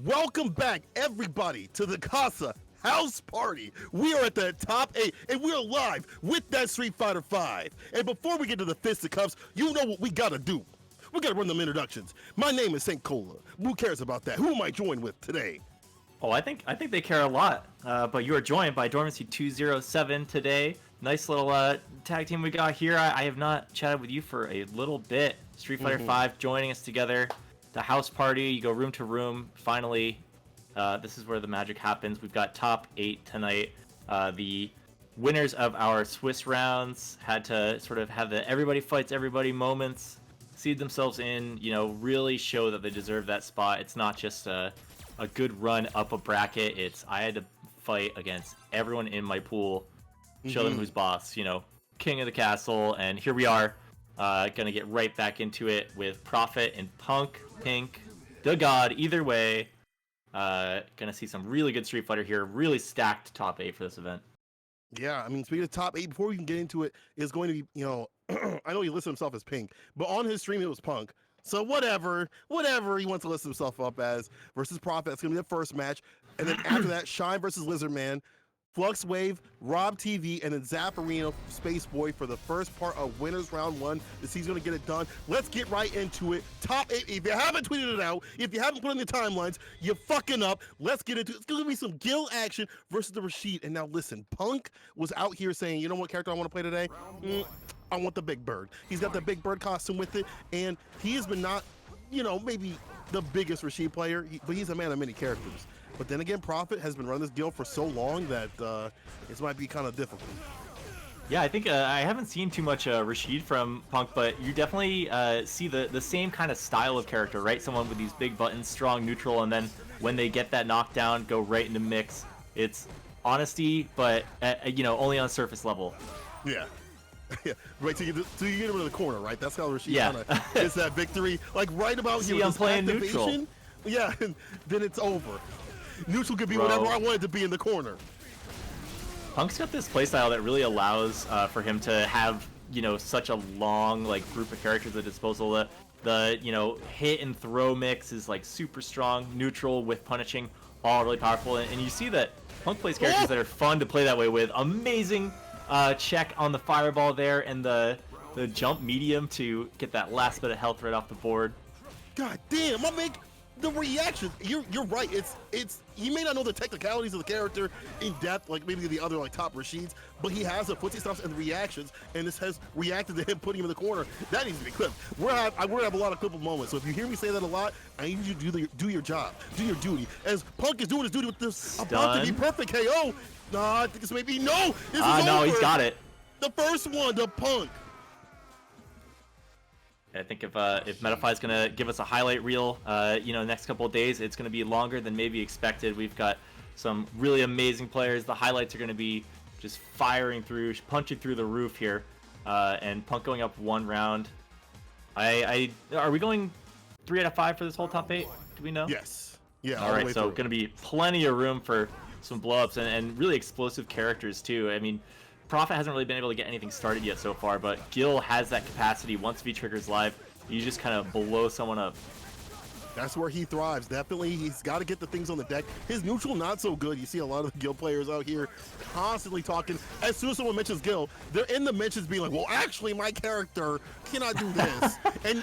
Welcome back, everybody, to the Casa house party. We are at the top 8, and we're live with that Street Fighter 5. And before we get to the fisticuffs, you know what we gotta do. We gotta run them introductions. My name is St. Cola. Who cares about that? Who am I joined with today? Oh, I think they care a lot. But you are joined by Dormancy 207 today. Nice little tag team we got here. I have not chatted with you for a little bit. Street Fighter 5 joining us together. The house party. You go room to room. Finally, this is where the magic happens. We've got top 8 tonight. The winners of our Swiss rounds had to sort of have the everybody fights everybody moments, seed themselves in, really show that they deserve that spot. It's not just a good run up a bracket. It's I had to fight against everyone in my pool, show them who's boss, king of the castle, and here we are, gonna get right back into it with Prophet and Pink, the God, either way. Gonna see some really good Street Fighter here, really stacked top 8 for this event. Yeah, I mean, speaking of top 8, before we can get into it, is going to be, I know he listed himself as Pink, but on his stream it was Punk. So whatever he wants to list himself up as versus Prophet, that's going to be the first match. And then after that, Shine versus Lizardman, Flux Wave, Rob TV, and then Zapparino Space Boy for the first part of Winners Round 1. The season's going to get it done. Let's get right into it. Top 8. If you haven't tweeted it out, if you haven't put it in the timelines, you're fucking up. Let's get into it. It's going to be some Gil action versus the Rashid. And now listen, Punk was out here saying, you know what character I want to play today? I want the Big Bird. He's got the Big Bird costume with it, and he has been not, maybe the biggest Rashid player, but he's a man of many characters. But then again, Prophet has been running this guild for so long that this might be kind of difficult. Yeah, I think I haven't seen too much Rashid from Punk, but you definitely see the same kind of style of character, right? Someone with these big buttons, strong, neutral, and then when they get that knockdown, go right into mix. It's honesty, but only on surface level. Yeah. Yeah, right. So you get him to the corner, right? That's how Rashid kind of gets that victory. Like right about here, I'm playing neutral. Yeah, and then it's over. Neutral could be whatever I wanted to be in the corner. Punk's got this playstyle that really allows for him to have such a long group of characters at disposal. The hit and throw mix is super strong. Neutral with punishing, all really powerful, and you see that Punk plays characters that are fun to play that way with. Amazing. Check on the fireball there, and the jump medium to get that last bit of health right off the board. God damn, I make the reaction. You're right. It's you may not know the technicalities of the character in depth, like maybe the other top Rashids, but he has the footsie stomps and the reactions, and this has reacted to him putting him in the corner. That needs to be clipped. We're gonna have a lot of clippable moments. So if you hear me say that a lot, I need you to do your job, do your duty. As Punk is doing his duty with this about to be perfect KO. No, I think this may be no. This is no, over. He's got it. The first one, the Punk. I think if Metafy's gonna give us a highlight reel, next couple of days, it's gonna be longer than maybe expected. We've got some really amazing players. The highlights are gonna be just firing through, punching through the roof here, and Punk going up one round. Are we going 3 out of 5 for this whole top 8? Do we know? Yes. Yeah. All right, so gonna be plenty of room for some blow-ups and really explosive characters too. I mean, Prophet hasn't really been able to get anything started yet so far, but Gil has that capacity. Once V-Trigger's live, you just kind of blow someone up. That's where he thrives. Definitely, he's got to get the things on the deck. His neutral, not so good. You see a lot of the Gil players out here constantly talking. As soon as someone mentions Gil, they're in the mentions being like, well, actually, my character cannot do this. And,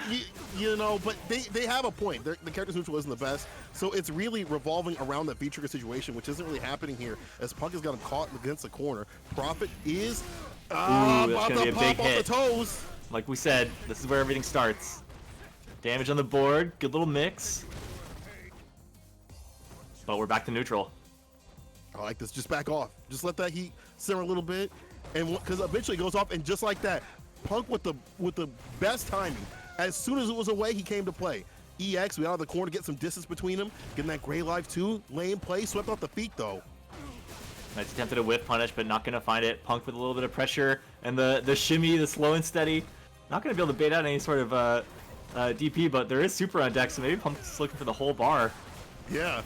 but they have a point. The character's neutral isn't the best. So it's really revolving around that V-Trigger situation, which isn't really happening here, as Punk has got him caught against the corner. Prophet is about to pop off the toes. Like we said, this is where everything starts. Damage on the board, good little mix. But we're back to neutral. I like this. Just back off. Just let that heat simmer a little bit, and because eventually it goes off, and just like that, Punk with the best timing. As soon as it was away, he came to play. EX, we out of the corner, get some distance between them, getting that gray life too. Lane play, swept off the feet though. Nice attempt at a whiff punish, but not gonna find it. Punk with a little bit of pressure, and the shimmy, the slow and steady. Not gonna be able to bait out any sort of DP, but there is super on deck, so maybe Punk's looking for the whole bar. Yeah.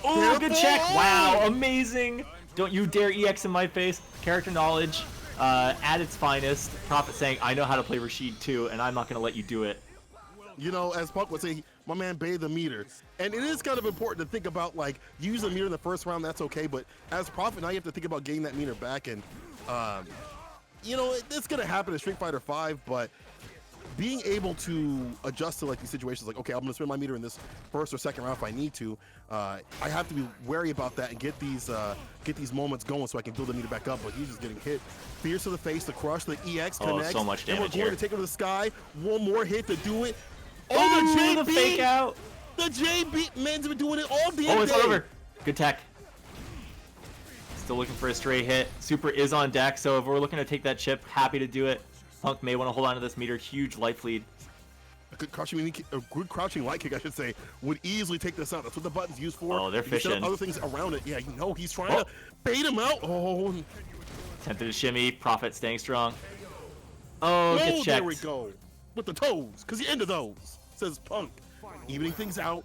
Oh, good check. Wow, amazing. Don't you dare EX in my face. Character knowledge at its finest. Prophet saying, I know how to play Rashid too, and I'm not going to let you do it. As Punk would say, My man baited the meter. And it is kind of important to think about, like, you use the meter in the first round, that's okay, but as Prophet, now you have to think about getting that meter back. And, you know, it's going to happen in Street Fighter 5, but being able to adjust to like these situations, like, okay, I'm gonna spend my meter in this first or second round if I need to. I have to be wary about that and get these moments going so I can build the meter back up. But he's just getting hit. Fierce to the face, the crush, the EX connects. So much damage. And we're going to take him to the sky. One more hit to do it. Oh, the JB! The fake out. The JB, man's been doing it all day. Oh, it's over. Good tech. Still looking for a stray hit. Super is on deck, so if we're looking to take that chip, happy to do it. Punk may want to hold on to this meter. Huge life lead. A good crouching light kick, I should say, would easily take this out. That's what the button's used for. Oh, they're fishing. Other things around it. Yeah, you know, he's trying to bait him out. Oh. Tempted to shimmy. Prophet staying strong. Oh, gets checked. There we go. With the toes, because the end of those, says Punk. Evening things out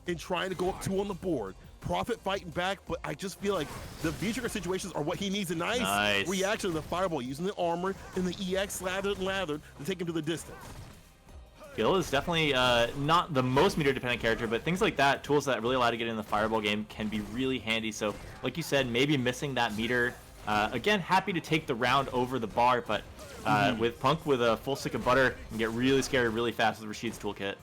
and trying to go up 2 on the board. Prophet fighting back, but I just feel like the V-trigger situations are what he needs. A nice reaction to the fireball, using the armor and the EX lathered to take him to the distance. Gil is definitely not the most meter-dependent character, but things like that, tools that really allow to get in the fireball game, can be really handy. So, like you said, maybe missing that meter. Again, happy to take the round over the bar, but with Punk with a full stick of butter, you can get really scary really fast with Rashid's toolkit.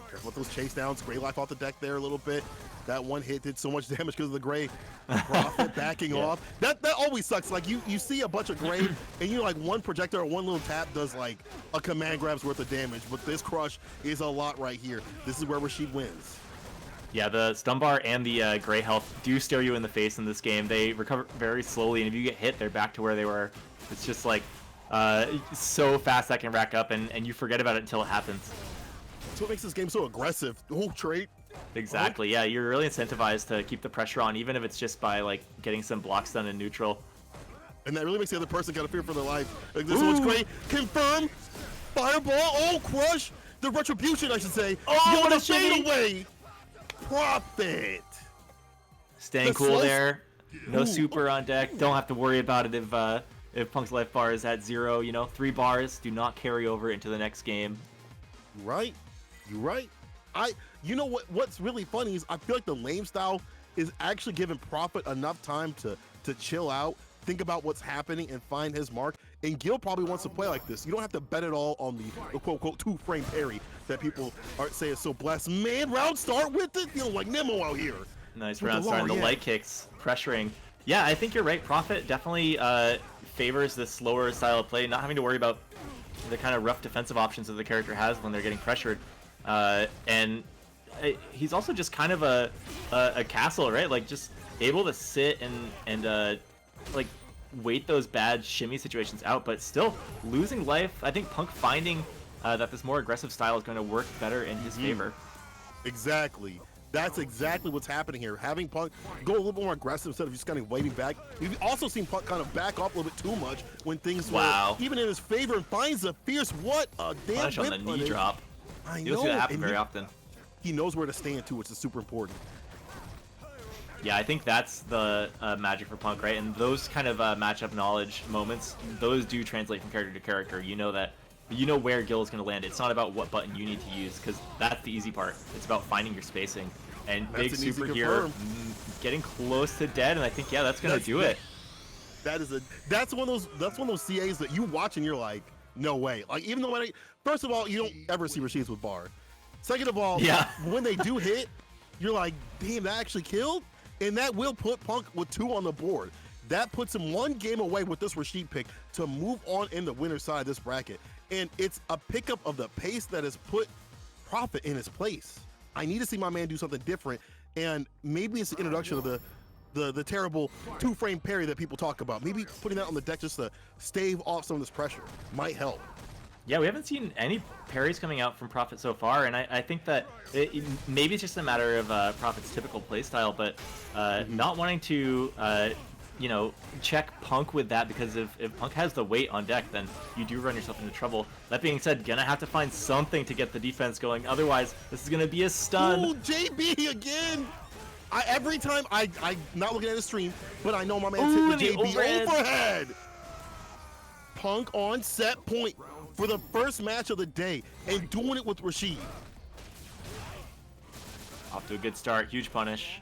Careful with those chase downs. Gray life off the deck there a little bit. That one hit did so much damage because of the Gray. Prophet backing off. That always sucks. Like you see a bunch of Gray and you like one projector or one little tap does like a command grab's worth of damage, but this crush is a lot right here. This is where Rashid wins. Yeah, the stun bar and the Gray health do stare you in the face in this game. They recover very slowly, and if you get hit, they're back to where they were. It's just like so fast that can rack up, and you forget about it until it happens. That's what makes this game so aggressive. Oh, trait. Exactly, yeah, you're really incentivized to keep the pressure on, even if it's just by like getting some blocks done in neutral. And that really makes the other person kind of fear for their life. Like, this one's great. Confirm. Fireball. Oh, crush. The retribution, I should say. Oh, what a fade away. Prophet. Staying cool there. No super on deck. Don't have to worry about it if Punk's life bar is at 0. You know, 3 bars do not carry over into the next game. Right. You're right. You know what's really funny is I feel like the lame style is actually giving Prophet enough time to chill out, think about what's happening, and find his mark. And Gil probably wants to play like this. You don't have to bet it all on the quote-unquote 2-frame parry that people say is so blessed. Man, round start with it, feeling like Nemo out here. Nice round start, the light kicks, pressuring. Yeah, I think you're right. Prophet definitely favors this slower style of play, not having to worry about the kind of rough defensive options that the character has when they're getting pressured. And he's also just kind of a castle, right? Like, just able to sit and like wait those bad shimmy situations out, but still losing life. I think Punk finding that this more aggressive style is going to work better in his favor. Exactly. That's exactly what's happening here. Having Punk go a little bit more aggressive instead of just kind of waiting back. We've also seen Punk kind of back off a little bit too much when things were even in his favor, and finds a fierce damn punish on the knee drop. I You don't see that happen very often. He knows where to stand too, which is super important. Yeah, I think that's the magic for Punk, right? And those kind of matchup knowledge moments, those do translate from character to character. You know that, you know where Gil is going to land. It's not about what button you need to use, because that's the easy part. It's about finding your spacing. And that's Big Super here getting close to dead, and I think that's going to do it. That's one of those CAs that you watch and you're like, no way. Like, even though first of all, you don't ever see Rashids with bar. Second of all, when they do hit, you're like, damn, that actually killed. And that will put Punk with 2 on the board. That puts him 1 game away with this Rashid pick to move on in the winner's side of this bracket. And it's a pickup of the pace that has put Prophet in his place. I need to see my man do something different. And maybe it's the introduction of the terrible 2-frame parry that people talk about. Maybe putting that on the deck just to stave off some of this pressure might help. Yeah, we haven't seen any parries coming out from Prophet so far, and I think that maybe it's just a matter of Prophet's typical playstyle, but not wanting to, check Punk with that, because if Punk has the weight on deck, then you do run yourself into trouble. That being said, gonna have to find something to get the defense going, otherwise this is gonna be a stun. Ooh, JB again! Every time I'm not looking at the stream, but I know my man's hitting the JB overhead. Punk on set point for the first match of the day, and doing it with Rashid. to a good start. Huge punish.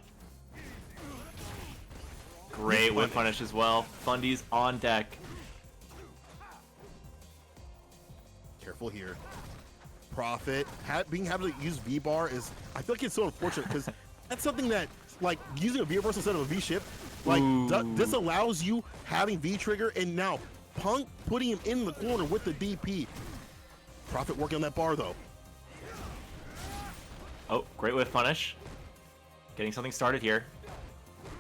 Great whip punish as well. Fundies on deck. Careful here. Profit. Being able to use V-bar is, I feel like it's so unfortunate because that's something that, like, using a V-reversal instead of a V-ship, like, this allows you having V-trigger, and now Punk putting him in the corner with the DP. Profit working on that bar, though. Oh, great whip punish. Getting something started here.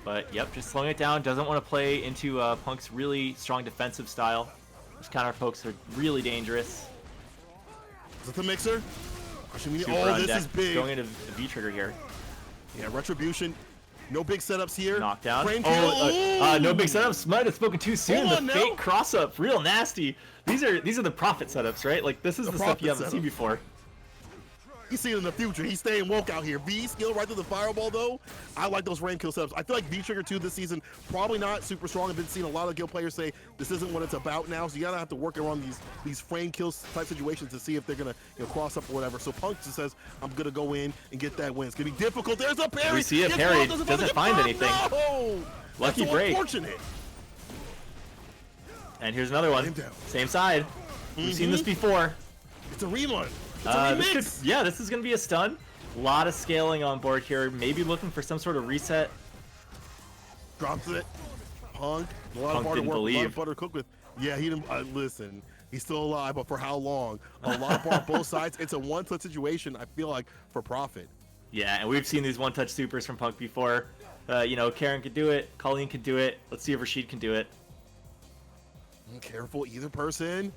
But, yep, just slowing it down. Doesn't want to play into Punk's really strong defensive style. Those counter pokes are really dangerous. Is it the mixer? Super Oh, on this deck. is big. Going into the V-trigger here. Yeah, retribution. No big setups here. Knockdown. Frame Oh, no big setups. Might have spoken too soon. Hold on The now. fake cross-up, real nasty. These are the profit setups, right? Like, this is the stuff you haven't seen before. He's seeing in the future. He's staying woke out here. V skill right through the fireball, though. I like those frame kill setups. I feel like V-Trigger 2 this season, probably not super strong. I've been seeing a lot of guild players say this isn't what it's about now, so you gotta have to work around these frame kill type situations to see if they're gonna cross up or whatever. So Punk just says, I'm gonna go in and get that win. It's gonna be difficult. There's a parry. We see a parry. Doesn't find anything. No! Lucky That's so break. Unfortunate. And here's another one. Same side. We've seen this before. It's a remon. It's a remix. This is going to be a stun. A lot of scaling on board here. Maybe looking for some sort of reset. Drops it. Punk. A lot Punk of bar to didn't work, believe. a lot of butter to cook with. Yeah, he didn't. Listen, he's still alive, but for how long? A lot of bar on both sides. It's a one-touch situation, I feel like, for Profit. Yeah, and we've seen these one-touch supers from Punk before. Karen could do it. Colleen could do it. Let's see if Rashid can do it. Careful, either person.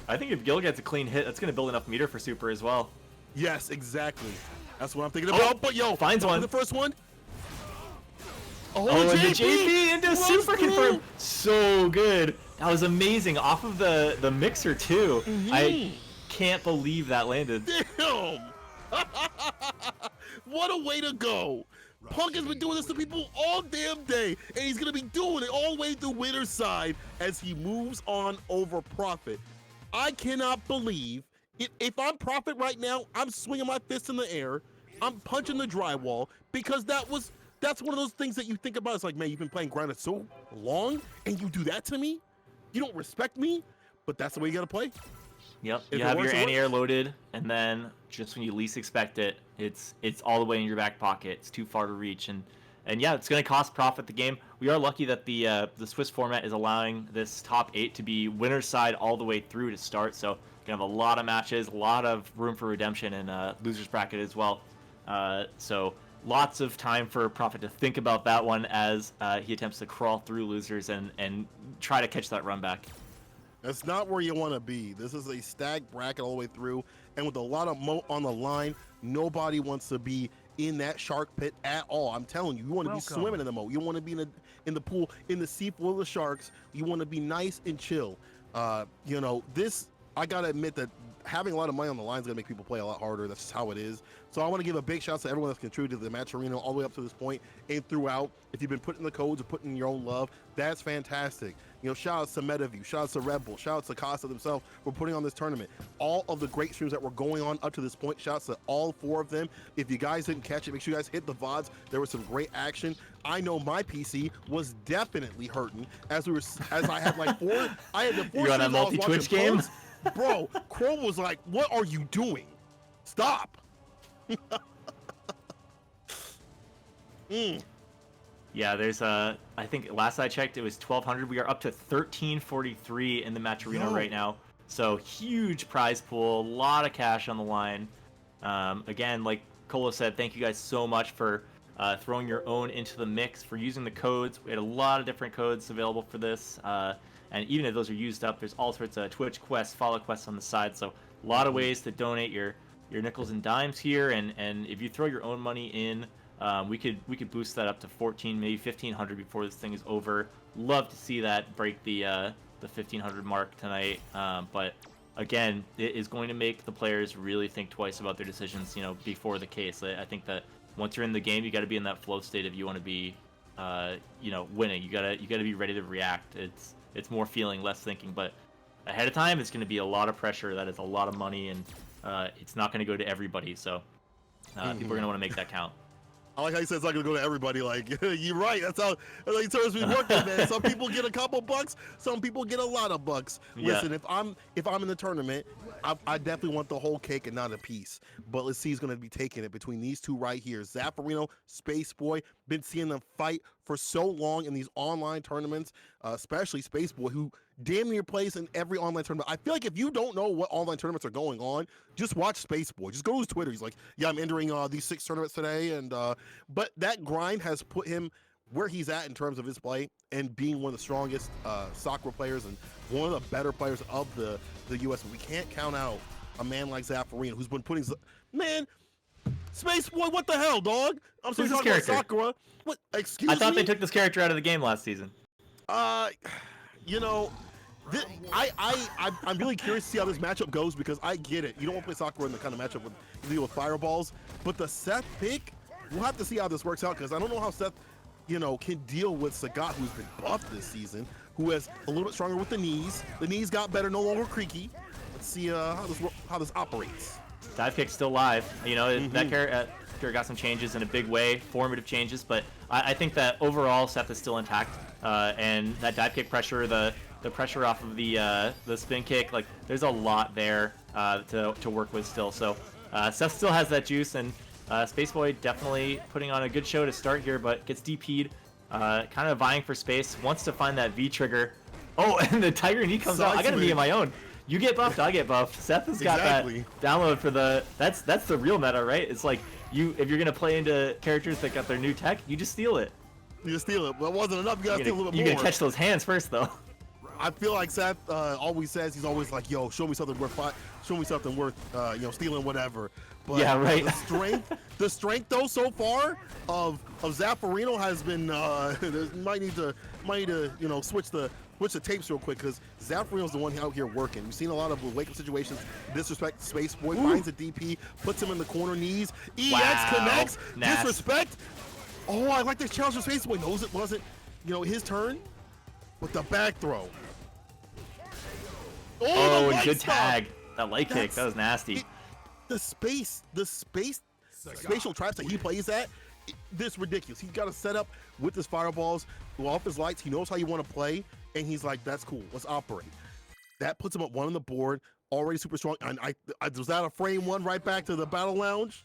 I think if Gil gets a clean hit, that's going to build enough meter for super as well. Yes, exactly. That's what I'm thinking about. But yo, finds one. The first one. Oh, and the JP into super confirmed. So good. That was amazing. Off of the mixer too. I can't believe that landed. Damn. What a way to go. Punk has been doing this to people all damn day, and he's gonna be doing it all the way through winner's side as he moves on over Profit. I cannot believe if I'm Profit right now, I'm swinging my fist in the air, I'm punching the drywall, because that's one of those things that you think about. It's like, man, you've been playing Grounded so long, and you do that to me? You don't respect me? But that's the way you gotta play. Yep, you have your anti-air loaded, and then just when you least expect it, it's all the way in your back pocket. It's too far to reach, and yeah, it's going to cost Profit the game. We are lucky that the Swiss format is allowing this top 8 to be winner's side all the way through to start, so you can have a lot of matches, a lot of room for redemption in loser's bracket as well. So lots of time for Profit to think about that one as he attempts to crawl through losers and try to catch that run back. That's not where you want to be. This is a stacked bracket all the way through, and with a lot of moat on the line, nobody wants to be in that shark pit at all. I'm telling you, you want to be swimming in the moat. You want to be in the pool, in the sea full of the sharks. You want to be nice and chill. This, I gotta admit that having a lot of money on the line is gonna make people play a lot harder. That's just how it is. So I want to give a big shout out to everyone that's contributed to the match arena all the way up to this point and throughout. If you've been putting the codes or putting in your own love, that's fantastic. Shout out to MetaView, shout out to Red Bull, shout out to Casa themselves for putting on this tournament. All of the great streams that were going on up to this point, shout out to all 4 of them. If you guys didn't catch it, make sure you guys hit the VODs. There was some great action. I know my PC was definitely hurting as I had like 4. I had the 4. You on a multi-Twitch game? Bro, Crow was like, "What are you doing? Stop!" Yeah, there's I think last I checked it was 1200. We are up to 1343 in the match arena right now. So huge prize pool, a lot of cash on the line. Again, like Colo said, thank you guys so much for throwing your own into the mix, for using the codes. We had a lot of different codes available for this. And even if those are used up, there's all sorts of Twitch quests, follow quests on the side. So a lot of ways to donate your nickels and dimes here. And if you throw your own money in, we could boost that up to 14, maybe 1500 before this thing is over. Love to see that break the 1500 mark tonight. But again, it is going to make the players really think twice about their decisions, before the case. I think that once you're in the game, you got to be in that flow state if you want to be, winning. You gotta be ready to react. It's more feeling, less thinking. But ahead of time, it's going to be a lot of pressure. That is a lot of money, and it's not going to go to everybody. So people are going to want to make that count. I like how he says it's not gonna go to everybody. Like, you're right. That's how tournaments be working, man. Some people get a couple bucks. Some people get a lot of bucks. Yeah. Listen, if I'm in the tournament, I definitely want the whole cake and not a piece. But let's see who's gonna be taking it between these two right here. Zaffarino, Space Boy. Been seeing them fight for so long in these online tournaments, especially Space Boy, who damn near plays in every online tournament. I feel like if you don't know what online tournaments are going on, just watch Space Boy. Just go to his Twitter. He's like, yeah, I'm entering these 6 tournaments today, and but that grind has put him where he's at in terms of his play and being one of the strongest soccer players and one of the better players of the U.S. We can't count out a man like Zaffarino, who's been putting man. Space Boy, what the hell, dog? I'm sorry, talking about Sakura. What? Excuse me? I thought they took this character out of the game last season. You know, I'm really curious to see how this matchup goes because I get it. You don't want to play Sakura in the kind of matchup with you deal with fireballs, but the Seth pick, we'll have to see how this works out because I don't know how Seth, can deal with Sagat, who's been buffed this season, who is a little bit stronger with the knees. The knees got better, no longer creaky. Let's see how this operates. Dive kick's still live. That character got some changes in a big way, formative changes, but I think that overall Seth is still intact. And that dive kick pressure, the pressure off of the spin kick, like there's a lot there to work with still. So Seth still has that juice, and Space Boy definitely putting on a good show to start here, but gets DP'd, kind of vying for space, wants to find that V trigger. Oh, and the Tiger Knee comes out. I gotta be on my own. You get buffed, I get buffed. Seth has got that download for that's the real meta, right? It's like if you're gonna play into characters that got their new tech, you just steal it. You just steal it. Well, it wasn't enough. You gotta steal a little bit more. You gotta catch those hands first, though. I feel like Seth always says he's always like, "Yo, show me something worth stealing whatever." But yeah, right. the strength though so far of Zaffarino has been might need to switch the tapes real quick because Zaffarino's the one out here working. We've seen a lot of wake up situations. Disrespect Space Boy finds a DP, puts him in the corner knees. EX connects. Disrespect. Oh, I like this challenge from Space Boy. Knows it wasn't his turn, but the back throw. Oh, good tag. That light kick, that was nasty. The spatial traps that he plays at, this ridiculous. He's got a setup with his fireballs, off his lights. He knows how you want to play, and he's like, that's cool. Let's operate. That puts him up 1 on the board, already super strong. And I was that a frame 1 right back to the battle lounge?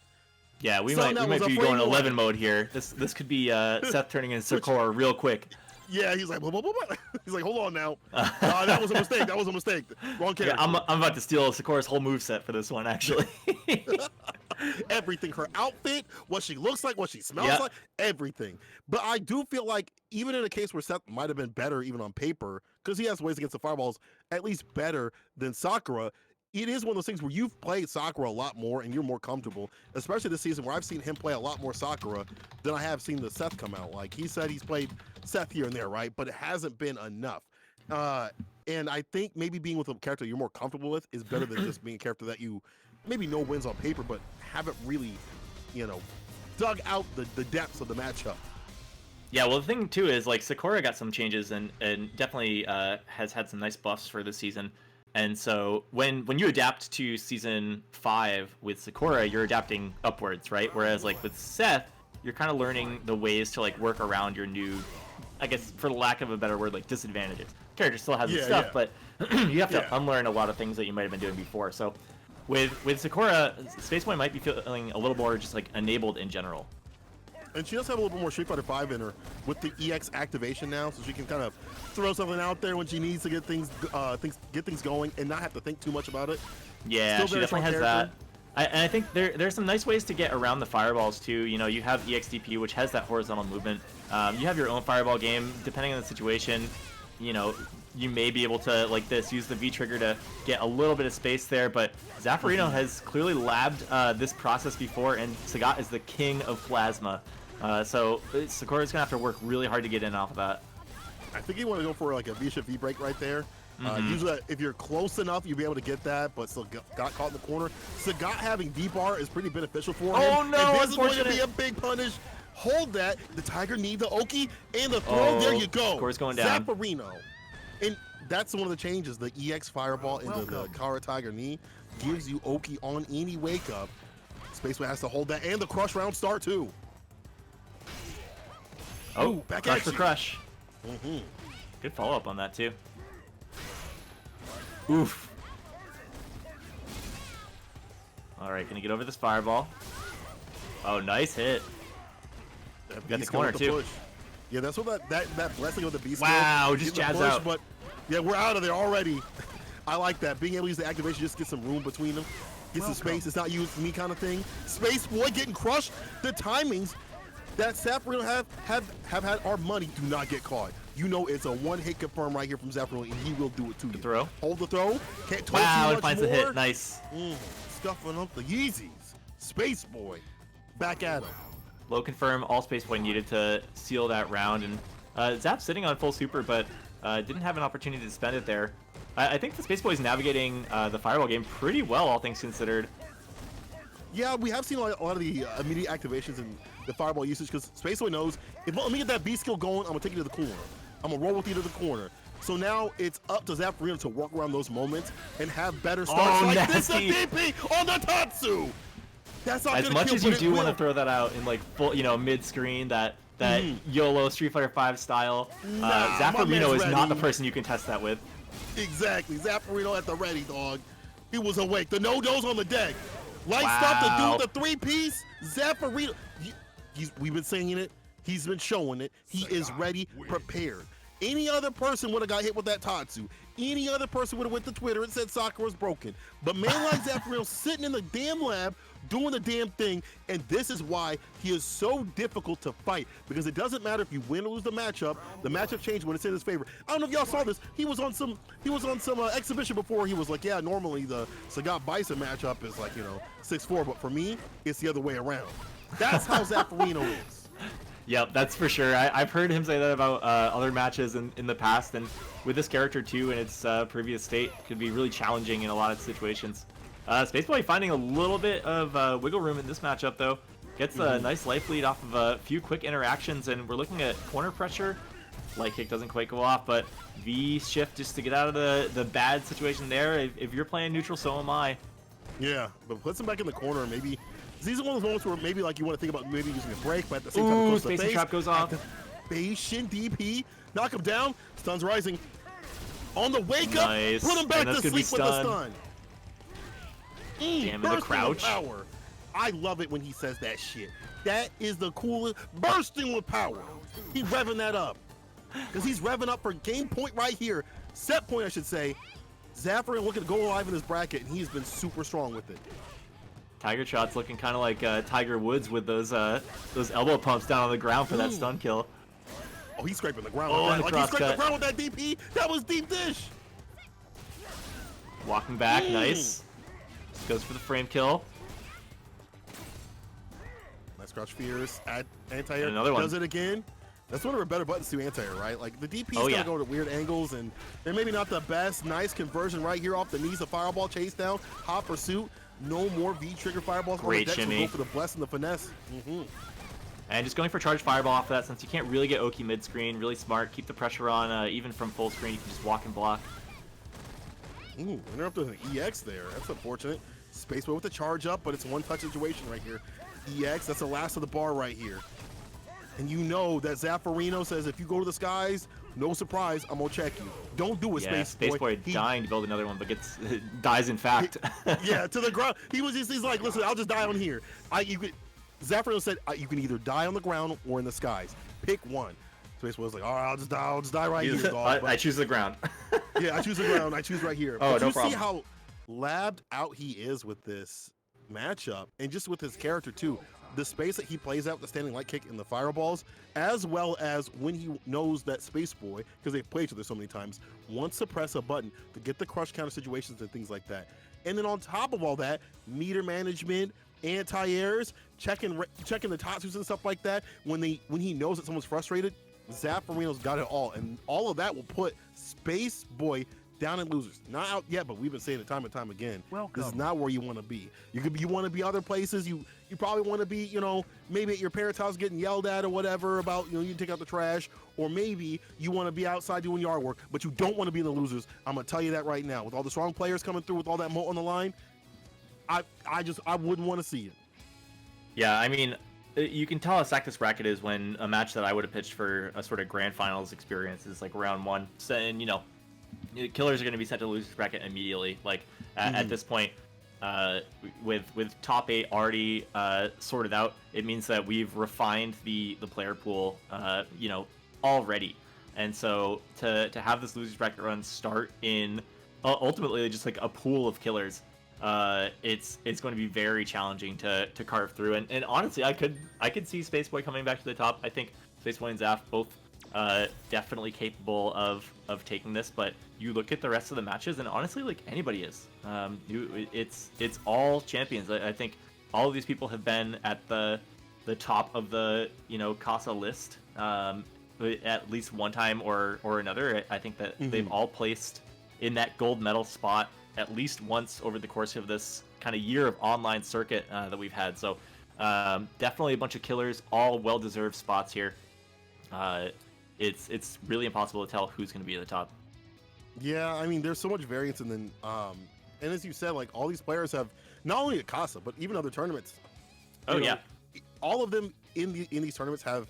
Yeah, we might be going 11 mode here. This could be Seth turning into Sakura real quick. Yeah, he's like, blah, blah, blah, blah. He's like, hold on now. That was a mistake. That was a mistake. Wrong character. Yeah, I'm about to steal Sakura's whole moveset for this one, actually. Everything, her outfit, what she looks like, what she smells like, everything. But I do feel like even in a case where Seth might have been better even on paper, because he has ways against the fireballs, at least better than Sakura, it is one of those things where you've played Sakura a lot more and you're more comfortable, especially this season where I've seen him play a lot more Sakura than I have seen the Seth come out. Like he said he's played Seth here and there, right? But it hasn't been enough. And I think maybe being with a character you're more comfortable with is better than just being a character that you maybe know wins on paper, but haven't really, dug out the depths of the matchup. Yeah, well, the thing too is like Sakura got some changes and definitely has had some nice buffs for this season. And so when you adapt to season 5 with Sakura, you're adapting upwards, right? Whereas like with Seth, you're kind of learning the ways to like work around your new, I guess for lack of a better word, like disadvantages. Character still has his stuff, but you have to unlearn a lot of things that you might have been doing before. So with Sakura, Space Boy might be feeling a little more just like enabled in general. And she does have a little bit more Street Fighter 5 in her with the EX activation now, so she can kind of throw something out there when she needs to get things going and not have to think too much about it. Yeah, she definitely has that. And I think there's some nice ways to get around the fireballs too. You have EXDP, which has that horizontal movement. You have your own fireball game, depending on the situation. You may be able to, like this, use the V trigger to get a little bit of space there, but Zaffarino has clearly labbed this process before, and Sagat is the king of plasma. So Sakura's gonna have to work really hard to get in off of that. I think you want to go for like a V-shift V-break right there. Usually if you're close enough, you'll be able to get that, but still got caught in the corner. Sagat having D-bar is pretty beneficial for him. Oh no, and this is going to be a big punish. Hold that. The Tiger Knee, the Oki, and the throw. There you go. Score's going down. Zaffarino. And that's one of the changes. The EX Fireball into the Kara Tiger Knee gives you Oki on any wake up. Spaceway has to hold that, and the crush round start too. Oh, Ooh, back crush at for you. crush. Mm-hmm. Good follow-up on that, too. Oof. All right, gonna get over this fireball. Oh, nice hit. Got the corner, too. Push. Yeah, that's what that blessing of the beast. Wow, skill, just getting the jabs out. But yeah, we're out of there already. I like that. Being able to use the activation, just get some room between them. Get some space. It's not you, it's me kind of thing. Space Boy getting crushed. The timings that Zaffarino have had our money do not get caught. You know it's a one-hit confirm right here from Zaffarino, and he will do it to you. Throw. Hold the throw. Can't toss Wow, too it much finds more. the hit. Nice. Scuffing up the Yeezys. Space Boy. Back at him. Low confirm, all Space Boy needed to seal that round, and Zap's sitting on full super, but didn't have an opportunity to spend it there. I think the Space Boy is navigating the Fireball game pretty well, all things considered. Yeah, we have seen a lot of the immediate activations and the Fireball usage, because Space Boy knows, if let me get that B skill going, I'm going to take you to the corner. I'm going to roll with you to the corner. So now it's up to Zaffarino to work around those moments and have better starts like this, the DP on the Tatsu! That's not As much as you do want to throw that out in like full, mid-screen, that YOLO Street Fighter V style, Zaffarino is not the person you can test that with. Exactly, Zaffarino at the ready, dog. He was awake. The no-dos on the deck. Light stuff to do with the three-piece. Zaffarino, we've been saying it. He's been showing it. He is ready, prepared. Any other person would have got hit with that Tatsu. Any other person would have went to Twitter and said Sakura's broken. But man like Zaffarino sitting in the damn lab doing the damn thing, and this is why he is so difficult to fight, because it doesn't matter if you win or lose the matchup changes when it's in his favor. I don't know if y'all saw this. He was on some exhibition before. He was like, yeah, normally the Sagat Bison matchup is like 6-4, but for me it's the other way around. That's how Zaffarino is. Yep, that's for sure. I've heard him say that about other matches in the past, and with this character too in its previous state, could be really challenging in a lot of situations. Space Boy finding a little bit of wiggle room in this matchup though. Gets a nice life lead off of a few quick interactions, and we're looking at corner pressure. Light kick doesn't quite go off, but V shift just to get out of the bad situation there. If you're playing neutral, so am I. Yeah, but puts him back in the corner. Maybe these are one of those moments where maybe like you want to think about maybe using a break, but at the same time, Ooh, Space Trap goes off. Activation DP, knock him down. Stuns rising. On the wake up, nice. put him back to sleep with the stun. Damn, the crouch. Power. I love it when he says that shit. That is the coolest. Bursting with power. He's revving that up. Because he's revving up for game point right here. Set point, I should say. Zaffarino looking to go live in this bracket, and he's been super strong with it. Tiger Shot's looking kind of like Tiger Woods with those elbow pumps down on the ground for that stun kill. Oh, he's scraping the ground. Oh, like he scraped the ground with that DP. That was deep dish. Walking back, nice. Goes for the frame kill. Nice crouch fears. Add anti-air. Another one. Does it again. That's one of our better buttons to anti-air, right? Like the DP's gonna go to weird angles, and they're maybe not the best. Nice conversion right here off the knees. The fireball chase down. Hot pursuit. No more V-trigger fireballs. Great shimmy. Go for the bless and the finesse. And just going for charge fireball off of that, since you can't really get Oki mid-screen. Really smart. Keep the pressure on. Even from full screen, you can just walk and block. Ooh, interrupted an EX there. That's unfortunate. Space Boy with the charge up, but it's a one-touch situation right here. EX, that's the last of the bar right here. And you know that Zaffarino says, if you go to the skies, no surprise, I'm gonna check you. Don't do it, Yeah, Space Boy dying to build another one, but gets dies in fact. Yeah, to the ground. He's like, listen, I'll just die on here. Zaffarino said, you can either die on the ground or in the skies. Pick one. Space Boy was like, all right, I'll just die right here, dog. I choose the ground. Yeah, I choose the ground. I choose right here. Oh, but no you problem. see how labbed out he is with this matchup, and just with his character too. The space that he plays out, the standing light kick and the fireballs, as well as when he knows that Space Boy, because they've played each other so many times, wants to press a button to get the crush counter situations and things like that. And then on top of all that, meter management, anti-airs, checking the Tatsus and stuff like that. When he knows that someone's frustrated, Zaffarino's got it all, and all of that will put Space Boy down in losers. Not out yet, but we've been saying it time and time again. Welcome. This is not where you want to be. You want to be other places. You probably want to be, maybe at your parents' house getting yelled at or whatever about, you take out the trash, or maybe you want to be outside doing yard work, but you don't want to be in the losers. I'm gonna tell you that right now. With all the strong players coming through, with all that moat on the line, I wouldn't want to see it. Yeah, I mean, you can tell how stacked this bracket is when a match that I would have pitched for a sort of grand finals experience is like round one. So, and killers are going to be sent to the losers bracket immediately. Like at this point, with top 8 already sorted out, it means that we've refined the player pool, already. And so to have this losers bracket run start in ultimately just like a pool of killers, it's going to be very challenging to carve through. And honestly, I could see Spaceboy coming back to the top. I think Spaceboy and Zaf both definitely capable of taking this, but you look at the rest of the matches, and honestly, like anybody is. It's all champions. I think all of these people have been at the top of the Casa list at least one time or another. I think that they've all placed in that gold medal spot at least once over the course of this kind of year of online circuit that we've had. So definitely a bunch of killers, all well-deserved spots here. It's really impossible to tell who's going to be at the top. Yeah, I mean, there's so much variance, and then and as you said, like all these players have not only at Casa but even other tournaments. Yeah, all of them in these tournaments have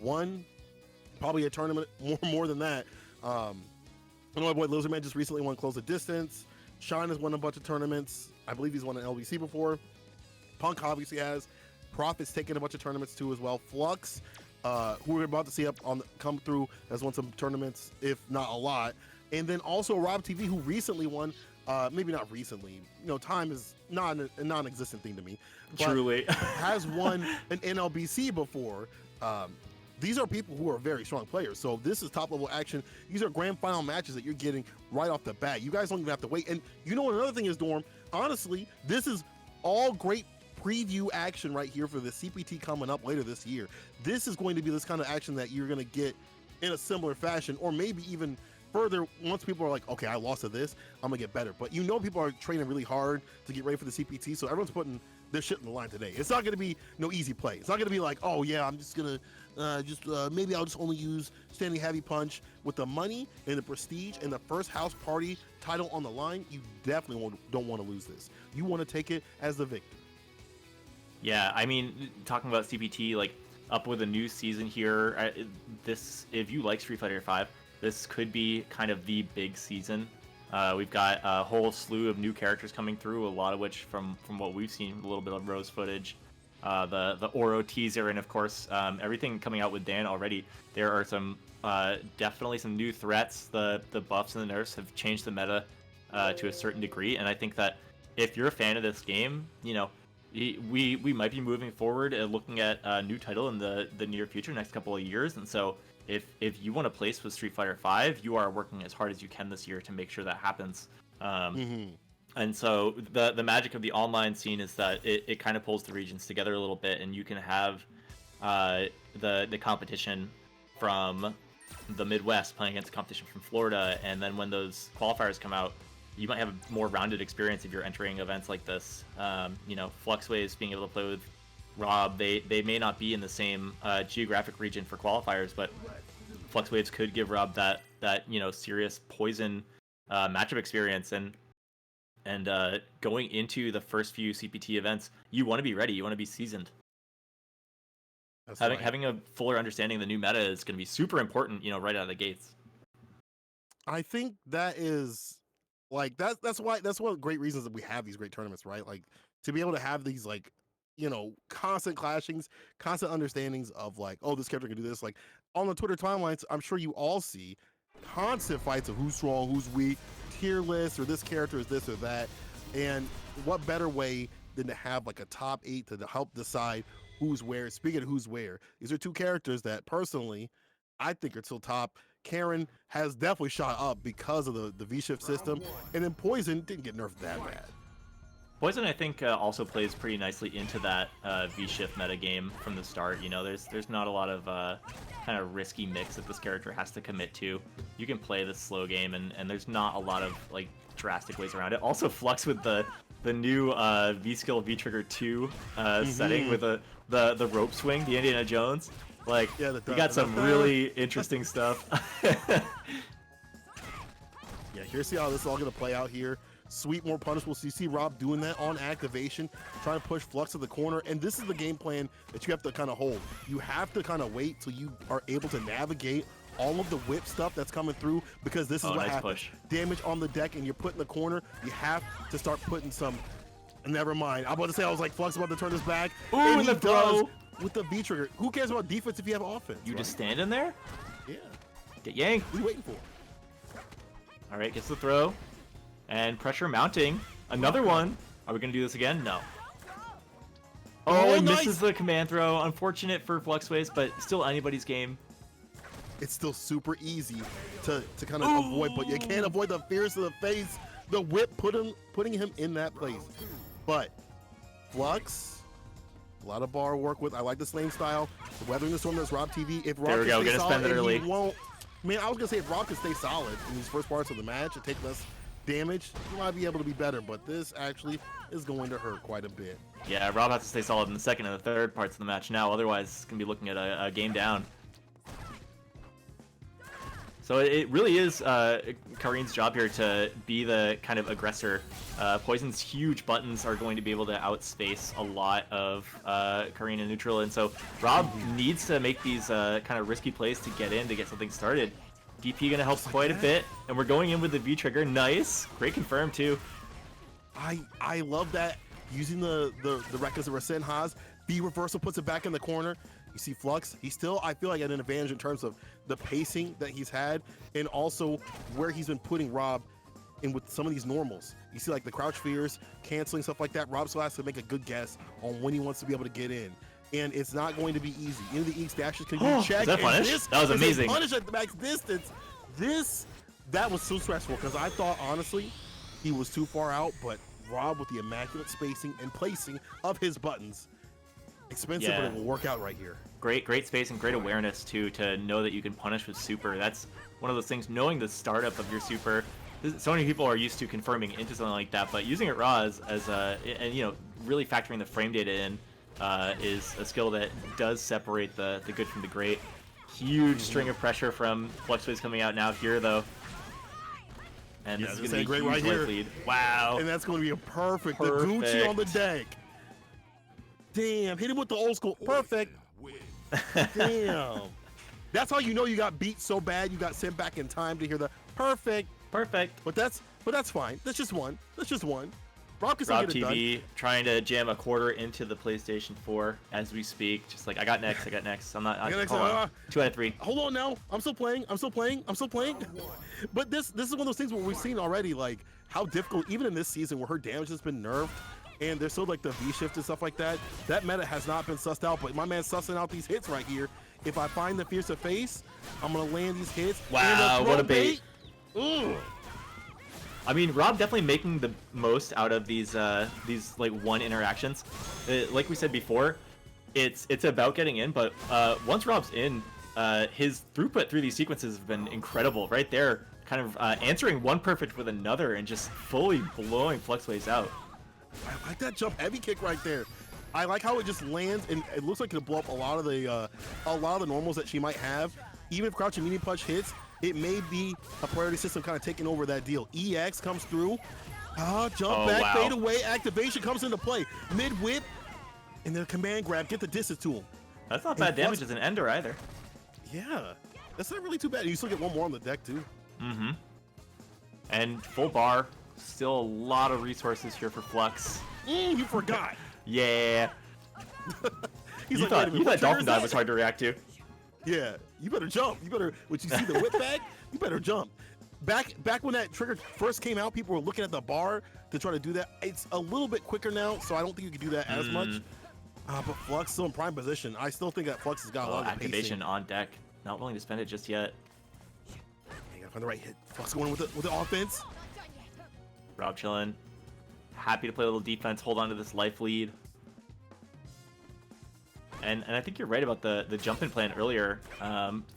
won probably a tournament more than that. I know my boy Lizardman just recently won Close the Distance. Shine has won a bunch of tournaments. I believe he's won an LBC before. Punk obviously has. Prophet's taken a bunch of tournaments too as well. Flux, who we're about to see come through, has won some tournaments, if not a lot. And then also Rob TV, who recently won, maybe not recently, time is not a non-existent thing to me. Truly. Has won an NLBC before. These are people who are very strong players. So this is top level action. These are grand final matches that you're getting right off the bat. You guys don't even have to wait. And you know what another thing is, Dorm? Honestly, this is all great preview action right here for the CPT coming up later this year. This is going to be this kind of action that you're going to get in a similar fashion, or maybe even further once people are like, okay, I lost to this, I'm gonna get better. But people are training really hard to get ready for the CPT, so everyone's putting their shit in the line today. It's not gonna be no easy play. It's not gonna be like, oh yeah, I'm just gonna maybe I'll just only use standing heavy punch. With the money and the prestige and the first house party title on the line, you definitely don't want to lose this. You want to take it as the victor. Yeah, I mean, talking about CPT, like up with a new season here, if you like Street Fighter V, this could be kind of the big season. We've got a whole slew of new characters coming through, a lot of which from what we've seen, a little bit of Rose footage, the Oro teaser, and of course everything coming out with Dan already. There are some definitely some new threats. The buffs and the nerfs have changed the meta to a certain degree, and I think that if you're a fan of this game, we might be moving forward and looking at a new title in the near future, next couple of years. And so if you want to place with Street Fighter V, you are working as hard as you can this year to make sure that happens. And so the magic of the online scene is that it kind of pulls the regions together a little bit, and you can have the competition from the Midwest playing against competition from Florida, and then when those qualifiers come out, you might have a more rounded experience if you're entering events like this. Fluxwaves being able to play with Rob, they may not be in the same geographic region for qualifiers, but Fluxwaves could give Rob that serious poison matchup experience. And going into the first few CPT events, you want to be ready. You want to be seasoned. Having a fuller understanding of the new meta is going to be super important, right out of the gates. I think that is that's one of the great reasons that we have these great tournaments, right? Like to be able to have these constant clashings, constant understandings of like, oh, this character can do this. Like on the Twitter timelines, I'm sure you all see constant fights of who's strong, who's weak, tier lists, or this character is this or that. And what better way than to have like a top 8 to help decide who's where. Speaking of who's where, these are two characters that personally I think are still top. Karen has definitely shot up because of the V-shift system, and then Poison didn't get nerfed that bad. Poison, I think, also plays pretty nicely into that V-shift meta game from the start. There's not a lot of kind of risky mix that this character has to commit to. You can play this slow game, and there's not a lot of like drastic ways around it. Also, Flux with the new V-skill V-trigger 2 setting with the rope swing, the Indiana Jones. Like, yeah, you got some really interesting stuff. Yeah, here's how this is all going to play out here. sweep, more punishable. So you see Rob doing that on activation, trying to push Flux to the corner. And this is the game plan that you have to kind of hold. You have to kind of wait till you are able to navigate all of the whip stuff that's coming through, because this is what nice happens. Push. Damage on the deck and you're put in the corner. You have to start putting some, never mind. I'm about to say, I was like, Flux about to turn this back. Ooh, and and he the throw. does with the V trigger. Who cares about defense if you have offense? You right? just stand in there? Yeah. Get yanked. What are you waiting for? All right, gets the throw. And pressure mounting. Another one. Are we going to do this again? No. Oh, he nice. misses the command throw. Unfortunate for Fluxways, but still anybody's game. It's still super easy to kind of avoid, but you can't avoid the fierce of the face. The whip putting him in that place. But Flux, a lot of bar work with. I like the slaying style. The Weathering the Storm, that's Rob TV. If Rob There we go, can stay gonna solid, spend it and early. he won't. Man, I was gonna say if Rob can stay solid in these first parts of the match and take less damage, he might be able to be better. But this actually is going to hurt quite a bit. Yeah, Rob has to stay solid in the second and the third parts of the match now. Otherwise, it's going to be looking at a game down. So it really is Karin's job here to be the kind of aggressor. Poison's huge buttons are going to be able to outspace a lot of Karin and neutral, and so Rob needs to make these kind of risky plays to get in, to get something started. DP going to help quite a bit, and we're going in with the V trigger. Nice, great confirm too. I love that, using the records that Rasen has. V reversal puts it back in the corner. You see Flux, he's still, I feel like, at an advantage in terms of the pacing that he's had, and also where he's been putting Rob in with some of these normals. You see like the crouch fears, canceling, stuff like that. Rob still has to make a good guess on when he wants to be able to get in. And it's not going to be easy. Into the East dashes can you check. Is that punish? That was amazing. Punish at the max distance. That was so stressful, because I thought, honestly, he was too far out, but Rob, with the immaculate spacing and placing of his buttons, expensive, but it will work out right here. Great space and great awareness too, to know that you can punish with super. That's one of those things, knowing the startup of your super. So many people are used to confirming into something like that, but using it raw as and you know, really factoring the frame data in is a skill that does separate the good from the great. Huge string of pressure from Fluxways coming out now here though. And this is going to be a great huge right here. lead. Wow. And that's going to be a perfect. The Gucci on the deck. Damn, hit him with the old school. Perfect. Damn. That's how you know you got beat so bad you got sent back in time to hear the perfect. But that's fine. That's just one. Rob can still Rob get it done. TV trying to jam a quarter into the PlayStation 4 as we speak. Just like, I got next. I'm not. I got next, 2 out of 3. Hold on now. I'm still playing. But this is one of those things where we've seen already, like, how difficult, even in this season where her damage has been nerfed, and there's still like the V shift and stuff like that. That meta has not been sussed out, but my man's sussing out these hits right here. If I find the fierce of face, I'm gonna land these hits. Wow, what a bait. Ooh. I mean, Rob definitely making the most out of these like one interactions. Like we said before, it's about getting in, but once Rob's in, his throughput through these sequences have been incredible. Right there, kind of answering one perfect with another and just fully blowing Fluxways out. I like that jump heavy kick right there. I like how it just lands, and it looks like it'll blow up a lot of the normals that she might have. Even if crouching medium punch hits, it may be a priority system kind of taking over that deal. EX comes through. Jump back, fade away, activation comes into play. Mid whip, and then a command grab, get the distance to him. That's not bad damage as an ender either. Yeah, that's not really too bad. You still get one more on the deck too. Mm-hmm. And full bar. Still a lot of resources here for Flux. You forgot. Yeah. He's you like, thought Dolphin Dive was hard to react to. Yeah, you better jump. You better, when you see the whip bag, you better jump. Back when that trigger first came out, people were looking at the bar to try to do that. It's a little bit quicker now, so I don't think you can do that as much. But Flux still in prime position. I still think that Flux has got a lot of activation pacing. on deck. Not willing to spend it just yet. You gotta find the right hit. Flux going with the offense. Rob chillin'. Happy to play a little defense, hold on to this life lead. And I think you're right about the jump-in plan earlier.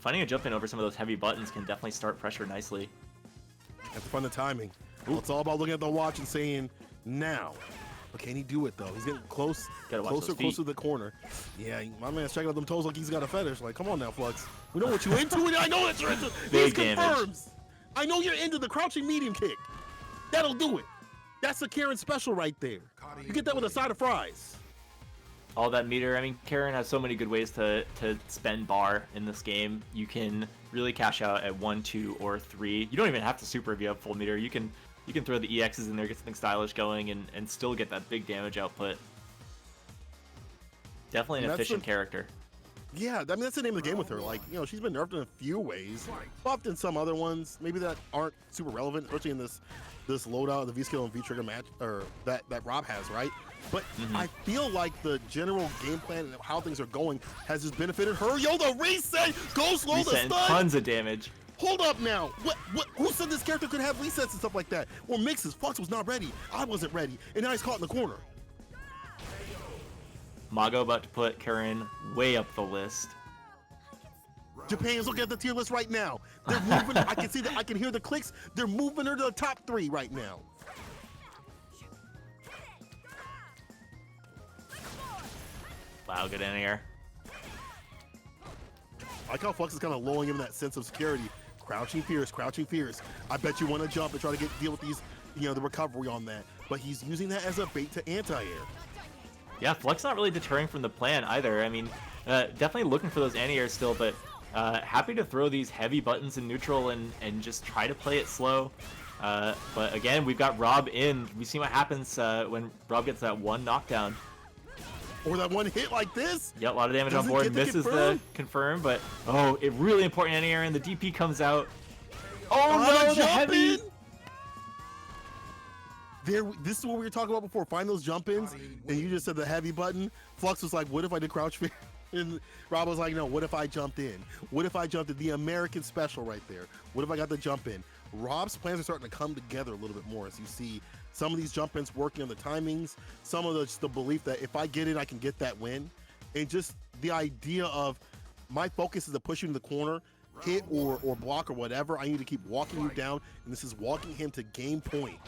Finding a jump-in over some of those heavy buttons can definitely start pressure nicely. Have to find the timing. Well, it's all about looking at the watch and saying, now. But can he do it, though? He's getting closer to the corner. Yeah, my man's checking out them toes like he's got a fetish. Like, come on now, Flux. We know what you're into, and I know that you're into. He confirms. I know you're into the crouching medium kick. That'll do it. That's a Karen special right there. You get that with a side of fries. All that meter. I mean, Karen has so many good ways to spend bar in this game. You can really cash out at 1, 2, or 3. You don't even have to super if you have full meter. You can throw the EXs in there, get something stylish going, and still get that big damage output. Definitely an efficient character. Yeah, I mean, that's the name of the game with her. Like, you know, she's been nerfed in a few ways, buffed in some other ones, maybe that aren't super relevant, especially in this loadout, the V-Skill and V-Trigger match, or that Rob has, right? But I feel like the general game plan and how things are going has just benefited her. Yo, the reset! Go slow, the stun! Tons of damage. Hold up now. What? Who said this character could have resets and stuff like that? Or mixes? Fox was not ready. I wasn't ready. And now he's caught in the corner. Mago about to put Karen way up the list. Japan's looking at the tier list right now. They're moving. I can see that. I can hear the clicks. They're moving her to the top 3 right now. Wow, good in here. I like how Flux is kind of lulling him in that sense of security. Crouching fierce, crouching fierce. I bet you want to jump and try to deal with these, you know, the recovery on that. But he's using that as a bait to anti-air. Yeah, Flux not really deterring from the plan either. I mean, definitely looking for those anti-airs still, but happy to throw these heavy buttons in neutral and just try to play it slow. But again, we've got Rob in. We see what happens when Rob gets that one knockdown. Or that one hit like this. Yeah, a lot of damage on board. Misses the confirm, but oh, it really important anti-air, and the DP comes out. Oh no, the heavy! This is what we were talking about before. Find those jump-ins, and you just said the heavy button. Flux was like, what if I did crouch fear? And Rob was like, no, what if I jumped in? What if I jumped in? The American special right there. What if I got the jump in? Rob's plans are starting to come together a little bit more as you see some of these jump ins working on the timings, some of the belief that if I get it, I can get that win. And just the idea of my focus is to push you in the corner, hit or block or whatever. I need to keep walking you down, and this is walking him to game point.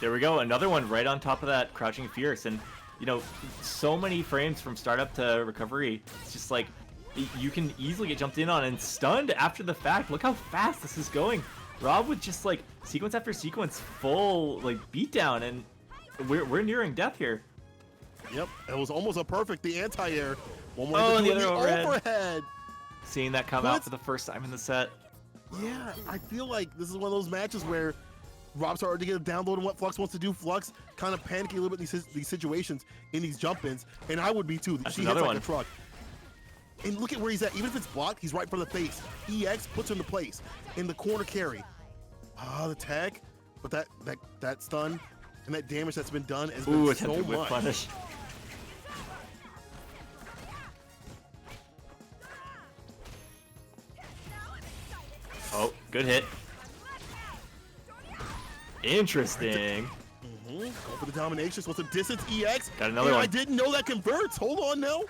There we go, another one right on top of that crouching fierce, and you know, so many frames from startup to recovery. It's just like you can easily get jumped in on and stunned after the fact. Look how fast this is going. Rob with just like sequence after sequence, full like beatdown, and we're nearing death here. Yep, it was almost a perfect the anti-air. One more and the other overhead. Seeing that come out for the first time in the set. Yeah, I feel like this is one of those matches where Rob's starting to get a download on what Flux wants to do. Flux kind of panicking a little bit in these situations, in these jump-ins, and I would be too. That's she hits like a truck. And look at where he's at. Even if it's blocked, he's right in front of the face. EX puts him into place. In the corner carry. The tag. But that stun and that damage that's been done has been so much. Punish. Oh, good hit. Interesting. Go for the domination. So it's a distance EX. Got another one. I didn't know that converts. Hold on now.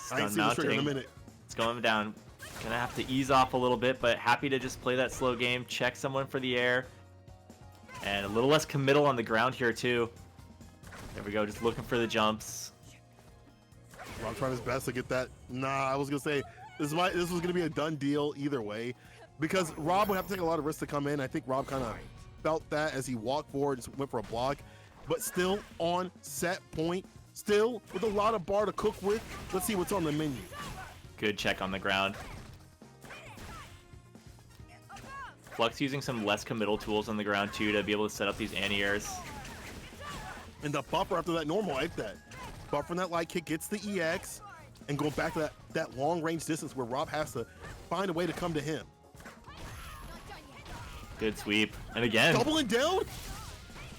I ain't seen this trigger in a minute. It's going down. Gonna have to ease off a little bit, but happy to just play that slow game, check someone for the air. And a little less committal on the ground here too. There we go, just looking for the jumps. Rob trying his best to get that. Nah, I was gonna say this was gonna be a done deal either way, because Rob would have to take a lot of risks to come in. I think Rob kind of felt that as he walked forward and went for a block, but still on set point, still with a lot of bar to cook with. Let's see what's on the menu. Good check on the ground. Flux using some less committal tools on the ground too to be able to set up these anti-airs. And the buffer after that normal like that. Buffering that light kick gets the EX and going back to that long range distance where Rob has to find a way to come to him. Good sweep. And again. Doubling down?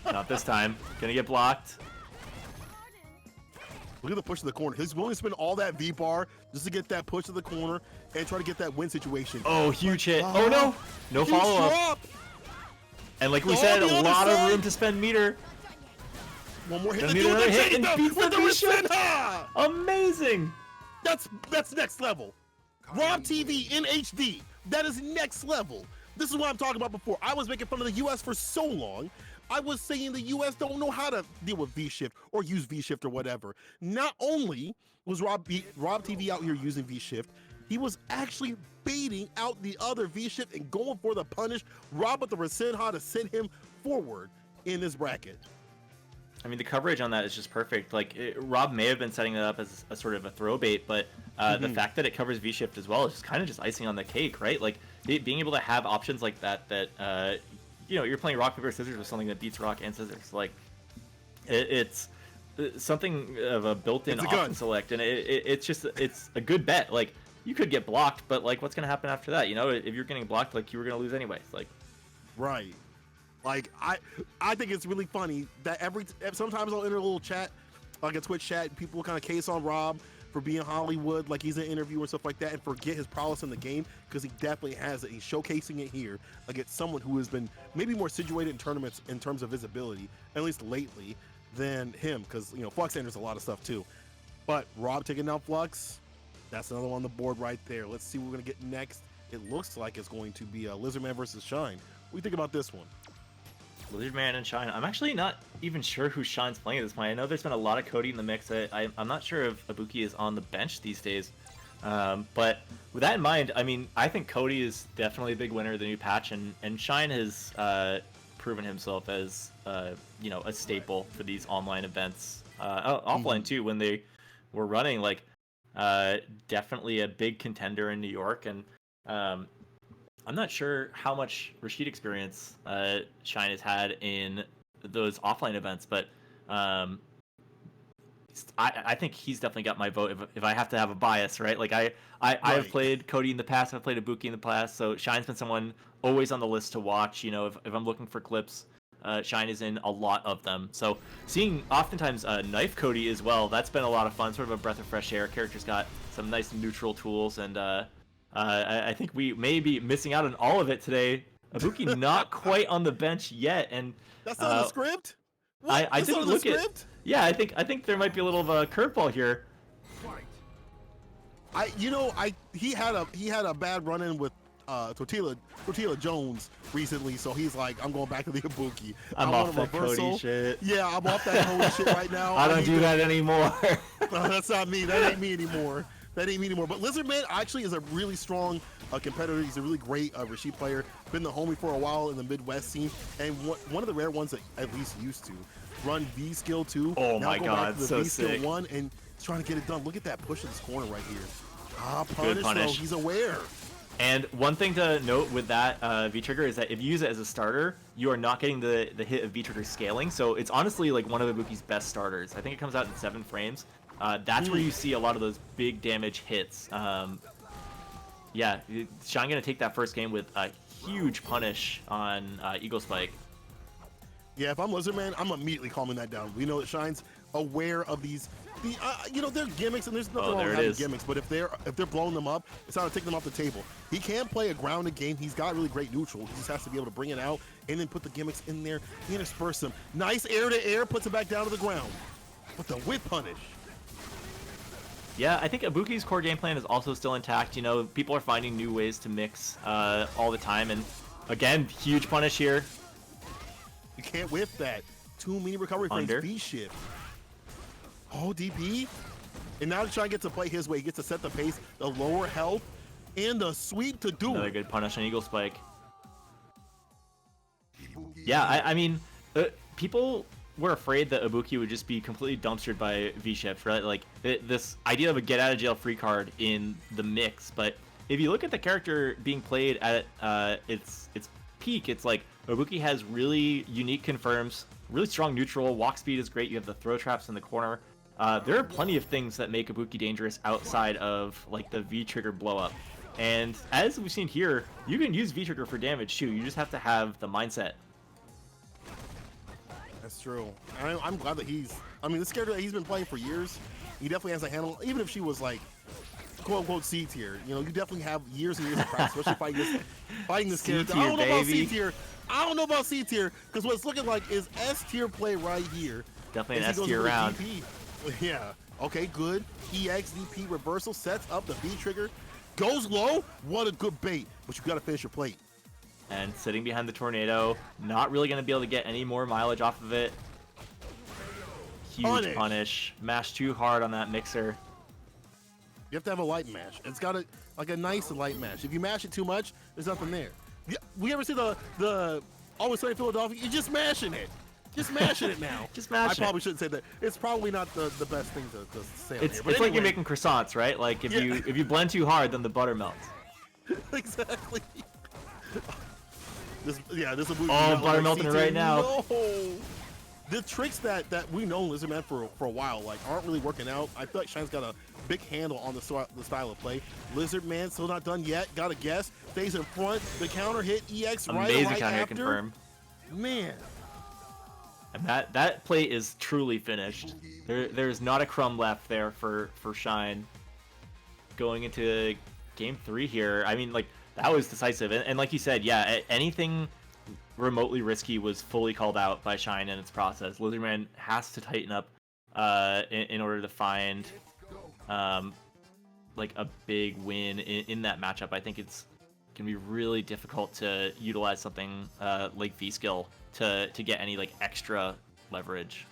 Not this time. Gonna get blocked. Look at the push to the corner. He's willing to spend all that V-bar just to get that push to the corner and try to get that win situation. Oh, huge hit. Oh, no. No follow-up. And like we said, a lot of room to spend meter. One more hit. Another hit and beats the V-shift. Amazing. That's next level. Rob TV in HD. That is next level. This is what I'm talking about before. I was making fun of the US for so long. I was saying the US don't know how to deal with V-shift or use V-shift or whatever. Not only was Rob TV out here using V-shift, he was actually baiting out the other V-shift and going for the punish. Rob with the Rasenha to send him forward in this bracket. I mean, the coverage on that is just perfect. Like, Rob may have been setting it up as a sort of a throw bait, but the fact that it covers V-shift as well is just kind of just icing on the cake, right? Like, being able to have options like that, you know, you're playing rock, paper, scissors with something that beats rock and scissors. Like, it's something of a built-in option select, and it's a good bet. Like, you could get blocked, but, like, what's going to happen after that? You know, if you're getting blocked, like, you were going to lose anyways. Like, right. Like, I think it's really funny that sometimes I'll enter a little chat, like a Twitch chat, and people kind of case on Rob for being Hollywood, like he's in an interview and stuff like that, and forget his prowess in the game, because he definitely has it. He's showcasing it here against someone who has been maybe more situated in tournaments in terms of visibility, at least lately, than him, because, you know, Flux enters a lot of stuff too. But Rob taking down Flux, that's another one on the board right there. Let's see what we're going to get next. It looks like it's going to be Lizardman versus Shine. What do you think about this one? Lizardman and Shine. I'm actually not even sure who Shine's playing at this point. I know there's been a lot of Cody in the mix. I'm not sure if Ibuki is on the bench these days. But with that in mind, I mean, I think Cody is definitely a big winner of the new patch, and Shine has proven himself as you know, a staple for these online events. Offline too, when they were running, like definitely a big contender in New York, and I'm not sure how much Rashid experience Shine has had in those offline events, but I think he's definitely got my vote if I have to have a bias, right? Like I've played Cody in the past, I've played Ibuki in the past, so Shine's been someone always on the list to watch. You know, if I'm looking for clips, Shine is in a lot of them. So seeing oftentimes Knife Cody as well, that's been a lot of fun, sort of a breath of fresh air. Character's got some nice neutral tools, and I think we may be missing out on all of it today. Ibuki not quite on the bench yet, and that's not the script. What? I didn't look at. Yeah, I think there might be a little of a curveball here. He had a bad run-in with Tortilla Jones recently, so he's like, I'm going back to the Ibuki. I'm off that Cody shit. Yeah, I'm off that Cody shit right now. I don't do that anymore. No, that's not me. That ain't me anymore. But Lizardman actually is a really strong competitor. He's a really great Rashid player. Been the homie for a while in the Midwest scene, and one of the rare ones that at least used to run V skill 2. Oh now my god, so V sick. skill 1, and he's trying to get it done. Look at that push in this corner right here. Punish though. He's aware. And one thing to note with that V-Trigger is that if you use it as a starter, you are not getting the hit of V-Trigger scaling. So it's honestly like one of Ibuki's best starters. I think it comes out in 7 frames. That's where you see a lot of those big damage hits. Yeah, Shine gonna take that first game with a huge punish on Eagle Spike. Yeah, if I'm Lizardman, I'm immediately calming that down. We know that Shine's aware of these, you know, they're gimmicks, and there's nothing wrong with having gimmicks. But if they're blowing them up, it's not to take them off the table. He can play a grounded game. He's got really great neutral. He just has to be able to bring it out and then put the gimmicks in there, intersperse them. Nice air to air, puts it back down to the ground. But the whip punish. Yeah, I think Ibuki's core game plan is also still intact. You know, people are finding new ways to mix all the time, and again, huge punish here. You can't whip that. 2 mini recovery frames, V-shift. Oh, DP. And now to try and get to play his way, he gets to set the pace, the lower health, and the sweep to do Another good punish on Eagle Spike. Yeah, I mean, people were afraid that Ibuki would just be completely dumpstered by V-shift, right? Like, this idea of a get-out-of-jail-free card in the mix. But if you look at the character being played at its peak, it's like Ibuki has really unique confirms, really strong neutral, walk speed is great, you have the throw traps in the corner. There are plenty of things that make Ibuki dangerous outside of like the V-trigger blow up. And as we've seen here, you can use V-trigger for damage too, you just have to have the mindset. That's true. I'm glad that this character that he's been playing for years, he definitely has a handle, even if she was like, quote-unquote C-tier. You know, you definitely have years and years of practice, especially fighting this character. I don't know about C-tier. I don't know about C-tier, because what it's looking like is S-tier play right here. Definitely an S-tier round. Yeah. Okay, good. EX-DP reversal sets up the V-trigger. Goes low. What a good bait. But you got to finish your plate. And sitting behind the tornado, not really going to be able to get any more mileage off of it. Huge punish. Mash too hard on that mixer. You have to have a light mash. It's got a nice light mash. If you mash it too much, there's nothing there. We ever see the Always Sunny in Philadelphia? You're just mashing it. Just mashing it now. Just mashing I probably shouldn't say that. It's probably not the best thing to say on It's here. But it's like you're anyway. making croissants, right? Like if you blend too hard, then the butter melts. Exactly. This is a movie. Oh, butter melting right now. No. The tricks that we know Lizardman for a while like aren't really working out. I feel like Shine's got a big handle on the style of play. Lizardman still not done yet. Got to guess. Stays in front. The counter hit EX Amazing right counter hit after. confirm. Man. And that play is truly finished. There's not a crumb left there for Shine. Going into game 3 here. I mean, like, that was decisive. And like you said, yeah, anything remotely risky was fully called out by Shine in its process. Lizardman has to tighten up in order to find like a big win in that matchup. I think it's gonna be really difficult to utilize something like V-Skill to get any like extra leverage.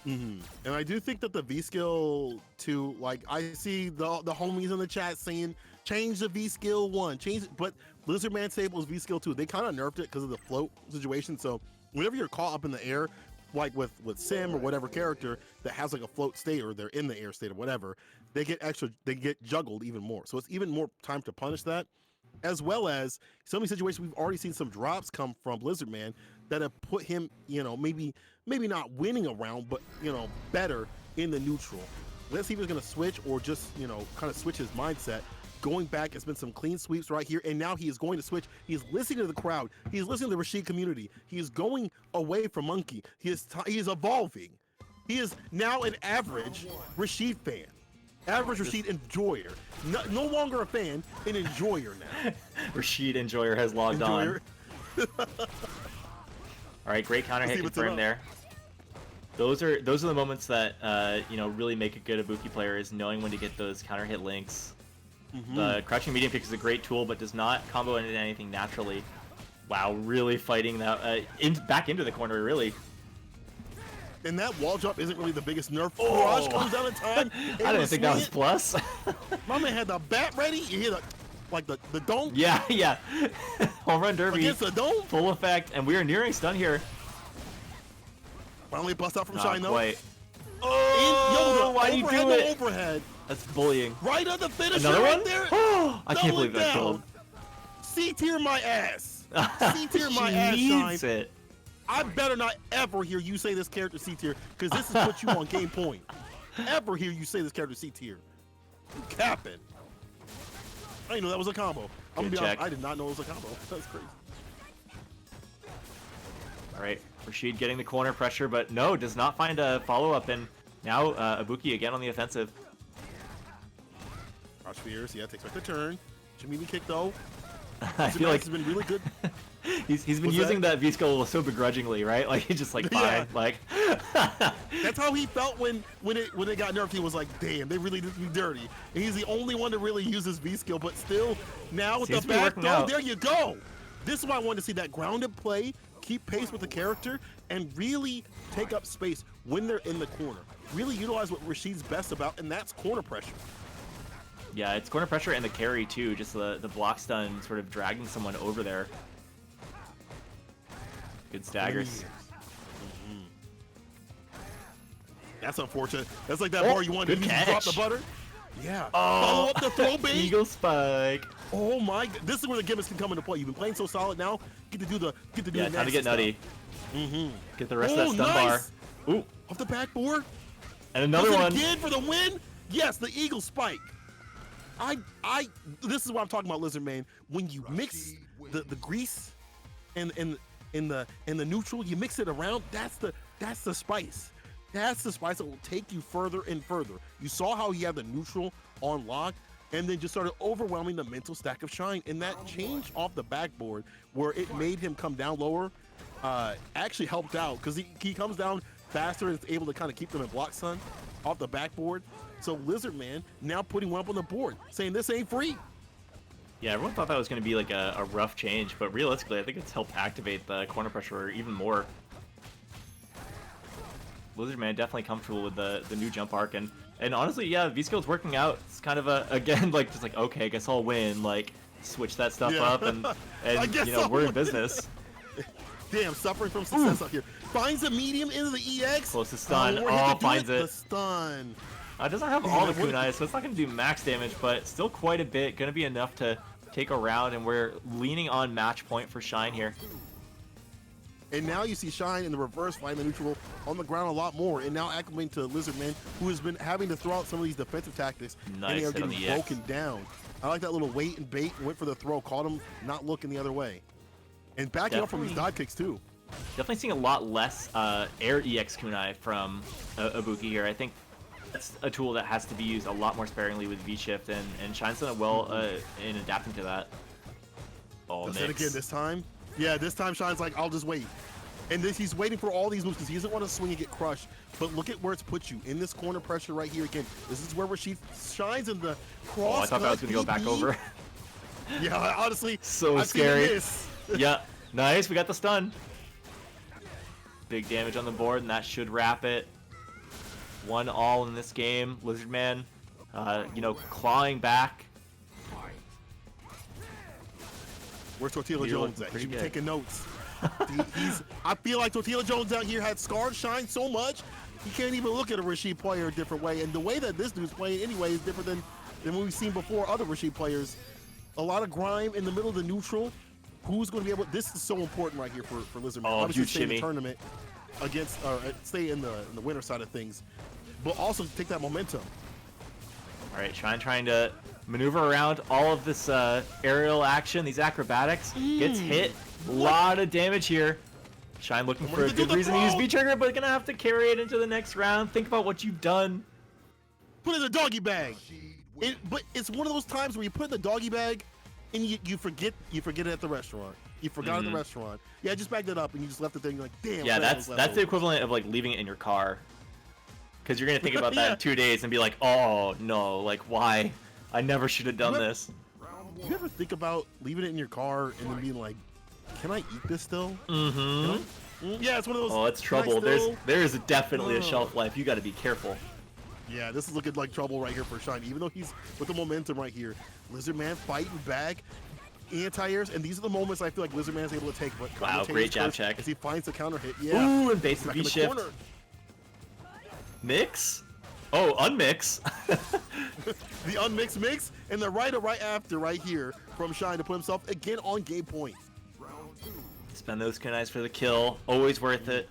And I do think that the V-Skill 2, like, I see the homies in the chat saying change the V-Skill 1, change it, but Lizardman Sable's V-Skill 2, they kind of nerfed it because of the float situation. So whenever you're caught up in the air, like with Sim or whatever character that has like a float state or they're in the air state or whatever, they get juggled even more. So it's even more time to punish that, as well as so many situations we've already seen some drops come from Lizardman that have put him, maybe not winning a round, but better in the neutral. Let's see if he's gonna switch or just kind of switch his mindset. Going back, it's been some clean sweeps right here, and now he is going to switch. He's listening to the crowd. He's listening to the Rashid community. He is going away from Monkey. He is evolving. He is now an average Rashid fan. Average Rashid enjoyer. No longer a fan, an enjoyer now. Rashid enjoyer has logged on. All right, great counter hit confirmed there. Those are the moments that really make a good Ibuki player, is knowing when to get those counter hit links. The crouching medium kick is a great tool, but does not combo into anything naturally. Wow, really fighting that back into the corner, really. And that wall jump isn't really the biggest nerf. Rush comes down in time. I didn't think that was plus. My man had the bat ready. You hear the dome? Yeah. Home run derby. Against the dome? Full effect, and we are nearing stun here. Finally bust out from Not Shine, though. quite. Oh, why do you do it? Overhead. That's bullying. Right on the finisher. Another right one? there. I can't believe that killed. C-tier my ass. C-tier my ass, Shine. Needs it. I better not ever hear you say this character C-tier, because this is put you on game point. Ever hear you say this character C-tier. You capping. I didn't know that was a combo. I'm gonna be honest, I did not know it was a combo. That's crazy. All right, Rashid getting the corner pressure, but no, does not find a follow-up, and now Ibuki again on the offensive. Crouch Fears, yeah, takes back the turn. Jimmy kick though. I feel like he's been really good. he's been using that V-Skill so begrudgingly, right? Like he's just like, fine, Yeah. like. That's how he felt when it got nerfed. He was like, damn, they really did me dirty. And he's the only one to really use his V-Skill, but still, now with Seems the to be back working throw, out. there you go. This is why I wanted to see that grounded play, keep pace with the character, and really take up space when they're in the corner. Really utilize what Rashid's best about, and that's corner pressure. Yeah, it's corner pressure and the carry too, just the block stun sort of dragging someone over there. Good staggers. That's unfortunate. That's like that bar you wanted good to drop catch. the butter. Yeah. Oh, Follow up the throw bait. Eagle spike. Oh my! This is where the gimmicks can come into play. You've been playing so solid now. Get to do the Yeah, time to get nutty. Get the rest of that stun nice. bar. Ooh, Off the backboard. and another Does it one. again for the win. Yes, the eagle spike. This is what I'm talking about, Lizardman. When you mix the grease and the neutral, you mix it around. That's the spice. That's the spice that will take you further and further. You saw how he had the neutral on lock, and then just started overwhelming the mental stack of Shine. And that change off the backboard, where it made him come down lower, actually helped out, because he comes down faster and is able to kind of keep them in block stun off the backboard. So Lizardman now putting one up on the board, saying this ain't free. Yeah, everyone thought that was going to be like a rough change, but realistically, I think it's helped activate the corner pressure even more. Lizardman definitely comfortable with the new jump arc, and honestly, yeah, V-Skill's working out. It's kind of again, like, just like, okay, I guess I'll win, like, switch that stuff up, and I guess we're in win. business. Damn, suffering from success out here. finds the medium into the EX. Close to stun. We're hit to do Finds it. The stun. It doesn't have all the kunai, so it's not going to do max damage, but still quite a bit. Going to be enough to take a round, and we're leaning on match point for Shine here. And now you see Shine in the reverse, find the neutral on the ground a lot more, and now acclimating to Lizardman, who has been having to throw out some of these defensive tactics, and they are getting broken down. I like that little wait and bait, went for the throw, caught him not looking the other way. And backing up from his dive kicks too. Definitely seeing a lot less air EX kunai from Ibuki here. I think that's a tool that has to be used a lot more sparingly with V-Shift, and Shine's done it well in adapting to that. Oh, Does it again this time? Yeah, this time Shine's like, I'll just wait. And he's waiting for all these moves because he doesn't want to swing and get crushed. But look at where it's put you, in this corner pressure right here again. This is where she shines in the cross. Oh, I thought that was going to go back over. Yeah, honestly, so I've scary. Yeah, nice, we got the stun. Big damage on the board, and that should wrap it. 1-all in this game. Lizardman, clawing back. Where's Tortilla Jones at? He should be taking notes. I feel like Tortilla Jones out here had scarred Shine so much, he can't even look at a Rashid player a different way. And the way that this dude's playing anyway is different than what we've seen before other Rashid players. A lot of grime in the middle of the neutral. Who's going to be able? This is so important right here for Lizardman. Oh, obviously huge stay in shimmy. the tournament against, stay in the winner side of things, but also take that momentum. All right, Shine trying to maneuver around all of this aerial action, these acrobatics. Gets hit. A lot of damage here. Shine looking for a good reason to use V-Trigger, but gonna have to carry it into the next round. Think about what you've done. Put it in the doggy bag. But it's one of those times where you put it in the doggy bag and you forget it at the restaurant. You forgot at the restaurant. Yeah, just bagged it up and you just left it there and you're like, damn. Yeah, that's the equivalent of like leaving it in your car. Because you're gonna think about that in 2 days and be like, oh no, like why? I never should have done this. You ever think about leaving it in your car and then being like, can I eat this still? Yeah, it's one of those. Oh, it's trouble. There is definitely a shelf life. You got to be careful. Yeah, this is looking like trouble right here for Shine. Even though he's with the momentum right here, Lizardman fighting back, anti-airs, and these are the moments I feel like Lizardman's able to take. But wow, great jab check. As he finds the counter hit. Yeah. Ooh, and base the V-shift. Mix. Oh, unmix. The unmixed mix, and the right after right here from Shine to put himself again on game point. Spend those kunais for the kill. Always worth it.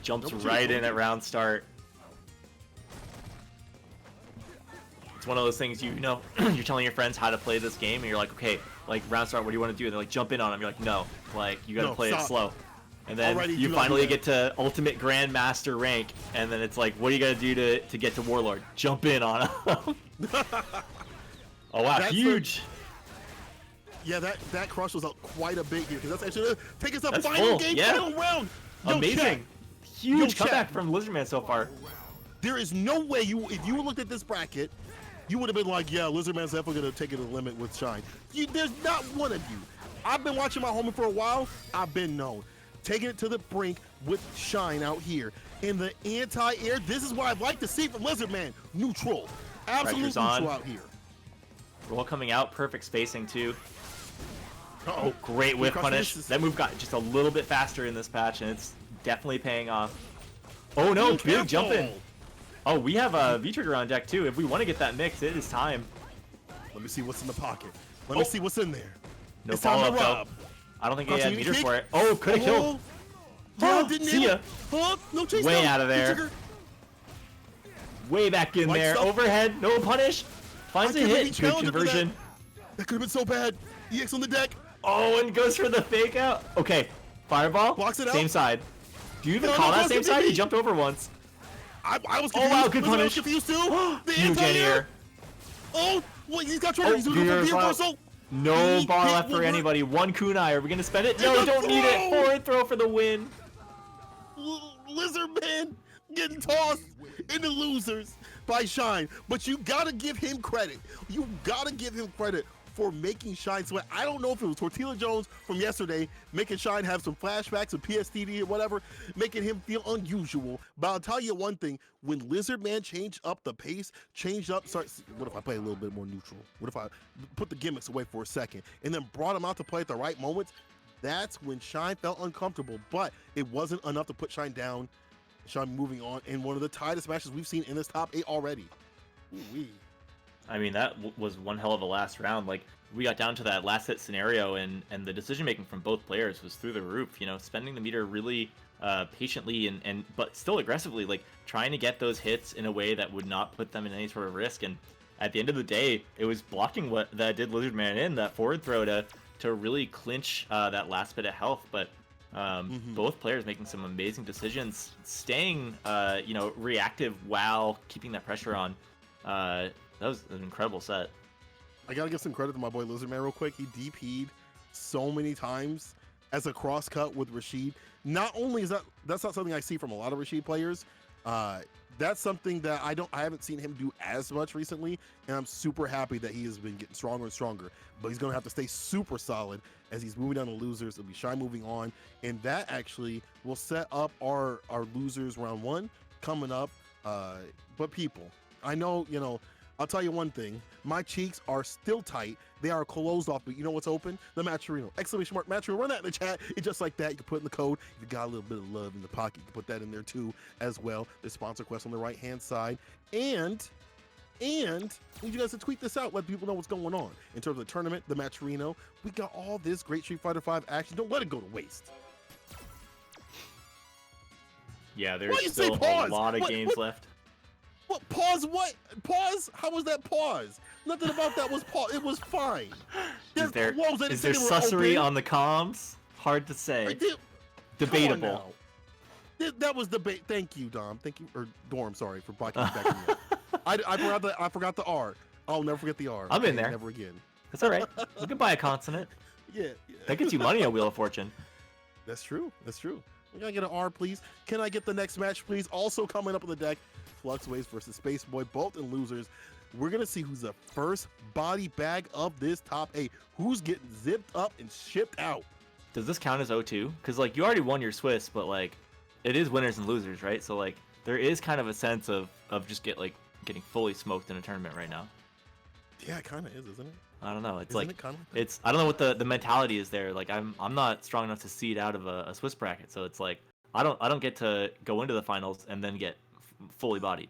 Jumps right in at round start. It's one of those things, you know, you're telling your friends how to play this game, and you're like, okay, like round start, what do you want to do? And they're like, jump in on them. You're like, no, like you got to play it slow. And then you finally get to Ultimate Grandmaster rank, and then it's like, what do you got to do to get to Warlord? Jump in on them. Oh wow, that's huge. Yeah, that crush was out quite a bit here, because that's actually take us up That's final full. game, Yeah. final round. Amazing. Huge comeback from Lizardman so far. There is no way if you looked at this bracket, you would have been like, yeah, Lizardman's definitely going to take it to the limit with Shine. There's not one of you. I've been watching my homie for a while. I've been known. Taking it to the brink with Shine out here. In the anti-air, this is what I'd like to see from Lizardman. Neutral. Absolute neutral out here. Roll coming out, perfect spacing too. Oh, great whiff punish. That move got just a little bit faster in this patch, and it's definitely paying off. Oh no, big jump in. Oh, we have a V-Trigger on deck too. If we want to get that mix, it is time. Let me see what's in the pocket. Let me see what's in there. No follow-up though. I don't think he had meters for it. Oh, could have killed. Yeah, didn't see ya. No chase. Way out of there. Way back in there. Overhead, no punish. Finds a hit. Good conversion. That could have been so bad. EX on the deck. Oh, and goes for the fake out. Okay, fireball. Blocks it out. Same side. Do you even call that same side? He jumped over once. I was confused. Oh wow, good punish. I was confused too. The Huge anti-air. Oh, what? He's got trigger. He's doing a reversal. No bar left for anybody. One kunai. Are we gonna spend it? No, don't need it. Forward throw for the win. Lizardman getting tossed into losers by Shine, but you gotta give him credit. You gotta give him credit for making Shine sweat. I don't know if it was Tortilla Jones from yesterday making Shine have some flashbacks of PSTD or whatever, making him feel unusual. But I'll tell you one thing, when Lizardman changed up the pace, what if I play a little bit more neutral? What if I put the gimmicks away for a second and then brought him out to play at the right moments? That's when Shine felt uncomfortable, but it wasn't enough to put Shine down. Shine moving on in one of the tightest matches we've seen in this top 8 already. Ooh-wee. I mean, that was one hell of a last round. Like, we got down to that last hit scenario, and the decision making from both players was through the roof. You know, spending the meter really patiently and but still aggressively, like trying to get those hits in a way that would not put them in any sort of risk. And at the end of the day, it was blocking what that did Lizardman in that forward throw to really clinch that last bit of health. But both players making some amazing decisions, staying you know, reactive while keeping that pressure on. That was an incredible set. I gotta give some credit to my boy Lizardman real quick. He DP'd so many times as a cross cut with Rashid. Not only is that's not something I see from a lot of Rashid players. That's something that I haven't seen him do as much recently, and I'm super happy that he has been getting stronger and stronger. But he's gonna have to stay super solid as he's moving down to losers. It'll be Shine moving on, and that actually will set up our losers round 1 coming up. But people, I know, you know, I'll tell you one thing. My cheeks are still tight. They are closed off, but you know what's open? The Matcherino. Exclamation mark Matcherino. Run that in the chat. It's just like that. You can put in the code. If you got a little bit of love in the pocket, you can put that in there too as well. The sponsor quest on the right-hand side. And I need you guys to tweet this out. Let people know what's going on. In terms of the tournament, the Matcherino, we got all this great Street Fighter V action. Don't let it go to waste. Yeah, there's still a lot of games left. What? Pause what? Pause? How was that pause? Nothing about that was pause. It was fine. Is there sussery on the comms? Hard to say. Debatable. That was debate. Thank you, Dom. Thank you, or Dorm. Sorry for backing me up. I forgot the R. I'll never forget the R. I'm in there. Never again. That's all right. You can buy a consonant. Yeah. That gets you money on Wheel of Fortune. That's true. That's true. Can I get an R, please? Can I get the next match, please? Also coming up on the deck, Fluxways versus Space Boy, both in losers. We're gonna see who's the first body bag of this top 8. Who's getting zipped up and shipped out? Does this count as O2? Because like you already won your Swiss, but like it is winners and losers, right? So like there is kind of a sense of just getting fully smoked in a tournament right now. Yeah, it kind of is, isn't it? I don't know. It's Isn't like it kinda like that? it's I don't know what the mentality is there. Like I'm not strong enough to seed out of a Swiss bracket, so it's like I don't get to go into the finals and then get fully bodied.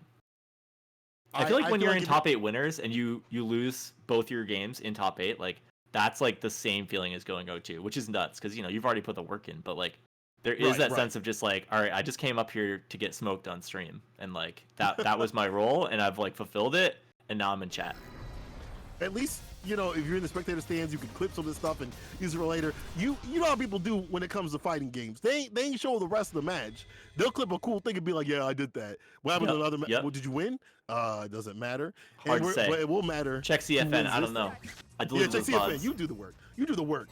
I feel like when you're in top 8 winners and you lose both your games in top 8, like that's like the same feeling as going O2, which is nuts because you know you've already put the work in, but like there is that sense of just like, all right, I just came up here to get smoked on stream, and like that was my role, and I've like fulfilled it, and now I'm in chat. At least, you know, if you're in the spectator stands, you can clip some of this stuff and use it for later. You know how people do when it comes to fighting games. They ain't show the rest of the match. They'll clip a cool thing and be like, yeah, I did that. What happened to the other match? Well, did you win? It doesn't matter. Hard to say. But it will matter. Check CFN. I don't know. I check CFN. You do the work. You do the work.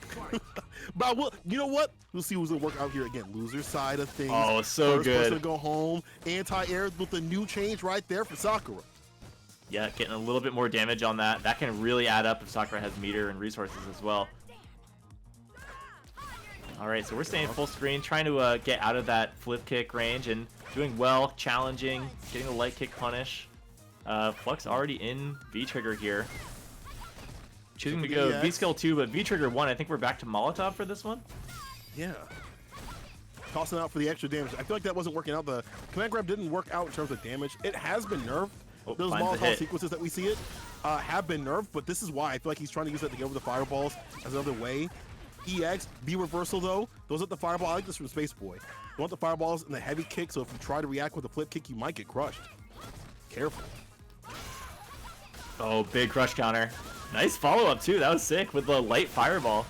But you know what? We'll see who's gonna work out here again. Loser side of things. Oh, so First good. person to go home. Anti-air with the new change right there for Sakura. Yeah, getting a little bit more damage on that. That can really add up if Sakura has meter and resources as well. All right, so we're staying full screen, trying to get out of that flip kick range and doing well, challenging, getting the light kick punish. Flux already in V-Trigger here. Choosing to go V-Skill 2, but V-Trigger 1, I think we're back to Molotov for this one. Yeah. Tossing out for the extra damage. I feel like that wasn't working out. The command grab didn't work out in terms of damage. It has been nerfed. Those Molotov sequences that we see have been nerfed, but this is why I feel like he's trying to use that to get over the fireballs as another way. EX, B reversal though. Those at the fireball. I like this from Space Boy. You want the fireballs and the heavy kick, so if you try to react with a flip kick, you might get crushed. Careful. Oh, big crush counter. Nice follow-up too. That was sick with the light fireball.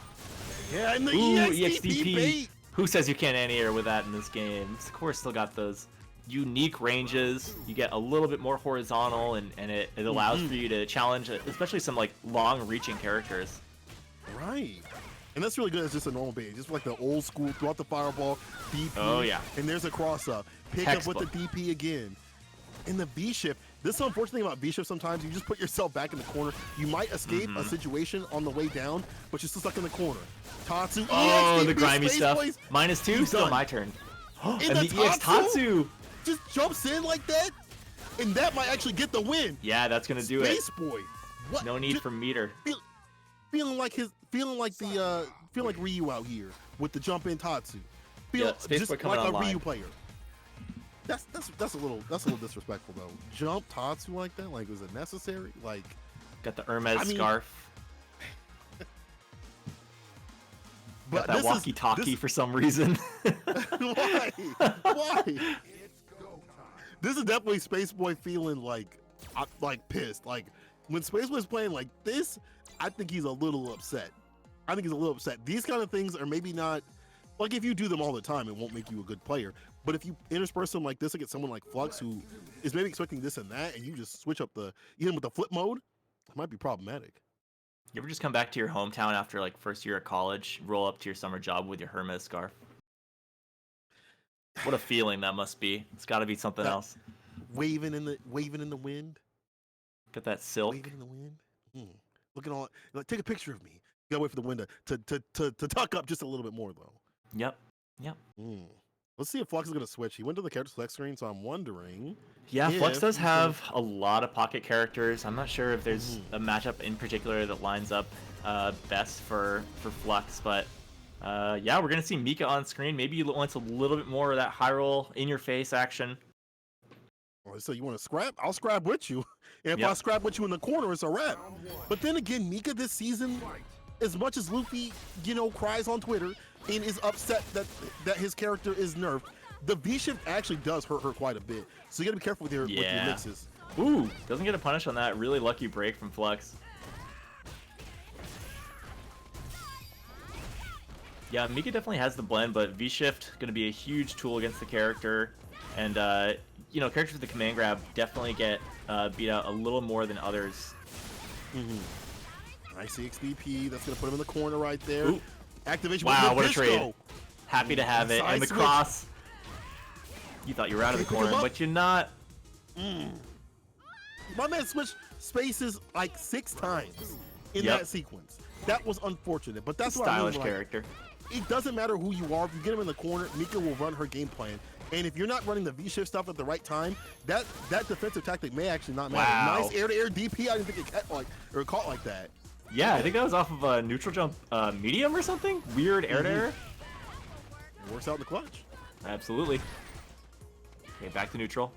Yeah, and the EXDP bait. Who says you can't anti-air with that in this game? Of course, still got those unique ranges. You get a little bit more horizontal, and it allows for you to challenge especially some like long-reaching characters. Right. And that's really good as just a normal bait. Just like the old school, throughout the fireball, DP. Oh, yeah. And there's a cross-up. Pick up with the DP again. In the V-shift, this is the unfortunate thing about V-shift sometimes. You just put yourself back in the corner. You might escape a situation on the way down, but you're still stuck in the corner. Tatsu. Oh, EX, the grimy stuff. Boys. -2, still my turn. And the Tatsu EX Tatsu just jumps in like that, and that might actually get the win. Yeah, that's gonna do it. Space Boy. What? No need for meter. Feel like Ryu out here with the jump in Tatsu. Feel Space just Boy coming like online. a Ryu player. That's a little disrespectful though. Jump Tatsu like that? Like, was it necessary? Like, Got the Hermes I mean, scarf. but Got that walkie-talkie for some reason. Why? Why? This is definitely Space Boy feeling like pissed. Like when Space Boy's playing like this, I think he's a little upset. These kind of things are maybe not like if you do them all the time, it won't make you a good player. But if you intersperse them like this against someone like Flux, who is maybe expecting this and that, and you just switch up you hit him with the flip mode, it might be problematic. You ever just come back to your hometown after like first year of college, roll up to your summer job with your Hermes scarf? What a feeling that must be. It's got to be something else. Waving in the wind. Got that silk. Waving in the wind. Looking all like, take a picture of me. You gotta wait for the window to tuck up just a little bit more though. Yep. Let's see if Flux is gonna switch. He went to the character select screen, so I'm wondering. Yeah, Flux does have a lot of pocket characters. I'm not sure if there's a matchup in particular that lines up best for Flux, but yeah, we're gonna see Mika on screen. Maybe he wants a little bit more of that high roll in your face action. So you want to scrap? I'll scrap with you. And if I scrap with you in the corner, it's a wrap. But then again, Mika this season, as much as Luffy, cries on Twitter and is upset that his character is nerfed, the V shift actually does hurt her quite a bit. So you gotta be careful with your mixes. Ooh, doesn't get a punish on that. Really lucky break from Flux. Yeah, Mika definitely has the blend, but V shift gonna be a huge tool against the character, and characters with the command grab definitely get beat out a little more than others. Nice XDP. That's gonna put him in the corner right there. Ooh. Activation. Wow, with what a trade! Happy to have it, and the switch. cross. You thought you were out of the corner, but you're not. My man switched spaces like 6 times in that sequence. That was unfortunate, but that's what I mean, Stylish character. It doesn't matter who you are. If you get him in the corner, Mika will run her game plan. And if you're not running the V-shift stuff at the right time, that defensive tactic may actually not matter. Wow. Nice air-to-air DP. I didn't think it caught like that. Yeah, I think that was off of a neutral jump medium or something. Weird air-to-air. It works out in the clutch. Absolutely. Okay, back to neutral.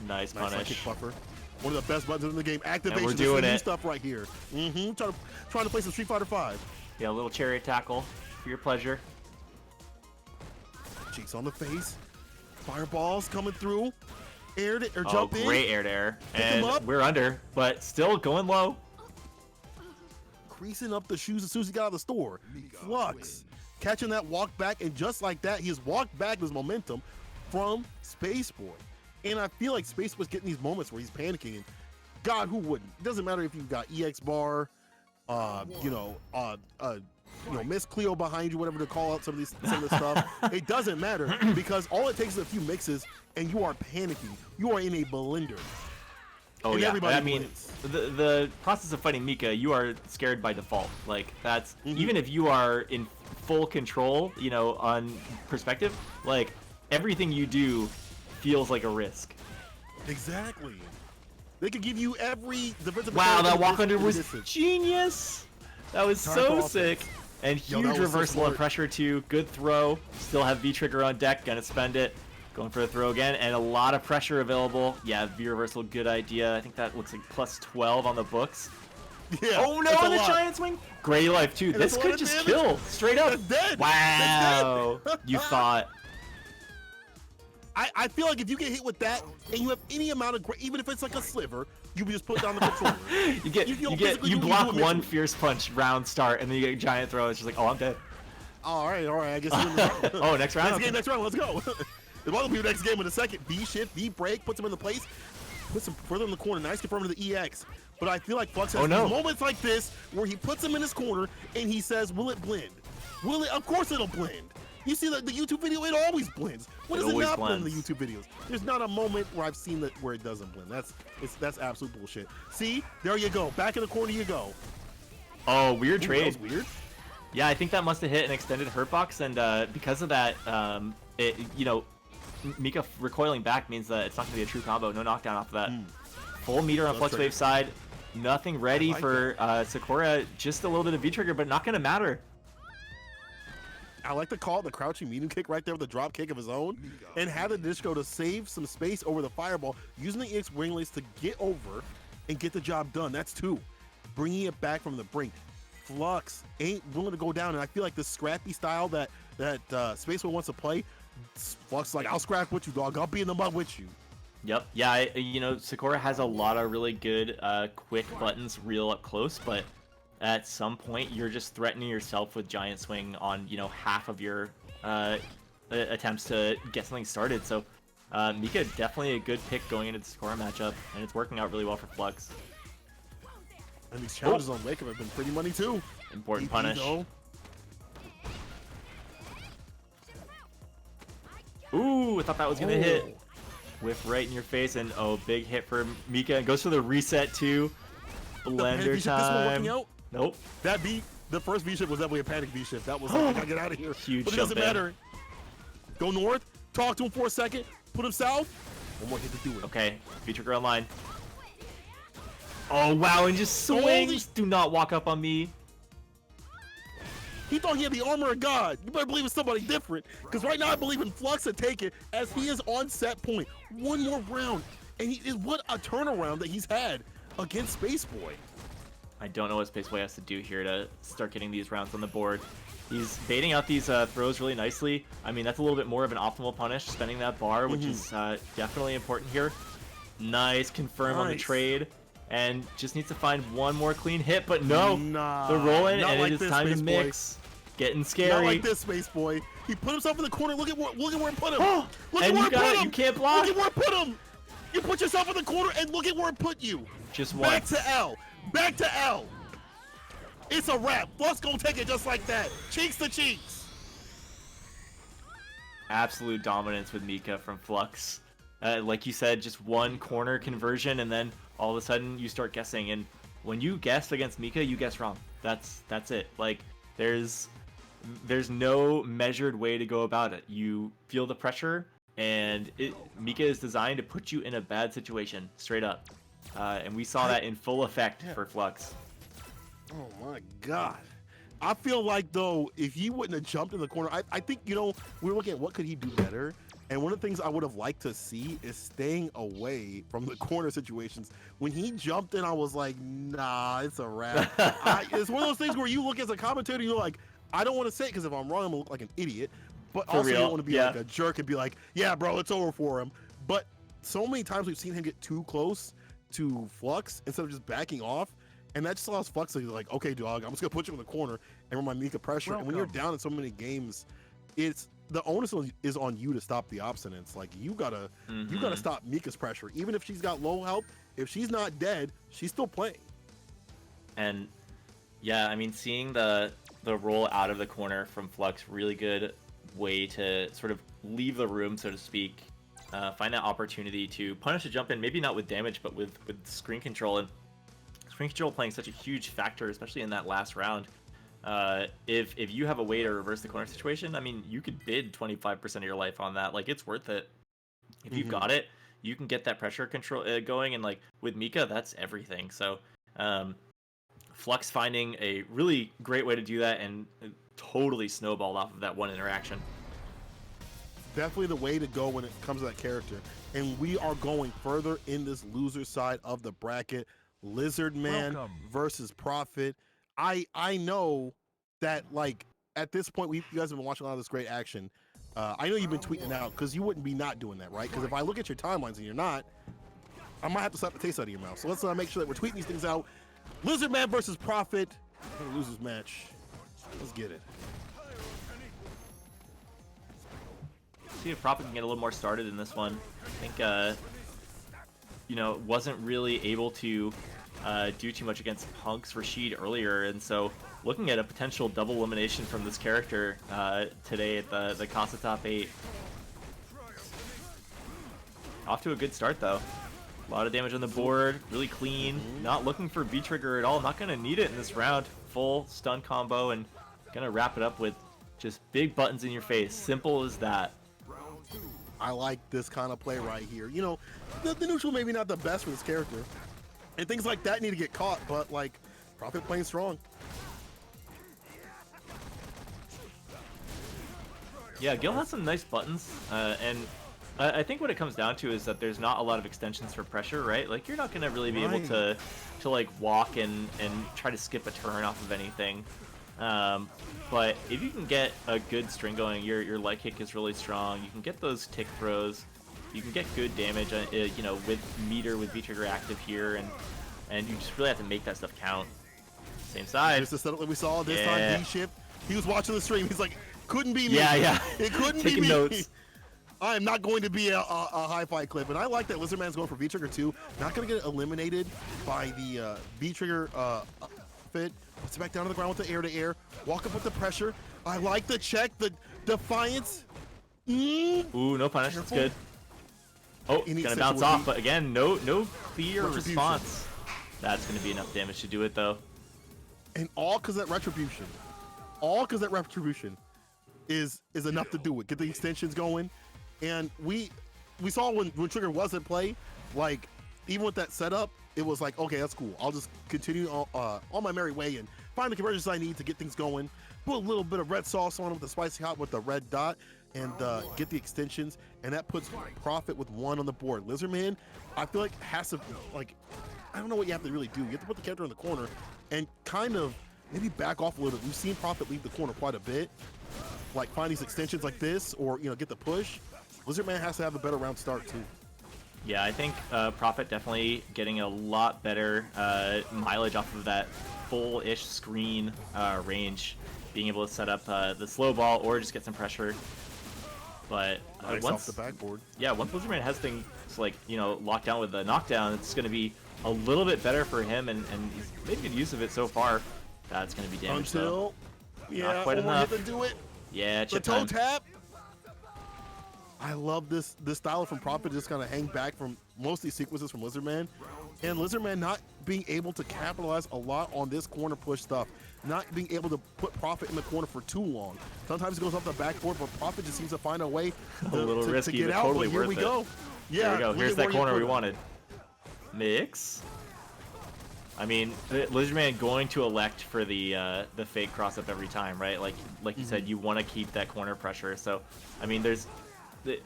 Nice punish. Kick buffer. One of the best buttons in the game. Activation. And we're doing this is it. new stuff right here. Trying to play some Street Fighter 5. Yeah, a little chariot tackle for your pleasure. Cheeks on the face. Fireballs coming through. Jump in. Great air to air. Pick him up. And we're under, but still going low. Creasing up the shoes as soon as he got out of the store. Flux catching that walk back, and just like that, he has walked back his momentum from Space Boy. And I feel like Space Boy's getting these moments where he's panicking. And God, who wouldn't? It doesn't matter if you've got EX bar, Miss Cleo behind you, whatever to call out some of this stuff. It doesn't matter because all it takes is a few mixes and you are panicking. You are in a blender. Oh and yeah, everybody I mean, wins. the process of fighting Mika, you are scared by default. Like that's even if you are in full control, on perspective, like everything you do feels like a risk. Exactly. They could give you every defensive. Wow, that walk under was genius. That was so sick. And huge reversal of pressure too. Good throw. Still have V trigger on deck. Gonna spend it. Going for the throw again, and a lot of pressure available. Yeah, V reversal, good idea. I think that looks like plus 12 on the books. Yeah. Oh no, on the giant swing. Gray life too. And this could just kill straight up. That's dead. Wow. You thought. I feel like if you get hit with that and you have any amount of even if it's like a sliver, you just put down the controller. you block one fierce punch round start, and then you get a giant throw. It's just like, oh, I'm dead. All right. I guess. Oh, next round. Next round. Let's go. It's going to be the next game in a second. V shift, V break, puts him in the place, puts him further in the corner. Nice confirm to the EX. But I feel like Flux has these moments like this where he puts him in his corner and he says, "Will it blend? Will it? Of course it'll blend." You see the YouTube video, it always blends. What does it not blend in the YouTube videos? There's not a moment where I've seen that where it doesn't blend. That's absolute bullshit. See, there you go. Back in the corner you go. Oh, weird trade. That was weird. Yeah, I think that must have hit an extended hurt box, and because of that, Mika recoiling back means that it's not going to be a true combo. No knockdown off of that. Full meter on Flux Wave side. Nothing ready like for Sakura. Just a little bit of V-trigger, but not going to matter. I like to call it the crouching medium kick right there with the drop kick of his own, and have the disco to save some space over the fireball, using the EX wing lace to get over and get the job done. That's 2. Bringing it back from the brink. Flux ain't willing to go down, and I feel like the scrappy style that Spaceway wants to play, Flux is like, I'll scrap with you, dog. I'll be in the mud with you. Yep. Yeah, you know, Sakura has a lot of really good quick buttons real up close, but at some point you're just threatening yourself with Giant Swing on, you know, half of your attempts to get something started. So Mika, definitely a good pick going into the Sakura matchup, and it's working out really well for Flux. And these challenges on Wake Up have been pretty money too. Important punish. Ooh, I thought that was going to hit. Whiff right in your face, and oh, big hit for Mika. Goes for the reset too. Blender time. Nope. That beat, the first V-shift was definitely a panic V-shift. That was like, I gotta get out of here. Huge but it doesn't matter. Go north, talk to him for a second, put him south. One more hit to do it. Okay, V-trigger online. Oh, wow, and just swings. Do not walk up on me. He thought he had the armor of God. You better believe it's somebody different. Because right now I believe in Flux to take it as he is on set point. One more round. And what a turnaround that he's had against Space Boy. I don't know what Space Boy has to do here to start getting these rounds on the board. He's baiting out these throws really nicely. I mean, that's a little bit more of an optimal punish, spending that bar, which is definitely important here. Nice confirm on the trade. And just needs to find one more clean hit, but no. The roll in, and it is time to mix. Getting scary. Not like this, Space Boy. He put himself in the corner. Look at where I put him. Look at where I put him. You can't block. Look at where I put him. You put yourself in the corner, and look at where it put you. Just one. Back to L. Back to L. It's a wrap. Flux gonna take it just like that. Cheeks to cheeks. Absolute dominance with Mika from Flux. Like you said, just one corner conversion, and then all of a sudden you start guessing. And when you guess against Mika, you guess wrong. That's it. Like there's no measured way to go about it. You feel the pressure, and Mika is designed to put you in a bad situation, straight up. And we saw that in full effect for Flux. Oh my God. I feel like, though, if he wouldn't have jumped in the corner, I think, you know, we were looking at what could he do better. And one of the things I would have liked to see is staying away from the corner situations. When he jumped in, I was like, nah, it's a wrap. It's one of those things where you look as a commentator, you're like, I don't want to say it because if I'm wrong, I'm going to look like an idiot. But also, you don't want to be like a jerk and be like, yeah, bro, it's over for him. But so many times we've seen him get too close to Flux instead of just backing off. And that just allows Flux to be like, okay, dog, I'm just going to put you in the corner and run my Mika pressure. And when you're down in so many games, the onus is on you to stop the obstinance. Like, you gotta stop Mika's pressure. Even if she's got low health, if she's not dead, she's still playing. And, yeah, I mean, seeing the roll out of the corner from Flux, really good way to sort of leave the room, so to speak. Find that opportunity to punish a jump in, maybe not with damage, but with screen control. And screen control playing such a huge factor, especially in that last round. If you have a way to reverse the corner situation, I mean, you could bid 25% of your life on that. Like, it's worth it. If you've got it, you can get that pressure control going, and like with Mika, that's everything. So, Flux finding a really great way to do that, and totally snowballed off of that one interaction. Definitely the way to go when it comes to that character. And we are going further in this loser side of the bracket. Lizardman versus Prophet. I know that, like, at this point, you guys have been watching a lot of this great action. I know you've been tweeting out because you wouldn't be not doing that, right? Because if I look at your timelines and you're not, I might have to slap the taste out of your mouth. So let's make sure that we're tweeting these things out. Lizardman versus Prophet. Losers match. Let's get it. See if Prophet can get a little more started in this one. I think, you know, wasn't really able to do too much against Punk's Rashid earlier, and so looking at a potential double elimination from this character today at the Casa top 8. Off to a good start, though. A lot of damage on the board, really clean. Not looking for V-trigger at all. Not going to need it in this round. Full stun combo, and going to wrap it up with just big buttons in your face. Simple as that. I like this kind of play right here. You know, the neutral maybe not the best for this character, And things like that need to get caught, but like Prophet playing strong. Yeah, Gil has some nice buttons, and I think what it comes down to is that there's not a lot of extensions for pressure, right? Like you're not gonna really be able to like walk and try to skip a turn off of anything. But if you can get a good string going, your light kick is really strong. You can get those tick throws. You can get good damage, you know, with meter with V-Trigger active here, and you just really have to make that stuff count. Same side. Just the setup that we saw this time. D-shift. He was watching the stream. He's like, couldn't be me. Yeah. It couldn't Taking be me. Notes. I am not going to be a high-fi clip, and I like that Lizardman's going for V-Trigger too. Not going to get eliminated by the V-Trigger fit. Puts it back down to the ground with the air-to-air. Walk up with the pressure. I like the check, the defiance. Ooh, no punish. That's good. Oh, gonna bounce off, but again, no clear response. That's gonna be enough damage to do it though. And all because that retribution. All because that retribution is enough to do it. Get the extensions going. And we saw when Trigger was at play, like even with that setup, it was like, okay, that's cool. I'll just continue on my merry way and find the conversions I need to get things going. Put a little bit of red sauce on it with the spicy hot with the red dot and get the extensions. And that puts Prophet with 1 on the board. Lizardman, I feel like has to, like, I don't know what you have to really do. You have to put the character in the corner and kind of maybe back off a little bit. We've seen Prophet leave the corner quite a bit. Like find these extensions like this or, you know, get the push. Lizardman has to have a better round start too. Yeah, I think Prophet definitely getting a lot better mileage off of that full-ish screen range, being able to set up the slow ball or just get some pressure. But nice once off the backboard. Yeah, once Lizardman has things like, you know, locked down with the knockdown, it's going to be a little bit better for him, and he's made good use of it so far. That's going to be damage until not quite enough. To do it. Yeah, the toe tap. I love this style from Prophet, just kind of hang back from most of these sequences from Lizardman. And Lizardman not being able to capitalize a lot on this corner push stuff. Not being able to put Prophet in the corner for too long. Sometimes he goes off the backboard, but Prophet just seems to find a way to get out. Totally but here we go. Yeah, here we go. Here's that corner we wanted. Mix. I mean, Lizardman going to elect for the fake cross up every time, right? Like you said, you want to keep that corner pressure. So, I mean, there's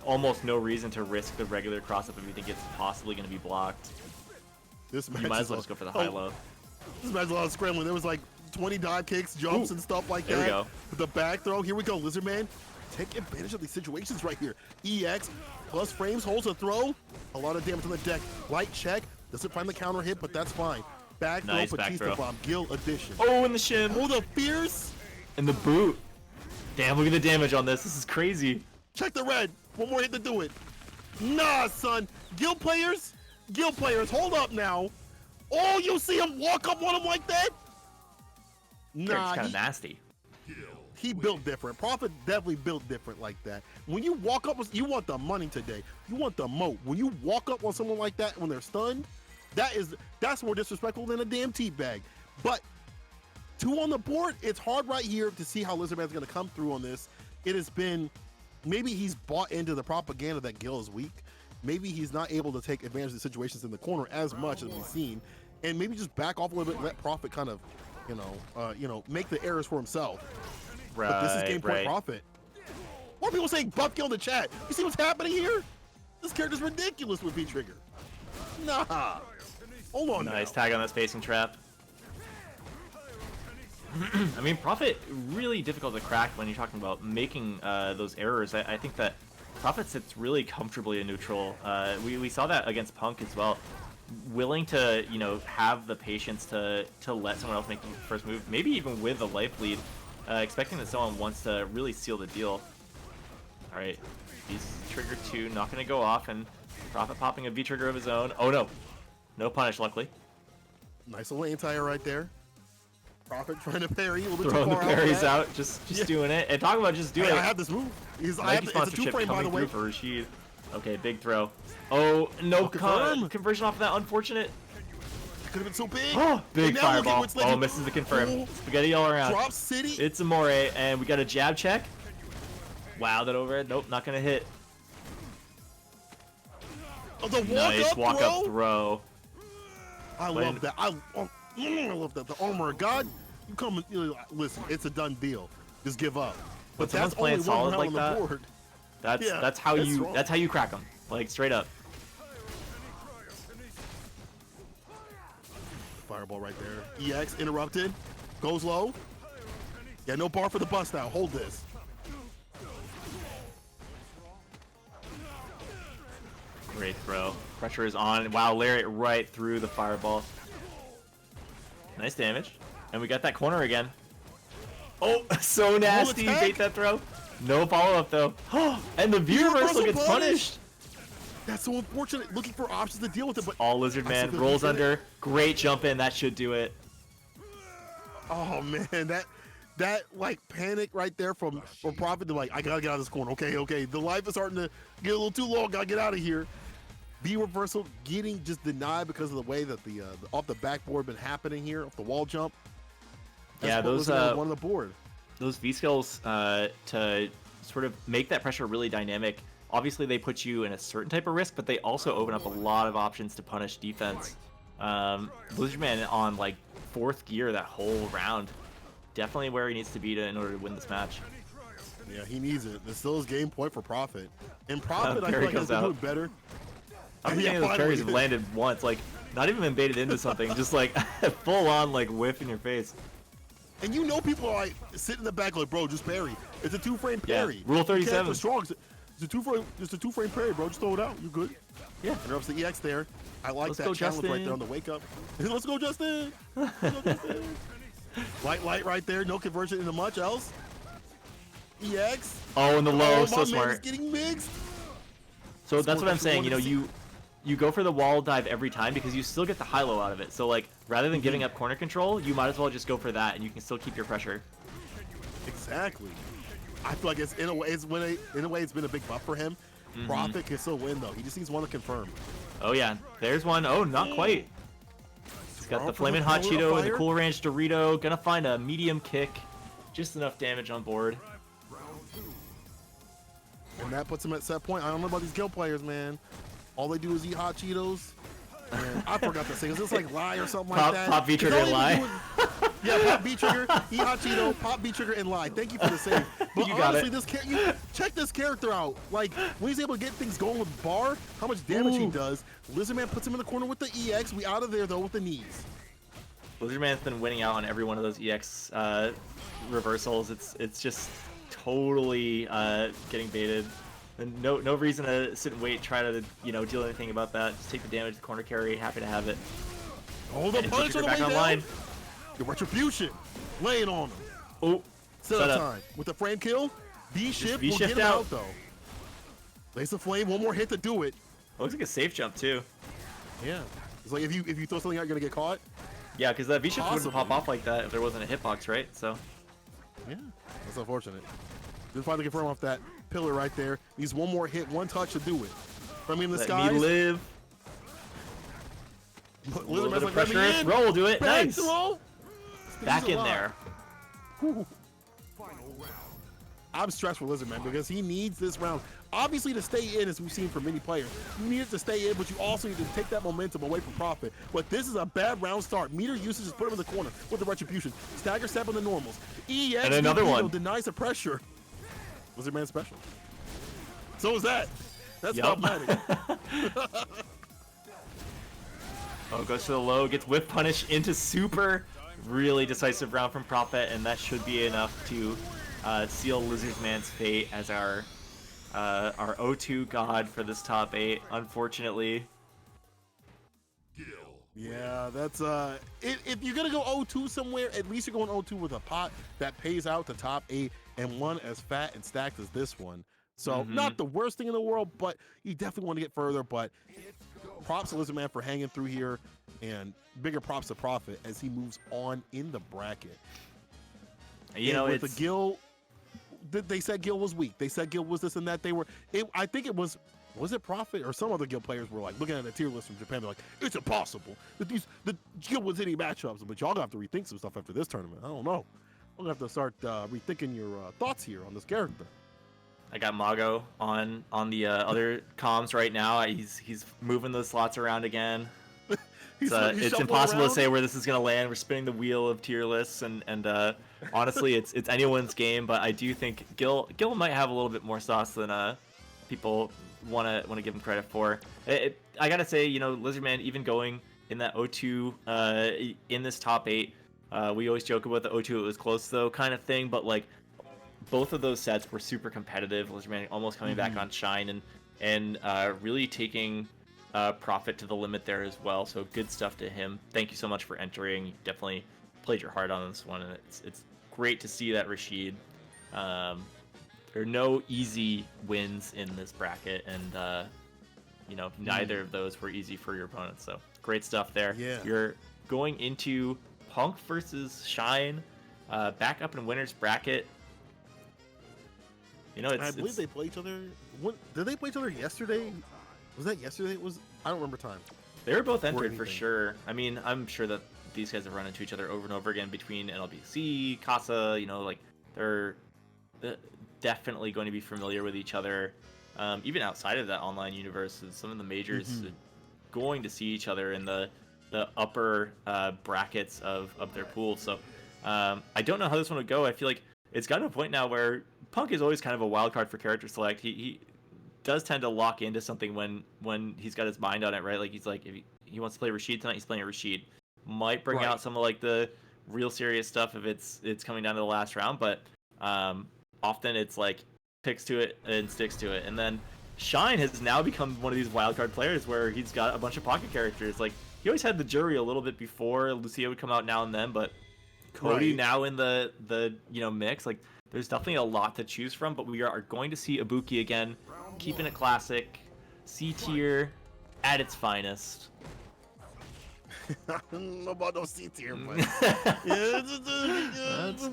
almost no reason to risk the regular cross up if you think it's possibly going to be blocked. This match you might as well just go for the high-low. This match is a lot of scrambling. There was like 20 dive kicks, jumps, and stuff like that. There we go. With the back throw, here we go. Lizardman, take advantage of these situations right here. EX plus frames, holds a throw. A lot of damage on the deck. Light check. Doesn't find the counter hit, but that's fine. Back throw, Batista bomb, Gil addition. Oh, and the shin. Oh, the fierce. And the boot. Damn, look at the damage on this. This is crazy. Check the red. One more hit to do it. Nah, son. Gil players, hold up now. Oh, you see him walk up on him like that? Nah, kind of nasty. He built different. Prophet definitely built different like that. When you walk up, you want the money today. You want the moat. When you walk up on someone like that when they're stunned, that's more disrespectful than a damn tea bag. But 2 on the board, it's hard right here to see how Lizardman's going to come through on this. It has been, maybe he's bought into the propaganda that Gil is weak. Maybe he's not able to take advantage of the situations in the corner as much as we've seen, and maybe just back off a little bit and let Prophet kind of, make the errors for himself. Right. But this is game point Prophet. More people saying buff Gil in the chat. You see what's happening here? This character's ridiculous with V-Trigger. Nah. Hold on. Nice tag on that spacing trap. I mean, Prophet really difficult to crack when you're talking about making those errors. I think that Prophet sits really comfortably in neutral. We saw that against Punk as well. Willing to, have the patience to let someone else make the first move, maybe even with a life lead, expecting that someone wants to really seal the deal. All right, he's trigger 2, not going to go off, and Prophet popping a V-trigger of his own. Oh no, no punish, luckily. Nice little anti-air right there. Prophet trying to parry a little bit throwing too the far parries out, just doing it. And talk about just doing it. I have this move. It's a 2-frame, by the way. For Rashid. Okay, big throw. Oh, no conversion off of that. Unfortunate. Could have been so big. Oh, big fireball. Oh, misses the confirm. Spaghetti all around. Drop City. It's Amore, and we got a jab check. Wow, that overhead. Nope, not gonna hit. Oh, the nice walk up throw. I love that. I love that. The armor of God. You come, listen. It's a done deal. Just give up. But that's only one solid round like on that, the board. that's how you crack them, like straight up. Fireball right there. EX interrupted. Goes low. Yeah, no bar for the bust now. Hold this. Great throw. Pressure is on. Wow, lariat right through the fireball. Nice damage. And we got that corner again. Oh, so nasty. Bait that throw. No follow-up, though. And the V reversal gets punished. That's so unfortunate. Looking for options to deal with it, but all Lizardman rolls under. Great jump in. That should do it. Oh, man. That like panic right there from Prophet to like, I gotta get out of this corner. Okay. The life is starting to get a little too long. Gotta get out of here. V reversal getting just denied because of the way that the off the backboard been happening here, off the wall jump. That's those one on the board. Those V skills to sort of make that pressure really dynamic. Obviously, they put you in a certain type of risk, but they also open up a lot of options to punish defense. Lizardman on like 4th gear that whole round. Definitely where he needs to be in order to win this match. Yeah, he needs it. There's still his game point for Prophet. And Prophet, I feel like, has out. doing better. I think those parries have landed once, like not even been baited into something, just like full on like whiff in your face. And you know people are like sitting in the back like, bro, just parry. It's a 2-frame parry. Yeah, rule 37. It's strong. It's a 2-frame parry, bro. Just throw it out. You're good. Yeah. Interrupts the EX there. I like that challenge Justin. right there on the wake up. Let's go, Justin. Let's go, Justin. Light right there. No conversion into much else. EX. Oh, and the low, so my smart. man is getting mixed. So that's what I'm saying. You know, you go for the wall dive every time because you still get the high-low out of it. So like, rather than giving up corner control, you might as well just go for that, and you can still keep your pressure. Exactly. I feel like it's in a way it's been a big buff for him. Prophet can still win though. He just needs one to confirm. Oh yeah, there's one. Oh, not quite. He's got the flaming hot Cheeto and the Cool Ranch Dorito. Gonna find a medium kick. Just enough damage on board. And that puts him at set point. I don't know about these guild players, man. All they do is eat hot Cheetos. And I forgot to say, is this like lie or something like that? Pop V-Trigger and lie. Yeah, pop V-Trigger, eat hot Cheeto, pop V-Trigger and lie. Thank you for the save. But You got honestly, it. check this character out. Like, when he's able to get things going with bar, how much damage he does. Lizardman puts him in the corner with the EX. We out of there, though, with the knees. Lizardman's been winning out on every one of those EX reversals. It's just totally getting baited. And no reason to sit and wait, try to deal anything about that. Just take the damage, the corner carry, happy to have it. Hold the punch on the way down. Online. The retribution, lay it on him. Oh, set up time with the frame kill. V-shift will get him out though. Lace of flame, one more hit to do it. Looks like a safe jump too. Yeah, it's like if you throw something out, you're gonna get caught. Yeah, because that V-shift wouldn't pop off like that if there wasn't a hitbox, right? So. Yeah, that's unfortunate. Just finally confirm off that pillar right there. Needs one more hit, one touch to do it. From me in the skies. Let me live. Lizardman's like, pressure. Roll, do it. Nice. Back in there. Whew. I'm stressed for Lizardman because he needs this round. Obviously, to stay in, as we've seen from many players, you need it to stay in, but you also need to take that momentum away from Prophet. But this is a bad round start. Meter usage just put him in the corner with the retribution. Stagger step on the normals. EX and another one denies the pressure. Lizardman special. So is that. That's problematic. Oh, goes to the low, gets whip punish into super. Really decisive round from Prophet, and that should be enough to seal Lizardman's fate as our O2 god for this top 8, unfortunately. Yeah, that's if you're gonna go O2 somewhere, at least you're going O2 with a pot that pays out to top 8 and one as fat and stacked as this one. So not the worst thing in the world, but you definitely want to get further. But props to Lizardman for hanging through here, and bigger props to Prophet as he moves on in the bracket. You know, with the Gil, they said Gil was weak. They said Gil was this and that. I think it was it Prophet or some other Gil players were like looking at a tier list from Japan. They're like, it's impossible that the Gil was any matchups. But y'all gonna have to rethink some stuff after this tournament. I don't know. I'm gonna have to start rethinking your thoughts here on this character. I got Mago on the other comms right now. He's moving those slots around again. It's impossible to say where this is gonna land. We're spinning the wheel of tier lists, and honestly, it's anyone's game. But I do think Gil might have a little bit more sauce than people wanna give him credit for. I gotta say, Lizardman even going in that O2 in this top 8. We always joke about the O2 it was close though kind of thing, but like both of those sets were super competitive. Lizardman almost coming back on Shine and really taking Profit to the limit there as well. So good stuff to him. Thank you so much for entering. You definitely played your heart on this one, and it's great to see that Rashid. There are no easy wins in this bracket, and neither of those were easy for your opponents. So great stuff there. Yeah. You're going into Punk versus Shine, back up in winners bracket. I believe they play each other. Did they play each other yesterday? Was that yesterday? I don't remember time. They were both entered for sure. I mean, I'm sure that these guys have run into each other over and over again between NLBC, Casa. They're definitely going to be familiar with each other. Even outside of that online universe, some of the majors are going to see each other in the upper brackets of their pool. So I don't know how this one would go. I feel like it's gotten to a point now where Punk is always kind of a wild card for character select. He does tend to lock into something when he's got his mind on it, right? Like he's like, if he wants to play Rashid tonight, he's playing Rashid. Might bring out some of like the real serious stuff if it's coming down to the last round, but often it's like picks to it and sticks to it. And then Shine has now become one of these wild card players where he's got a bunch of pocket characters. Like he always had the jury a little bit before. Lucia would come out now and then, but Cody now in the mix. Like there's definitely a lot to choose from, but we are going to see Ibuki again, keeping it classic, C tier at its finest. I don't know about no C tier, but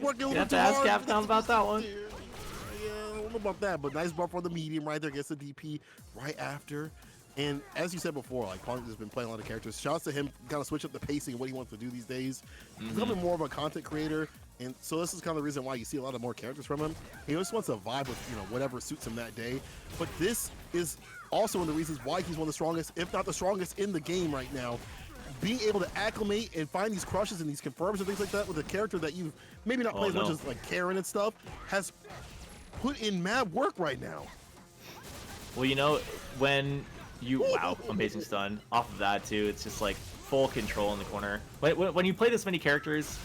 working you have to ask Capcom about that one. Yeah, I don't know about that, but nice buff for the medium right there. Gets the DP right after. And as you said before, like Punk has been playing a lot of characters. Shouts to him, kind of switch up the pacing of what he wants to do these days. He's becoming more of a content creator, and so this is kind of the reason why you see a lot of more characters from him. He just wants to vibe with whatever suits him that day. But this is also one of the reasons why he's one of the strongest, if not the strongest, in the game right now. Being able to acclimate and find these crushes and these confirms and things like that with a character that you've maybe not played as much as like Karen and stuff has put in mad work right now. Well, when wow, amazing stun off of that too. It's just like full control in the corner. But when you play this many characters,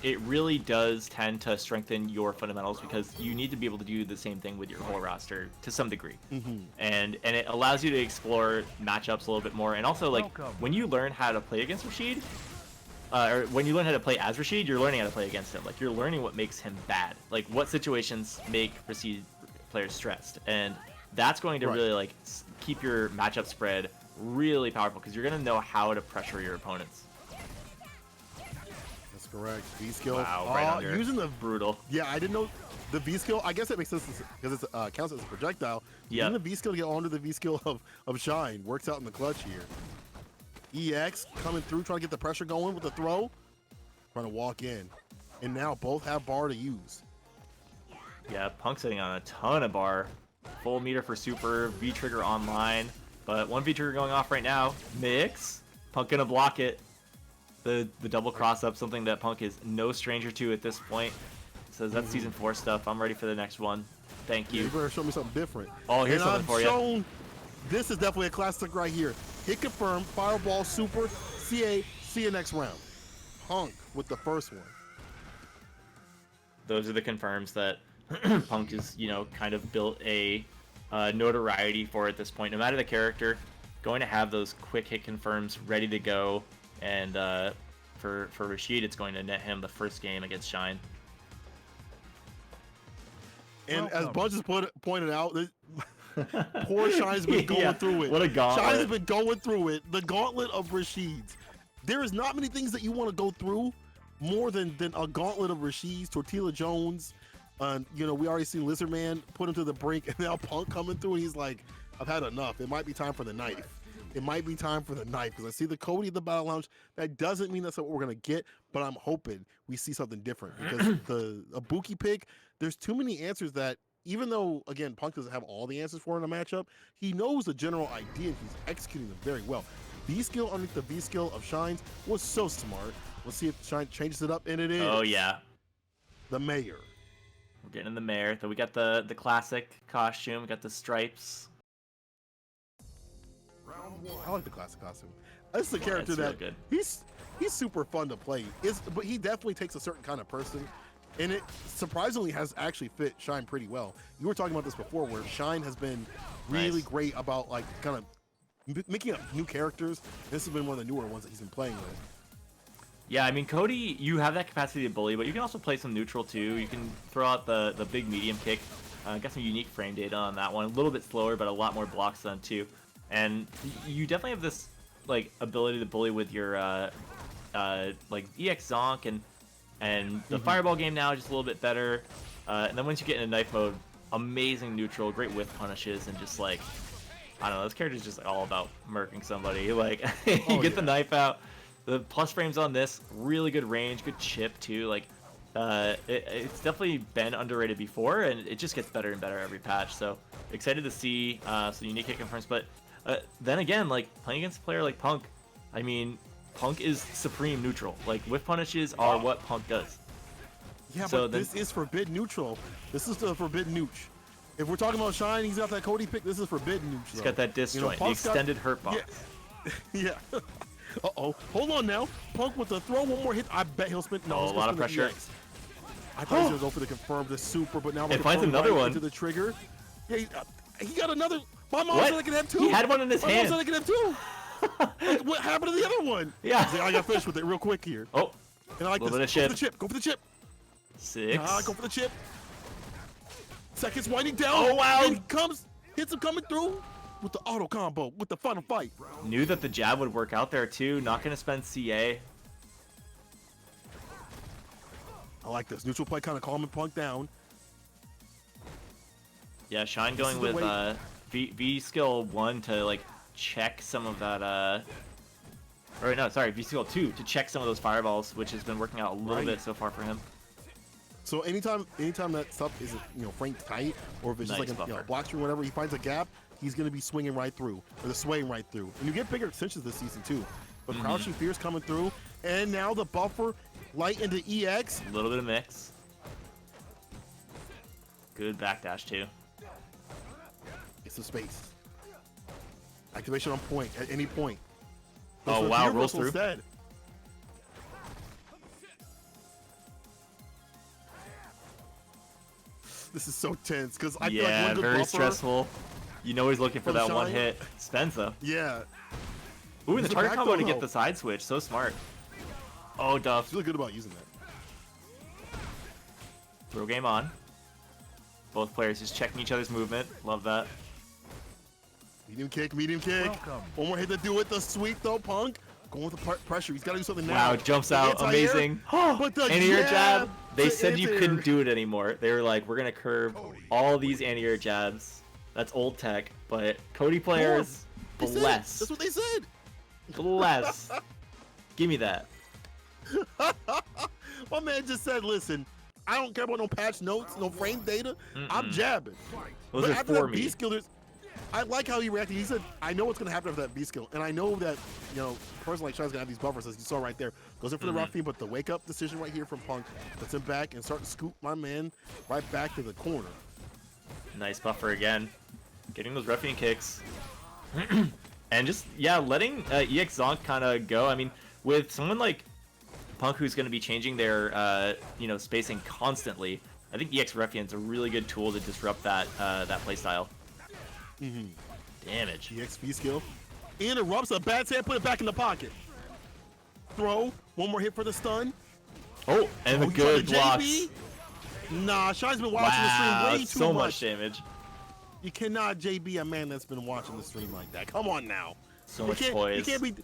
it really does tend to strengthen your fundamentals because you need to be able to do the same thing with your whole roster to some degree. And it allows you to explore matchups a little bit more. And also like when you learn how to play against Rashid, or when you learn how to play as Rashid, you're learning how to play against him. Like you're learning what makes him bad. Like what situations make Rashid players stressed. And that's going to really like keep your matchup spread really powerful because you're going to know how to pressure your opponents. That's correct. V skill. Wow, right under. Using the brutal. Yeah, I didn't know the V skill. I guess it makes sense because it counts as a projectile. Yeah. Using the V skill to get onto the V skill of Shine works out in the clutch here. EX coming through, trying to get the pressure going with the throw. Trying to walk in. And now both have bar to use. Yeah, Punk's sitting on a ton of bar. Full meter for super, V-trigger online. But one V-trigger going off right now. Mix. Punk gonna block it. The double cross-up, something that Punk is no stranger to at this point. Says that's Season 4 stuff. I'm ready for the next one. Thank you. You better show me something different. Oh, here's something for you. This is definitely a classic right here. Hit confirm, fireball, super, CA, see you next round. Punk with the first one. Those are the confirms that Punk is, kind of built a notoriety for at this point. No matter the character, going to have those quick hit confirms ready to go. And for Rashid, it's going to net him the first game against Shine. And as Bunch has pointed out, poor Shine's been going through it. What a gauntlet. Shine has been going through it. The gauntlet of Rashid's. There is not many things that you want to go through more than a gauntlet of Rashid's, Tortilla Jones. We already seen Lizardman put him to the brink, and now Punk coming through, and he's like, I've had enough. It might be time for the knife. It might be time for the knife, because I see the Cody at the Battle Lounge. That doesn't mean that's what we're going to get, but I'm hoping we see something different, because the Ibuki pick, there's too many answers that, even though, again, Punk doesn't have all the answers for in a matchup, he knows the general idea, and he's executing them very well. B skill underneath the V skill of Shine's was so smart. Let's see if Shine changes it up, and it is. Oh yeah. The mayor. We're getting the mayor. Then we got the classic costume. We got the stripes. I like the classic costume. This is a character it's that really good. he's super fun to play. But he definitely takes a certain kind of person, and it surprisingly has actually fit Shine pretty well. You were talking about this before, where Shine has been really great about like kind of making up new characters. This has been one of the newer ones that he's been playing with. Yeah, I mean, Cody, you have that capacity to bully, but you can also play some neutral too. You can throw out the big medium kick. Got some unique frame data on that one. A little bit slower, but a lot more blocks done too. And you definitely have this like ability to bully with your like EX Zonk and the Fireball game now just a little bit better. And then once you get into knife mode, amazing neutral, great whiff punishes, and just like I don't know, this character's just all about murking somebody. Like you get the knife out. The plus frames on this, really good range, good chip too. Like, it's definitely been underrated before, and it just gets better and better every patch. So excited to see some unique hit confirms. But then again, like playing against a player like Punk, I mean, Punk is supreme neutral. Like whiff punishes are what Punk does. Yeah, so but this is forbidden neutral. This is the forbidden nooch. If we're talking about Shine, he's got that Cody pick. This is forbidden nooch. He's got that disjoint, the extended hurt box. Yeah. Uh-oh. Hold on now. Punk with the throw, one more hit. I bet he'll spin. No, a lot of pressure. I thought he was going to go for the confirm, the super, but now it finds another one. Into the trigger. Yeah, he got another. My mom said I could have two. He had one in his hand. My mom said I could have two. Like, what happened to the other one? Yeah. I got finished with it real quick here. Oh. And I like this. Go for the chip. Go for the chip. 6. Go for the chip. Seconds winding down. Oh, wow. And hits him coming through. With the auto combo, with the final fight. Knew that the jab would work out there too. Not going to spend CA. I like this. Neutral play kind of calming Punk down. Yeah, Shine going with V skill 1 to like check some of that. Or no, sorry, V skill 2 to check some of those fireballs, which has been working out a little bit so far for him. So anytime that stuff is framed tight, or if it's just like a block string, whatever, he finds a gap. He's going to be swinging right through, or the swaying right through. And you get bigger extensions this season, too. But Crouching Fear's coming through, and now the buffer, light into EX. A little bit of mix. Good backdash, too. Get some space. Activation on point, at any point. Oh, wow, rolls through. Instead. This is so tense, because I feel like one good very buffer, stressful. You know he's looking for that Shine. one hit. Spenza. Yeah. Ooh, and the target combo to get the side switch. So smart. Oh, Duff. He's really good about using that. Throw game on. Both players just checking each other's movement. Love that. Medium kick, medium kick. Welcome. One more hit to do it. The sweep, though, Punk. Going with the pressure. He's got to do something now. Wow, jumps out. Amazing. But the anti-air jab. They said you anti-air. couldn't do it anymore. They were like, we're going to curb all these anti-air jabs. That's old tech, but Cody players, bless. That's what they said. Bless. Give me that. My man just said, listen, I don't care about no patch notes, no frame data. I'm jabbing. Those but are after for that me. B skill, I like how he reacted. He said, I know what's going to happen after that B skill. And I know that, a person like Shine's going to have these buffers, as you saw right there. Goes in for the rough feed, but the wake-up decision right here from Punk puts him back and start to scoop my man right back to the corner. Nice buffer again. Getting those ruffian kicks. And just, letting EX Zonk kind of go. I mean, with someone like Punk who's going to be changing their, spacing constantly, I think EX Ruffian's a really good tool to disrupt that playstyle. Damage. EX B skill. Interrupts a bad sand, put it back in the pocket. Throw. One more hit for the stun. Oh, and the good blocks. Nah, Shine's been watching the stream way too so much damage. You cannot JB a man that's been watching the stream like that. Come on now. So much poise. You can't be.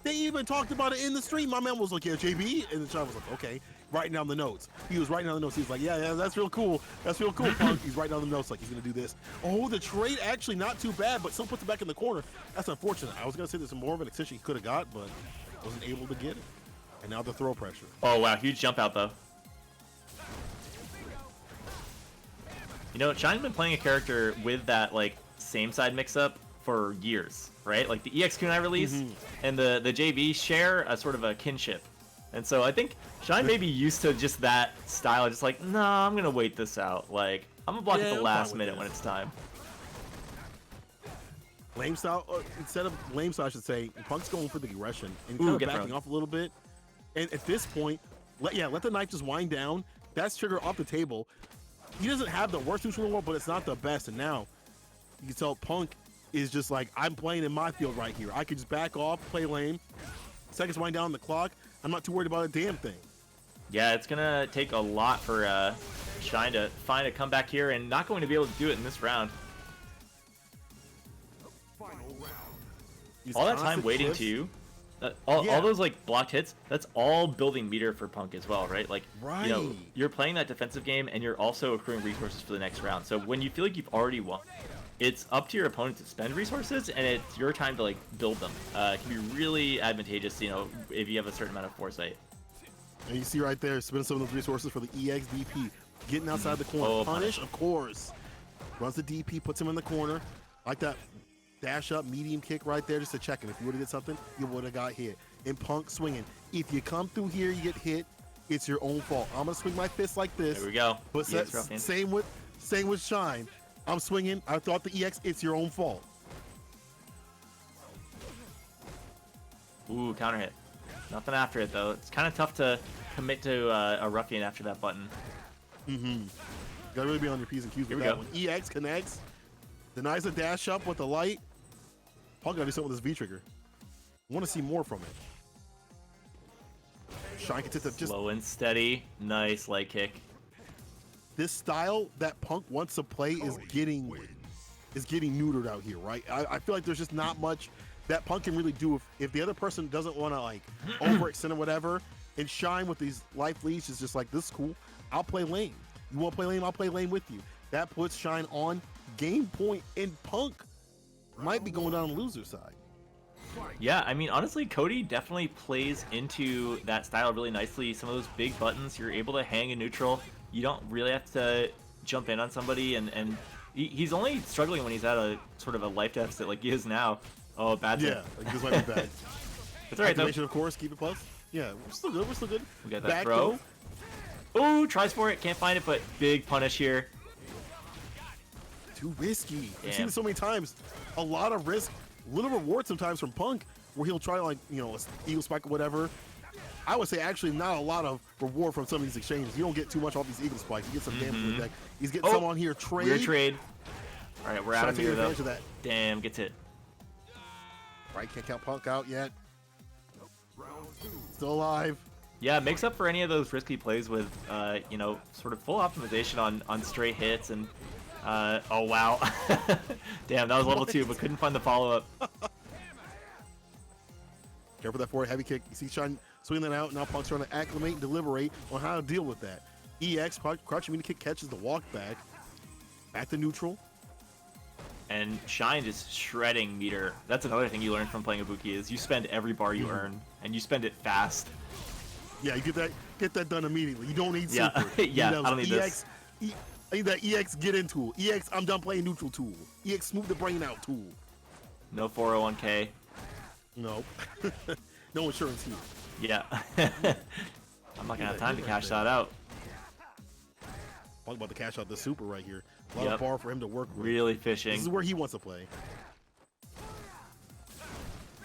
They even talked about it in the stream. My man was like, yeah, JB. And the Shine was like, okay. Writing down the notes. He was writing down the notes. He was like, yeah, that's real cool. That's real cool, Punk. He's writing down the notes like he's going to do this. Oh, the trade actually not too bad, but still puts it back in the corner. That's unfortunate. I was going to say there's more of an extension he could have got, but wasn't able to get it. And now the throw pressure. Oh, wow. Huge jump out, though. Shine's been playing a character with that, same side mix-up for years, right? Like the EX Kunai release and the JV share a sort of a kinship. And so I think Shine may be used to just that style, just like, nah, I'm gonna wait this out. Like, I'm gonna block at the last minute when it's time. Lame style, instead of lame style, I should say, Punk's going for the aggression and kind of backing off a little bit. And at this point, let the knife just wind down. That's trigger off the table. He doesn't have the worst neutral in the world, but it's not the best. And now you can tell Punk is just like, I'm playing in my field right here. I could just back off, play lame. Seconds wind down the clock. I'm not too worried about a damn thing. Yeah, it's gonna take a lot for Shine to find a comeback here, and not going to be able to do it in this round. All that time waiting to all those like blocked hits, that's all building meter for Punk as well, right? Like, you know, you're playing that defensive game and you're also accruing resources for the next round. So when you feel like you've already won, it's up to your opponent to spend resources, and it's your time to like build them. It can be really advantageous, you know, if you have a certain amount of foresight. And you see right there, spending some of those resources for the EX DP, getting outside the corner. Oh, punish, of course. Runs the DP, puts him in the corner, like that. Dash up, medium kick right there just to check him. If you would have did something, you would have got hit. And Punk swinging. If you come through here, you get hit, it's your own fault. I'm gonna swing my fist like this. There we go. But same with Shine. I'm swinging. I thought the EX. It's your own fault. Ooh, counter hit. Nothing after it though. It's kind of tough to commit to a ruffian after that button. Gotta really be on your P's and Q's with that one. EX connects. Denies a dash up with the light. Punk gotta do something with his V trigger. Want to see more from it. Shine can just slow and steady. Nice leg kick. This style that Punk wants to play is getting neutered out here, right? I feel like there's just not much that Punk can really do if the other person doesn't want to like overextend or whatever. And Shine with these life leads is just like, this is cool. I'll play lane. You want to play lane? I'll play lane with you. That puts Shine on game point, and Punk might be going down the loser side. Yeah, I mean, honestly, Cody definitely plays into that style really nicely. Some of those big buttons, you're able to hang in neutral. You don't really have to jump in on somebody, and he's only struggling when he's at a sort of a life deficit like he is now. Oh, bad thing. Yeah, like this might be bad. That's all right, though. Of course, keep it plus. Yeah, we're still good. We're still good. We got that throw. Oh, tries for it. Can't find it, but big punish here. Too risky. I've seen it so many times. A lot of risk, little reward sometimes from Punk, where he'll try like, you know, a eagle spike or whatever. I would say actually not a lot of reward from some of these exchanges. You don't get too much off these eagle spikes. You get some damage from the deck. He's getting some on here. Trade. Weird trade. All right, we're out of here though. Of that. Damn, gets hit. Right, can't count Punk out yet. Still alive. Yeah, it makes up for any of those risky plays with, you know, sort of full optimization on straight hits and. Oh wow. Damn, that was level 2, but couldn't find the follow-up. Careful that forward heavy kick. You see Shine swinging that out. Now Punk's trying to acclimate and deliberate on how to deal with that. EX, crouching meter kick catches the walk back. Back to neutral. And Shine just shredding meter. That's another thing you learn from playing Ibuki is you spend every bar you earn, and you spend it fast. Yeah, you get that done immediately. You don't need super. Yeah, I don't need EX, this. I need that EX get in tool. EX, I'm done playing neutral tool. EX, smooth the brain out tool. No 401k. No. No insurance here. Yeah. I'm not gonna have time to cash that out. Talk about the cash out the super right here. A lot of bar for him to work with. Really fishing. This is where he wants to play.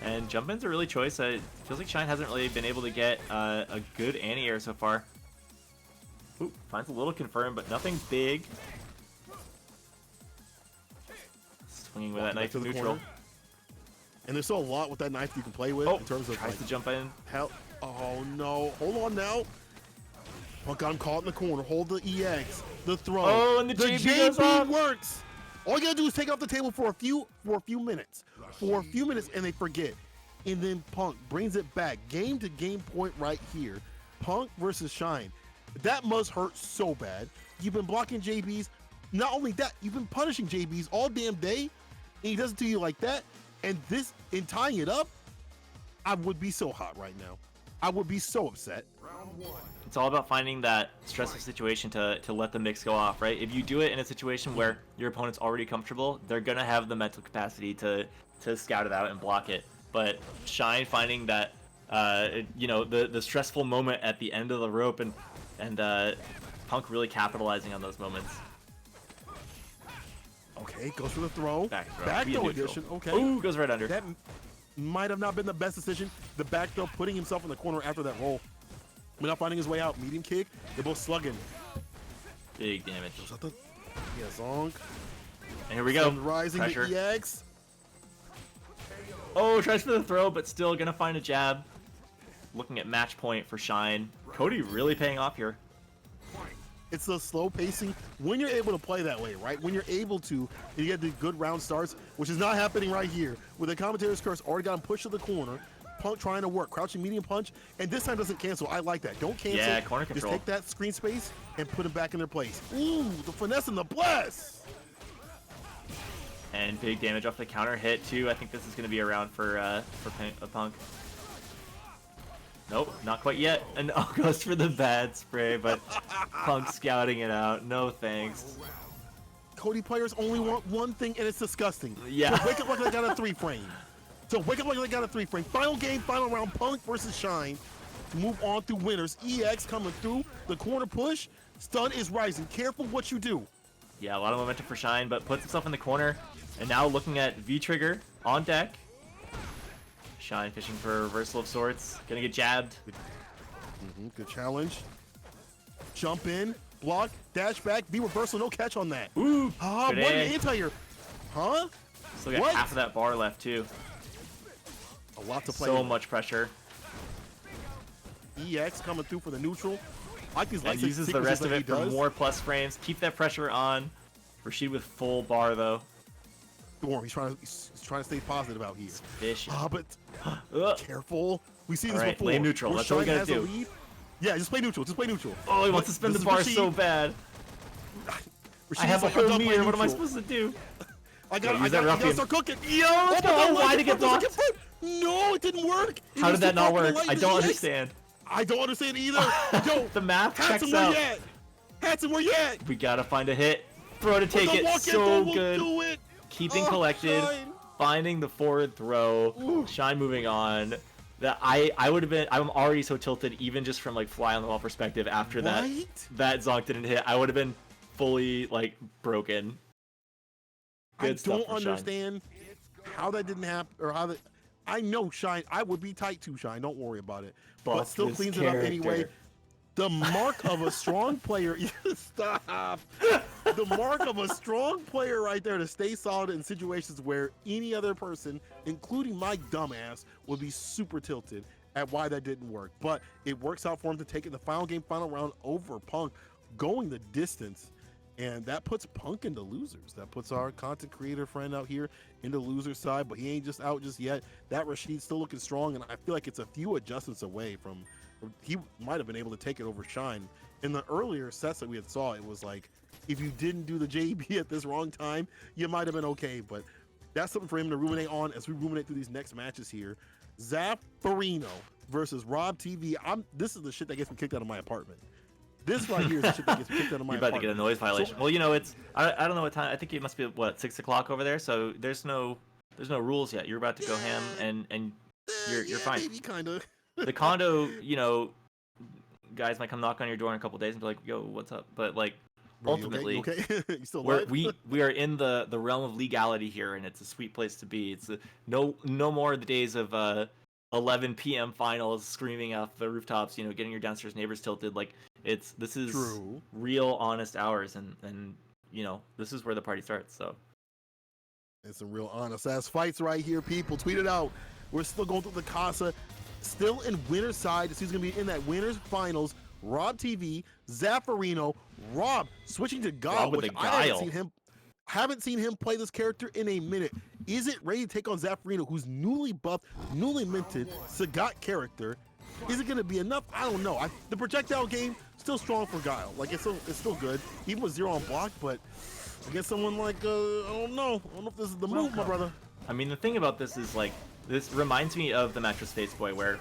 And jump in's a really choice. It feels like Shine hasn't really been able to get a good anti-air so far. Ooh, finds a little confirm, but nothing big. Swinging with that knife to neutral. Corner. And there's still a lot with that knife you can play with in terms of tries to jump in. Oh no! Hold on now. Punk got him caught in the corner. Hold the EX. The throw. Oh, and the JB works. All you gotta do is take off the table for a few minutes. And they forget. And then Punk brings it back. Game to game point right here. Punk versus Shine. That must hurt so bad. You've been blocking JBs. Not only that, you've been punishing JBs all damn day, and he does it to you like that. And tying it up, I would be so hot right now. I would be so upset. It's all about finding that stressful situation to let the mix go off, right? If you do it in a situation where your opponent's already comfortable, they're gonna have the mental capacity to scout it out and block it. But Shine finding that, you know, the stressful moment at the end of the rope, and Punk really capitalizing on those moments. Okay, goes for the throw. Back throw neutral. edition. Okay. Ooh, goes right under. That might have not been the best decision. The back throw, putting himself in the corner after that roll. Without finding his way out. Medium kick. They're both slugging. Big damage. Yeah, Zonk. And here we go. Rising Pressure. the EX. Oh, tries for the throw, but still gonna find a jab. Looking at match point for Shine. Cody really paying off here. It's the slow pacing. When you're able to play that way, right? When you're able to, you get the good round starts, which is not happening right here. With the commentator's curse already got him pushed to the corner. Punk trying to work, crouching medium punch, and this time doesn't cancel. I like that. Don't cancel. Yeah, corner control. Just take that screen space and put him back in their place. Ooh, the finesse and the bless. And big damage off the counter hit too. I think this is going to be around for Punk. Nope, not quite yet. And goes for the bad spray, but Punk scouting it out. No thanks. Cody players only want one thing, and it's disgusting. Yeah. So wake up like they got a 3-frame. Final game, final round. Punk versus Shine. To move on through winners. EX coming through. The corner push. Stun is rising. Careful what you do. Yeah, a lot of momentum for Shine, but puts himself in the corner. And now looking at V-Trigger on deck. Shine fishing for a reversal of sorts. Gonna get jabbed. Good challenge. Jump in. Block. Dash back. V reversal. No catch on that. Ooh. What an anti-air. Huh? Still got half of that bar left too. A lot to play. So much pressure. EX coming through for the neutral. I like these and uses the rest of it for more plus frames. Keep that pressure on. Rashid with full bar though. He's trying to stay positive out here. Vicious. But careful. We see this before. Play neutral. That's all we gotta do. Yeah, just play neutral. Oh, he wants to spin the bar so bad. I have a whole meter. What am I supposed to do? I gotta start cooking. Yo, why did it get blocked? No, it didn't work. How did that not work? I don't understand. I don't understand either. Yo, the math checks out. Hanson, where you at? We gotta find a hit. Throw to take it. So good. Keeping collected. Finding the forward throw. Ooh. Shine moving on. That I would have been. I'm already so tilted, even just from like fly on the wall perspective. After that Zonk didn't hit, I would have been fully like broken. Good I don't understand how that didn't happen, or how that. I know Shine. I would be tight to Shine. Don't worry about it. But still cleans it up anyway. The mark of a strong player. Stop. The mark of a strong player right there to stay solid in situations where any other person, including my dumbass, would be super tilted at why that didn't work. But it works out for him to take it in the final game, final round over Punk, going the distance. And that puts Punk into losers. That puts our content creator friend out here into loser side, but he ain't just out just yet. That Rashid's still looking strong, and I feel like it's a few adjustments away from. He might have been able to take it over Shine. In the earlier sets that we had saw, it was like, if you didn't do the JB at this wrong time, you might have been okay. But that's something for him to ruminate on as we ruminate through these next matches here. Zaffarino versus Rob TV. This is the shit that gets me kicked out of my apartment. This right here is the shit that gets me kicked out of my apartment. You're about to get a noise violation. Well, you know, it's I don't know what time. I think it must be what 6 o'clock over there. So there's no rules yet. You're about to go ham, and you're fine. Maybe kinda. The condo, you know, guys might come knock on your door in a couple days and be like, "Yo, what's up?" But like, ultimately, okay? You still we are in the realm of legality here, and it's a sweet place to be. It's no more of the days of 11 p.m. finals screaming off the rooftops, you know, getting your downstairs neighbors tilted. Like this is true, real, honest hours, and you know, this is where the party starts. So it's some real honest ass fights right here. People tweet it out. We're still going through the Casa. Still in winner's side. He's going to be in that winner's finals. Rob TV, Zaffarino, Rob switching to Guile, which I haven't seen him play this character in a minute. Is it ready to take on Zaffarino, who's newly buffed, newly minted, Sagat character? Is it going to be enough? I don't know. The projectile game still strong for Guile. Like it's still good, even with 0 on block. But I guess someone like I don't know. I don't know if this is the move, my brother. I mean, the thing about this is like. This reminds me of the Mattress Face Boy, where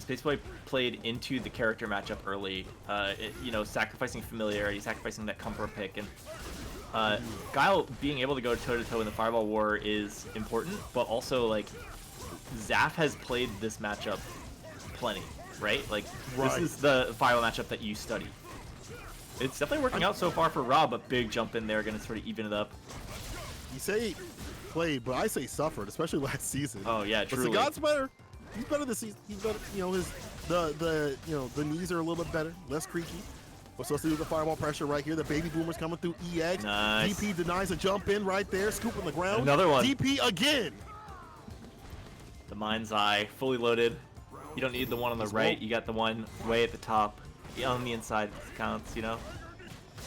basically played into the character matchup early. You know, sacrificing familiarity, sacrificing that comfort pick, and Guile being able to go toe-to-toe in the Fireball War is important, but also, like, Zaf has played this matchup plenty, right? Like, this is the Fireball matchup that you study. It's definitely working out so far for Rob, a big jump in there, going to sort of even it up. You say played, but I say suffered, especially last season. Oh, yeah, truly. But Sagat's better. He's better this season. He's better, you know, the knees are a little bit better, less creaky. We're supposed to do the fireball pressure right here. The baby boomer's coming through EX. Nice. DP denies a jump in right there, scooping the ground. Another one. DP again. The Mind's Eye, fully loaded. You don't need the one on the right. You got the one way at the top. On the inside counts, you know?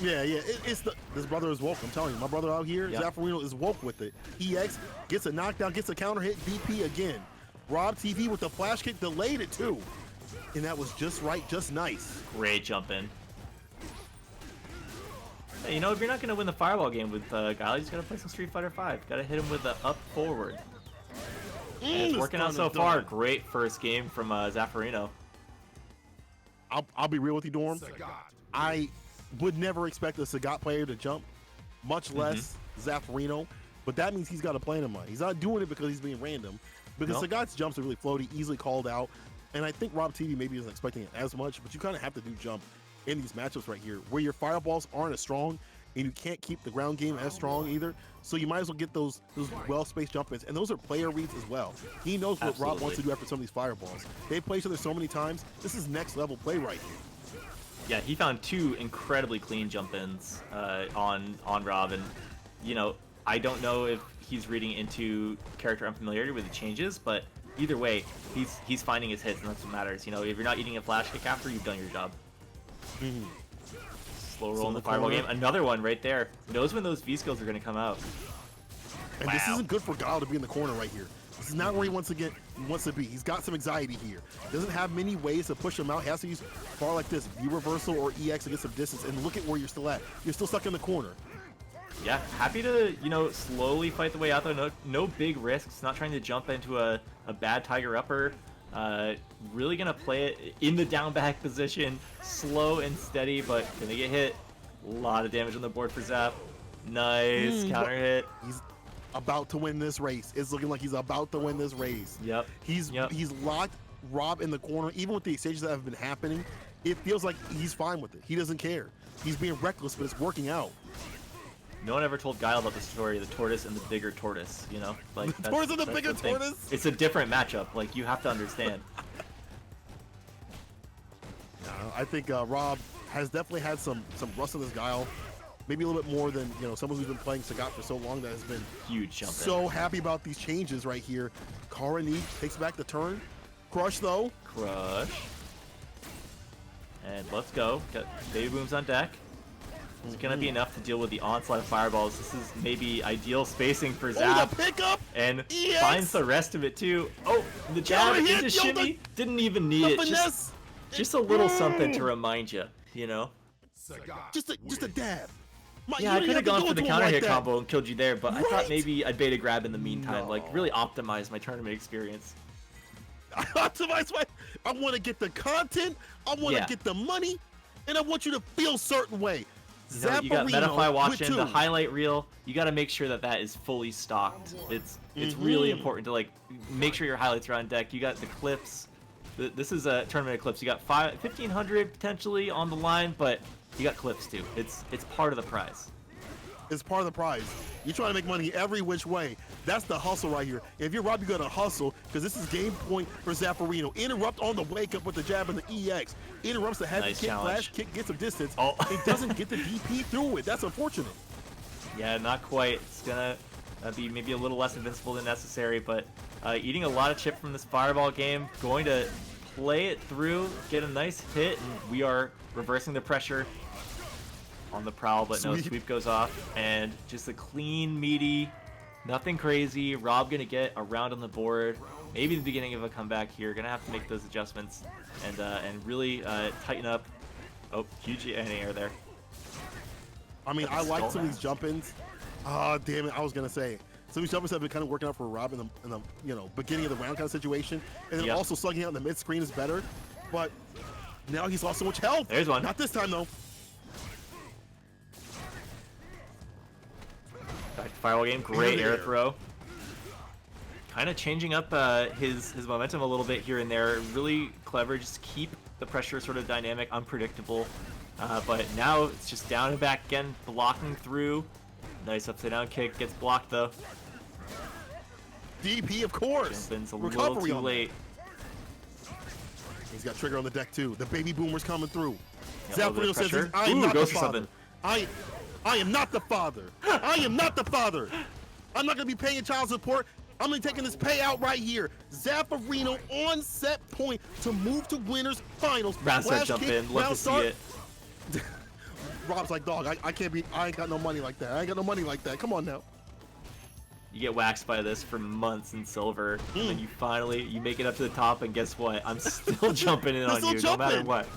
Yeah. This brother is woke. I'm telling you, my brother out here, Zaffarino, is woke with it. EX gets a knockdown, gets a counter hit. DP again. Rob TV with the flash kick, delayed it too. And that was just right, just nice. Great jump in. Hey, you know, if you're not going to win the Fireball game with Guile, you just got to play some Street Fighter 5. Got to hit him with the up forward. And it's working out so far. Great first game from Zaffarino. I'll be real with you, Dorm. I would never expect a Sagat player to jump, much less Zaffarino. But that means he's got a plan in mind. He's not doing it because he's being random. Because Sagat's jumps are really floaty, easily called out. And I think Rob TV maybe isn't expecting it as much, but you kind of have to do jump in these matchups right here, where your fireballs aren't as strong, and you can't keep the ground game as strong either. So you might as well get those well-spaced jump ins, and those are player reads as well. He knows what Rob wants to do after some of these fireballs. They play each other so many times. This is next level play right here. Yeah, he found two incredibly clean jump ins on Rob, and you know, I don't know if he's reading into character unfamiliarity with the changes, but either way, he's finding his hits, and that's what matters. You know, if you're not eating a flash kick after, you've done your job. Slow roll in the fireball game. Another one right there. Knows when those V skills are going to come out. And this isn't good for Guile to be in the corner right here. This is not where he wants to be. He's got some anxiety here. Doesn't have many ways to push him out. He has to use bar like this, V reversal or EX to get some distance. And look at where you're still at. You're still stuck in the corner. Yeah, happy to, you know, slowly fight the way out there. No big risks. Not trying to jump into a bad Tiger Upper. Really gonna play it in the down back position, slow and steady, but gonna get hit. A lot of damage on the board for Zap. Nice counter hit. He's about to win this race. It's looking like he's about to win this race. Yep. He's locked Rob in the corner. Even with the exchanges that have been happening, it feels like he's fine with it. He doesn't care. He's being reckless, but it's working out. No one ever told Guile about the story of the tortoise and the bigger tortoise, you know? Like, the tortoise and the bigger tortoise? It's a different matchup. Like, you have to understand. I think Rob has definitely had some rust on this Guile. Maybe a little bit more than, you know, someone who's been playing Sagat for so long that has been huge jump so happy about these changes right here. Karani takes back the turn. Crush, though. Crush. And let's go. Got baby booms on deck. It's going to be enough to deal with the onslaught of fireballs. This is maybe ideal spacing for Zap. Oh, the pickup! And EX! Finds the rest of it, too. Oh, the jab into shimmy. Didn't even need it. Just a little something to remind you, you know? Just a dab. Yeah, I could have gone for the counter hit combo and killed you there, but I thought maybe I'd bait a grab in the meantime. Like, really optimize my tournament experience. I want to get the content, I want to get the money, and I want you to feel a certain way. You know, you got Metafly watching the highlight reel. You got to make sure that is fully stocked. It's really important to, like, make sure your highlights are on deck. You got the clips. This is a tournament of clips. You got 1,500 potentially on the line, but you got clips too. It's part of the prize. It's part of the prize. You're trying to make money every which way. That's the hustle right here. If you're Rob, you got to hustle, because this is game point for Zaffarino. Interrupt on the wake up with the jab and the EX. Interrupts the heavy kick, flash kick, gets some distance. Oh. It doesn't get the DP through it. That's unfortunate. Yeah, not quite. It's gonna be maybe a little less invincible than necessary, but eating a lot of chip from this fireball game. Going to play it through, get a nice hit, and we are reversing the pressure on the prowl, but no, sweep goes off, and just a clean, meaty, nothing crazy. Rob gonna get a round on the board, maybe the beginning of a comeback here. Gonna have to make those adjustments and really tighten up. Oh, huge anti-air there. I mean, I like some of these jump-ins. Oh, damn it, I was gonna say, Some of these jumpers have been kind of working out for Rob in the beginning of the round kind of situation, and then also slugging out in the mid screen is better. But now he's lost so much health. There's one. Not this time though. Back to firewall game. Great air throw. Kind of changing up his momentum a little bit here and there. Really clever. Just keep the pressure sort of dynamic, unpredictable. But now it's just down and back again, blocking through. Nice upside down kick. Gets blocked though. DP, of course. Jump-in's a little too late. He's got trigger on the deck too. The baby boomer's coming through. Yeah, Zaffarino says, pressure. "I am not the goes for father. something. I am not the father. I am not the father. I'm not gonna be paying child support. I'm gonna be taking this payout right here." Zaffarino on set point to move to winners finals. Round start jump in. Love to see it. Rob's like, "Dog, I can't be. I ain't got no money like that. I ain't got no money like that. Come on now." You get waxed by this for months in silver, and then you make it up to the top, and guess what? I'm still jumping in on you, no matter what.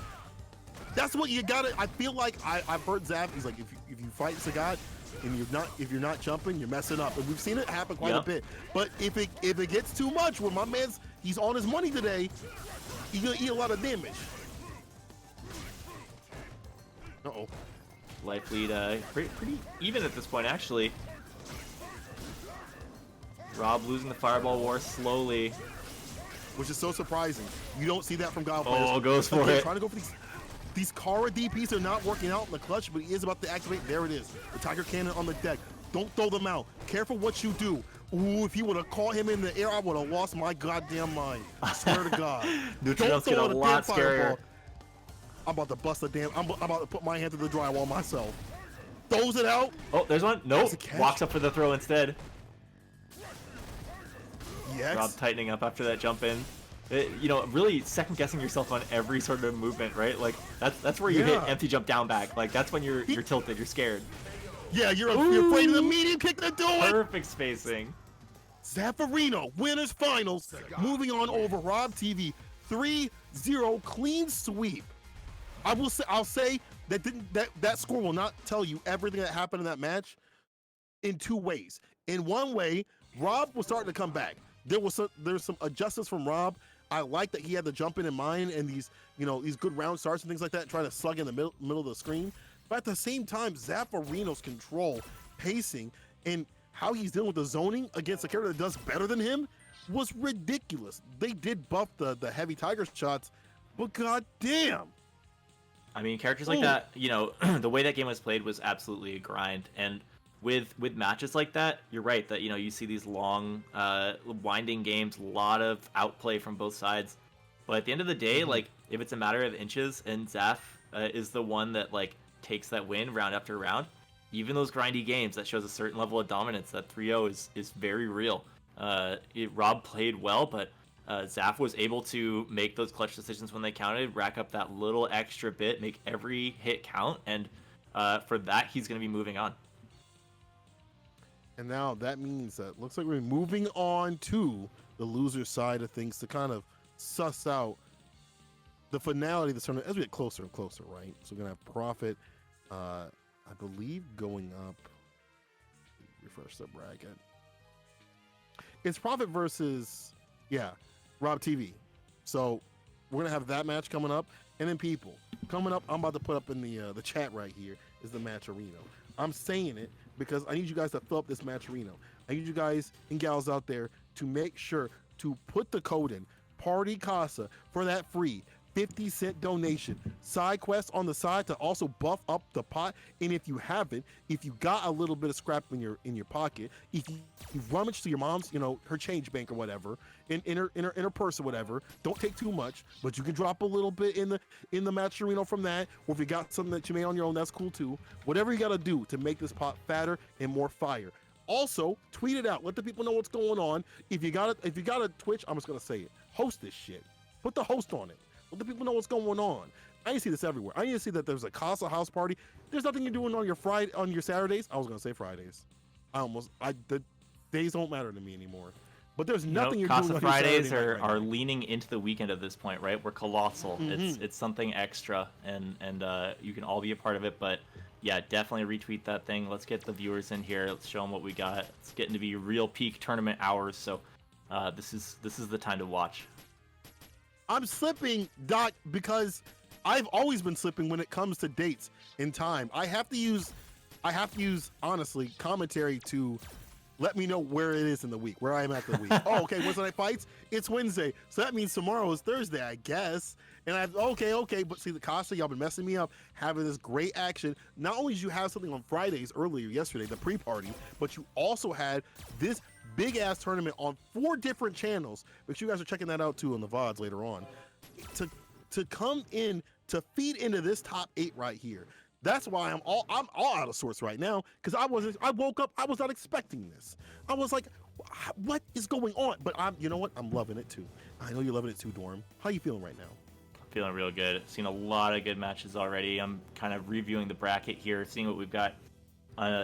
That's what you gotta. I feel like I've heard Zaf. He's like, if you fight Sagat and if you're not jumping, you're messing up, and we've seen it happen quite a bit. But if it gets too much, when my man's he's on his money today, he's gonna eat a lot of damage. Uh-oh. Life lead pretty even at this point, actually. Rob losing the fireball war slowly, which is so surprising. You don't see that from God players. Oh, goes for it. Trying to go for these Kara DPs are not working out in the clutch, but he is about to activate. There it is. The Tiger Cannon on the deck. Don't throw them out. Careful what you do. Ooh, if he would have caught him in the air, I would have lost my goddamn mind. I swear to God. Neutrals get a lot scarier. I'm about to bust the damn. I'm about to put my hand to the drywall myself. Throws it out. Oh, there's one. Nope. Walks up for the throw instead. Yes. Rob tightening up after that jump in. Really second guessing yourself on every sort of movement, right? Like that's where you hit empty jump down back. Like that's when you're tilted, you're scared. Yeah, you're afraid of the medium kick to do it. Perfect spacing. Zaffarino, winners finals. Moving on over Rob TV, 3-0 clean sweep. I'll say that score will not tell you everything that happened in that match in two ways. In one way, Rob was starting to come back. There's some adjustments from Rob. I like that he had the jump in mind and these good round starts and things like that, trying to slug in the middle of the screen. But at the same time, Zaffarino's control, pacing, and how he's dealing with the zoning against a character that does better than him was ridiculous. They did buff the heavy tiger shots, but goddamn. I mean, characters like that, the way that game was played was absolutely a grind. And with matches like that, you're right that you see these long, winding games, a lot of outplay from both sides. But at the end of the day, like if it's a matter of inches and Zaf is the one that takes that win round after round, even those grindy games, that shows a certain level of dominance. That 3-0 is very real. Rob played well, but Zaf was able to make those clutch decisions when they counted, rack up that little extra bit, make every hit count, and for that he's going to be moving on. And now that means that looks like we're moving on to the loser side of things to kind of suss out the finality of the tournament as we get closer and closer, right? So we're going to have Profit, I believe, going up. Refresh the bracket. It's Profit versus, Rob TV. So we're going to have that match coming up. And then people, coming up, I'm about to put up in the chat right here, is the Matcherino. I'm saying it because I need you guys to fill up this Matcherino. I need you guys and gals out there to make sure to put the code in Party Casa for that free 50-cent donation. Side quest on the side to also buff up the pot. And if you haven't, if you got a little bit of scrap in your pocket, if you rummage to your mom's, her change bank or whatever, in her purse or whatever, don't take too much, but you can drop a little bit in the Matcherino from that. Or if you got something that you made on your own, that's cool too. Whatever you got to do to make this pot fatter and more fire. Also, tweet it out. Let the people know what's going on. If you got a Twitch, I'm just gonna say it. Host this shit. Put the host on it. Let the people know what's going on. I need to see this everywhere. I need to see that there's a Casa house party. There's nothing you're doing on your Saturdays. I was gonna say Fridays. The days don't matter to me anymore. But there's nothing you're Casa doing on Fridays your Saturday are leaning into the weekend at this point, right? We're colossal. It's something extra, and you can all be a part of it. But yeah, definitely retweet that thing. Let's get the viewers in here. Let's show them what we got. It's getting to be real peak tournament hours, so this is the time to watch. I'm slipping, Doc, because I've always been slipping when it comes to dates in time. I have to use honestly commentary to let me know where it is in the week, where I am at the week. Oh, okay, Wednesday night fights? It's Wednesday, so that means tomorrow is Thursday, I guess. And okay, but see, the Casa, y'all been messing me up, having this great action. Not only did you have something on Fridays earlier yesterday, the pre-party, but you also had this big ass tournament on 4 different channels, which you guys are checking that out too on the VODs later on. To come in to feed into this top 8 right here. That's why I'm all out of sorts right now, because I woke up, I was not expecting this. I was like, what is going on? But you know what? I'm loving it too. I know you're loving it too, Dorm. How you feeling right now? Feeling real good. Seen a lot of good matches already. I'm kind of reviewing the bracket here, seeing what we've got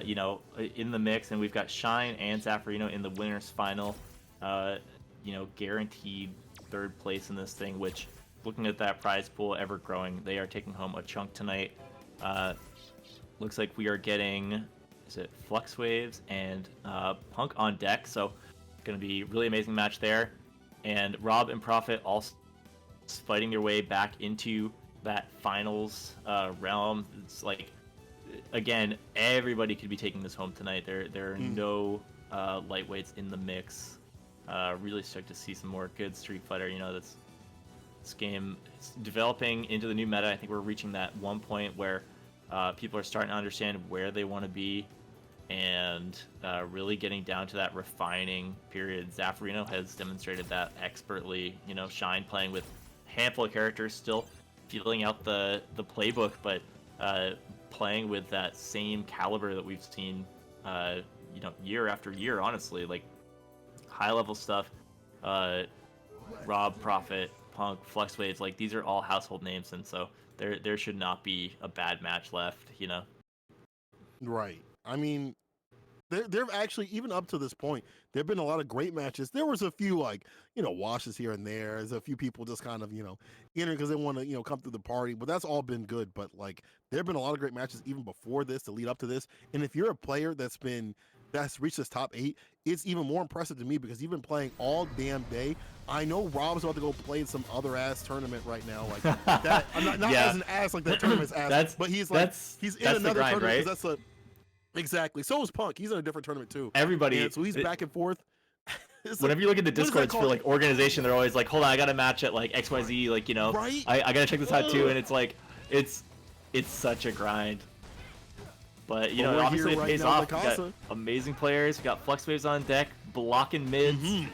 you know, in the mix, and we've got Shine and Zaffarino in the winners final. You know, guaranteed 3rd place in this thing, which, looking at that prize pool ever growing, they are taking home a chunk tonight. Looks like we are getting, is it Flux Waves and Punk on deck, so gonna be really amazing match there. And Rob and Prophet also fighting their way back into that finals realm. It's like, again, everybody could be taking this home tonight. There are no lightweights in the mix. Really stoked to see some more good Street Fighter. You know, this game is developing into the new meta. I think we're reaching that one point where people are starting to understand where they want to be, and really getting down to that refining period. Zaffarino has demonstrated that expertly. You know, Shine playing with a handful of characters, still feeling out the playbook, but playing with that same caliber that we've seen, you know, year after year. Honestly, like high level stuff. Rob, Prophet, Punk, Flux Waves, like these are all household names, and so there should not be a bad match left. You know. Right. I mean, they've actually, even up to this point, there have been a lot of great matches. There was a few, like, you know, washes here and there. There's a few people just kind of, you know, entering because they want to, you know, come through the party. But that's all been good. But like, there have been a lot of great matches even before this to lead up to this. And if you're a player that's reached this top 8, it's even more impressive to me because you've been playing all damn day. I know Rob's about to go play in some other ass tournament right now, like that. I'm not Yeah. as an ass like that tournament's ass, but he's like he's in another grind, tournament right? because that's a. Exactly. So is Punk. He's in a different tournament too. Everybody. And so he's back and forth. Whenever you look at the Discords for like organization, they're always like, "Hold on, I got a match at like XYZ." Like, you know, right? I gotta check this out too. And it's like, it's such a grind. But you know, obviously it pays off. We got amazing players. We got Flux Waves on deck, blocking mids.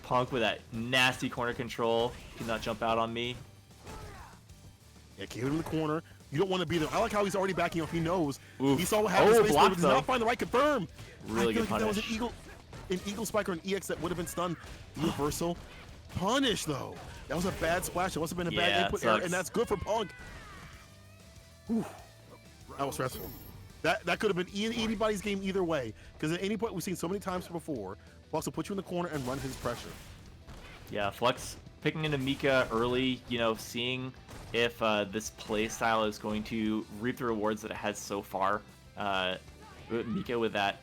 Punk with that nasty corner control. Cannot jump out on me. Yeah, keep him in the corner. You don't want to be there. I like how he's already backing off. He knows. Oof. He saw what happened. Oh, Space blocked, but does though. not find the right confirm. Really good like punish. That was an eagle spike or an EX that would have been stunned. Universal punish though. That was a bad splash. It must have been a bad input error, and that's good for Punk. Whew. That was stressful. That could have been anybody's game either way. Because at any point we've seen so many times before, Flux will put you in the corner and run his pressure. Yeah, Flux picking into Mika early, you know, seeing if this play style is going to reap the rewards that it has so far. Mika with that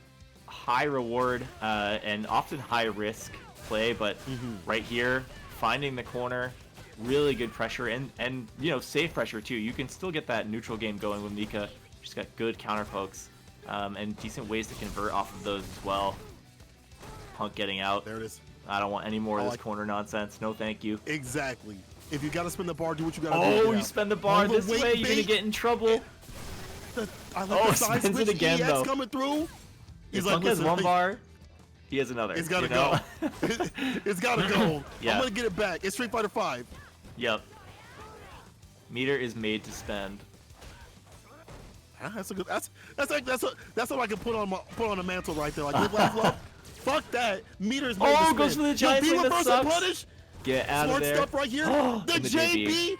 high reward and often high risk play, but right here, finding the corner, really good pressure, and you know, safe pressure too. You can still get that neutral game going with Mika. She's got good counter pokes and decent ways to convert off of those as well. Punk getting out. There it is. I don't want any more of this corner nonsense. No, thank you. Exactly. If you gotta spin the bar, do what you gotta do. Oh, you spin the bar this way, you're gonna get in trouble. I like the side spins switch it again, EX though. coming through. He's like, has one bar, he has another. It's gotta go. It's gotta go. Yeah. I'm gonna get it back. It's Street Fighter 5. Yep. Meter is made to spend. That's a good. That's what I can put on a mantle right there. Like live, laugh, love. Fuck that. Meters. Oh, goes for the giant swing. That sucks. Punish. Get out Smart of there. stuff right here. The JB.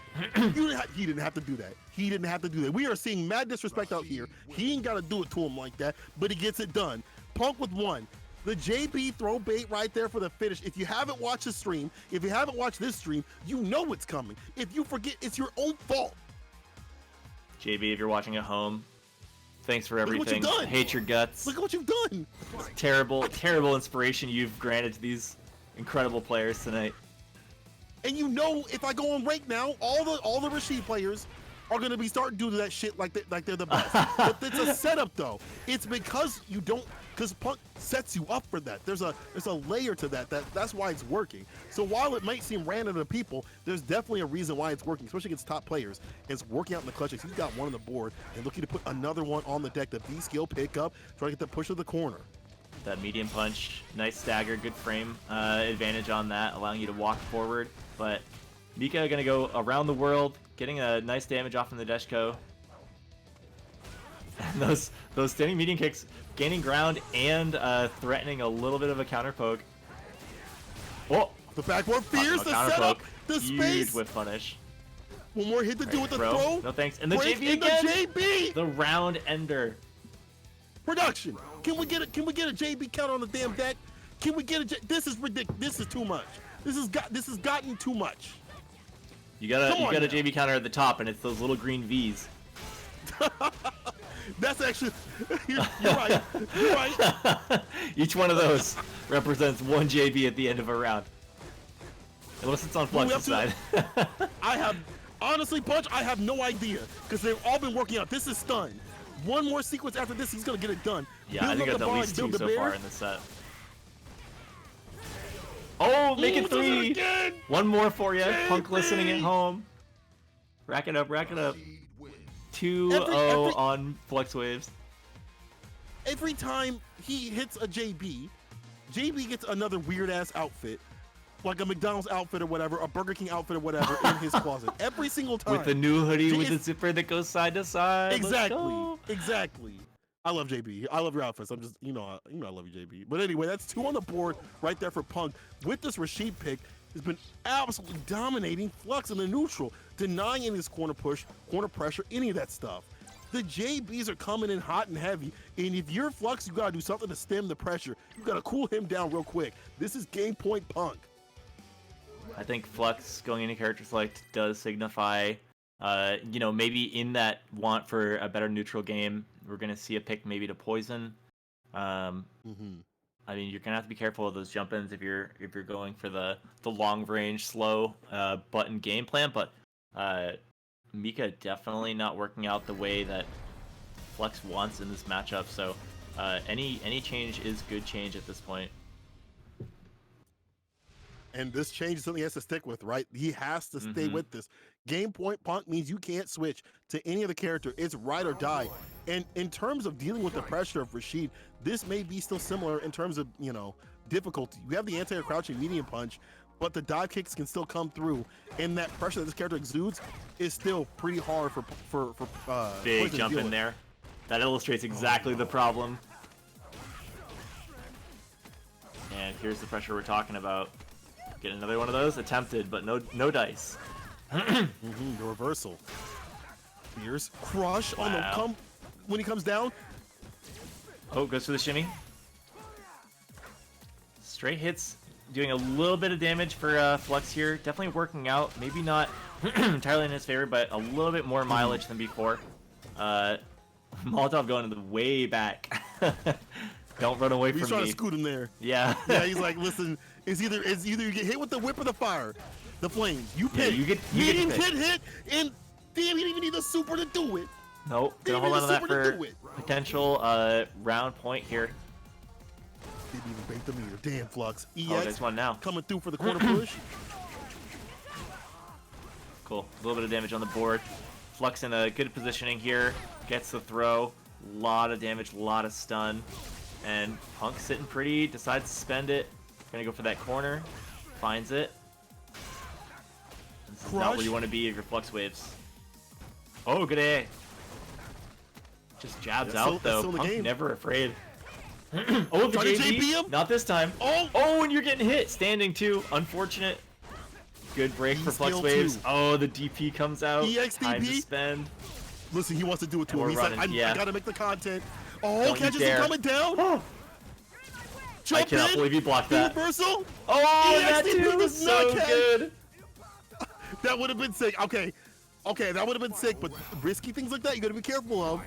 He didn't have to do that. He didn't have to do that. We are seeing mad disrespect out here. He ain't got to do it to him like that, but he gets it done. Punk with one. The JB throw bait right there for the finish. If you haven't watched the stream, if you haven't watched this stream, you know it's coming. If you forget, it's your own fault. JB, if you're watching at home, Thanks for Look at what everything. you've done. Hate your guts. Look at what you've done. Terrible, terrible inspiration you've granted to these incredible players tonight. And you know, if I go on rank now, all the Rashid players are gonna be starting to do that shit like they're the best. But it's a setup though. It's because you don't, because Punk sets you up for that. There's a layer to that. That's why it's working. So while it might seem random to people, there's definitely a reason why it's working, especially against top players. It's working out in the clutches. He's got one on the board and looking to put another one on the deck. The B skill pickup, trying to get the push to the corner. That medium punch, nice stagger, good frame advantage on that, allowing you to walk forward. But Mika gonna go around the world, getting a nice damage off in the Deshko. And those standing medium kicks, gaining ground and threatening a little bit of a counter poke. Oh, The backboard fears the counter setup, poke. the Huge space. whiff punish. One more hit to do with the Throw. throw. No thanks. And the Break JB in the again. JB. The round ender. Production. Can we get a JB count on the damn deck? Can we get a this is ridiculous. This is too much. This has gotten too much. You got a now. JB counter at the top, and it's those little green V's. That's actually you're right. You're right. Each one of those represents one JB at the end of a round. Unless it's on Flux's side. I have honestly, Punch. I have no idea because they've all been working out. This is stun. One more sequence after this, he's gonna get it done. Yeah, I Build think up that's the at bar, least build two the so bear. far in the set. Oh, make it Ooh, does it 3! again. One more for you. JB. Punk listening at home. Rack it up, rack it up. 2-0 Every- on Flux Waves. Every time he hits a JB gets another weird ass outfit, like a McDonald's outfit or whatever, a Burger King outfit or whatever in his closet. Every single time. With the new hoodie with the It's- zipper that goes side to side. Let's Exactly. go. Exactly. I love JB. I love your outfits. I'm just, I love you, JB. But anyway, that's 2 on the board right there for Punk. With this Rashid pick, has been absolutely dominating Flux in the neutral, denying any of his corner push, corner pressure, any of that stuff. The JBs are coming in hot and heavy, and if you're Flux, you gotta do something to stem the pressure. You gotta cool him down real quick. This is game point Punk. I think Flux going into character select does signify, maybe in that want for a better neutral game, we're gonna see a pick maybe to poison. I mean, you're gonna have to be careful of those jump-ins if you're going for the long range, slow button game plan. But Mika definitely not working out the way that Flux wants in this matchup. So any change is good change at this point. And this change is something he has to stick with, right? He has to stay with this. Game point Punk means you can't switch to any other character. It's ride or die. And in terms of dealing with the pressure of Rashid, this may be still similar in terms of, difficulty. You have the anti-crouching medium punch, but the dive kicks can still come through. And that pressure that this character exudes is still pretty hard for Big Poison to jump deal in with. there. That illustrates exactly the problem. And here's the pressure we're talking about. Get another one of those. Attempted, but no dice. The reversal. Fierce crush on the Wow. when he comes down. Oh, goes for the shimmy. Straight hits, doing a little bit of damage for Flux here. Definitely working out. Maybe not entirely in his favor, but a little bit more mileage than before. Molotov going to the way back. Don't run away He's from trying me. to scoot him there. Yeah. Yeah, he's like, listen, it's either you get hit with the whip or the fire, the flames. You Yeah, pick. you get Medium to pick. hit, and damn, he didn't even need the super to do it. Nope. Gonna Didn't hold on to even that super to for do it. potential round point here. Didn't even break the meter. Damn, Flux. Oh, EX there's one now. coming through for the corner push. Cool. A little bit of damage on the board. Flux in a good positioning here. Gets the throw. Lot of damage, lot of stun. And Punk sitting pretty. Decides to spend it. Gonna go for that corner. Finds it. This is not where Crush. you want to be if you're Flux Waves. Oh, good A. Just jabs That's out still though. in the Punk game. never afraid. Oh, the Trying to JB. JB him? Not this time. Oh! Oh, and you're getting hit. Standing too. Unfortunate. Good break for Flux skill Waves. too. Oh, the DP comes out. EX Time to DP? spend. Listen, he wants to do it to And him. we're He's running, like, yeah. I gotta make the content. Oh, Don't you catches him dare. coming down. Oh, Jump I cannot in. believe you blocked The that. reversal. Oh, EX that DP too was does not so catch. good. That would have been sick. Okay, that would have been sick, but risky things like that you gotta be careful of.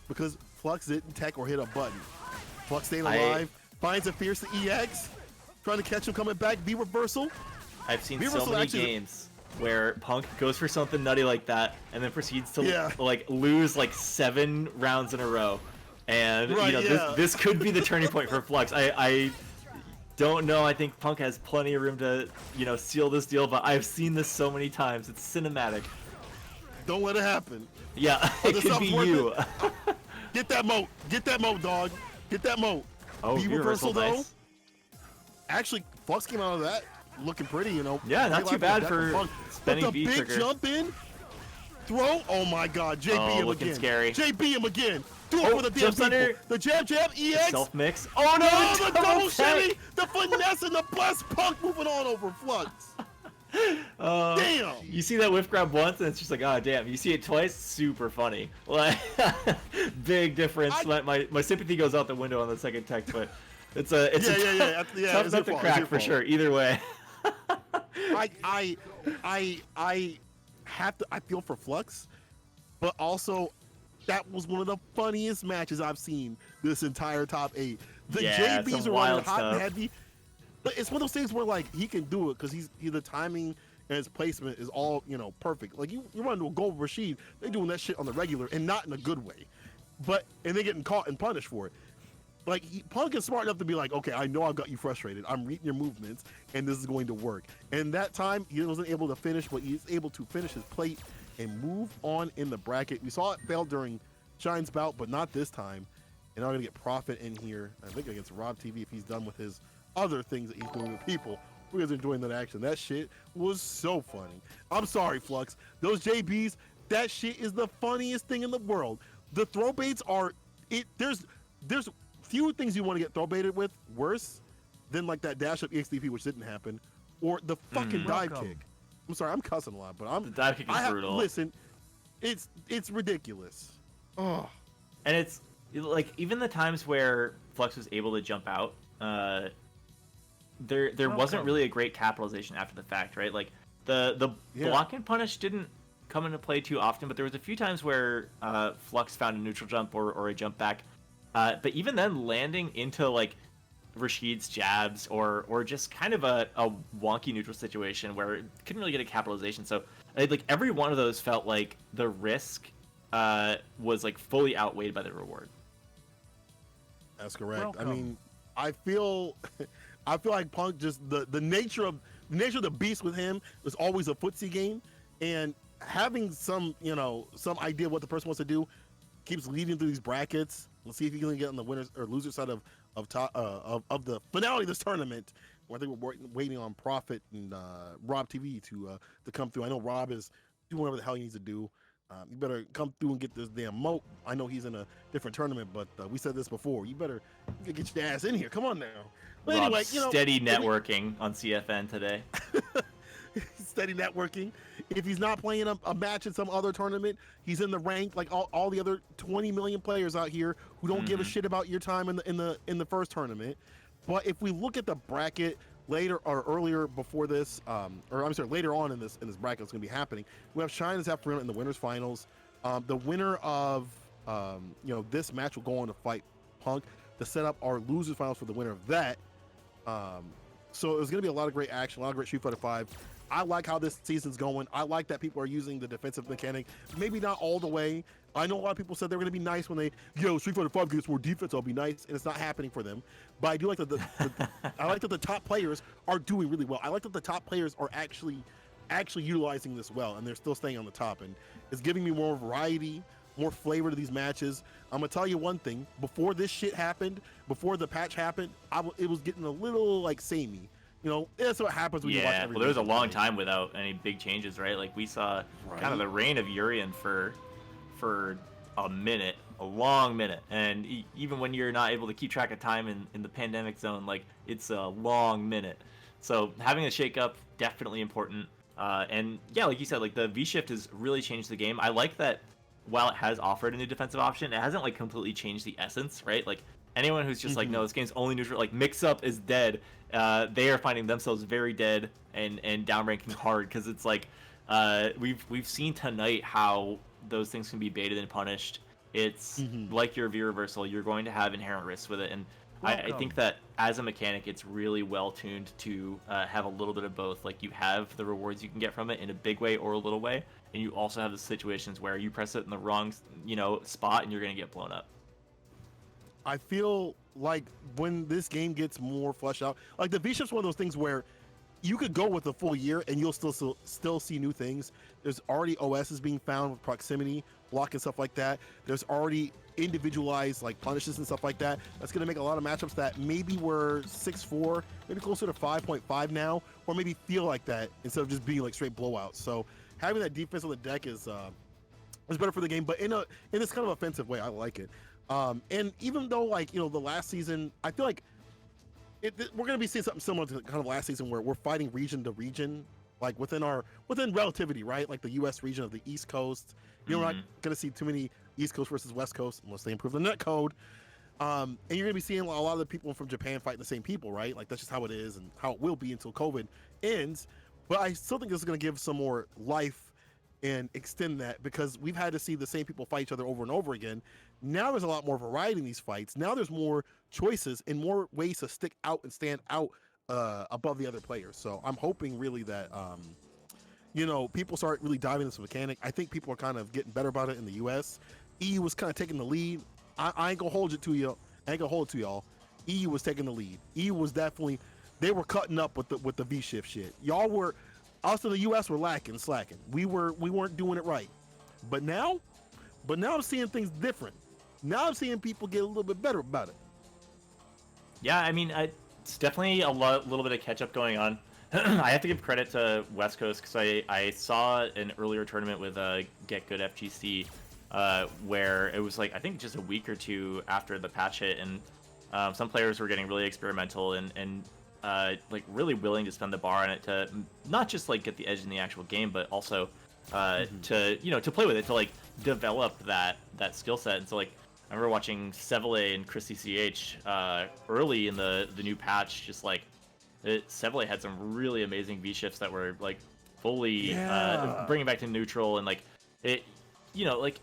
because Flux didn't tech or hit a button. Flux staying alive, finds a fierce EX, trying to catch him coming back. B reversal. I've seen B so reversal many actually, games where Punk goes for something nutty like that and then proceeds to Yeah. like lose like 7 rounds in a row. And Right, you know, yeah. this could be the turning point for Flux. I don't know. I think Punk has plenty of room to, you know, seal this deal, but I've seen this so many times. It's cinematic. Don't let it happen. Yeah, Oh, it this could stuff's be worth you. it. Get that moat. Get that moat, dog. Get that moat. Oh, B reversal though. nice. Actually, Flux came out of that looking pretty, you know. Yeah, not too bad for But spinning the B big trigger. jump in, throw. Oh my God, JB him looking again. scary. JB him again. Do it Oh, for the damn jumps people. under. The jab, EX. Self mix. Oh no, Oh, the double tech. shimmy, the finesse, and the plus Punk moving on over Flux. Damn. You see that whiff grab once, and it's just like, oh damn. You see it twice, super funny. Like, big difference. My sympathy goes out the window on the second tech, but it's a Yeah. tough nut to crack for sure. Either way. I have to. I feel for Flux, but also that was one of the funniest matches I've seen this entire top 8. The Yeah, JBs some are running wild hot and stuff. heavy, but it's one of those things where like he can do it because he's the timing and his placement is all, you know, perfect. Like you run into a Gold Rashid, they're doing that shit on the regular and not in a good way, and they're getting caught and punished for it. Like Punk is smart enough to be like, okay, I know I've got you frustrated. I'm reading your movements, and this is going to work. And that time he wasn't able to finish, but he's able to finish his plate and move on in the bracket. We saw it fail during Shine's bout, but not this time. And now we're gonna get Profit in here. I think against Rob TV if he's done with his other things that he's doing with people. You guys are enjoying that action. That shit was so funny. I'm sorry, Flux. Those JBs, that shit is the funniest thing in the world. The throw baits are it. There's few things you want to get throw baited with worse than like that dash up EXDP, which didn't happen, or the fucking dive kick. I'm sorry, I'm cussing a lot, but The dive kick is brutal. Listen, it's ridiculous. Oh, And it's like even the times where Flux was able to jump out, there wasn't really a great capitalization after the fact, right? Like the block and punish didn't come into play too often, but there was a few times where Flux found a neutral jump or a jump back. But even then, landing into like Rashid's jabs or just kind of a wonky neutral situation where it couldn't really get a capitalization. So like every one of those felt like the risk was like fully outweighed by the reward. that's correct. Welcome. I mean, I feel like Punk just the nature of the beast with him was always a footsie game, and having some idea what the person wants to do keeps leading through these brackets. Let's see if he can get on the winners or loser side of the finale of this tournament. I think we're waiting on Profit and Rob TV to come through. I know Rob is doing whatever the hell he needs to do. You better come through and get this damn moat. I know he's in a different tournament, but we said this before. You better get your ass in here. Come on now. But anyway, Steady networking on CFN today. Steady networking. If he's not playing a match in some other tournament, he's in the rank like all the other 20 million players out here who don't give a shit about your time in the first tournament. But if we look at the bracket later or earlier before this, later on in this bracket that's going to be happening, we have Shine and Zaffarino in the winners finals. The winner of this match will go on to fight Punk to set up our losers finals for the winner of that. So there's going to be a lot of great action, a lot of great Street Fighter 5. I like how this season's going. I like that people are using the defensive mechanic. Maybe not all the way. I know a lot of people said they were going to be nice when Street Fighter 5 gets more defense, I'll be nice, and it's not happening for them. But I do like that I like that the top players are doing really well. I like that the top players are actually utilizing this well, and they're still staying on the top, and it's giving me more variety, more flavor to these matches. I'm gonna tell you one thing: before this shit happened, before the patch happened, it was getting a little like samey. That's what happens when you watch every. Well, there was a week. long time without any big changes, right? Like we saw kind of the reign of Urian for a minute, a long minute, and even when you're not able to keep track of time in the pandemic zone, like it's a long minute. So having a shakeup definitely important. And yeah, like you said, like the V shift has really changed the game. I like that while it has offered a new defensive option, it hasn't like completely changed the essence, right? Like anyone who's just like, no, this game's only neutral, like mix up is dead. They are finding themselves very dead and downranking hard because it's like we've seen tonight how those things can be baited and punished it's like your V reversal. You're going to have inherent risks with it, and I think Welcome. that as a mechanic, it's really well tuned to have a little bit of both. Like you have the rewards you can get from it in a big way or a little way, and you also have the situations where you press it in the wrong, spot and you're gonna get blown up. I feel like when this game gets more fleshed out, like the V-Ship's one of those things where you could go with a full year and you'll still see new things. There's already OSs being found with proximity, block and stuff like that. There's already individualized like punishes and stuff like that. That's going to make a lot of matchups that maybe were 6-4, maybe closer to 5.5 now, or maybe feel like that instead of just being like straight blowouts. So having that defense on the deck is better for the game, but in this kind of offensive way. I like it. And even though like the last season, I feel like we're going to be seeing something similar to kind of last season where we're fighting region to region, like within relativity, right? Like the U.S. region of the East Coast. We're not going to see too many East Coast versus West Coast unless they improve the net code. And you're going to be seeing a lot of the people from Japan fighting the same people, right? Like that's just how it is and how it will be until COVID ends. But I still think this is going to give some more life and extend that, because we've had to see the same people fight each other over and over again. Now there's a lot more variety in these fights. Now there's more choices and more ways to stick out and stand out above the other players. So I'm hoping really that people start really diving into this mechanic. I think people are kind of getting better about it in the US. EU was kind of taking the lead. I ain't gonna hold it to you. I ain't gonna hold it to y'all. EU was taking the lead. EU was definitely, they were cutting up with the V-shift shit. Y'all were, us in the US were slacking. We weren't doing it right. But now I'm seeing things different. Now I'm seeing people get a little bit better about it. Yeah, I mean, it's definitely a little bit of catch up going on. I have to give credit to West Coast because I saw an earlier tournament with Get Good FGC where it was like I think just a week or two after the patch hit, and some players were getting really experimental and like really willing to spend the bar on it to not just like get the edge in the actual game, but also to play with it, to like develop that skill set. And so like I remember watching Seville and Christy CH early in the new patch, just like Seville had some really amazing V shifts that were like fully bringing back to neutral, and like it, like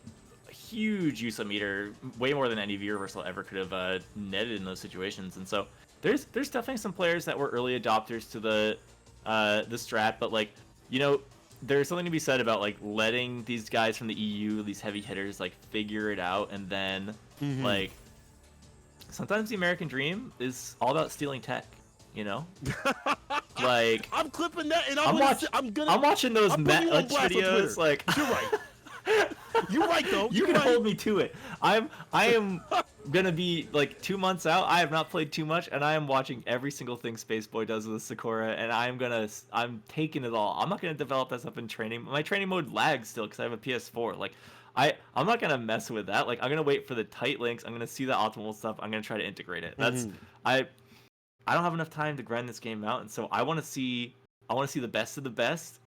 a huge use of meter, way more than any V reversal ever could have netted in those situations. And so there's definitely some players that were early adopters to the strat, but like there's something to be said about like letting these guys from the EU, these heavy hitters, like figure it out, and then like sometimes the American dream is all about stealing tech. Like I'm clipping that, and I'm watching those Met videos. Like you're right. You're right though. You can hold me to it. I am gonna be like 2 months out. I have not played too much, and I am watching every single thing Spaceboy does with Sakura, and I'm taking it all. I'm not gonna develop that stuff in training. My training mode lags still because I have a PS4. Like I'm not gonna mess with that. Like I'm gonna wait for the tight links. I'm gonna see the optimal stuff. I'm gonna try to integrate it. That's I don't have enough time to grind this game out, and so I want to see the best of the best,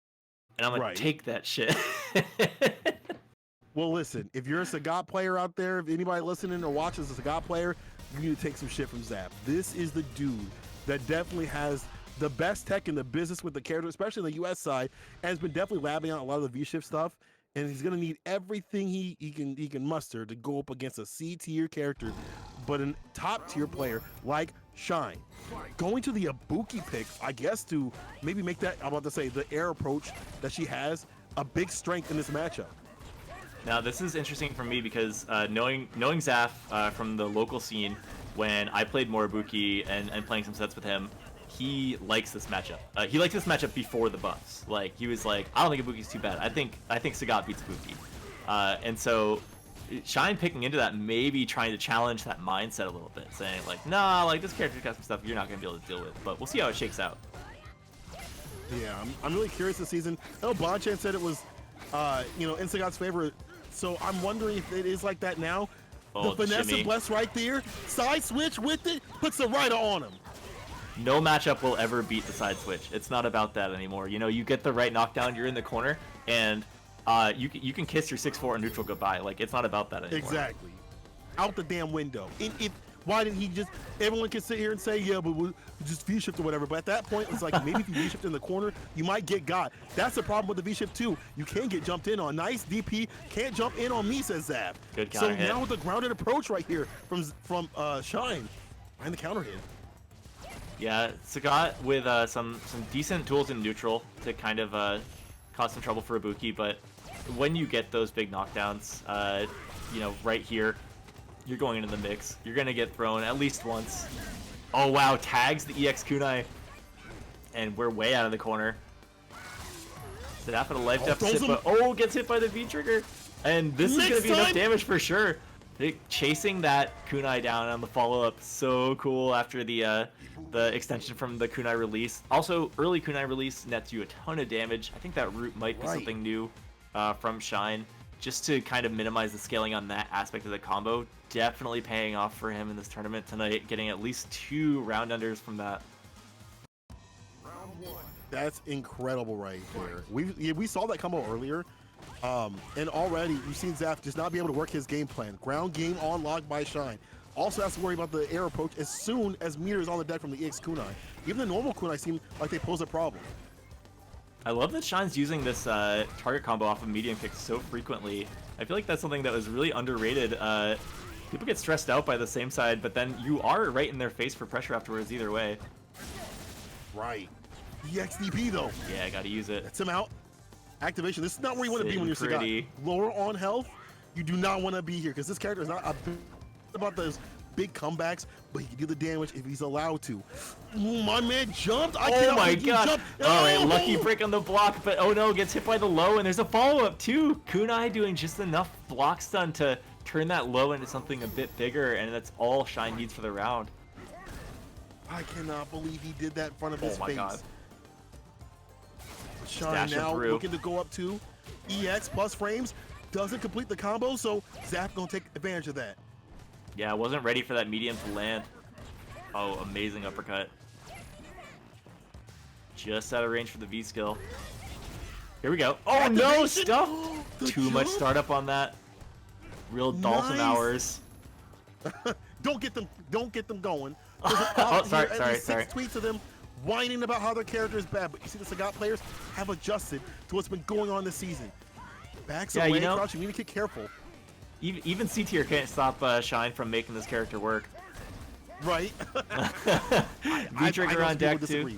and I'm gonna take that shit. Well, listen, if you're a Sagat player out there, if anybody listening or watching is a Sagat player, you need to take some shit from Zap. This is the dude that definitely has the best tech in the business with the character, especially on the US side, and has been definitely labbing out a lot of the V-Shift stuff. And he's gonna need everything he can muster to go up against a C-tier character, but a top-tier player like Shine. Going to the Ibuki pick, I guess, to maybe make that, I'm about to say, the air approach that she has a big strength in this matchup. Now, this is interesting for me because knowing Zaf from the local scene, when I played more Ibuki and playing some sets with him, he likes this matchup. He liked this matchup before the buffs. Like, he was like, I don't think Ibuki's too bad. I think Sagat beats Ibuki. And so Shine picking into that, maybe trying to challenge that mindset a little bit, saying like, nah, like this character's got some stuff you're not gonna be able to deal with, but we'll see how it shakes out. Yeah, I'm really curious this season. I know Bonchan said it was, in Sagat's favor, so I'm wondering if it is like that now. Oh, the finesse and bless right there, side switch with it, puts the rider on him. No matchup will ever beat the side switch. It's not about that anymore. You get the right knockdown, you're in the corner, and you can kiss your 6-4 and neutral goodbye. Like, it's not about that anymore. Exactly. Out the damn window. Why didn't he just? Everyone can sit here and say, yeah, but we'll just V-shift or whatever. But at that point, it's like maybe if you V-shift in the corner, you might get got. That's the problem with the V-shift too. You can get jumped in on. Nice DP, can't jump in on me, says Zap. Good counter So hit. now with the grounded approach right here from Shine, behind the counter hit. Yeah, Sagat with some decent tools in neutral to kind of cause some trouble for Ibuki, but when you get those big knockdowns, you know, right here, you're going into the mix. You're gonna get thrown at least once. Oh wow, tags the EX kunai, and we're way out of the corner. Zap at a life deficit, but gets hit by the V trigger, and this is gonna be enough damage for sure. Chasing that kunai down on the follow-up, so cool after the extension from the kunai release. Also, early kunai release nets you a ton of damage. I think that route might be something new from Shine, just to kind of minimize the scaling on that aspect of the combo. Definitely paying off for him in this tournament tonight, getting at least 2 round unders from that. That's incredible right there. We saw that combo earlier. And already you've seen Zaf just not be able to work his game plan. Ground game on lock by Shine. Also has to worry about the air approach as soon as meter is on the deck from the EX kunai. Even the normal kunai seem like they pose a problem. I love that Shine's using this target combo off of medium kick so frequently. I feel like that's something that was really underrated. People get stressed out by the same side, but then you are right in their face for pressure afterwards either way. Right. EXDP though. Yeah, gotta use it. That's him out. Activation. This is not where you want to be when you're pretty. Sagat. Lower on health, you do not want to be here because this character is not about those big comebacks, but he can do the damage if he's allowed to. Ooh, my man jumped. Oh my god. All right, lucky break on the block, but oh no, gets hit by the low, and there's a follow-up too. Kunai doing just enough block stun to turn that low into something a bit bigger, and that's all Shine needs for the round. I cannot believe he did that in front of his face. Oh my god. Shine now looking to go up to EX plus frames. Doesn't complete the combo, so Zap gonna take advantage of that. Yeah, I wasn't ready for that medium to land. Oh, amazing uppercut. Just out of range for the V skill. Here we go. Oh no, stuff! Too much startup on that. Real Dalton hours. Don't get them going. Oh, sorry. Six tweets of them whining about how their character is bad, but you see the Sagat players have adjusted to what's been going on this season. Backs away, crouching, you need to get careful. Even C tier can't stop Shine from making this character work. Right. V-trigger on deck too.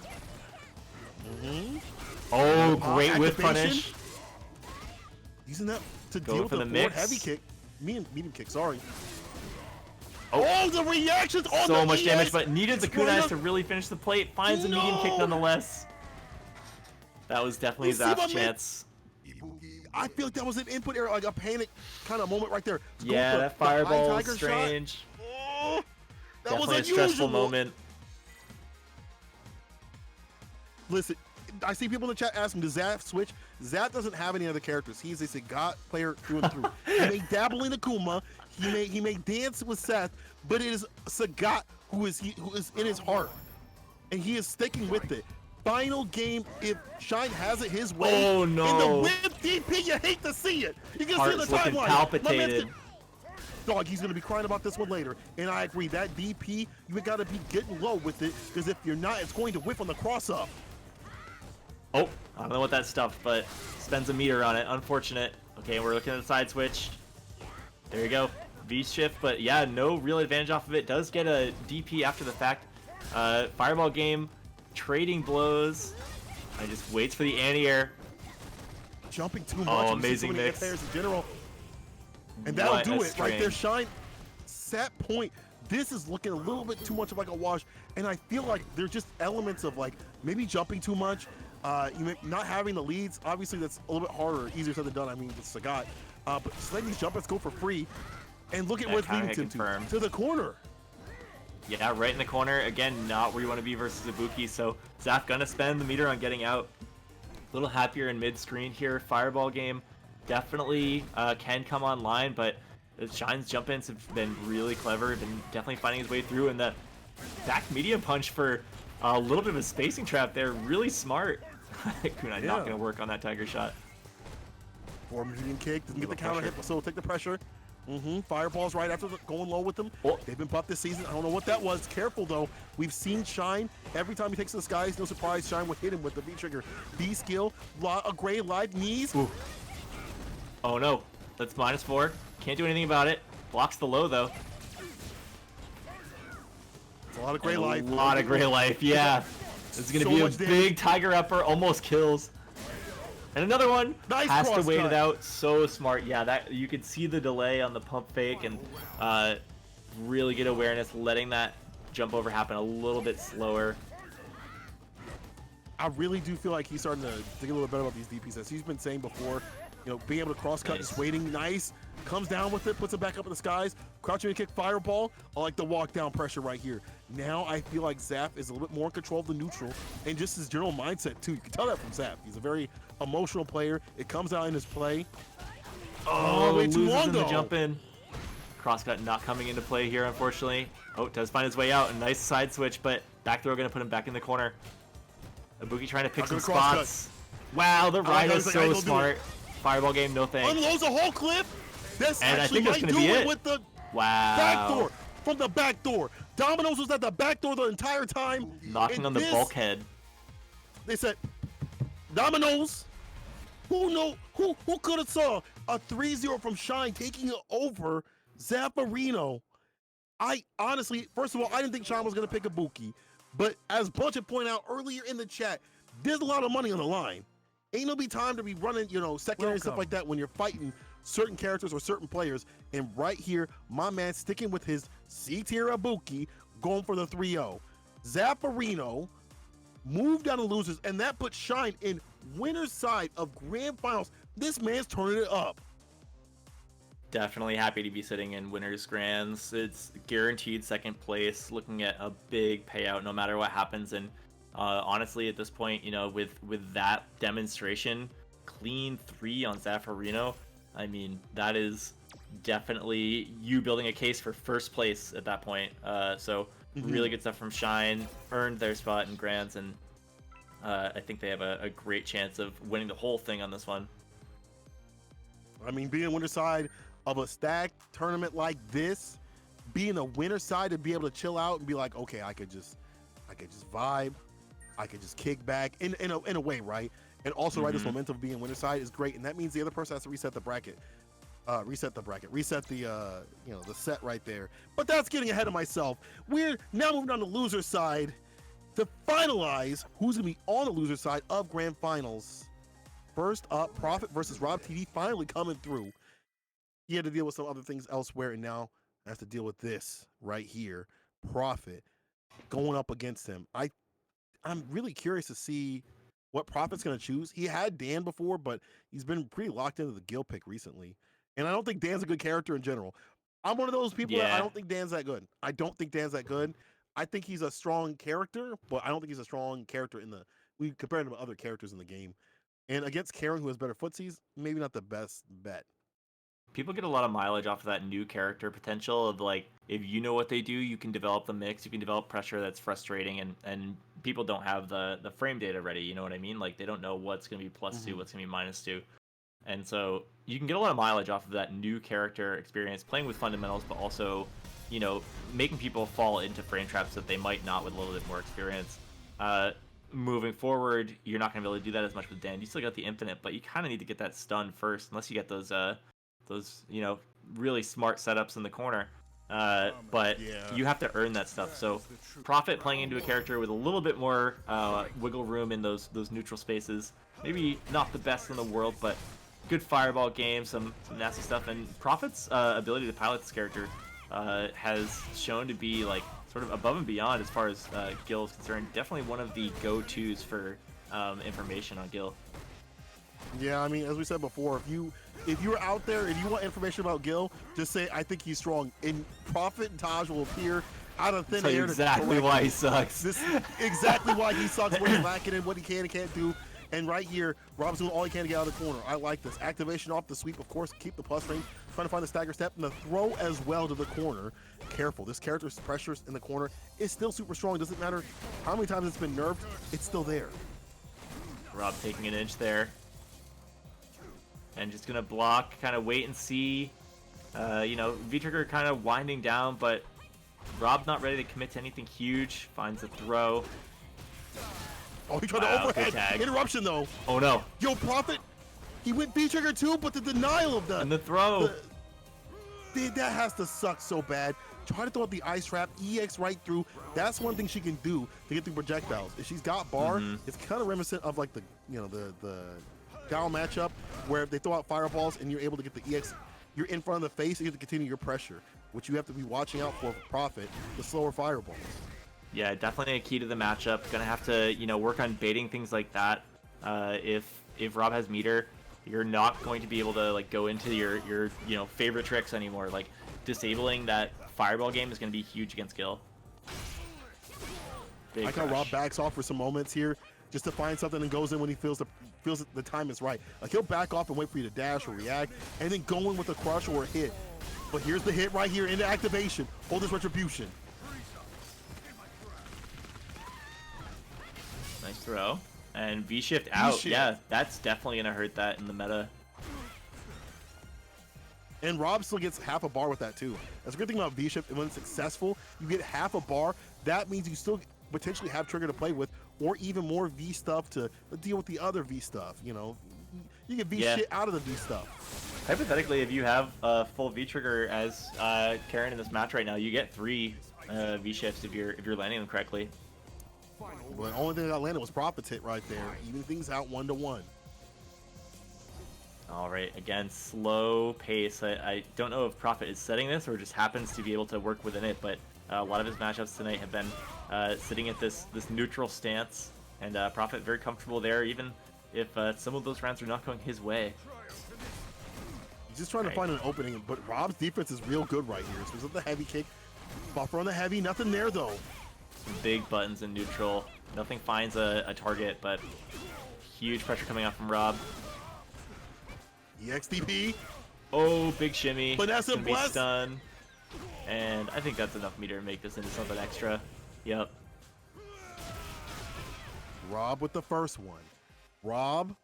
Oh, great whiff punish. Using that to deal with the forward heavy kick. Medium kick, sorry. Oh, the reactions on so much damage, but needed the kunais to really finish the plate. Finds a medium kick nonetheless. That was definitely Zap's chance. I feel like that was an input error, like a panic kind of moment right there. Yeah, that fireball was strange. Oh, that definitely was a stressful moment. Listen, I see people in the chat asking, does Zap switch? Zap doesn't have any other characters. He's a Sagat player through and through. He may dabble in Akuma. He may dance with Seth, but it is Sagat who is in his heart, and he is sticking with it. Final game, if Shine has it his way, oh no, in the whip DP, you hate to see it. You can see in the timeline. Palpitated. Dog, he's gonna be crying about this one later, and I agree. That DP, you gotta be getting low with it, because if you're not, it's going to whiff on the cross up. Oh, I don't know what that stuff, but spends a meter on it. Unfortunate. Okay, we're looking at the side switch. There you go. V-shift, but yeah, no real advantage off of it. Does get a DP after the fact. Fireball game, trading blows. I just waits for the anti-air. Jumping too much. Oh, amazing mix. Players in general. And that'll do it right there. Shine, set point. This is looking a little bit too much of like a wash, and I feel like there's just elements of like maybe jumping too much. Not having the leads, obviously that's a little bit harder, easier said than done. I mean, with Sagat, but just letting these jump-ins go for free, and look at where it's leading to the corner. Yeah, right in the corner. Again, not where you want to be versus Ibuki. So Zaf gonna spend the meter on getting out. A little happier in mid-screen here. Fireball game definitely can come online, but Shine's jump-ins have been really clever. Been definitely finding his way through, and the back medium punch for a little bit of a spacing trap there. Really smart. Kunai not going to work on that Tiger shot. Or medium kick, doesn't get the counter hit, so take the pressure. Fireballs right after going low with them. Oh. They've been buffed this season. I don't know what that was. Careful though. We've seen Shine every time he takes to the skies. No surprise, Shine would hit him with the V trigger. B skill, a gray live knees. Ooh. Oh no, that's -4. Can't do anything about it. Blocks the low though. It's a lot of gray life. A lot of gray life, yeah. It's gonna be a big tiger upper, almost kills. And another one Nice has to wait cut. it out. So smart. Yeah, that you could see the delay on the pump fake and really good awareness, letting that jump over happen a little bit slower. I really do feel like he's starting to think a little better about these DPs. As he's been saying before, you know, being able to cross cut, just waiting, nice. Comes down with it, puts it back up in the skies. Crouching and kick fireball. I like the walk down pressure right here. Now I feel like Zap is a little bit more in control of the neutral and just his general mindset too. You can tell that from Zap. He's a very emotional player. It comes out in his play. Oh, way too loses long in the though. jump in. Crosscut not coming into play here, unfortunately. Oh, does find his way out. A nice side switch, but back throw gonna put him back in the corner. Ibuki trying to pick some spots. Wow, the ride is so smart. Fireball game, no thanks. Unloads a whole clip. This And I actually think that's might gonna do be it it. with the Wow. back door. From the back door. Domino's was at the back door the entire time. Knocking And on the this, bulkhead. They said, Domino's. Who could have saw a 3-0 from Shine taking it over Zapparino? I honestly, first of all, I didn't think Shine was gonna pick Ibuki, but as Bunch had pointed out earlier in the chat, there's a lot of money on the line. Ain't no be time to be running, you know, secondary stuff like that when you're fighting certain characters or certain players. And right here, my man sticking with his C-tier Ibuki, going for the 3-0. Zapparino moved down to losers, and that put Shine in winner's side of grand finals. This man's turning it up. Definitely happy to be sitting in winners grands. It's guaranteed second place, looking at a big payout no matter what happens. And honestly, at this point, you know, with that demonstration, clean 3 on Zapparino, I mean, that is definitely you building a case for first place at that point. So really good stuff from Shine, earned their spot in grands, and I think they have a great chance of winning the whole thing on this one. I mean, being winner side of a stacked tournament like this, being a winner side to be able to chill out and be like, okay, I could just vibe, I could just kick back in a way, right? And also, right, this momentum of being winner side is great, and that means the other person has to reset the bracket, reset the you know, the set right there. But that's getting ahead of myself. We're now moving on to loser side to finalize who's gonna be on the loser side of grand finals. First up, Prophet versus Rob TD finally coming through. He had to deal with some other things elsewhere, and now has to deal with this right here. Prophet going up against him. I'm really curious to see what Prophet's going to choose. He had Dan before, but he's been pretty locked into the Gil pick recently. And I don't think Dan's a good character in general. I'm one of those people that I don't think Dan's that good. I don't think Dan's that good. I think he's a strong character, but I don't think he's a strong character we compare him to other characters in the game. And against Karen, who has better footsies, maybe not the best bet. People get a lot of mileage off of that new character potential of, like, if you know what they do, you can develop the mix, you can develop pressure that's frustrating, and people don't have the frame data ready, you know what I mean? Like, they don't know what's going to be +2, what's going to be -2. And so you can get a lot of mileage off of that new character experience, playing with fundamentals, but also, you know, making people fall into frame traps that they might not with a little bit more experience. Moving forward, you're not going to be able to do that as much with Dan. You still got the infinite, but you kind of need to get that stun first, unless you get those you know, really smart setups in the corner. But you have to earn that stuff. So Prophet playing into a character with a little bit more wiggle room in those neutral spaces. Maybe not the best in the world, but good fireball game, some nasty stuff. And Prophet's ability to pilot this character has shown to be, like, sort of above and beyond as far as Gil is concerned. Definitely one of the go-tos for information on Gil. Yeah, I mean, as we said before, if you're out there and you want information about Gil, just say, I think he's strong. And Prophet and Taj will appear out of thin air. Exactly why he sucks. This is exactly why he sucks, what he's lacking and what he can and can't do. And right here, Rob's doing all he can to get out of the corner. I like this. Activation off the sweep, of course, keep the plus range. Trying to find the stagger step and the throw as well to the corner. Careful, this character's pressures in the corner is still super strong. Doesn't matter how many times it's been nerfed, it's still there. Rob taking an inch there. And just gonna block, kind of wait and see. You know, V-Trigger kind of winding down, but Rob not ready to commit to anything huge. Finds a throw. Oh, he tried to Wow, overhead. good tag. Interruption, though. Oh, no. Yo, Prophet, he went V-Trigger too, but the denial of And the throw. That has to suck so bad. Try to throw out the ice trap, EX right through. That's one thing she can do to get through projectiles. If she's got bar, it's kind of reminiscent of like the Gal matchup where they throw out fireballs and you're able to get the EX. You're in front of the face, and you have to continue your pressure, which you have to be watching out for Prophet, the slower fireballs. Yeah, definitely a key to the matchup. Gonna have to, you know, work on baiting things like that. If Rob has meter, you're not going to be able to like go into your you know, favorite tricks anymore. Like disabling that fireball game is gonna be huge against Gil. Big Like how crush. Rob backs off for some moments here, just to find something and goes in when he feels the time is right. Like he'll back off and wait for you to dash or react, and then go in with a crush or a hit. But here's the hit right here into activation. Hold this retribution. Nice throw. And V-shift out. V-shift. Yeah, that's definitely gonna hurt that in the meta. And Rob still gets half a bar with that too. That's a good thing about V-shift. When it's successful, you get half a bar. That means you still potentially have trigger to play with, or even more V stuff to deal with the other V stuff. You know, you get V shit out of the V stuff. Hypothetically, if you have a full V-trigger as Karen in this match right now, you get 3 V-shifts if you're landing them correctly. But the only thing that landed was Prophet's hit right there, even things out 1-1. All right, again, slow pace. I don't know if Prophet is setting this or just happens to be able to work within it, but a lot of his matchups tonight have been sitting at this neutral stance, and Prophet very comfortable there, even if some of those rounds are not going his way. He's just trying to find an opening, but Rob's defense is real good right here. So he's with the heavy kick, buffer on the heavy, nothing there though. Some big buttons in neutral. Nothing finds a target, but huge pressure coming out from Rob. EXDP. Oh, big shimmy. Vanessa Gonna be Bless. stun. And I think that's enough meter to make this into something extra. Yep. Rob with the first one. Rob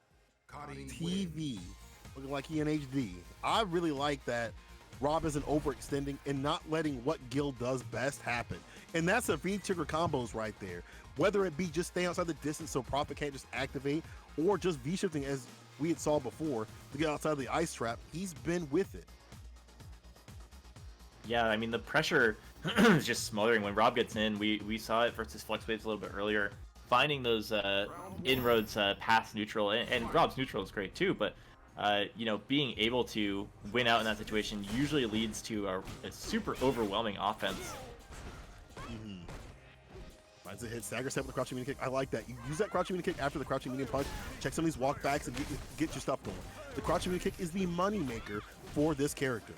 TV. Looking like he in HD. I really like that Rob isn't overextending and not letting what Gil does best happen. And that's a V-trigger combos right there. Whether it be just stay outside the distance so Prophet can't just activate, or just V-shifting as we had saw before to get outside the ice trap, he's been with it. Yeah, I mean, the pressure is just smothering when Rob gets in. We saw it versus Flex Waves a little bit earlier. Finding those inroads past neutral, and Rob's neutral is great too, but you know, being able to win out in that situation usually leads to a super overwhelming offense. Finds a hit, stagger set with the crouching medium kick. I like that. You use that crouching medium kick after the crouching medium punch. Check some of these walkbacks and get your stuff going. The crouching medium kick is the money maker for this character.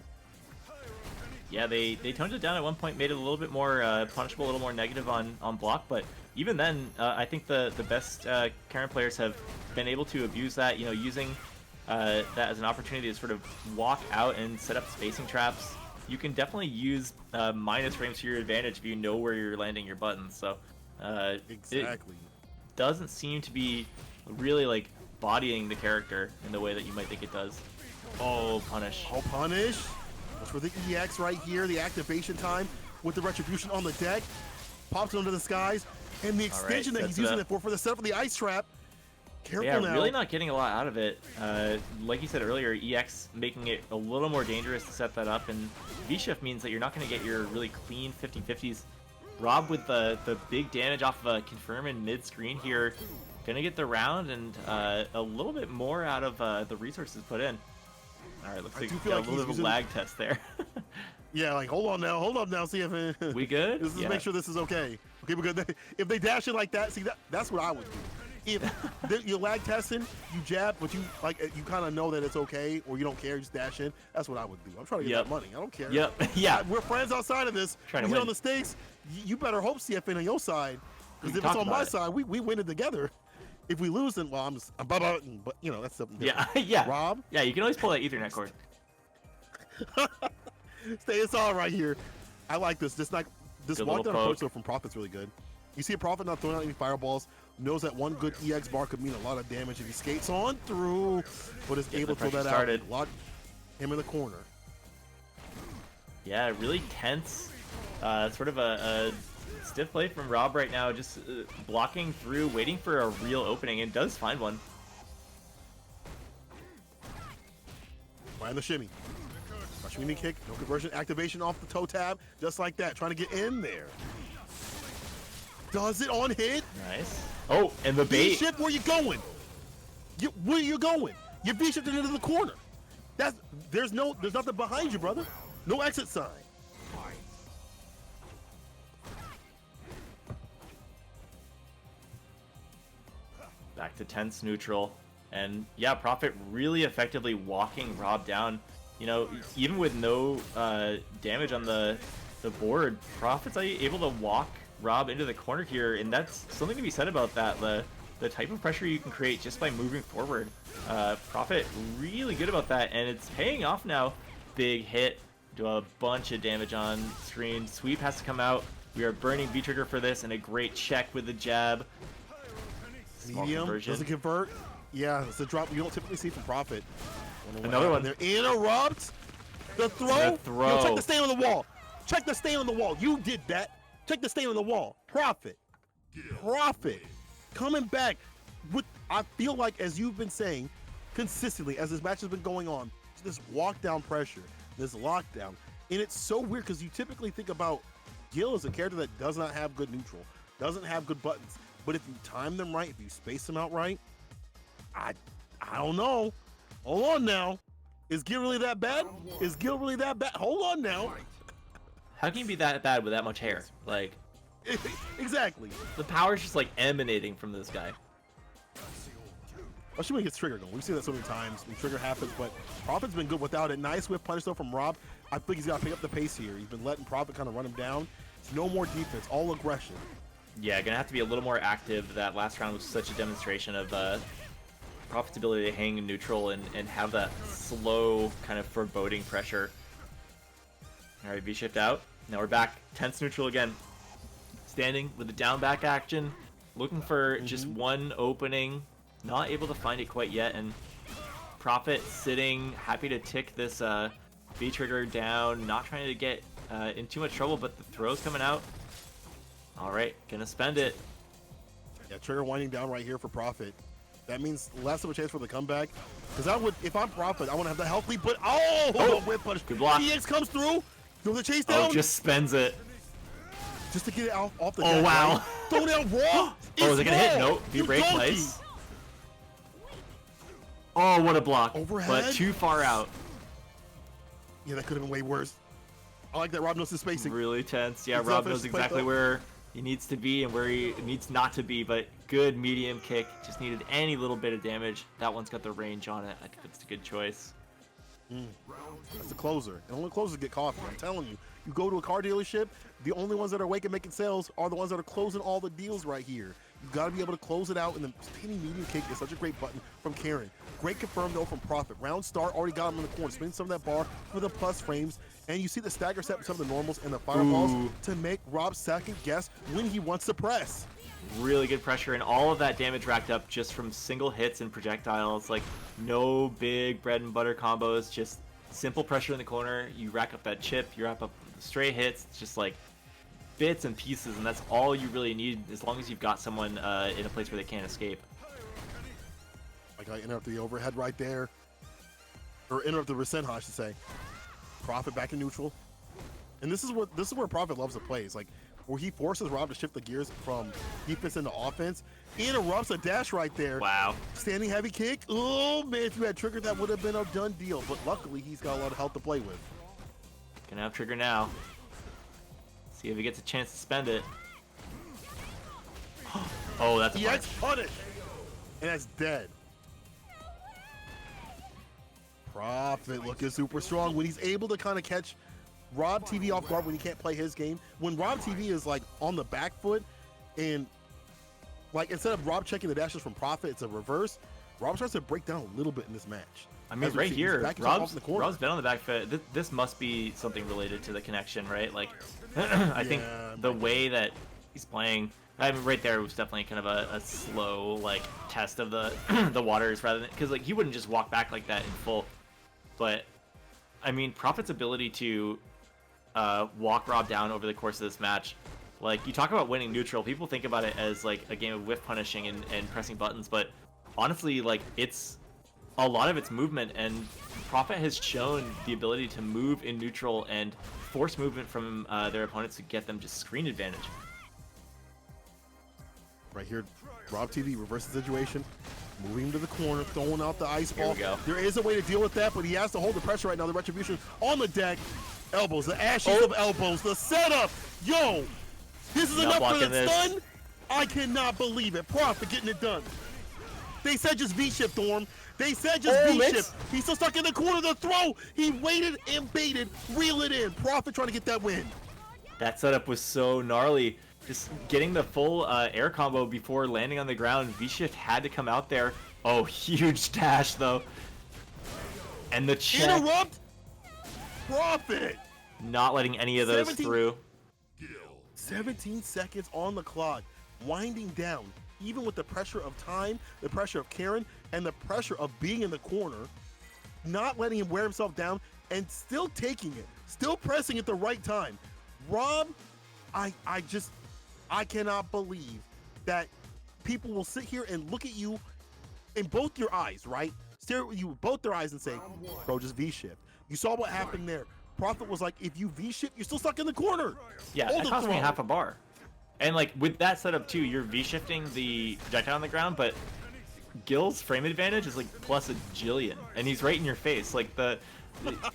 Yeah, they toned it down at one point, made it a little bit more punishable, a little more negative on block, but even then, I think the best Karen players have been able to abuse that, you know, using that as an opportunity to sort of walk out and set up spacing traps. You can definitely use minus frames to your advantage if you know where you're landing your buttons, so exactly. It doesn't seem to be really like bodying the character in the way that you might think it does. Oh, punish. Oh, punish. That's for the EX right here, the activation time with the retribution on the deck. Pops it into the skies, and the extension that he's using it for the setup of the ice trap. Careful yeah, now. Really not getting a lot out of it. Like you said earlier, EX making it a little more dangerous to set that up, and V-shift means that you're not going to get your really clean 50-50s. Rob with the big damage off of a confirm in mid-screen here, going to get the round and a little bit more out of the resources put in. All right, looks like a little bit of a lag test there. Yeah, like hold up now, see if we good. Let's just make sure this is okay. Okay, because if they dash it like that, see that's what I would do. If you're lag testing, you jab, but you kind of know that it's okay, or you don't care, you just dash in. That's what I would do. I'm trying to get that money. I don't care. Yep. Yeah. We're friends outside of this. Trying to hit win on the stakes. You better hope CFN on your side, because if it's on my side, we win it together. If we lose, then well, but you know that's something different. Yeah. Yeah. Rob. Yeah, you can always pull that Ethernet cord. It's all right here. I like this. This Good walk down little approach from Prophet's really good. You see a Prophet not throwing out any fireballs, knows that one good EX bar could mean a lot of damage if he skates on through, but is able to throw that out. Lock him in the corner. Yeah, really tense. Sort of a stiff play from Rob right now, just blocking through, waiting for a real opening, and does find one. Find the shimmy. Shimmy kick, no conversion, activation off the toe tab, just like that, trying to get in there. Does it on hit? Nice. Oh, and the bait. V-shift, where you going? Where you going? You V-shifted into the corner. There's nothing behind you, brother. No exit sign. Back to tense neutral. And yeah, Prophet really effectively walking Rob down. You know, even with no damage on the board, Prophet's able to walk Rob into the corner here, and that's something to be said about that. The type of pressure you can create just by moving forward. Prophet really good about that, and it's paying off now. Big hit, do a bunch of damage on screen. Sweep has to come out. We are burning V-trigger for this, and a great check with the jab. Small Medium conversion. doesn't convert. Yeah, it's a drop you don't typically see from Prophet. Another one. There interrupts the throw. The throw. Yo, check the stain on the wall. Check the stain on the wall. You did that. Check the stain on the wall. Prophet. Coming back with, I feel like, as you've been saying consistently as this match has been going on, this walk down pressure, this lockdown. And it's so weird because you typically think about Gil as a character that does not have good neutral, doesn't have good buttons. But if you time them right, if you space them out right, I don't know. Hold on now. Is Gil really that bad? Is Gil really that bad? Hold on now. How can you be that bad with that much hair? Like, exactly. the power's just like emanating from this guy. Especially when he gets trigger going. We've seen that so many times when trigger happens, but Prophet's been good without it. Nice whip punish though from Rob. I think he's got to pick up the pace here. He's been letting Prophet kind of run him down. It's no more defense, all aggression. Yeah, gonna have to be a little more active. That last round was such a demonstration of Prophet's ability to hang in neutral and have that slow kind of foreboding pressure. All right, V-shift out. Now we're back. Tense neutral again. Standing with the down back action. Looking for just one opening. Not able to find it quite yet. And Prophet sitting, happy to tick this V-trigger down. Not trying to get in too much trouble, but the throw's coming out. All right, gonna spend it. Yeah, trigger winding down right here for Prophet. That means less of a chance for the comeback. Because I would, if I'm Prophet, I want to have the health lead, but the whip punch. Good block. EX comes through. Throw the chase down. Oh, just spends it. Just to get it off the Oh, deck, wow. Right? Throw down raw. Oh, is it gonna hit? raw. Nope. You V-break, donkey. nice. Oh, what a block. Overhead. But too far out. Yeah, that could have been way worse. I like that Rob knows his spacing. Really tense. Yeah, It's Rob offensive knows play, exactly though. where he needs to be and where he needs not to be, but good medium kick. Just needed any little bit of damage. That one's got the range on it. I think that's a good choice. That's the closer. And only closers get coffee. I'm telling you. You go to a car dealership, the only ones that are awake and making sales are the ones that are closing all the deals right here. You got to be able to close it out, and the spinning medium kick is such a great button from Karen. Great confirm though from Prophet. Round start, already got him in the corner, spinning some of that bar for the plus frames, and you see the stagger set with some of the normals and the fireballs to make Rob second guess when he wants to press. Really good pressure, and all of that damage racked up just from single hits and projectiles. Like, no big bread and butter combos, just simple pressure in the corner. You rack up that chip, you rack up stray hits. It's just like bits and pieces, and that's all you really need as long as you've got someone in a place where they can't escape. Like I interrupt the overhead right there, or interrupt the Rasenha, I should say. Prophet back in neutral, and this is where Prophet loves to play. It's like where he forces Rob to shift the gears from defense into offense. Interrupts a dash right there. Wow. Standing heavy kick. Oh man, if you had triggered, that would have been a done deal. But luckily, he's got a lot of health to play with. Gonna have trigger now. See if he gets a chance to spend it. Oh, that's a EX punch. punish, and that's dead. Prophet looking super strong when he's able to kind of catch Rob TV off guard when he can't play his game. When Rob TV is like on the back foot, and like instead of Rob checking the dashes from Prophet, it's a reverse. Rob starts to break down a little bit in this match. I mean, As we right see, he's here, backing himself off Rob's in the corner. been on the back foot. This must be something related to the connection, right? Like, I think the way that he's playing, I mean, right there was definitely kind of a slow, like, test of the the waters rather than, because, like, he wouldn't just walk back like that in full. But, I mean, Prophet's ability to walk Rob down over the course of this match. Like, you talk about winning neutral, people think about it as like a game of whiff punishing and pressing buttons, but honestly, like, it's a lot of its movement, and Prophet has shown the ability to move in neutral and force movement from their opponents to get them just screen advantage. Right here, Rob TV reverses the situation, moving him to the corner, throwing out the ice ball. Here we go. There is a way to deal with that, but he has to hold the pressure right now. The retribution on the deck, elbows, the ashes of elbows, the setup. Yo, this is Not enough for the blocking stun. I cannot believe it. Prophet getting it done. They said just V-shift, Thorm. They said just V-shift. He's still stuck in the corner. The throw. He waited and baited. Reel it in. Prophet trying to get that win. That setup was so gnarly. Just getting the full air combo before landing on the ground. V-shift had to come out there. Oh, huge dash though. And the check. Interrupt. Prophet. Not letting any of those 17 through. 17 seconds on the clock. Winding down. Even with the pressure of time, the pressure of Karen, and the pressure of being in the corner, not letting him wear himself down, and still taking it, still pressing at the right time. Rob, I cannot believe that people will sit here and look at you in both your eyes, right? Stare at you with both their eyes and say, bro, just V-shift. You saw what happened there. Prophet was like, if you V-shift, you're still stuck in the corner. Yeah, Hold that the cost me throw. half a bar. And like with that setup too, you're V-shifting the projectile on the ground, but Gil's frame advantage is like plus a jillion, and he's right in your face. Like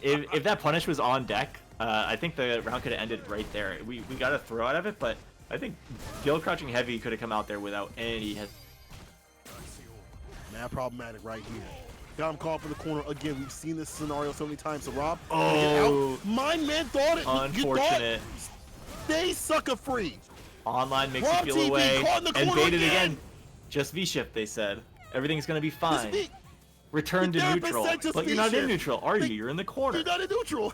if that punish was on deck, I think the round could have ended right there. We got a throw out of it, but I think Gil crouching heavy could have come out there without any head. Mad problematic right here. Got him caught up in the corner again. We've seen this scenario so many times. So Rob, Oh, my man thought it. unfortunate. Stay sucker free. Online makes Rob you feel TV away caught in the and corner baited again. again. Just V-shift, they said. Everything's gonna be Just fine. V- Return to The therapist neutral. said just But you're not in V-shift. neutral, are They- you? You're in the corner. You're not in neutral.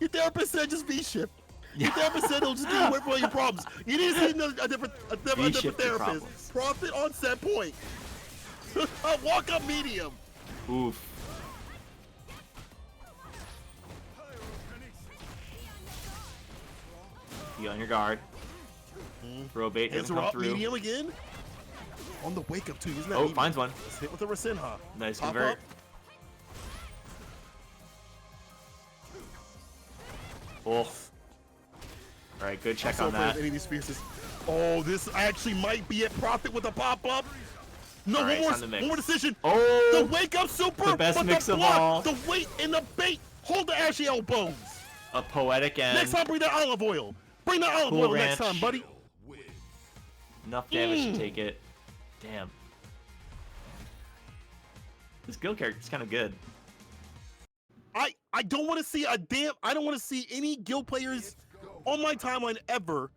Your therapist said just V-shift. Your therapist said it'll just get away from all your problems. You need to see a different V-shift your therapist. problems. Profit on set point. Walk up medium. Oof. Be on your guard. Throw bait doesn't come Interrupt through. medium again. On the wake up too. Isn't that Oh, medium? finds one. Let's hit with a Rasenha. Nice Pop convert. up. Oh. Alright, good check So on afraid of that. any of these fierces. Oh, this actually might be it. Profit with a pop up. No, All right, one time to mix. more decision. Oh! The wake up super. The best but mix the of block, all. The weight and the bait. Hold the ashy elbows. A poetic end. Next time, bring that olive oil. Bring that olive Cool oil ranch. next time, buddy. Enough damage to take it. Damn. This Gil character's kind of good. I don't want to see I don't want to see any guild players on my timeline ever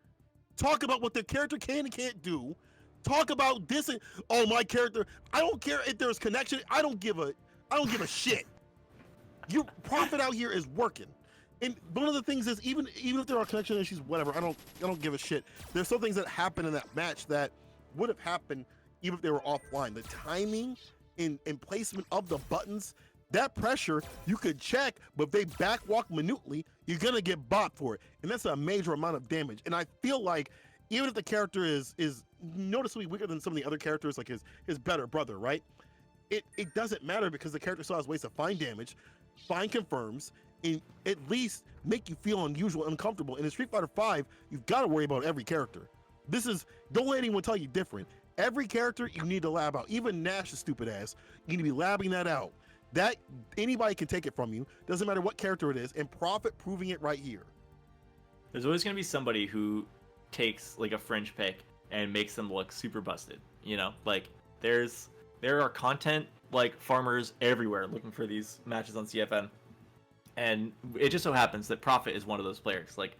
talk about what their character can and can't do. Talk about this and oh my character. I don't care if there's connection. I don't give a shit. Your Prophet out here is working. And one of the things is even if there are connection issues, whatever, I don't give a shit. There's some things that happen in that match that would have happened even if they were offline. The timing and placement of the buttons, that pressure you could check, but if they back walk minutely, you're gonna get bought for it. And that's a major amount of damage. And I feel like even if the character is noticeably weaker than some of the other characters, like his better brother, right? It doesn't matter because the character still has ways to find damage, find confirms, and at least make you feel unusual, uncomfortable. And in Street Fighter V, you've got to worry about every character. Don't let anyone tell you different. Every character you need to lab out. Even Nash's stupid ass, you need to be labbing that out. That anybody can take it from you. Doesn't matter what character it is, and Prophet proving it right here. There's always going to be somebody who takes like a fringe pick and makes them look super busted. You know, like there are content like farmers everywhere looking for these matches on CFN. And it just so happens that Prophet is one of those players. Like,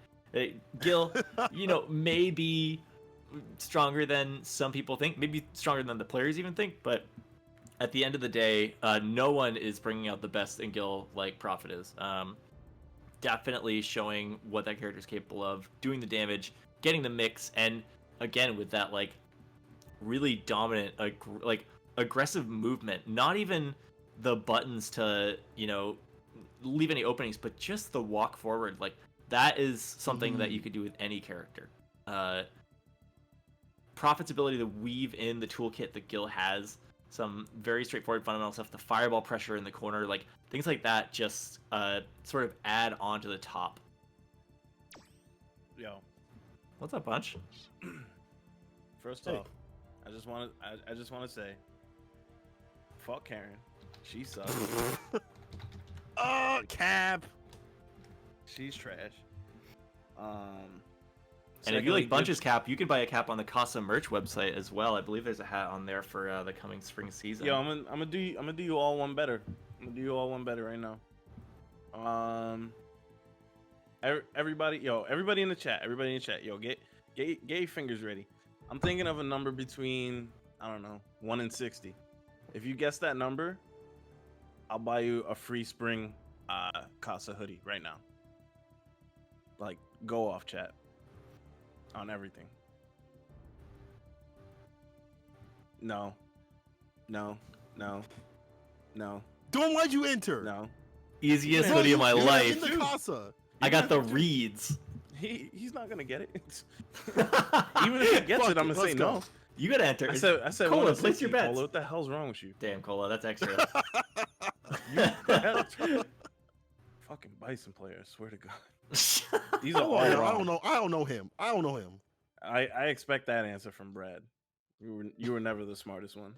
Gil, you know, may be stronger than some people think, maybe stronger than the players even think, but at the end of the day, no one is bringing out the best in Gil like Prophet is. Definitely showing what that character is capable of, doing the damage, getting the mix, and again, with that, like, really dominant, aggressive movement. Not even the buttons to, you know, leave any openings, but just the walk forward, like that is something that you could do with any character. Prophet's ability to weave in the toolkit that Gil has, some very straightforward fundamental stuff, the fireball pressure in the corner, like things like that just sort of add on to the top. Yo, What's up, Bunch? first Hey. off, I just want to say, fuck Karen. She sucks. Cap. She's trash. And if you like Bunch's cap, you can buy a cap on the Casa merch website as well. I believe there's a hat on there for the coming spring season. Yo, I'm gonna do you all one better. I'm gonna do you all one better right now. Everybody in the chat, yo, get your fingers ready. I'm thinking of a number between, I don't know, 1 and 60. If you guess that number, I'll buy you a free spring Casa hoodie right now. Like, go off, chat. On everything. No. Don't let you enter. No. Easiest Yeah, hoodie of my You're life. in the Casa. I got the reeds. He's not gonna get it. Even if he gets Fuck it, I'm it, gonna say let's go. no. You gotta enter. I said Cola, 1 and place your 60, bets. Cola, what the hell's wrong with you? Damn, Cola, that's extra. Fucking Bison player, I swear to God. These are Oh, all yeah, wrong. I don't know him. I expect that answer from Brad. You were never the smartest one.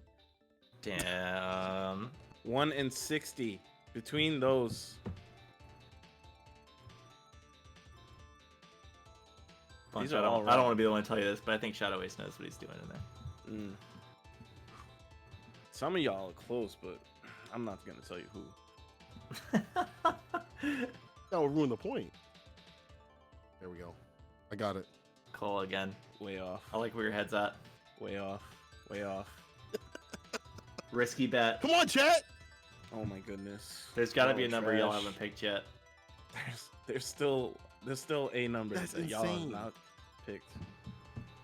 Damn. 1 and 60. Between those. Bunch, These are I all don't wrong. want to be the one to tell you this, but I think Shadow Ace knows what he's doing in there. Some of y'all are close, but I'm not gonna tell you who. That would ruin the point. There we go. I got it. Cola again. Way off. I like where your head's at. Way off. Way off. Risky bet. Come on, chat. Oh my goodness. There's got to Y'all be a are number y'all trash. haven't picked yet. There's still a number That's that y'all have insane. not picked.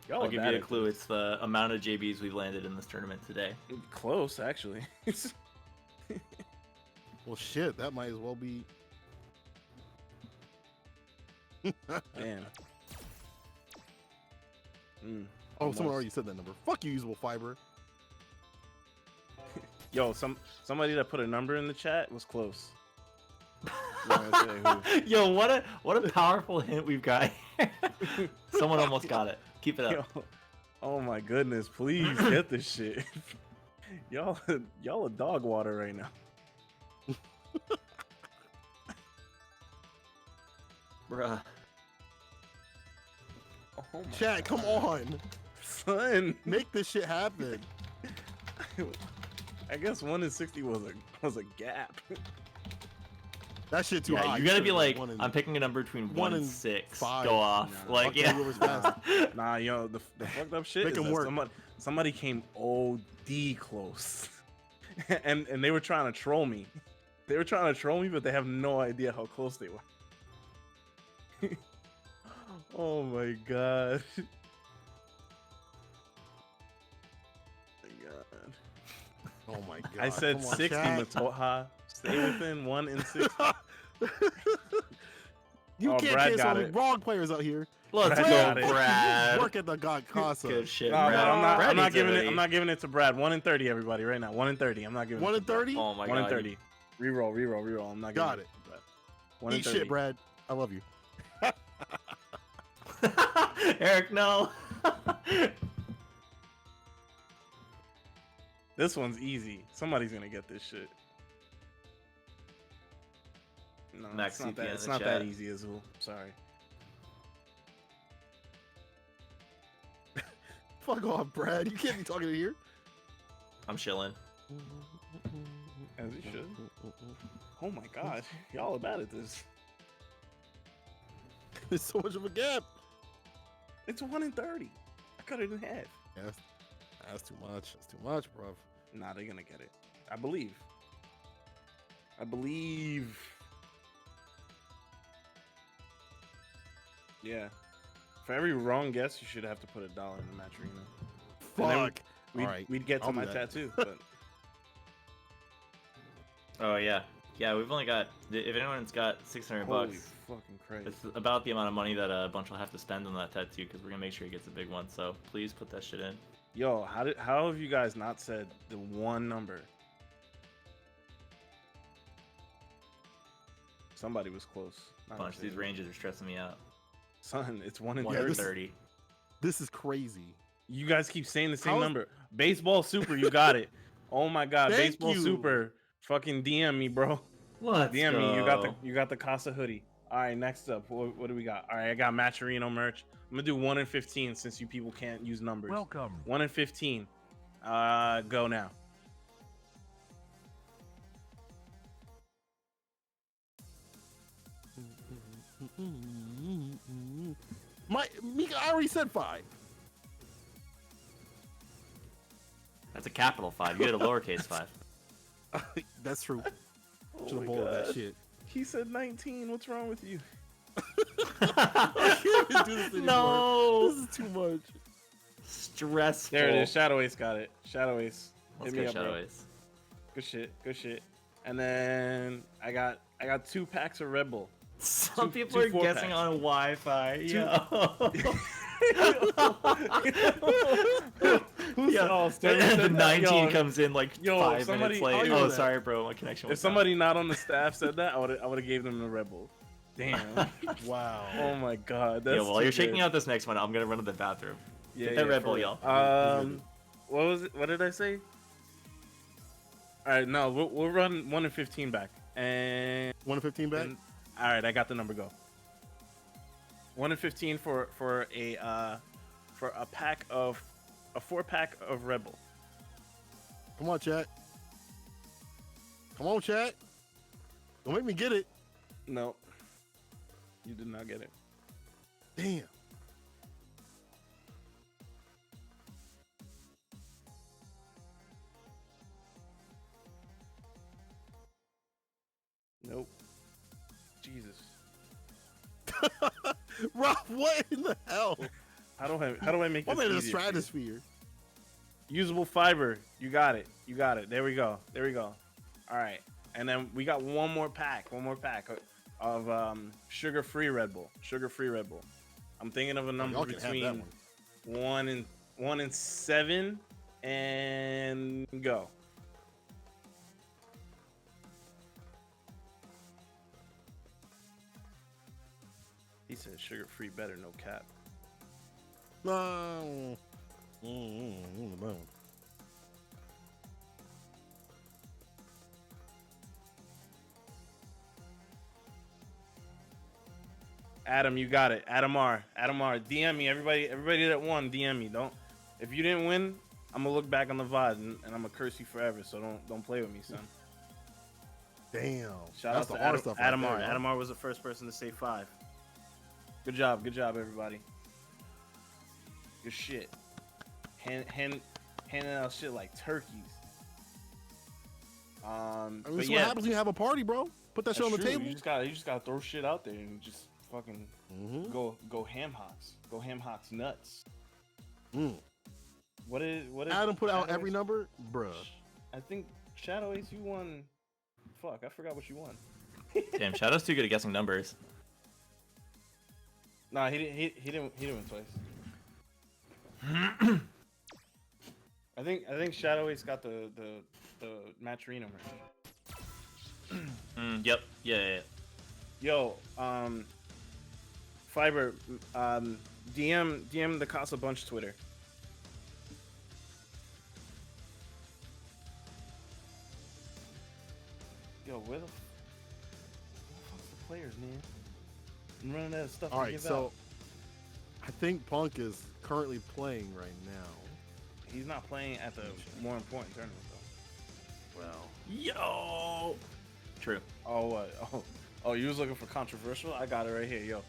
Y'all I'll are give bad you a at clue. this. It's the amount of JBs we've landed in this tournament today. Close, actually. Well, shit. That might as well be. Man. Oh, Almost. someone already said that number. Fuck you, usable fiber. Yo, somebody that put a number in the chat was close. I'm not gonna say Yo, what a powerful hint we've got here. Someone almost got it. Keep it who. up. Yo, oh my goodness, please get this shit. Y'all are dog water right now. Bruh. Oh my Chat, come on. son. Make this shit happen. I guess 1 in 60 was a gap. That shit too Yeah, high. you gotta be should've like, won in- I'm picking a number between 1 1 and and 6. 5. Go off. Nah. Like, Okay, yeah. whoever's fast. Nah, yo, the fucked up shit Make is 'em that work. somebody came OD close, and they were trying to troll me. They were trying to troll me, but they have no idea how close they were. Oh my god. Oh my god. I said Come on, 60, chat. Matoha. Stay within 1 in 60. You Oh, can't Brad cancel got the it. wrong players out here. Let's Brad go, got it. Brad. Work at the God Casa. Good shit, Nah, Brad. but I'm Brad not needs a giving it. hoodie. I'm not giving it to Brad. 1 in 30, everybody, right now. 1 in 30. I'm not giving 1 it in to Brad. 30? Oh my 1 in god. 30. Reroll. I'm not giving Got it. it. To Brad. 1 in Eat 30. shit, Brad. I love you. Eric, no. This one's easy. Somebody's gonna get this shit. No, Max it's not CP in that. It's the not that chat. easy, Azul. Sorry. Fuck off, Brad. You can't be talking in here. I'm chilling. As you should. Oh my god, y'all are bad at this. There's so much of a gap. It's 1 in 30. I cut it in half. Yeah, that's too much. That's too much, bro. Nah, they're gonna get it. I believe. Yeah. For every wrong guess, you should have to put $1 in the match arena. And then Fuck. All right. We'd get to I'll do my that. tattoo, but Oh yeah. Yeah, we've only got. If anyone's got 600 Holy bucks, fucking Christ. it's about the amount of money that a bunch will have to spend on that tattoo because we're gonna make sure he gets a big one. So please put that shit in. Yo, how have you guys not said the one number? Somebody was close. Not Bunch. gonna say These it. ranges are stressing me out. Son, it's 1 in One Yeah, in 30. 30. This is crazy. You guys keep saying the same How is- number. Baseball Super, you got it. Oh my god, Thank Baseball you. Super. Fucking DM me, bro. Let's DM go. me. You got the Casa hoodie. All right, next up, what do we got? All right, I got Matcherino merch. I'm gonna do 1 in 15 since you people can't use numbers. Welcome. 1 in 15. Go now. Mika, I already said 5. That's a capital 5. You had a lowercase 5. That's true. Oh Should have my bolded that God. shit. He said 19. What's wrong with you? I can't even do this anymore. No. This is too much. Stressful. There it is. Shadow Ace got it. Shadow Ace. Let's Hit me go, up, Shadow bro. Ace. Good shit. Good shit. And then I got 2 packs of Red Bull. Some Two- people two are four guessing packs. on Wi-Fi. Two- Yo. Yeah. Oh, Sterling And said the that. 19 Yo, comes in like yo, 5 somebody- minutes late. I'll Oh, use that. sorry, bro. My connection If was somebody not on the staff said that, I would have gave them the Red Bull. Damn. Wow. Oh my god. That's Yeah, while too you're shaking good. out this next one, I'm gonna run to the bathroom. Yeah, Get that Red for Bull, real. y'all. What was it? What did I say? All right, no, we'll run 1 in 15 back. And 1 in 15 back? all right, I got the number. Go. 1 in 15 for a 4-pack of Red Bull. Come on, chat. Come on, chat. Don't make me get it. No, you did not get it. Damn. Nope. Jesus. Rob, what in the hell? How do I make I'm this in the easier for you? stratosphere. Usable fiber. You got it. You got it. There we go. There we go. All right. And then we got one more pack of sugar-free Red Bull. Sugar-free Red Bull. I'm thinking of a number Y'all can have that between one. 1 and 7 and go. He said sugar-free better, no cap. No. Adam, you got it. Adam R. DM me. Everybody that won, DM me. Don't. If you didn't win, I'm gonna look back on the VOD and I'm gonna curse you forever. So don't play with me, son. Damn. Shout That's out the to R stuff. right Adam there, R. y'all. Adam R was the first person to say 5. Good job, everybody. Good shit. Handing out shit like turkeys. I mean, But this is yeah, what happens when you have a party, bro. Put that shit on the that's true. table. You just gotta throw shit out there and just fucking go ham hocks. Go ham hocks nuts. Mm. What is Adam put out Shadow every Ace? number, bruh. I think Shadow Ace, you won. Fuck, I forgot what you won. Damn, Shadow's too good at guessing numbers. Nah, he didn't win twice. I think Shadow Ace got the Matcherino merch. Yep. Yeah. Yo, Fiber, DM the Casa Bunch Twitter. Yo, where the fuck's the players, man? I'm running out of stuff. All to right, give so out. I think Punk is currently playing right now. He's not playing at the more important tournament though. Well, Yo. True. Oh what? Oh, you was looking for controversial? I got it right here, yo.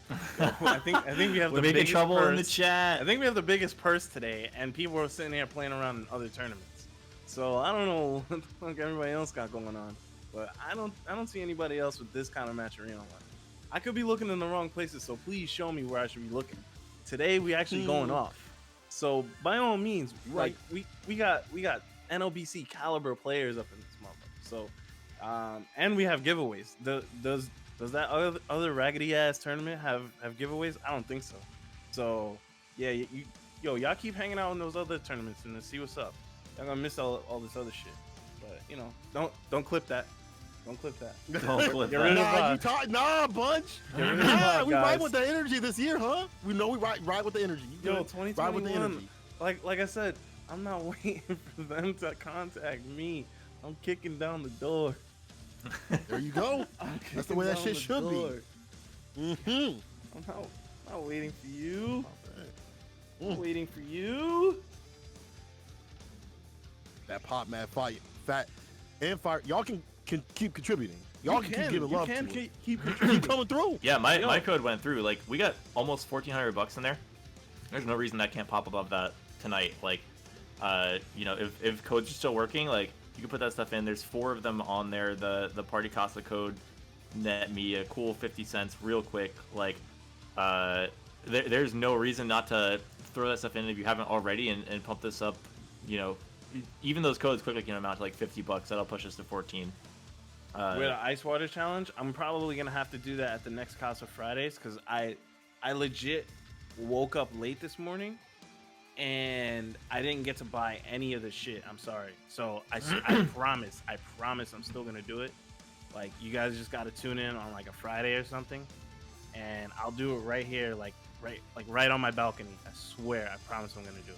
I think we have We're the making biggest trouble purse. in the chat. I think we have the biggest purse today, and people are sitting here playing around in other tournaments. So I don't know what the fuck everybody else got going on, but I don't see anybody else with this kind of Matcherino one. I could be looking in the wrong places, so please show me where I should be looking. Today we actually going off, so by all means, Right. like we got NLBC caliber players up in this motherfucker. So And we have giveaways. Does that other raggedy ass tournament have giveaways? I don't think so. So yeah, y'all keep hanging out in those other tournaments and then see what's up. Y'all gonna miss all this other shit. But you know, don't clip that. Don't clip that. Don't clip Get rid that. of the Nah, Bunch. Get rid of the Nah, vibe, we ride guys. with the energy this year, huh? We know we ride with the energy. You Yo, good? 2021. Ride with the energy. Like I said, I'm not waiting for them to contact me. I'm kicking down the door. There you go. That's the way that shit should be. Mm-hmm. I'm not waiting for you. I'm waiting for you. That pop mad fight, fat and fire. Y'all can keep contributing. Y'all can keep giving love to it. keep Keep coming through. Yeah, my code went through. Like, we got almost $1,400 in there. There's no reason that can't pop above that tonight. Like, you know, if codes are still working, like, you can put that stuff in. There's 4 of them on there. The Party Casa code net me a cool 50 cents real quick. Like, there's no reason not to throw that stuff in if you haven't already and pump this up. You know, even those codes quickly can amount to like $50. That'll push us to 14. With an ice water challenge, I'm probably gonna have to do that at the next Casa Fridays because I legit woke up late this morning and I didn't get to buy any of the shit. I'm sorry. So I promise I'm still gonna do it. Like, you guys just gotta tune in on like a Friday or something, and I'll do it right here, like right on my balcony. I swear, I promise I'm gonna do it.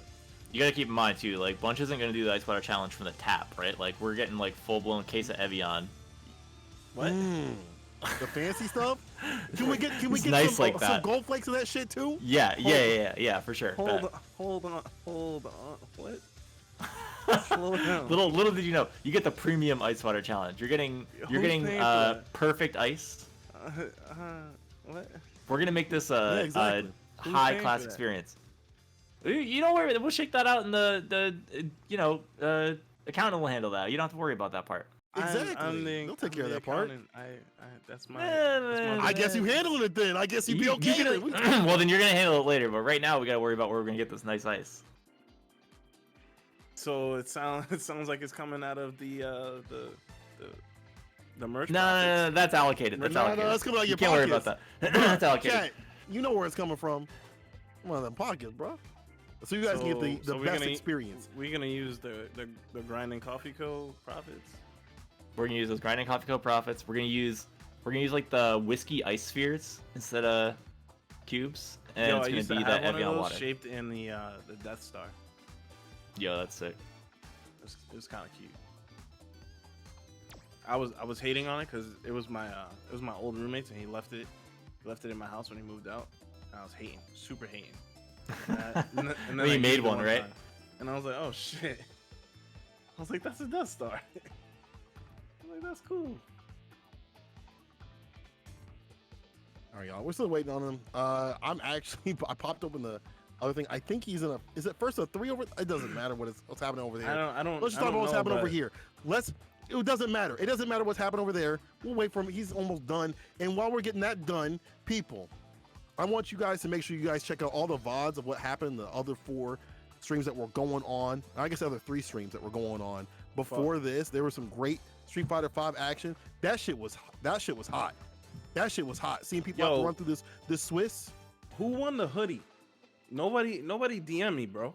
You gotta keep in mind too, like, Bunch isn't gonna do the ice water challenge from the tap, right? Like, we're getting like full blown case of Evian. What? The fancy stuff? Can we get nice some, like some that. gold flakes of that shit too? Yeah, for sure. Hold on. What? Slow down. Little did you know, you get the premium ice water challenge. You're getting paying for that? perfect ice. What? We're gonna make this Yeah, exactly. a Who's high paying class for that? experience. You don't worry, we'll shake that out in the you know, accountant will handle that. You don't have to worry about that part. Exactly. They'll take care of that part. That's my I guess you handling it then. I guess you'd be okay. You're gonna, well, then you're gonna handle it later. But right now, we gotta worry about where we're gonna get this nice ice. So it sounds like it's coming out of the merch. No, that's allocated. That's allocated. No, that's coming out of You your can't worry about pockets. that. That's allocated. Cat, you know where it's coming from. One of them pockets, bro. So you guys can get the we're best gonna, experience. We're gonna use the Grinding Coffee Co. profits. We're gonna use those Grinding Coffee Co. profits. We're gonna use like the whiskey ice spheres instead of cubes, and Yo, it's I gonna used to be have the one of Evian those water. shaped in the Death Star. Yo, that's sick. It was kind of cute. I was hating on it because it was my old roommates and he left it in my house when he moved out. And I was hating, super hating. And then Well, you I made used it one, right? time, and I was like, oh shit. I was like, that's a Death Star. I was like, that's cool. All right, y'all. We're still waiting on him. I popped open the other thing. I think he's in a. Is it first a 3 over? It doesn't matter what's happening over there. I don't. Let's just talk about what's happening over here. It doesn't matter. It doesn't matter what's happening over there. We'll wait for him. He's almost done. And while we're getting that done, people, I want you guys to make sure you guys check out all the VODs of what happened in the other 4 streams that were going on. I guess the other 3 streams that were going on before this. There was some great Street Fighter V action. That shit was hot. That shit was hot. Seeing people have to run through this Swiss. Who won the hoodie? Nobody DM me, bro.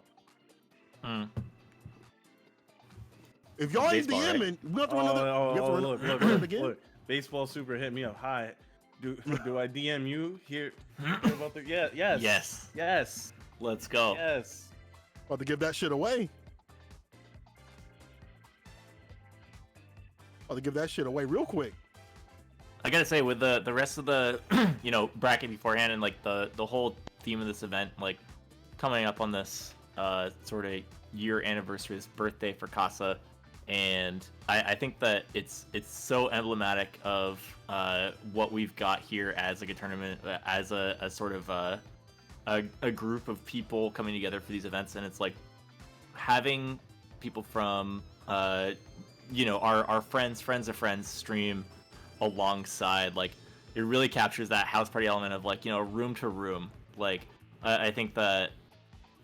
If y'all ain't Baseball, right? DMing, we have to run another. We have to run it again. Look. Baseball Super hit me up. Hi. Do I DM you here about the yes. Let's go. Yes. About to give that shit away. About to give that shit away real quick. I gotta say, with the rest of the you know, bracket beforehand and like the whole theme of this event, like coming up on this sort of year anniversary, this birthday for Casa, and I think that it's so emblematic of what we've got here as like a tournament, as a sort of a group of people coming together for these events, and it's like having people from you know, our friends of friends stream alongside. Like, it really captures that house party element of, like, you know, room to room. Like, I think that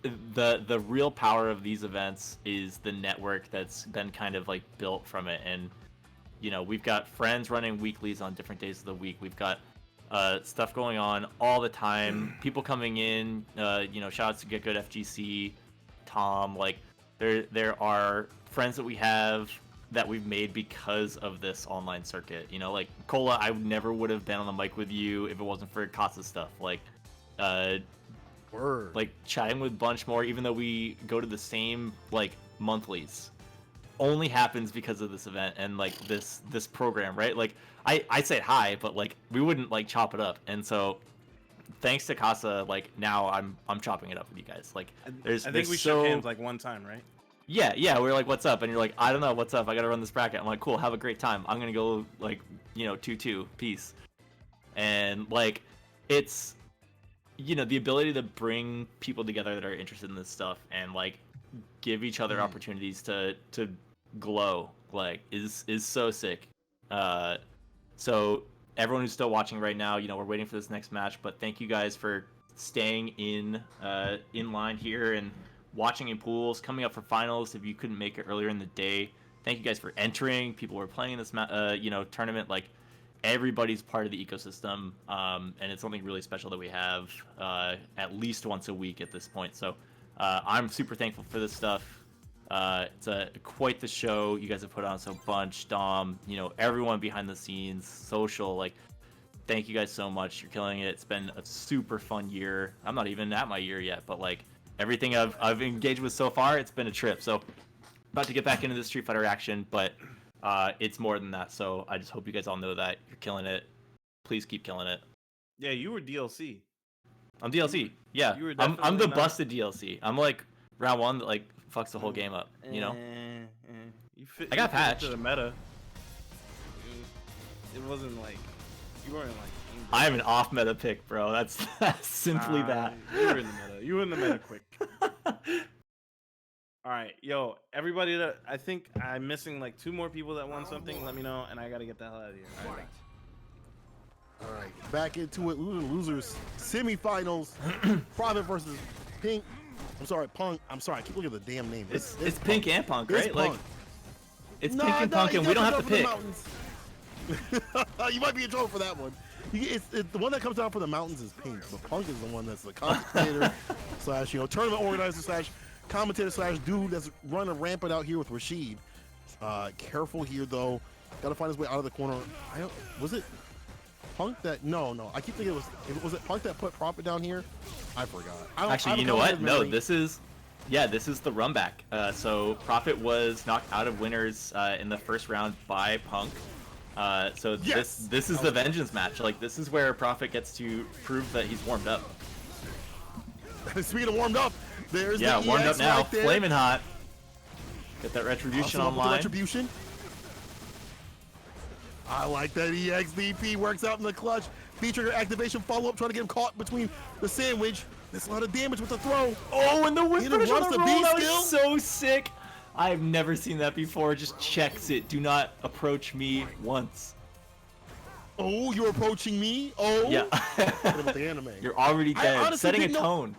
the real power of these events is the network that's been kind of like built from it. And you know, we've got friends running weeklies on different days of the week. We've got stuff going on all the time. People coming in. You know, shout outs to Get Good FGC, Tom. Like, there are friends that we have that we've made because of this online circuit. You know, like Cola, I never would have been on the mic with you if it wasn't for Casa stuff. Like, Word. like chatting with Bunch more, even though we go to the same like monthlies, only happens because of this event and like this program, right? Like I say hi, but like we wouldn't like chop it up, and so thanks to Casa, like now I'm chopping it up with you guys. Like I think we shook hands like one time, right? Yeah, we're like, what's up? And you're like, I don't know, what's up? I gotta run this bracket. I'm like, cool, have a great time. I'm gonna go, like, you know, 2-2, peace. And, like, it's, you know, the ability to bring people together that are interested in this stuff and, like, give each other opportunities to glow, like, is so sick. So, everyone who's still watching right now, you know, we're waiting for this next match, but thank you guys for staying in line here and watching in pools, coming up for finals if you couldn't make it earlier in the day. Thank you guys for entering. People were playing in this you know, tournament. Like, everybody's part of the ecosystem, and it's something really special that we have at least once a week at this point. So I'm super thankful for this stuff. It's quite the show you guys have put on. So Bunch, Dom, you know, everyone behind the scenes, social, like, thank you guys so much. You're killing it. It's been a super fun year. I'm not even at my year yet, but like, everything I've engaged with so far, it's been a trip. So, about to get back into the Street Fighter action, but it's more than that. So, I just hope you guys all know that you're killing it. Please keep killing it. Yeah, you were DLC. I'm DLC. Yeah, You were I'm definitely the not- busted DLC. I'm like round one that like fucks the whole game up. You know? You fit, I got you fit patched. into the meta. It wasn't like you weren't like. I'm an off meta pick, bro. That's simply that. You were in the meta. You were in the meta quick. All right, yo, everybody that I think I'm missing like 2 more people that won something. Let me know, and I gotta get the hell out of here. All right. All right, back into it. Losers semifinals. Profit versus Pink. I'm sorry, Punk. I'm sorry, I keep looking at the damn name. It's Pink and Punk, It's right? Like, Punk. it's Pink and Punk, and we don't have to pick. You might be in trouble for that one. It's the one that comes down for the mountains is Pink, but Punk is the one that's the commentator slash, you know, tournament organizer slash commentator slash dude that's running rampant out here with Rashid. Careful here though. Got to find his way out of the corner. Was it Punk that? No. I keep thinking was it Punk that put Profit down here? I forgot. Actually, you know what? No, this is the run back. So Profit was knocked out of winners in the first round by Punk. So Yes! this is the vengeance match. Like, this is where Profit gets to prove that he's warmed up. Speaking of warmed up, there's the warmed EX up now, right there. flaming hot. Get that retribution Awesome with the online. Retribution. I like that EXDP works out in the clutch. B-trigger activation follow-up, trying to get him caught between the sandwich. That's a lot of damage with the throw. Oh, and the whip finish on interrupts the the roll. B That skill. was so sick. I've never seen that before. Just checks it. Do not approach me once. Oh, you're approaching me? Oh. Yeah. What about the anime? You're already I dead. honestly Setting a didn't know- tone.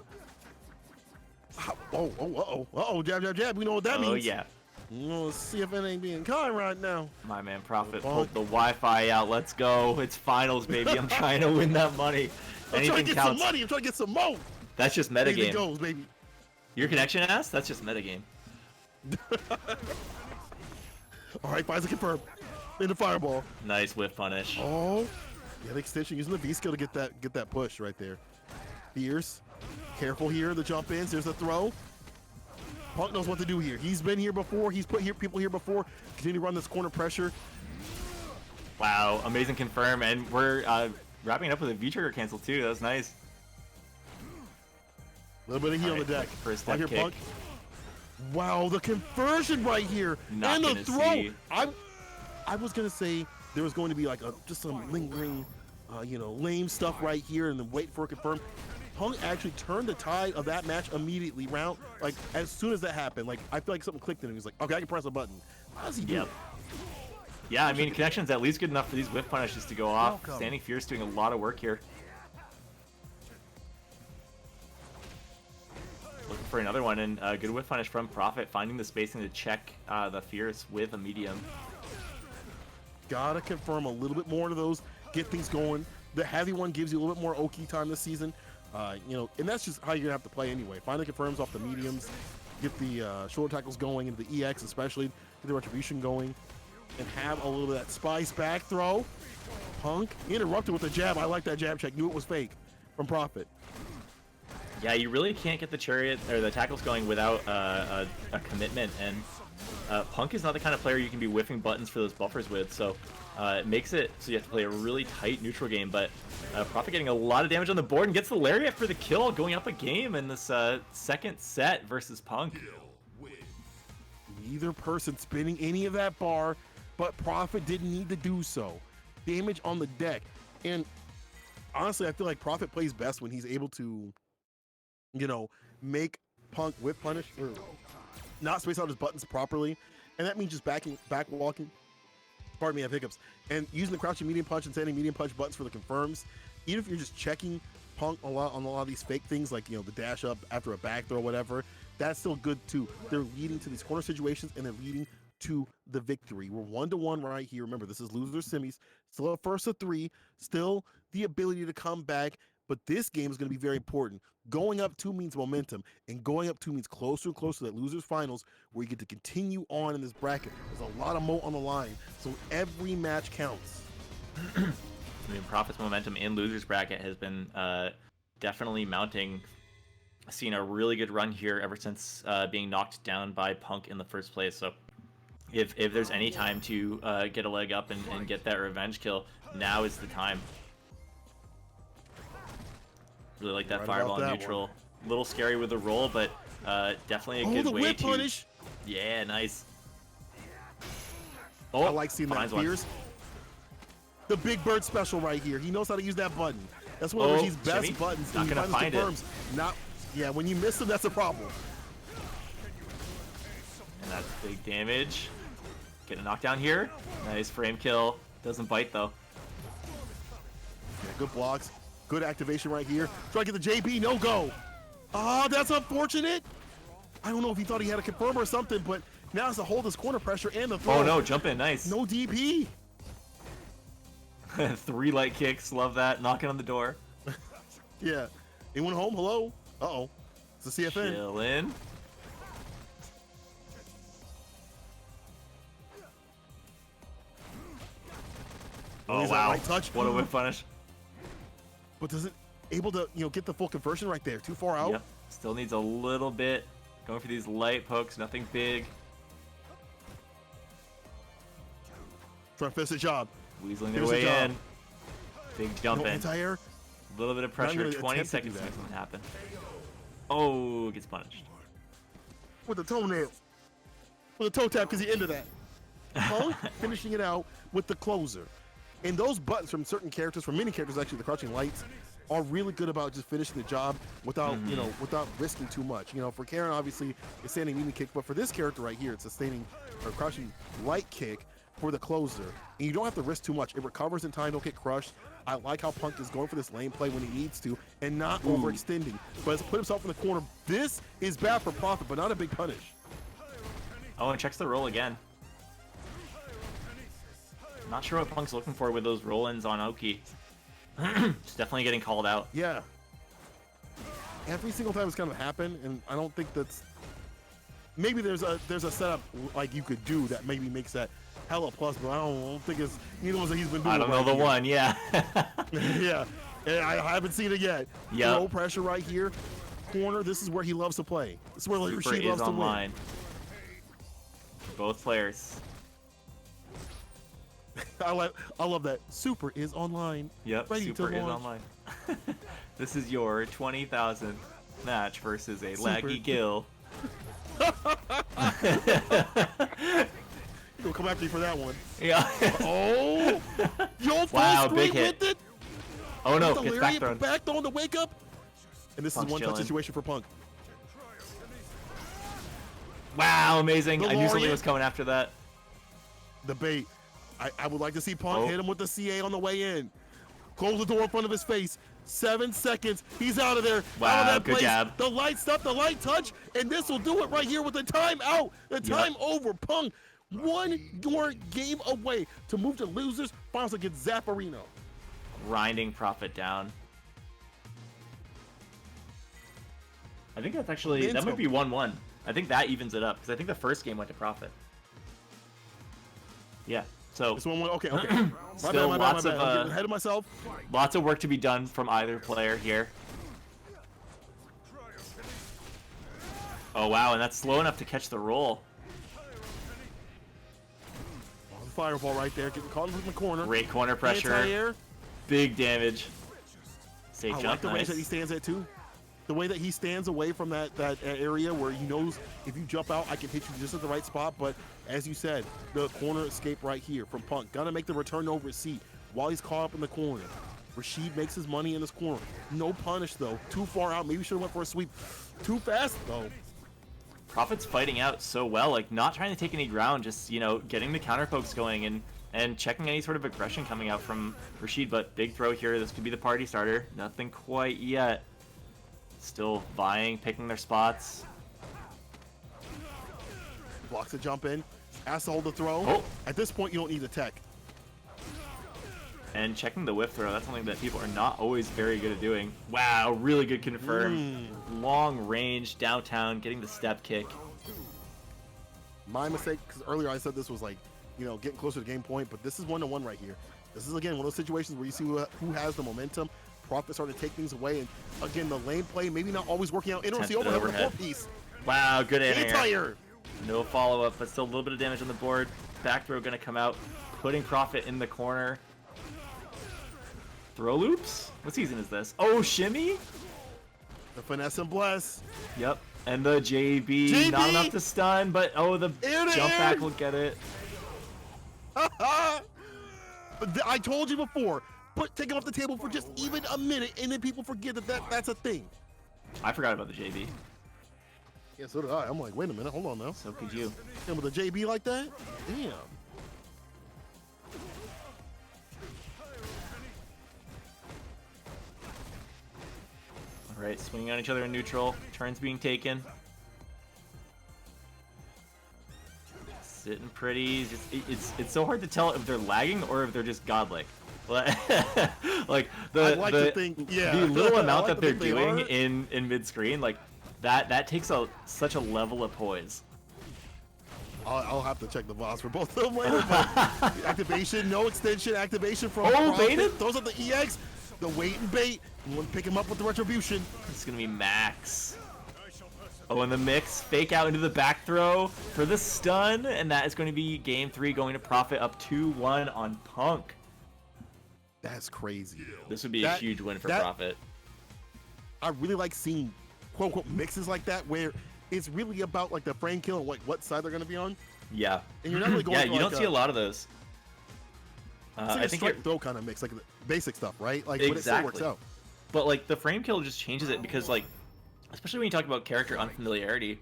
Uh-oh, jab. We know what that means. Oh, yeah. Let's see if it ain't being kind right now. My man Profit Oh, pulled the Wi-Fi out. Let's go. It's finals, baby. I'm trying to win that money. I'm trying to Anything get counts. some money. I'm trying to get some more. That's just Anything metagame. goes, baby. Your connection ass? That's just metagame. All right, Pfizer confirmed. In the fireball. Nice whiff punish. Oh, yeah, the extension using the V skill to get that push right there. Fierce. Careful here. The jump ins. There's the throw. Punk knows what to do here. He's been here before. He's put people here before. Continue to run this corner pressure. Wow, amazing confirm, and we're wrapping it up with a V-trigger cancel too. That was nice. A little bit of heat on the Alright, deck. first Right step here, kick. Punk. Wow, the conversion right here. Not and the gonna throw. see. I was going to say there was going to be like just some lingering, lame stuff right here and then wait for a confirm. Punk actually turned the tide of that match immediately as soon as that happened. Like, I feel like something clicked in him. He was like, okay, I can press a button. How does he do Yep. it? Yeah, I mean, connection's at least good enough for these whiff punishes to go off. Welcome. Standing Fierce doing a lot of work here. Looking for another one, and good whiff punish from Profit, finding the spacing to check the Fierce with a medium. Gotta confirm a little bit more to those, get things going. The heavy one gives you a little bit more Oki time this season. You know, and that's just how you're gonna have to play anyway. Find the confirms off the mediums, get the shoulder tackles going, and the EX especially, get the retribution going, and have a little bit of that spice back throw. Punk interrupted with a jab. I like that jab check. Knew it was fake from Prophet. Yeah, you really can't get the chariot or the tackles going without a commitment, and Punk is not the kind of player you can be whiffing buttons for those buffers with, so it makes it so you have to play a really tight neutral game, but Prophet getting a lot of damage on the board and gets the lariat for the kill, going up a game in this second set versus Punk. Neither person spinning any of that bar, but Prophet didn't need to do so. Damage on the deck, and honestly, I feel like Prophet plays best when he's able to, you know, make Punk whip punish or not space out his buttons properly, and that means just back walking. Pardon me, I have hiccups. And using the crouching medium punch and standing medium punch buttons for the confirms. Even if you're just checking Punk on a lot of these fake things, like, you know, the dash up after a back throw or whatever, that's still good too. They're leading to these corner situations and they're leading to the victory. We're 1-1 right here. Remember, this is loser semis. Still a first of 3. Still the ability to come back. But this game is going to be very important. Going up 2 means momentum, and going up 2 means closer and closer to that losers finals, where you get to continue on in this bracket. There's a lot of moat on the line, so every match counts. I mean, Prophet's momentum in losers bracket has been definitely mounting. Seen a really good run here ever since being knocked down by Punk in the first place. So if there's any time to get a leg up and get that revenge kill, now is the time. Really like that fireball neutral. A little scary with the roll, but definitely a good way to. Punish. Yeah, nice. Oh, I like seeing that fierce. The Big Bird special right here. He knows how to use that button. That's one of Reggie's best Jimmy? buttons. Not gonna find it. Yeah, when you miss him, that's a problem. And that's big damage. Get a knockdown here. Nice frame kill. Doesn't bite though. Yeah, good blocks. Good activation right here. Try to get the JB, no go. Ah, that's unfortunate. I don't know if he thought he had a confirm or something, but now has to hold his corner pressure and the throw. Oh no, jump in, nice. No DP. 3 light kicks, love that. Knocking on the door. Yeah. Anyone home? Hello? Uh-oh. It's the CFN. Chill in. Oh wow, light touch. What a whip punish. But does it able to, you know, get the full conversion right there? Too far out? Yep. Still needs a little bit. Going for these light pokes, nothing big. Trying to finish the job. Weaseling their way in. Big jump in. Anti-air. A little bit of pressure, 20 seconds to make something happen. Oh, gets punished. With the toenail. With a toe tap because he ended that. Punk finishing it out with the closer. And those buttons from certain characters, from many characters actually, the crouching lights, are really good about just finishing the job without, you know, without risking too much. You know, for Karen, obviously, it's standing medium kick, but for this character right here, it's a standing or crouching light kick for the closer. And you don't have to risk too much. It recovers in time, don't get crushed. I like how Punk is going for this lane play when he needs to and not overextending, but has put himself in the corner. This is bad for Prophet, but not a big punish. Oh, and checks the roll again. Not sure what Punk's looking for with those roll-ins on Oki. It's definitely getting called out. Yeah. Every single time it's kind of happened, and I don't think that's... Maybe there's a setup like you could do that maybe makes that hella plus, but I don't think it's either ones that he's been doing. I don't know the one, yeah. Yeah, and I haven't seen it yet. Yeah. Low pressure right here. Corner, this is where he loves to play. This is where Super she loves is to win. online. Both players. I love that. Super is online. Yep, Ready Super to is launch. online. This is your 20,000th match versus a Super. laggy Gil. He'll come after you for that one. Yeah. Oh! Yo, full Wow, screen big hit. with it. Oh no, The gets lariat back thrown. back thrown to wake up. And this Punk's is a one-touch chilling. situation for Punk. Wow, amazing. The I knew something lariat. was coming after that. The bait. I would like to see Punk Oh. hit him with the CA on the way in. Close the door in front of his face. 7 seconds. He's out of there. Wow, out of that good place. jab. The light stuff, the light touch, and this will do it right here with the time out. The time over. Punk One more game away to move to losers finals against Zaffarino. Grinding Prophet down. I think that's actually, that might be 1-1. I think that evens it up, because I think the first game went to Prophet. Yeah, so This one went, okay. My still bad. lots I'm of getting ahead of myself. lots of work to be done from either player here. Oh wow, and that's slow enough to catch the roll. Oh, the fireball right there, getting caught in the corner. Great corner pressure. Anti-air. Big damage. Safe I jump, like the range nice. that he stands at too. The way that he stands away from that area where he knows if you jump out, I can hit you just at the right spot. But as you said, the corner escape right here from Punk. Gotta make the return over seat while he's caught up in the corner. Rashid makes his money in this corner. No punish though. Too far out. Maybe should have went for a sweep. Too fast though. Prophet's fighting out so well, like not trying to take any ground, just, you know, getting the counter pokes going and checking any sort of aggression coming out from Rashid. But big throw here. This could be the party starter. Nothing quite yet. Still vying, picking their spots. Blocks a jump in. Has to hold the throw. Oh. At this point, you don't need the tech. And checking the whiff throw, that's something that people are not always very good at doing. Wow, really good confirm. Long range, downtown, getting the step kick. My mistake, because earlier I said this was like, you know, getting closer to game point, but this is 1-1 right here. This is, again, one of those situations where you see who has the momentum. Prophet starting to take things away, and again, the lane play maybe not always working out. Interesting overhead with a four-piece. Wow, good air. Anti-air. No follow-up, but still a little bit of damage on the board. Back throw gonna come out, putting Prophet in the corner. Throw loops? What season is this? Oh, shimmy? The finesse and bless. Yep. And the JB, not enough to stun, but oh, the jump back will get it. I told you before, take him off the table for just even a minute, and then people forget that's a thing. I forgot about the JB. Yeah, so did I. I'm like, wait a minute, hold on now. So could you. And with a JB like that? Damn. All right, swinging on each other in neutral. Turns being taken. Sitting pretty. It's so hard to tell if they're lagging or if they're just godlike. Like the little amount that they're doing in mid screen, like that takes such a level of poise. I'll have to check the boss for both of them later. But activation, no extension, activation from baited. Those are the EX, the wait and bait. You want to pick him up with the retribution. It's gonna be Max. Oh, and the mix, fake out into the back throw for the stun, and that is going to be game 3 going to Prophet up 2-1 on Punk. That's crazy. This would be a huge win for Prophet. I really like seeing quote unquote mixes like that where it's really about like the frame kill and like what side they're going to be on. Yeah. And you're not really going yeah, for, you like don't see a lot of those. It's like I think strike throw kind of mix, like the basic stuff, right? Like exactly. But it still works out. But like the frame kill just changes it because like, especially when you talk about character unfamiliarity,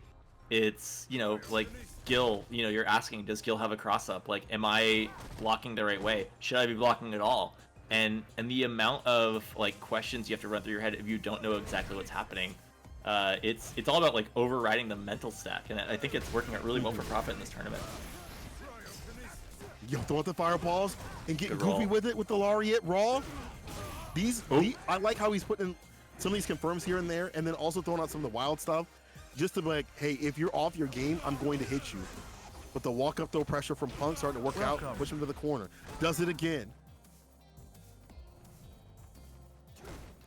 it's, you know, like Gil, you know, you're asking, does Gil have a cross up? Like, am I blocking the right way? Should I be blocking at all? And the amount of like questions you have to run through your head if you don't know exactly what's happening, it's all about like overriding the mental stack, and I think it's working out really well for Prophet in this tournament. Yo, throw out the fireballs and getting goofy with it with the Lariat raw. I like how he's putting some of these confirms here and there, and then also throwing out some of the wild stuff, just to be like, hey, if you're off your game, I'm going to hit you. But the walk up throw pressure from Punk starting to work out, push him to the corner. Does it again.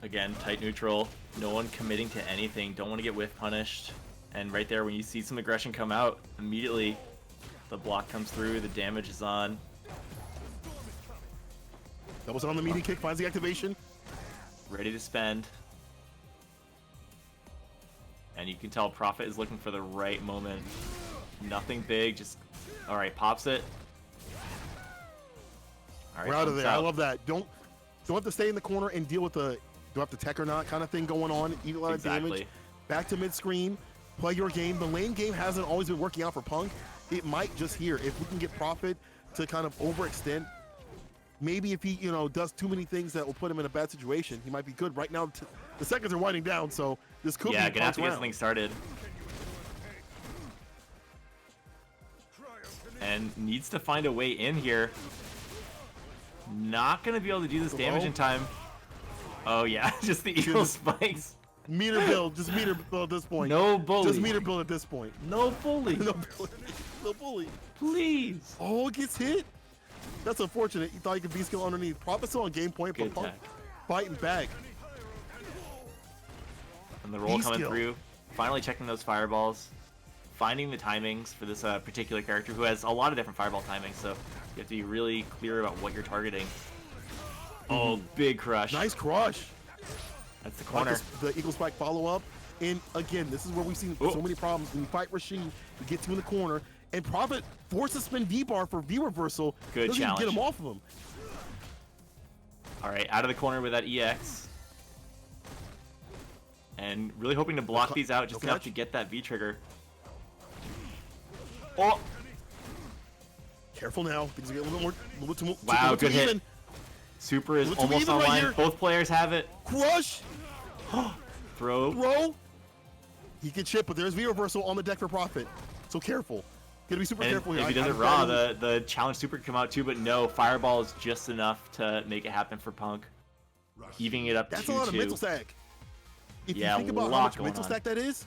Again, tight neutral, no one committing to anything, don't want to get whiff punished. And right there, when you see some aggression come out, immediately the block comes through, the damage is on. That was on the meaty kick, finds the activation. Ready to spend. And you can tell Prophet is looking for the right moment. Nothing big, just, all right, pops it. All right, we're out of there. I love that. Don't have to stay in the corner and deal with the do I have to tech or not kind of thing going on. Eat a lot of damage. Back to mid-screen. Play your game. The lane game hasn't always been working out for Punk. It might just here. If we can get Prophet to kind of overextend, maybe if he, you know, does too many things that will put him in a bad situation, he might be good. Right now, the seconds are winding down, so this could be gonna have to get round. something started. and needs to find a way in here. Not gonna be able to do this damage in time. Oh yeah, just the evil spikes. Meter build, just meter build at this point. No bully. Just meter build at this point. No bully. No bully. No bully. Please. Oh, it gets hit. That's unfortunate. You thought you could V-skill underneath. Prophet still on game point, but Good Punk attack. fighting back. And the roll coming V-skill. through. Finally checking those fireballs. Finding the timings for this particular character who has a lot of different fireball timings, so you have to be really clear about what you're targeting. Oh, big crush. Nice crush. That's the corner. The Eagle Spike follow-up. And again, this is where we've seen so many problems. When you fight Rashid, you get to in the corner, and Prophet forces spin V-bar for V-reversal. Good Doesn't even challenge. get him off of him. All right, out of the corner with that EX. And really hoping to block these out just enough to get that V-trigger. Oh! Careful now. Things are getting a little bit more. Wow, good hit. Even. Super is Little too almost even right online. here. Both players have it. Crush. Throw. Throw. He can chip, but there's V-reversal on the deck for Prophet. So careful. Gotta be super And careful here. if he does it raw, the challenge super can come out too, but no, Fireball is just enough to make it happen for Punk. Evening it up That's 2-2. a lot of mental stack. If Yeah, you think about how lot much going mental on. stack that is,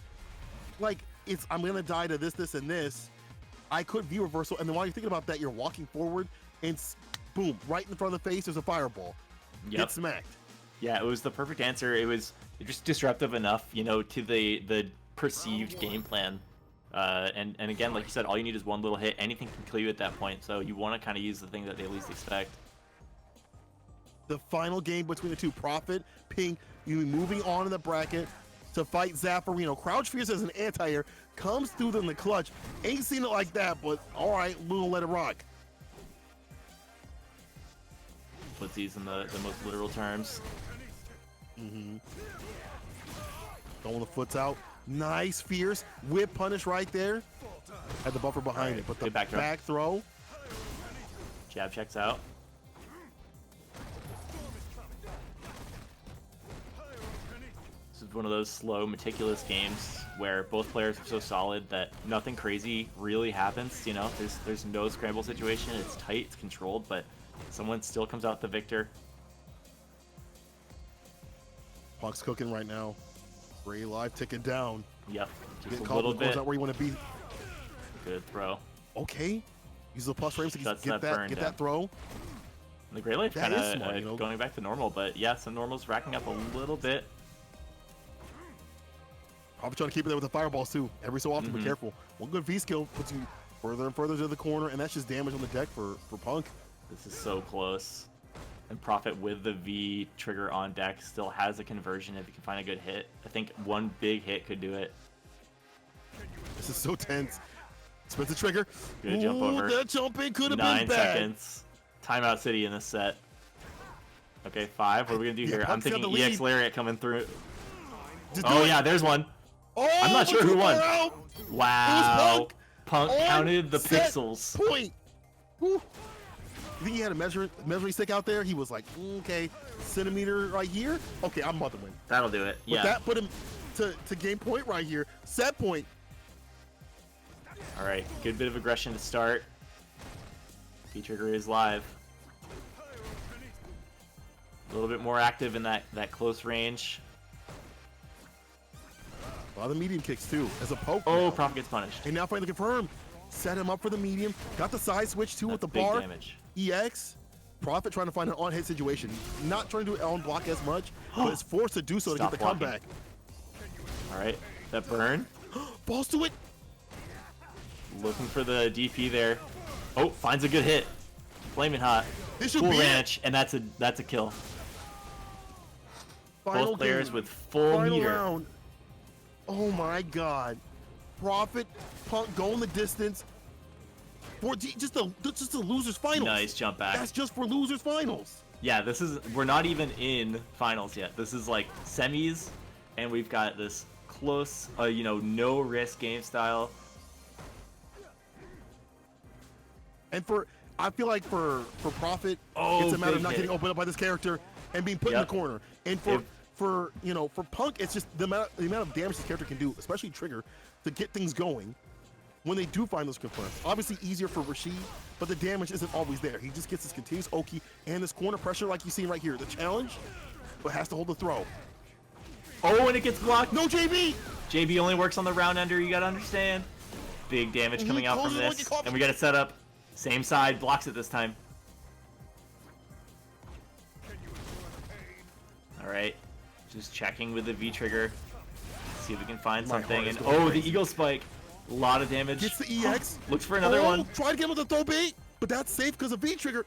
like, it's I'm gonna die to this, this, and this. I could V-reversal, and then while you're thinking about that, you're walking forward, and boom, right in front of the face, there's a fireball. Yep. Get smacked. Yeah, it was the perfect answer. It was just disruptive enough, you know, to the perceived game plan. And again, like you said, all you need is one little hit. Anything can kill you at that point, so you want to kind of use the thing that they least expect. The final game between the two, Prophet, Pink, you moving on in the bracket to fight Zaffarino. Crouch Fierce as an anti-air, comes through in the clutch. Ain't seen it like that, but all right, we'll let it rock. Puts these in the most literal terms. Throwing the foots out. Nice Fierce. Whip punish right there. Had the buffer behind it, but the good back back throw. throw. Jab checks out. This is one of those slow, meticulous games where both players are so solid that nothing crazy really happens. You know, there's no scramble situation. It's tight, it's controlled, but someone still comes out the victor. Punk's cooking right now. Ray live ticking down. Yep, just Get a caught little when it goes bit. out where you want to be. Good throw. Okay. Use the plus frames to Shuts get that burn get down. that throw. And the Great Life That kind is smart, you know. of going back to normal, but yeah, some normals racking up a little bit. Probably trying to keep it there with the fireballs too. Every so often, but careful. One good V skill puts you further and further to the corner, and that's just damage on the deck for Punk. This is so close. And Prophet with the V trigger on deck still has a conversion if you can find a good hit. I think one big hit could do it. This is so tense. Spins the trigger. Good jump over. That jump in could have 9 been bad. seconds. Timeout City in this set. Okay, 5. What are we gonna do Yeah, here? I'm Punk's got thinking the EX lead. Lariat coming through. Just do Oh it. yeah, there's one. Oh, I'm not sure who too won. far out. Wow. Punk. Punk On counted the set pixels. Point. Woo. You think he had a measuring stick out there? He was like, okay, centimeter right here. Okay, I'm mothering. That'll do it. But Yeah. that put him to game point right here. Set point. All right, good bit of aggression to start. V-trigger is live. A little bit more active in that close range. A lot of medium kicks too, as a poke. Oh, now. Prophet gets punished. And now finally confirmed. Set him up for the medium. Got the side switch too with That's the big bar. damage. EX. Prophet trying to find an on-hit situation. Not trying to do it on block as much, but is forced to do so Stop to get the blocking. comeback. All right, that burn. Balls to it. Looking for the DP there. Oh, finds a good hit. Flaming hot. This should Full be it. ranch, and that's a kill. Final Both players game. with full Final meter. round. Oh my God. Prophet, Punk going the distance. For just the losers finals. Nice jump back. That's just for losers finals. Yeah, we're not even in finals yet. This is like semis, and we've got this close, no risk game style. And I feel like for Prophet, Oh, it's a matter of big not hit. getting opened up by this character and being put in the Yep. corner. And for Punk, it's just the amount of damage this character can do, especially Trigger, to get things going. when they do find those confirms. Obviously easier for Rashid, but the damage isn't always there. He just gets this continuous Oki and this corner pressure like you see right here. The challenge, but has to hold the throw. Oh, and it gets blocked. No JB! JB only works on the round ender, you gotta understand. Big damage coming out from this. And we got it set up. Same side, blocks it this time. Alright. Just checking with the V trigger. See if we can find something. And oh, the Eagle Spike. A lot of damage. Gets the EX. Looks for another one. Try to get him with the throw bait, but that's safe because of V trigger.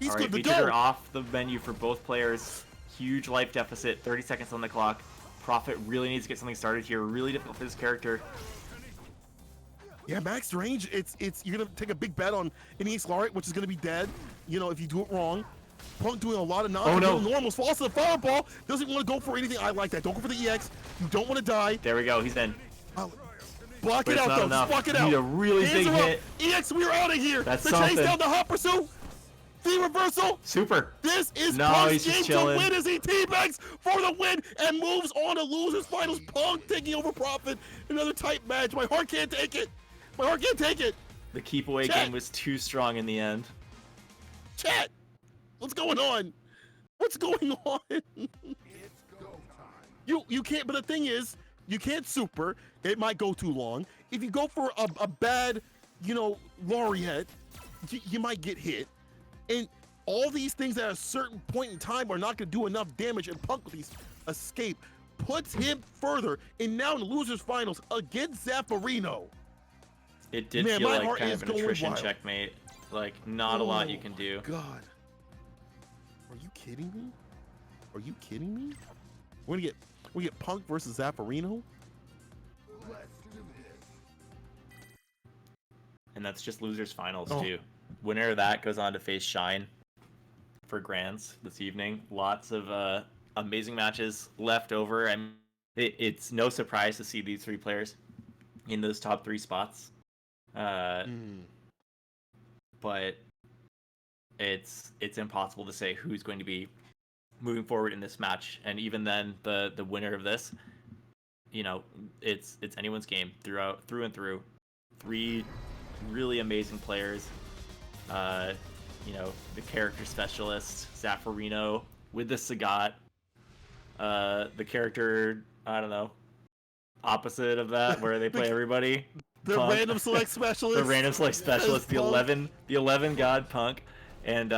He's All right, good to V trigger go. off the menu for both players. Huge life deficit. 30 seconds on the clock. Prophet really needs to get something started here. Really difficult for this character. Yeah, max range. It's you're gonna take a big bet on an East Lariat, which is gonna be dead. You know, if you do it wrong. Punk doing a lot of Oh, no. normals, falls to the fireball. Doesn't want to go for anything. I like that. Don't go for the EX. You don't want to die. There we go. He's in. Block But it it's out not though. enough. Just block it You out. need a really Hands big are up. hit. EX, we're out of here. That's the something. chase down, the hot pursuit. The reversal. Super. This is No, Punk's he's just game to chilling. win as he teabags for the win and moves on to losers finals. Punk taking over Prophet. Another tight match. My heart can't take it. My heart can't take it. The keep away Chat. game was too strong in the end. Chat, what's going on? What's going on? You can't. But the thing is, you can't super. It might go too long. If you go for a bad, laureate, you might get hit. And all these things at a certain point in time are not going to do enough damage. And Punk with these escape puts him further. And now in the losers finals against Zaffarino. It did Man, feel my like heart kind is of an going attrition wild. checkmate. Like, not a lot you can do. God. Are you kidding me? Are you kidding me? We get Punk versus Zaffarino? And that's just losers finals Oh. too. Winner of that goes on to face Shine for Grands this evening. Lots of amazing matches left over, and it's no surprise to see these three players in those top three spots. But it's impossible to say who's going to be moving forward in this match. And even then, the winner of this, it's anyone's game through and through. Three really amazing players. The character specialist, Zaffarino, with the Sagat. The character, I don't know, opposite of that, where they play everybody. The Punk. random select specialist. The random select specialist, the Punk. 11 god Punk, and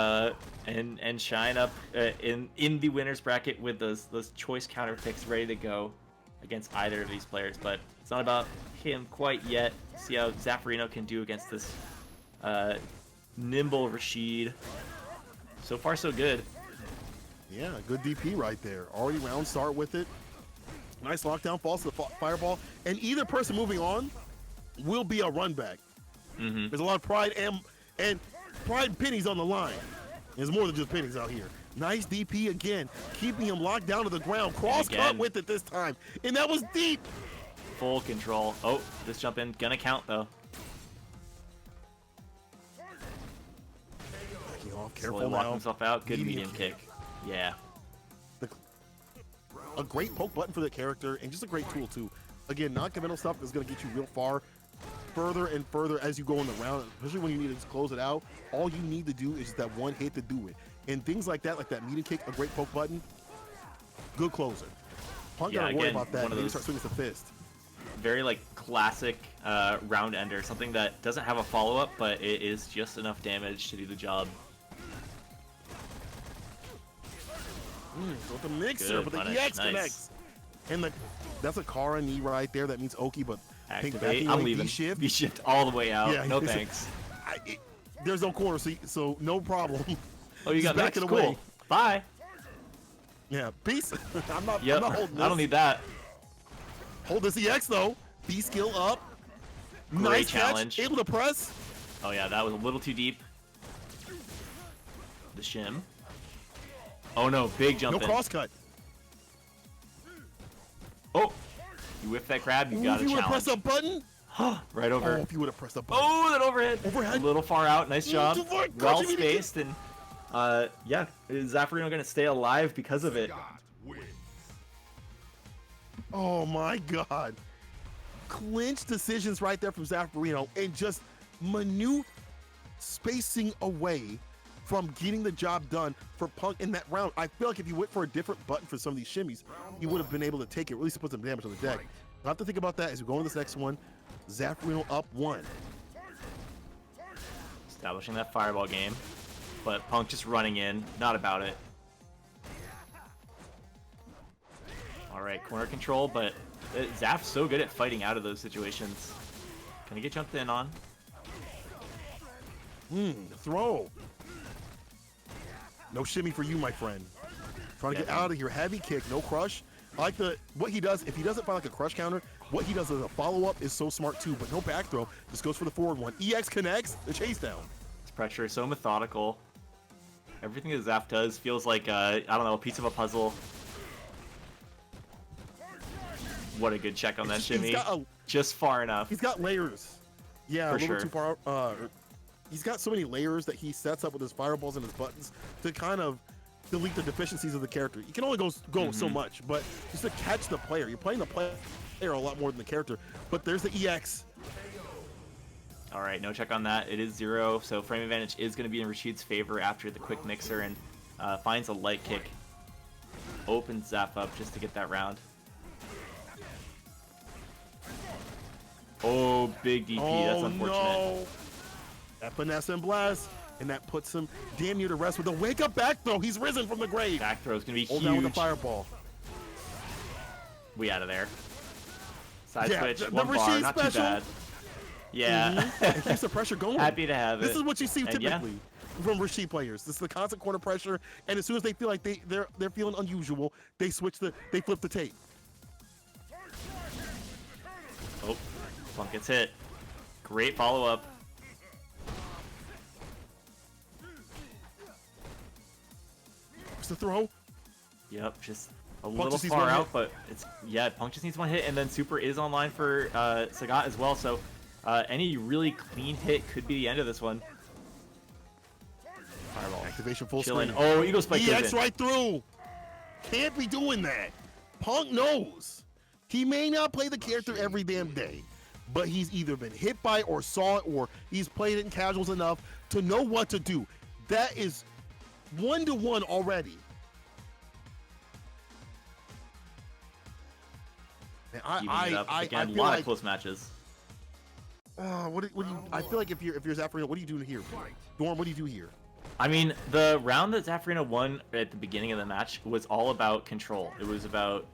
Shine up in the winners bracket with those choice counter picks ready to go against either of these players. But it's not about him quite yet. See how Zaffarino can do against this nimble Rashid. So far, so good. Yeah, good DP right there. Already round start with it. Nice lockdown, falls to the fireball. And either person moving on will be a run back. Mm-hmm. There's a lot of pride and pride and pennies on the line. There's more than just pennies out here. Nice DP again, keeping him locked down to the ground. Cross cut with it this time. And that was deep. Full control. Oh, this jump in gonna count though. Backing off, Slowly careful locking now. himself out. Good Medium medium kick. Yeah. A great poke button for the character and just a great tool too. Again, non-committal stuff is going to get you real far, further and further as you go in the round, especially when you need to just close it out. All you need to do is just that one hit to do it. And things like that medium kick, a great poke button, good closer. Punk Yeah, gotta worry again, about that. one of Maybe those- start swinging the fist. Very classic round ender, something that doesn't have a follow-up, but it is just enough damage to do the job. So with the mixer, Good but the punish, EX nice. connects. And that's a Kara knee right there. That means Oki, but Pink Activate. backing I'm away, leaving. V-shift. V-shift all the way out. Yeah, No it's- thanks. There's no corner, so no problem. Oh, you Just got back next. it Cool. away. Bye. Yeah, peace. I'm not Yep. holding this. I don't need that. Hold this EX though. B skill up. Great Nice challenge. catch. Able to press. Oh yeah, that was a little too deep. The shim. Oh no, big jump No in. cross cut. Oh, you whiff that grab, you got if a you would have pressed challenge. a button. Right Oh, over. if you would have pressed a button. Oh, that overhead. Overhead. A little far out. Nice job. too far. Well Gotcha, spaced, and yeah, is Zaffarino gonna stay alive because of it? Oh my god. clinch decisions right there from Zaffarino and just minute spacing away from getting the job done for Punk in that round. I feel like if you went for a different button for some of these shimmies, he would have been able to take it, at least put some damage on the deck. I'll have to think about that as we go into this next one. Zaffarino up 1. Establishing that fireball game, but Punk just running in, not about it. All right, corner control, but Zaf's so good at fighting out of those situations. Can he get jumped in on? Throw. No shimmy for you, my friend. Trying to get out of here. Heavy kick, no crush. I like what he does. If he doesn't find like a crush counter, what he does as a follow-up is so smart too, but no back throw. Just goes for the forward one. EX connects, the chase down. This pressure is so methodical. Everything that Zaf does feels like, I don't know, a piece of a puzzle. What a good check on that shimmy. Just far enough. He's got layers. Yeah, For a little sure. too far. He's got so many layers that he sets up with his fireballs and his buttons to kind of delete the deficiencies of the character. You can only go so much, but just to catch the player. You're playing the player a lot more than the character. But there's the EX. All right, no check on that. It is 0, so frame advantage is going to be in Rashid's favor after the quick mixer and finds a light kick. Opens Zaf up just to get that round. Oh, big DP. That's unfortunate. No. That finesse and blast, and that puts him damn near to rest with a wake-up back throw. He's risen from the grave. Back throw is going to be Hold huge. down with a fireball. We out of there. Side Yeah, switch, the one bar, Rashid not special. too bad. Yeah. It keeps the pressure going. Happy to have it. This is what you see And typically from Rashid players. This is the constant corner pressure, and as soon as they feel like they're feeling unusual, they flip the tape. Oh, Punk gets hit. Great follow-up. What's the throw? Yep, just a Punk little just needs far one out, hit. but Punk just needs one hit, and then Super is online for Sagat as well, so any really clean hit could be the end of this one. Fireball. Activation full Chilling. screen. Oh, Eagle Spike goes EX in. right through. Can't be doing that. Punk knows. He may not play the character every damn day, but he's either been hit by or saw it, or he's played it in casuals enough to know what to do. That is 1-to-1 already. Man, Evening it up. I Again, a feel lot like of close matches. what do you? I feel like if you're Zaffarino, what do you do here? Dorm, what do you do here? I mean, the round that Zaffarino won at the beginning of the match was all about control. It was about,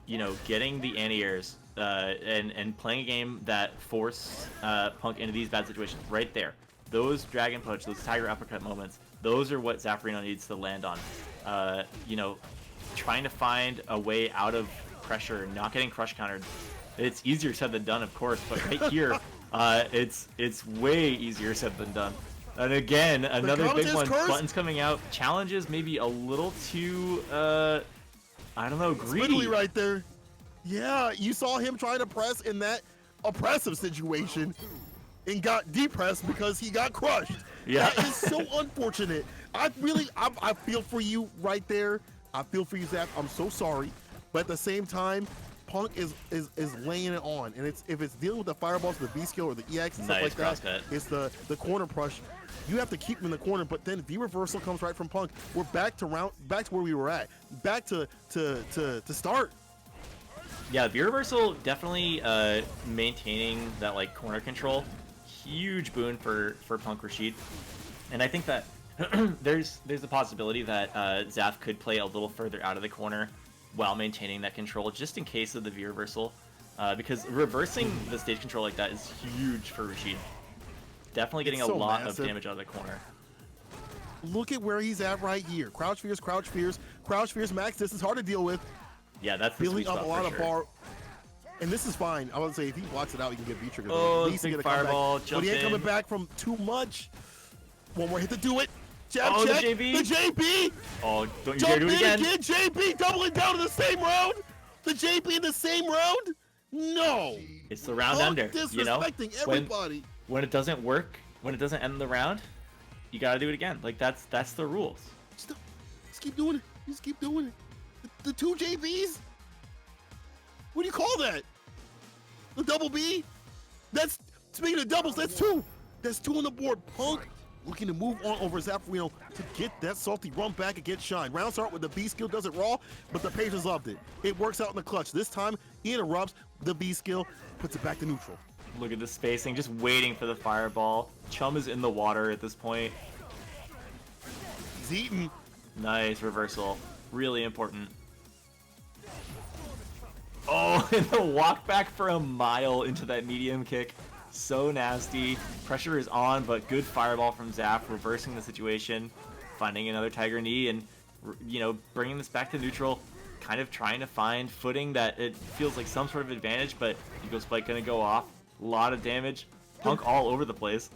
getting the anti-airs and playing a game that forced Punk into these bad situations right there. Those dragon punch, those tiger uppercut moments, those are what Zaffarino needs to land on. Trying to find a way out of pressure, not getting crush countered. It's easier said than done, of course, but right here, it's way easier said than done. And again, another big one. Curse. Buttons coming out. Challenges maybe a little too, I don't know, greedy. Literally right there. Yeah, you saw him trying to press in that oppressive situation and got depressed because he got crushed. Yeah. That is so unfortunate. I feel for you right there. I feel for you, Zaf. I'm so sorry. But at the same time, Punk is laying it on. And if it's dealing with the fireballs, the V skill, or the EX and stuff like that, crosscut. it's the corner push. You have to keep him in the corner, but then V reversal comes right from Punk. We're back to where we were at. Back to start. Yeah, V reversal definitely maintaining that corner control, huge boon for Punk Rashid, and I think that there's a possibility that Zaf could play a little further out of the corner while maintaining that control, just in case of the V reversal, because reversing the stage control like that is huge for Rashid. Definitely getting It's a so lot massive. of damage out of the corner. Look at where he's at right here. Crouch fears, max. This is hard to deal with. Yeah, that's the Building sweet up spot a lot for of sure. bar. And this is fine. I would say if he blocks it out, he can get V-trigger. Oh, At least he big get a comeback. fireball, But jump he ain't coming in. back from too much. One more hit to do it. Jab Oh, the check. JB. The JB. Oh, don't you dare Jump do it in again. JB doubling down in the same round. The JB in the same round. No. It's the round Punk under, disrespecting everybody. When it doesn't work, when it doesn't end the round, you gotta do it again. That's the rules. Just keep doing it. Just keep doing it. The two JBs? What do you call that? The double B? That's, speaking of doubles, that's two. That's two on the board. Punk looking to move on over Zaffarino to get that salty run back against Shine. Round start with the B skill does it raw, but the Patriots loved it. It works out in the clutch. This time, he interrupts the B skill, puts it back to neutral. Look at the spacing, just waiting for the fireball. Chum is in the water at this point. He's eating. Nice reversal. Really important. Oh, and the walk back for a mile into that medium kick. So nasty. Pressure is on, but good fireball from Zaf, reversing the situation, finding another Tiger Knee, and, you know, bringing this back to neutral. Kind of trying to find footing that it feels like some sort of advantage, but Ego Spike gonna go off. A lot of damage. Punk all over the place.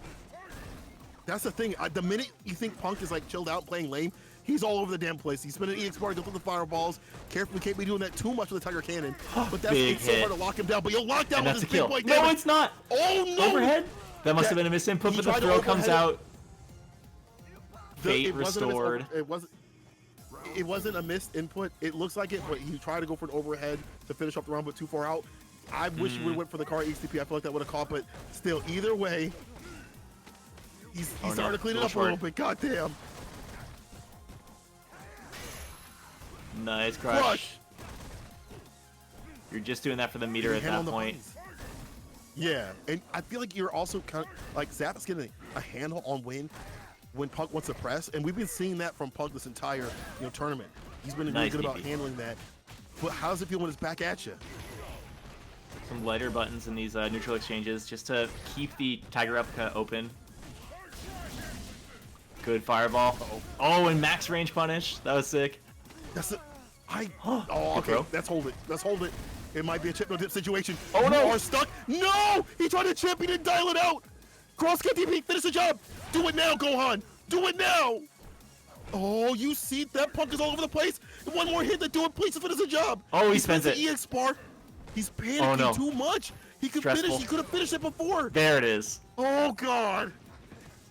That's the thing. The minute you think Punk is like chilled out playing lame, he's all over the damn place. He's spinning EX bar to go through the fireballs. Carefully, can't be doing that too much with the Tiger Cannon. But that's Big it's so hit. hard to lock him down. But you'll lock down And with that's this a big kill. boy damage. No, it's not. Oh no! Overhead? That must have been a misinput, He but the tried to throw comes overhead it. out. Fate It wasn't a restored. It wasn't a missed input. It looks like it, but he tried to go for an overhead to finish off the round, but too far out. I wish we went for the car HTP. I feel like that would have caught, but still, either way, he's Oh, starting no. to clean it Little up a short. little bit. God damn. Nice crush. Crush. You're just doing that for the meter at Hand on that the point. buttons. Yeah, and I feel like you're also kind of like Zap is getting a handle on when Punk wants to press, and we've been seeing that from Punk this entire tournament. He's been really Nice good about DP. handling that. But how does it feel when it's back at you? Some lighter buttons in these neutral exchanges just to keep the Tiger Replica open. Good fireball. Uh-oh. Oh, and max range punish. That was sick. That's it. Oh, Good okay. throw. Let's hold it. Let's hold it. It might be a chip no dip situation. Oh, you no. are stuck. No! He tried to chip. He didn't dial it out. Cross kick DP. Finish the job. Do it now, Gohan. Do it now. Oh, you see that Punk is all over the place. One more hit to do it. Please finish the job. Oh, he spends the it. EX bar. He's panicking Oh, no. too much. He could Stressful. finish. He could have finished it before. There it is. Oh God.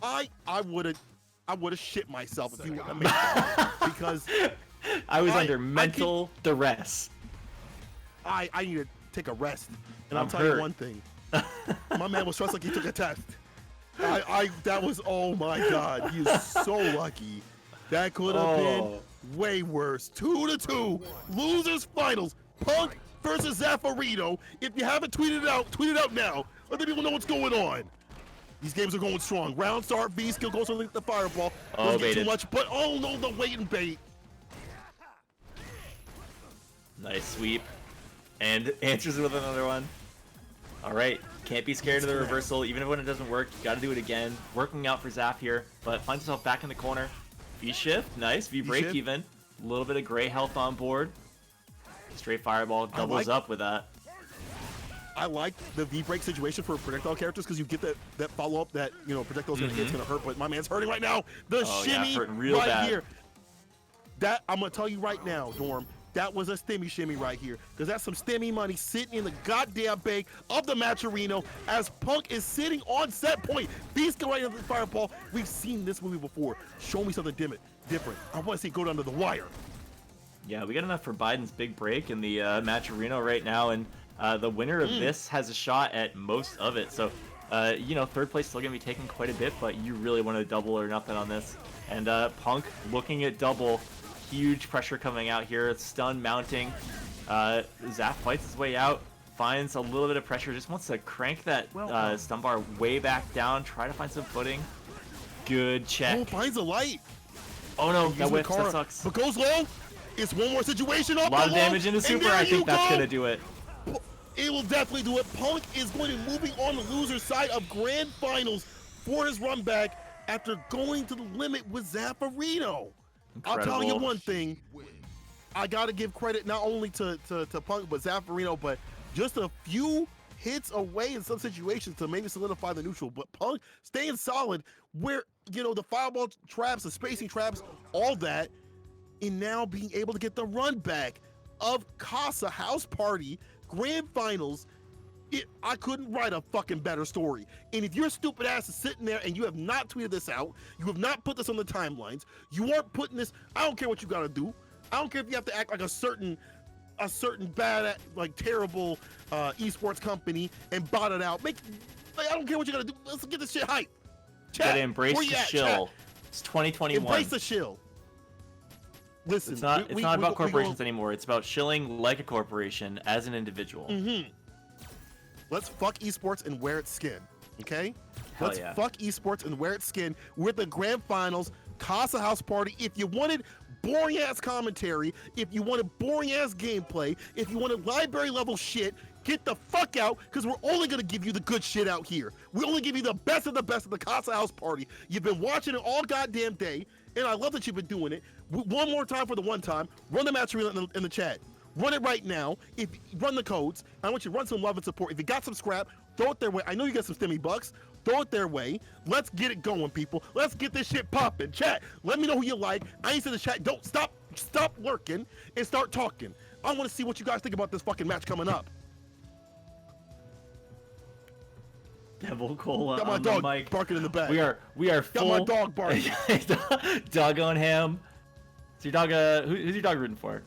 I would have shit myself if he would have made that because I was I under mental duress. I need to take a rest. And I'm I'll tell hurt. you one thing. My man was stressed like he took a test. That was, oh my God. He is so lucky. That could have been way worse. 2-2. Losers finals. Punk versus Zaffarino. If you haven't tweeted it out, tweet it out now. Let the people know what's going on. These games are going strong. Round start, V skill goes underneath the fireball. Oh, Doesn't get too baited. much, but oh no, the wait and bait. Nice sweep. And answers with another one. All right. Can't be scared of the reversal. Even when it doesn't work, you got to do it again. Working out for Zaf here, but finds himself back in the corner. V-shift. Nice. V-break V-shift. even. A little bit of gray health on board. Straight fireball doubles up with that. I like the V-break situation for projectile characters because you get that follow-up that, projectile's gonna hit, it's gonna hurt, but my man's hurting right now. The Oh, yeah, shimmy hurting real right bad. here. That, I'm gonna tell you right now, Dorm, that was a stimmy shimmy right here. Because that's some stimmy money sitting in the goddamn bank of the Matcherino as Punk is sitting on set point. Beast go right into the fireball. We've seen this movie before. Show me something different. I want to see it go down to the wire. Yeah, we got enough for Biden's big break in the Matcherino right now, and the winner of this has a shot at most of it. So, third place still going to be taking quite a bit, but you really want to double or nothing on this. And Punk looking at double. Huge pressure coming out here. Stun mounting. Zaf fights his way out. Finds a little bit of pressure. Just wants to crank that stun bar way back down. Try to find some footing. Good check. Oh, finds a light. Oh no, Using that the whiff. car, That sucks. But goes low. It's one more situation. A lot of damage into super. I think that's going to do it. It will definitely do it. Punk is going to be moving on the loser side of grand finals for his run back after going to the limit with Zaffarino. I'll tell you Incredible. one thing. I got to give credit not only to Punk, but Zaffarino, but just a few hits away in some situations to maybe solidify the neutral. But Punk staying solid where, the fireball traps, the spacing traps, all that, and now being able to get the run back of Casa House Party Grand Finals. I couldn't write a fucking better story. And if your stupid ass is sitting there and you have not tweeted this out, you have not put this on the timelines, you aren't putting this, I don't care what you gotta do. I don't care if you have to act like a certain a certain bad, like terrible esports company and bought it out. I don't care what you're gonna do. Let's get this shit hype. You gotta Chat, embrace where the you at, shill. chat? It's 2021. Embrace the shill. Listen, It's not about corporations anymore. It's about shilling like a corporation as an individual. Let's fuck esports and wear its skin, okay? Hell Let's yeah. fuck esports and wear its skin. We're at the grand finals, Casa house party. If you wanted boring ass commentary, if you wanted boring ass gameplay, if you wanted library level shit, get the fuck out, because we're only gonna give you the good shit out here. We only give you the best of the Casa house party. You've been watching it all goddamn day, and I love that you've been doing it. One more time for the one time. Run the match reel in the chat. Run it right now. If run the codes, I want you to run some love and support. If you got some scrap, throw it their way. I know you got some stimmy bucks. Throw it their way. Let's get it going, people. Let's get this shit popping. Chat, let me know who you like. I ain't said the chat. Don't stop lurking and start talking. I want to see what you guys think about this fucking match coming up. Devil Cola Got my on the dog mic. barking in the back. We are full. Got my dog barking. Doggone him. Is your dog who's your dog rooting for?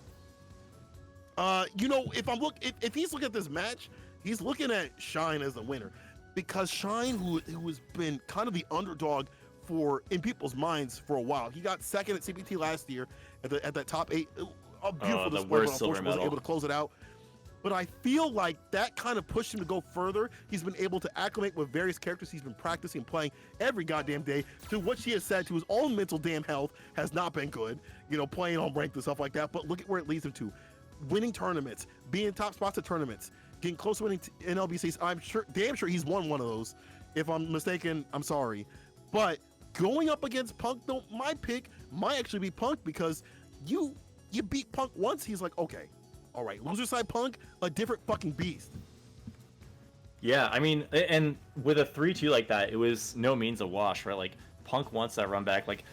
You know, if he's looking at this match, he's looking at Shine as the winner, because Shine, who has been kind of the underdog in people's minds for a while. He got second at CPT last year at that top 8. A beautiful the display, but worst silver unfortunately wasn't medal. able to close it out. But I feel like that kind of pushed him to go further. He's been able to acclimate with various characters he's been practicing playing every goddamn day. To what she has said, to his own mental damn health has not been good. You know, playing on ranked and stuff like that. But look at where it leads him to. Winning tournaments, being in top spots at tournaments, getting close to winning NLBCs. I'm damn sure he's won one of those. If I'm mistaken, I'm sorry. But going up against Punk, though, my pick might actually be Punk, because you beat Punk once, he's like, okay, all right, loser side Punk, a different fucking beast. Yeah, I mean, and with a 3-2 like that, it was no means a wash, right? Like, Punk wants that run back. Like,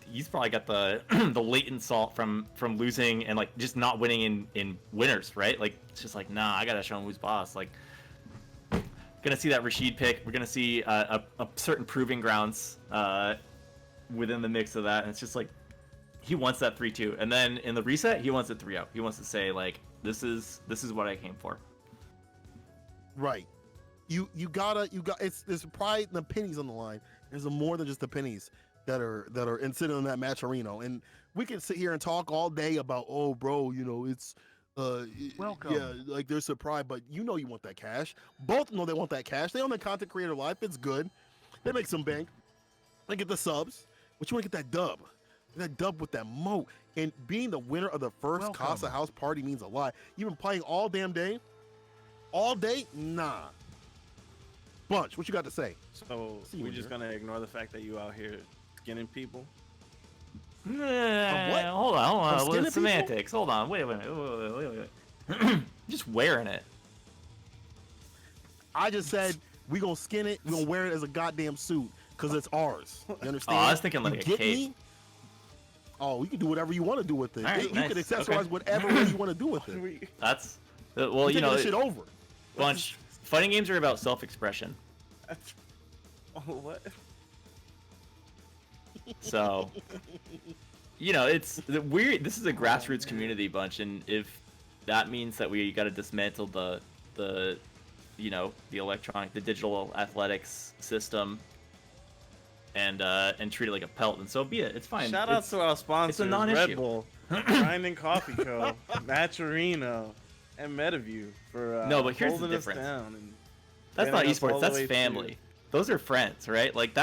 he's probably got the the latent salt from losing and like just not winning in winners, right? Like, it's just like, nah, I gotta show him who's boss. Like, gonna see that Rashid pick. We're gonna see a certain proving grounds within the mix of that, and it's just like he wants that 3-2, and then in the reset he wants it 3-0. He wants to say like, this is what I came for. Right. You got there's pride and the pennies on the line. There's more than just the pennies that are sitting in that match arena. And we can sit here and talk all day about, oh bro, you know, it's Welcome. yeah, like there's some pride, but you know you want that cash. Both know they want that cash. They own the content creator life. It's good. They make some bank. They get the subs. But you want to get that dub. That dub with that moat. And being the winner of the first Welcome. Casa house party means a lot. You've been playing all damn day? All day? Nah. Bunch, what you got to say? So See you we're in just here. gonna ignore the fact that you out here skinning people. Hold what? on. From What skinny semantics? Hold on. Wait. Just wearing it. I just said we gonna skin it. We gonna wear it as a goddamn suit because it's ours. You understand? Oh, I was thinking like You a get cape. me? Oh, you can do whatever you want to do with it. All right, You nice. can accessorize Okay. whatever way you want to do with it. That's well, You you know, this shit over. bunch. Fighting games are about self-expression. Oh, what? So, you know, it's weird. This is a grassroots community, bunch, and if that means that we got to dismantle the you know, the digital athletics system and treat it like a pelt, and so be it. It's fine. Shout out to our sponsors, non-issue. Red Bull, Grinding Coffee Co., Matcherino, and MetaView for No, but here's the holding us difference. down and That's not getting us all esports. the That's way family. to- Those are friends, right? Like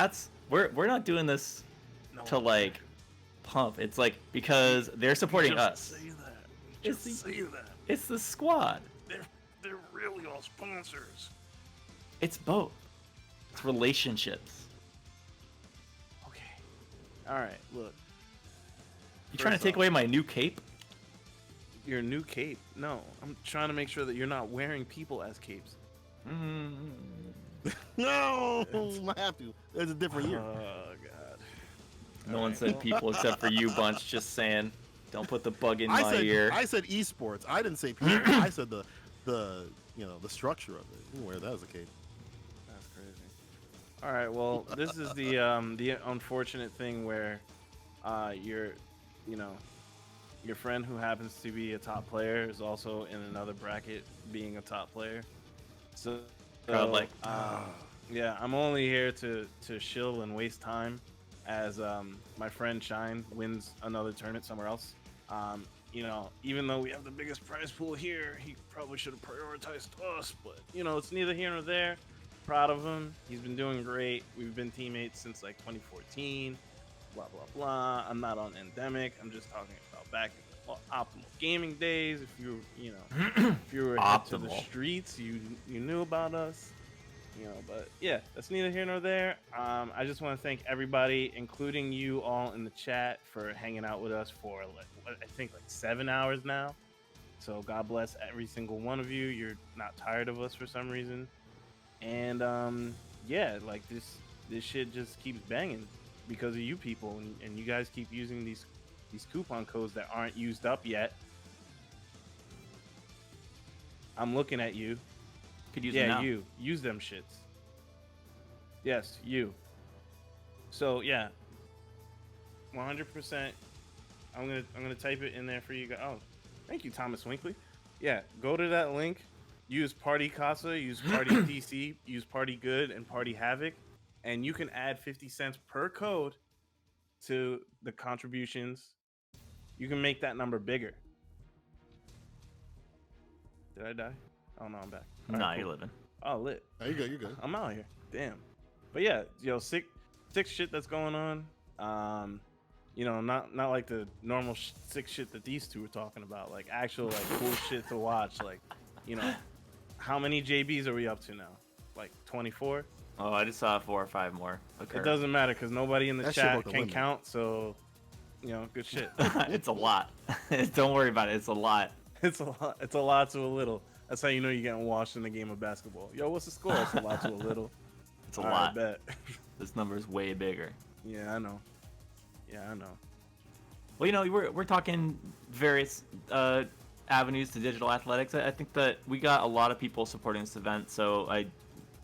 we're not doing this No, to like pump. It's like because they're supporting us. Say that. It's Just the- say that. It's the squad. They're really all sponsors. It's both. It's relationships. Okay. All right. Look, You trying to First take off- away my new cape? your new cape. No, I'm trying to make sure that you're not wearing people as capes. No, I have to. It's a different year. Oh God. No All one right, said well- people except for you, bunch. Just saying. Don't put the bug in my ear. I said esports. I didn't say people. I said the you know, the structure of it. You can wear that as a cape. That's crazy. All right. Well, this is the unfortunate thing where you're, you know, your friend who happens to be a top player is also in another bracket being a top player. So, Godlike. yeah, I'm only here to shill and waste time as my friend Shine wins another tournament somewhere else. You know, even though we have the biggest prize pool here, he probably should have prioritized us, but you know, it's neither here nor there. Proud of him. He's been doing great. We've been teammates since like 2014. Blah blah blah. I'm not on endemic. I'm just talking about back in the optimal gaming days. If you know, if you were hip to the Optimal. streets, you knew about us. You know, but yeah, that's neither here nor there. I just want to thank everybody, including you all in the chat, for hanging out with us for like I think like 7 hours now. So God bless every single one of you. You're not tired of us for some reason, and yeah, like this shit just keeps banging because of you people, and you guys keep using these coupon codes that aren't used up yet. I'm looking at you. Could use it Yeah, now. you use them shits. Yes, you. So yeah, 100%. I'm gonna type it in there for you guys. Oh, thank you, Thomas Winkley. Yeah, go to that link. Use Party Casa, use Party DC, use Party Good, and Party Havoc, and you can add 50 cents per code to the contributions. You can make that number bigger. Did I die? Oh no, I'm back. All Nah, right, you're cool. living. Oh, lit. There you go. You're good. I'm out here. Damn. But yeah, yo, sick shit that's going on. You know, not like the normal sick shit that these two were talking about. Like actual like cool shit to watch. Like, you know, how many JBs are we up to now? Like 24? Oh, I just saw 4 or 5 more occur. It doesn't matter because nobody in the That shit chat broke the can limit. count. So, you know, good shit. It's a lot. Don't worry about it. It's a lot. It's a lot. It's a lot to a little. That's how you know you're getting washed in the game of basketball. Yo, what's the score? It's a lot to a little. It's a All right, lot. bet. This number is way bigger. Yeah, I know. Yeah, I know. Well, you know, we're talking various avenues to digital athletics. I think that we got a lot of people supporting this event, so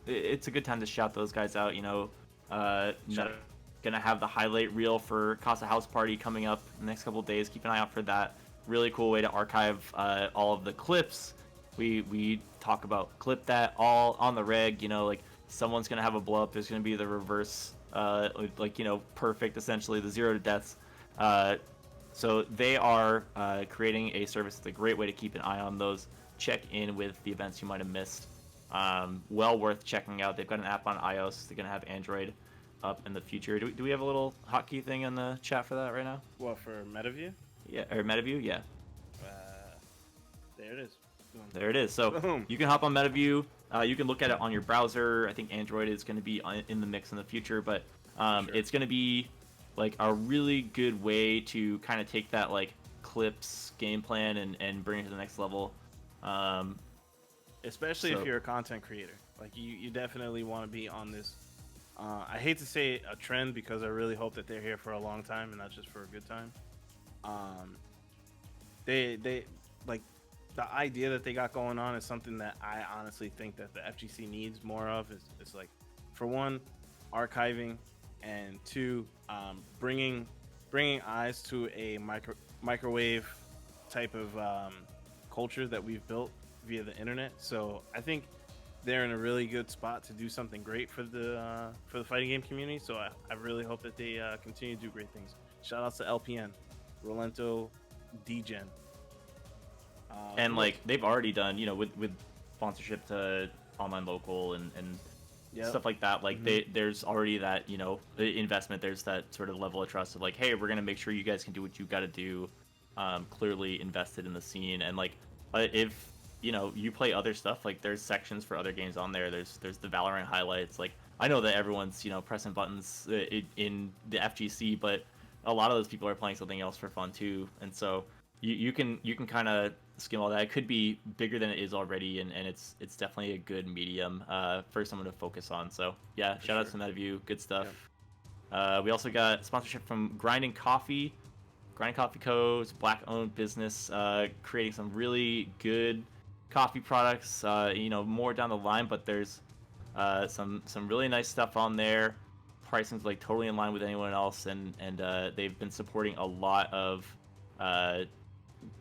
it's a good time to shout those guys out. You know, gonna have the highlight reel for Casa House Party coming up in the next couple of days. Keep an eye out for that. Really cool way to archive all of the clips. We talk about clip that all on the reg. You know, like someone's gonna have a blow up. There's gonna be the reverse, like, you know, perfect, essentially the 0 deaths. So they are creating a service. It's a great way to keep an eye on those. Check in with the events you might have missed. Well worth checking out. They've got an app on iOS. They're gonna have Android up in the future. Do we have a little hotkey thing in the chat for that right now? What, for MetaView? Yeah, or MetaView? Yeah. There it is. Boom. There it is. So Boom. you can hop on MetaView. You can look at it on your browser. I think Android is going to be in the mix in the future, but Sure. it's going to be like a really good way to kind of take that like clips game plan and bring it to the next level. Especially So- if you're a content creator. Like you definitely want to be on this. I hate to say a trend because I really hope that they're here for a long time and not just for a good time. They like the idea that they got going on is something that I honestly think that the FGC needs more of. Is like, for one, archiving, and two, bringing eyes to a microwave type of culture that we've built via the internet. So I think they're in a really good spot to do something great for the fighting game community. So I really hope that they continue to do great things. Shout outs to LPN, Rolento, DGen. And like they've already done, you know, with sponsorship to online local and Yep. stuff like that. Like there's already that, you know, investment. There's that sort of level of trust of like, hey, we're gonna make sure you guys can do what you got to do. Clearly invested in the scene, and like if you know you play other stuff, like there's sections for other games on there. There's the Valorant highlights. Like I know that everyone's, you know, pressing buttons in the FGC, but a lot of those people are playing something else for fun too, and so you can kind of skim all that. It could be bigger than it is already, and it's definitely a good medium for someone to focus on. So yeah, shout out to MetaView, good stuff. We also got sponsorship from Grinding Coffee. Grinding Coffee Co. is a black-owned business creating some really good coffee products. You know, more down the line, but there's some really nice stuff on there. Pricing's like totally in line with anyone else, and they've been supporting a lot of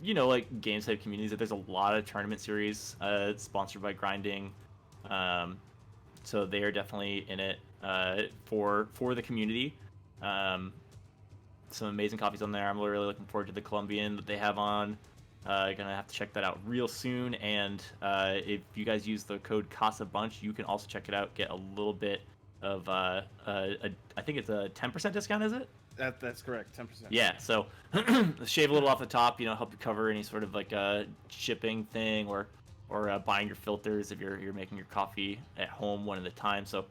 you know, like games type communities, that there's a lot of tournament series sponsored by Grinding. So they are definitely in it for the community. Some amazing coffees on there. I'm really looking forward to the Colombian that they have on. Gonna have to check that out real soon. And if you guys use the code Casa Bunch, you can also check it out. Get a little bit of I think it's a 10% discount, is it? That's correct, 10%. Yeah, so shave a little off the top, you know, help you cover any sort of like shipping thing or buying your filters if you're making your coffee at home one at a time. So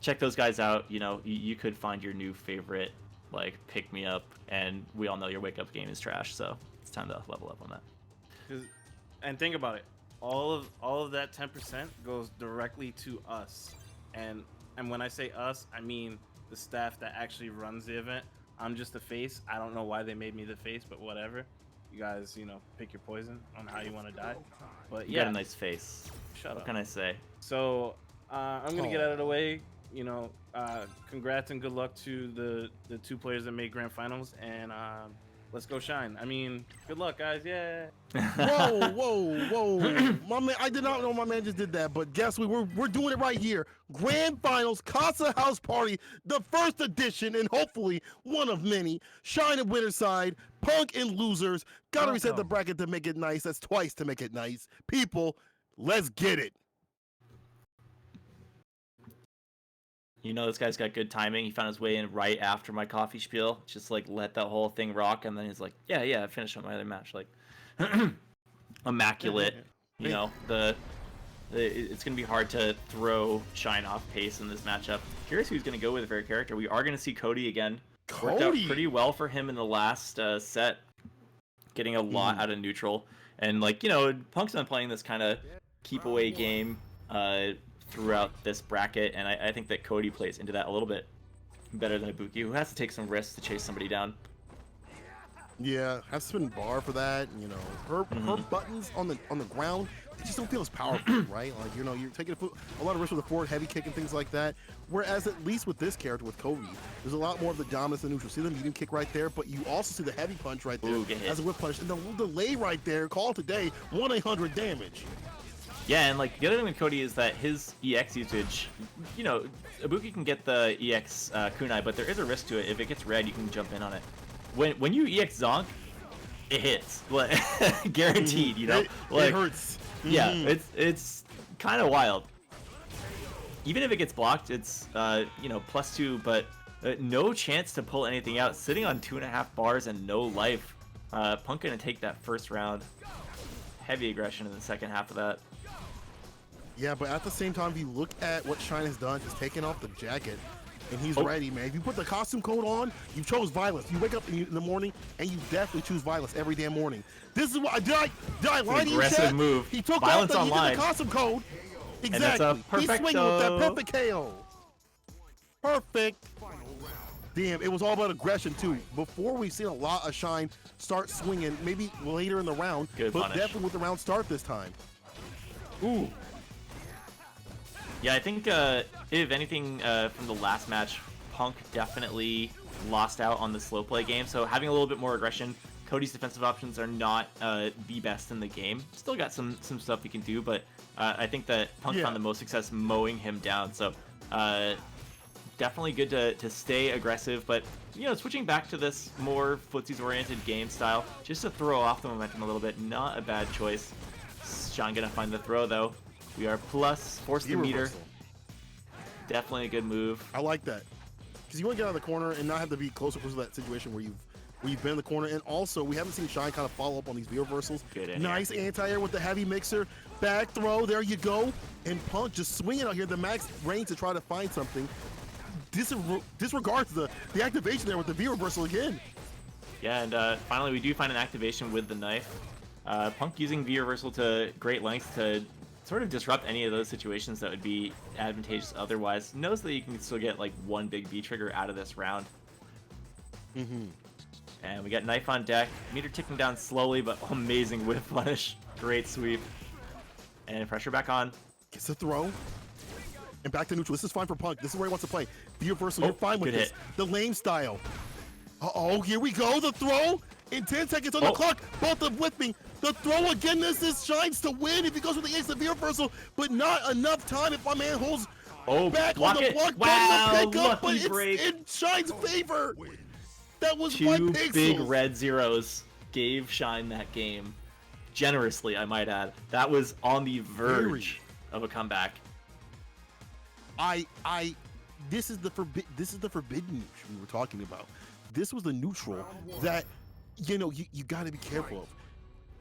check those guys out. You know, you could find your new favorite like pick me up, and we all know your wake up game is trash, so it's time to level up on that. And think about it, all of that 10% goes directly to us, and when I say us, I mean the staff that actually runs the event. I'm just the face. I don't know why they made me the face, but whatever. You guys, you know, pick your poison on how you want to die. But You yeah, got a nice face. shut What up. can I say? So I'm gonna get out of the way. You know, congrats and good luck to the two players that made grand finals, and let's go shine. I mean, good luck, guys. Yeah. Whoa! My man, I did not know my man just did that, but guess we're doing it right here. Grand Finals, Casa House Party, the first edition, and hopefully one of many. Shine and winner side, Punk and losers. Gotta reset the bracket to make it nice. That's twice to make it nice. People, let's get it. You know, this guy's got good timing. He found his way in right after my coffee spiel. Just like let that whole thing rock, and then he's like, "Yeah, I finished on my other match." Like, immaculate. You know, it's gonna be hard to throw Shine off pace in this matchup. Curious who's gonna go with for a character. We are gonna see Cody again. Worked out pretty well for him in the last set, getting a lot out of neutral. And like, you know, Punk's been playing this kind of keep away game throughout this bracket, and I think that Cody plays into that a little bit better than Ibuki, who has to take some risks to chase somebody down. Yeah, have to spin bar for that. You know, her buttons on the ground, they just don't feel as powerful, right? Like, you know, you're taking a lot of risks with a forward heavy kick and things like that. Whereas at least with this character, with Cody, there's a lot more of the dominance in neutral. See the medium kick right there, but you also see the heavy punch right there as a whip punch, and the delay right there. Call today 1-800 damage. Yeah, and like the other thing with Cody is that his EX usage, you know, Ibuki can get the EX kunai, but there is a risk to it. If it gets red, you can jump in on it. When you EX Zonk, it hits, like guaranteed. You know, it hurts. Yeah, it's kind of wild. Even if it gets blocked, it's you know, +2, but no chance to pull anything out. Sitting on 2.5 bars and no life. Punk gonna take that first round. Heavy aggression in the second half of that. Yeah, but at the same time, if you look at what Shine has done, he's taken off the jacket, and he's ready, man. If you put the costume code on, you chose violence. You wake up in the morning, and you definitely choose violence every damn morning. This is what did I lie to you, aggressive Chad? move. He took Violence off he online. did the costume code. And Exactly. that's a He's swinging with that perfecto. perfect KO. Perfect. Damn, it was all about aggression too. Before we've seen a lot of Shine start swinging, maybe later in the round, Good but punish. definitely with the round start this time. Ooh. Yeah, I think if anything from the last match, Punk definitely lost out on the slow play game. So having a little bit more aggression, Cody's defensive options are not the best in the game. Still got some stuff he can do, but I think that Punk found the most success mowing him down. So definitely good to stay aggressive, but you know, switching back to this more footsies-oriented game style, just to throw off the momentum a little bit, not a bad choice. Sean gonna find the throw though. We are plus, force the meter. Reversal. Definitely a good move. I like that, because you want to get out of the corner and not have to be closer to that situation where you've been in the corner. And also, we haven't seen Shine kind of follow up on these V reversals. Nice anti-air with the heavy mixer, back throw. There you go. And Punk just swinging out here the max range to try to find something. Disregards the activation there with the V reversal again. Yeah, and finally we do find an activation with the knife. Punk using V reversal to great lengths to sort of disrupt any of those situations that would be advantageous otherwise. Knows that you can still get like one big V trigger out of this round. And we got knife on deck. Meter ticking down slowly, but amazing whip punish. Great sweep. And pressure back on. Gets a throw. And back to neutral. This is fine for Punk. This is where he wants to play. V reversal, you're fine with good this. hit. The lame style. Uh-oh, here we go. The throw. in 10 seconds on the clock. Both of with me. The throw again. This is Shines to win if he goes with the severe reversal, but not enough time if my man holds back on the block. Wow, pick up, but lucky break. it's in Shine's favor. That was Two my pixels. big red zeros gave Shine that game. Generously, I might add. That was on the verge of a comeback. This is the forbidden neutral we were talking about. This was the neutral that you got to be careful of.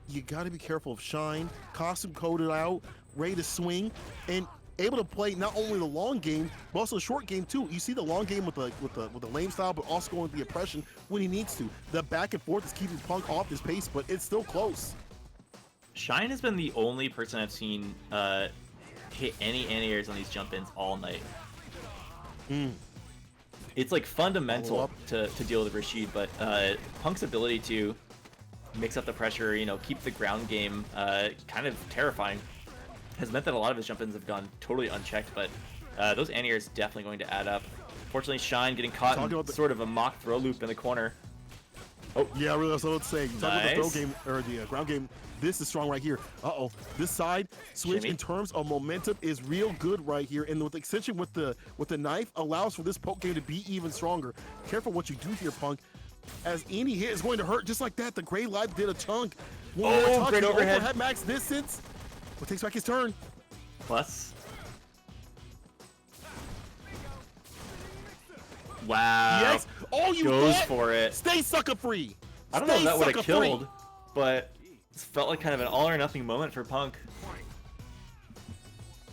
You got to be careful of Shine, costume coded out, ready to swing, and able to play not only the long game but also the short game too. You see the long game with the lame style, but also going with the oppression when he needs to. The back and forth is keeping Punk off his pace, but it's still close. Shine has been the only person I've seen hit any anti-airs on these jump-ins all night. It's like fundamental to deal with Rashid, but Punk's ability to mix up the pressure, keep the ground game kind of terrifying, has meant that a lot of his jump-ins have gone totally unchecked, but those anti-airs definitely going to add up. Fortunately, Shine getting caught in sort of a mock throw loop in the corner. Oh, yeah, really, that's what I was saying. Talk about the Nice. throw game, or the ground game. This is strong right here. Uh-oh. This side switch Shimmy. in terms of momentum is real good right here. And with the extension with the knife allows for this poke game to be even stronger. Careful what you do here, Punk. As any hit is going to hurt just like that. The Gray Life did a chunk. Great overhead. Max distance. What takes back his turn? Plus. Wow. Yes. Oh, you Goes bet. for it. Stay sucker free. I don't know if that would have sucker-free. killed, but it felt like kind of an all or nothing moment for Punk.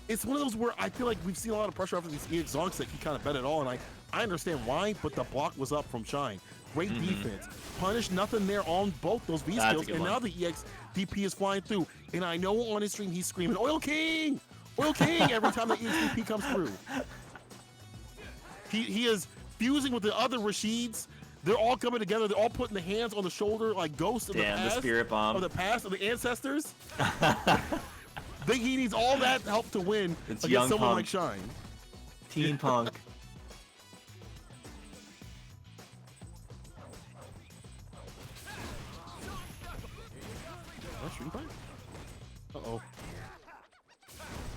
It's one of those where I feel like we've seen a lot of pressure off of these EX zonks that he kind of bet it all, and I understand why, but the block was up from Shine. Great defense. Punish nothing there on both those V That's a skills, good and one. now the EX DP is flying through. And I know on his stream he's screaming, Oil King! Oil King! Every time the EX DP comes through. He is fusing with the other Rashids. They're all coming together. They're all putting the hands on the shoulder like ghosts of the Damn, past. the spirit bomb. Of the past, of the ancestors. Think he needs all that help to win It's against young someone Punk. like Shine. Teen Punk. Uh-oh.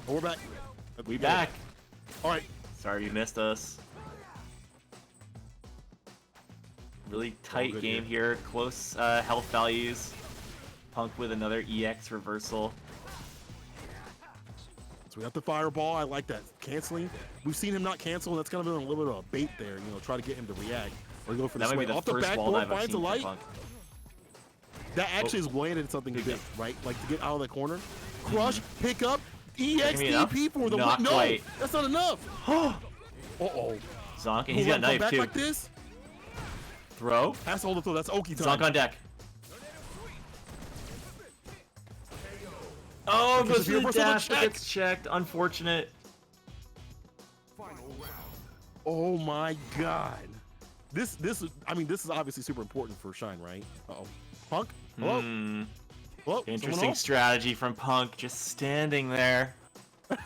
Oh, we're back. We back. All right. Sorry you missed us. Really tight good game here. Close health values. Punk with another EX reversal. So we got the fireball. I like that. Canceling. We've seen him not cancel, and that's kind of been a little bit of a bait there. Try to get him to react or go for the That might be swing. the Off the first wall backboard, dive I've finds seen a from light. Punk. That actually has landed something big, right? Like to get out of the corner. Crush, pick up, EXDP for the win. Not No, quite. that's not enough. Uh-oh. Zonk, and he's got a knife back too. like this? Throw. Has to hold the throw. That's Oki time. Zonk on deck. Oh, goes for the reversal to dash, but check. gets checked. Unfortunate. Oh my God. This is obviously super important for Shine, right? Uh-oh. Punk? Hello? Hello? Interesting Someone strategy from Punk, just standing there.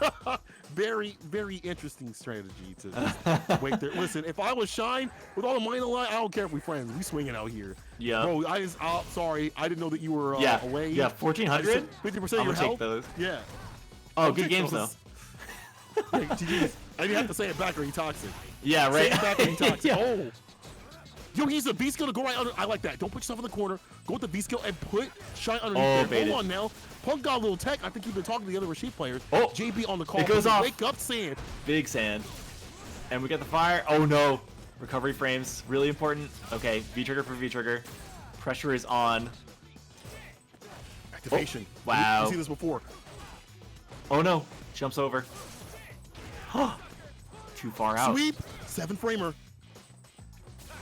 else? Very, very interesting strategy to just wait there. Listen, if I was Shine with all the money on the line, I don't care if we friends. We swinging out here. Yeah. Bro, sorry, I didn't know that you were Yeah. away. Yeah, 1,400? 50% of I'm your gonna take health. those. Yeah. Oh, I'll good take games those. though. Like, jeez. I didn't have to say it back or he toxic. Yeah, Say right. it back or he toxic. Yeah. Oh. Yo, he's a V skill to go right under. I like that. Don't put yourself in the corner. Go with the V skill and put Shine underneath there. baited. Hold on now. Punk got a little tech. I think you've been talking to the other Rashid players. Oh, JB on the call. it goes off. Wake up, Sand. Big sand. And we get the fire. Oh no. Recovery frames, really important. Okay, V-trigger for V-trigger. Pressure is on. Activation. Oh, wow. We've seen this before. Oh no. Jumps over. Too far out. Sweep. 7-framer.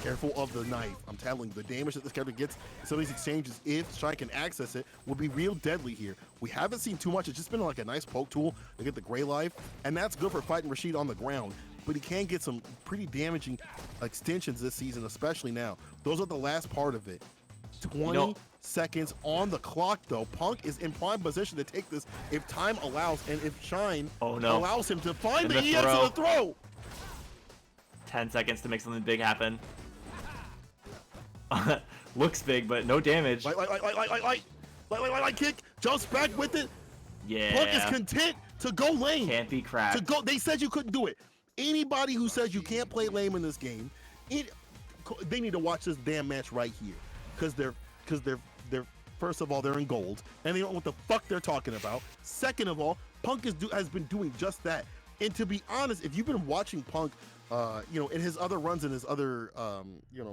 Careful of the knife. I'm telling you, the damage that this character gets in some of these exchanges, if Shine can access it, will be real deadly here. We haven't seen too much. It's just been like a nice poke tool to get the Gray Life, and that's good for fighting Rashid on the ground. But he can get some pretty damaging extensions this season, especially now. Those are the last part of it. 20 seconds on the clock, though. Punk is in prime position to take this if time allows, and if Shine allows him to find And the the EX of the throw. 10 seconds to make something big happen. Looks big, but no damage. Like kick, jumps back with it. Yeah. Punk is content to go lame. Can't be cracked. To go, they said you couldn't do it. Anybody who says you can't play lame in this game, they need to watch this damn match right here, because they're first of all, they're in gold and they don't know what the fuck they're talking about. Second of all, Punk has been doing just that. And to be honest, if you've been watching Punk, in his other runs and his other,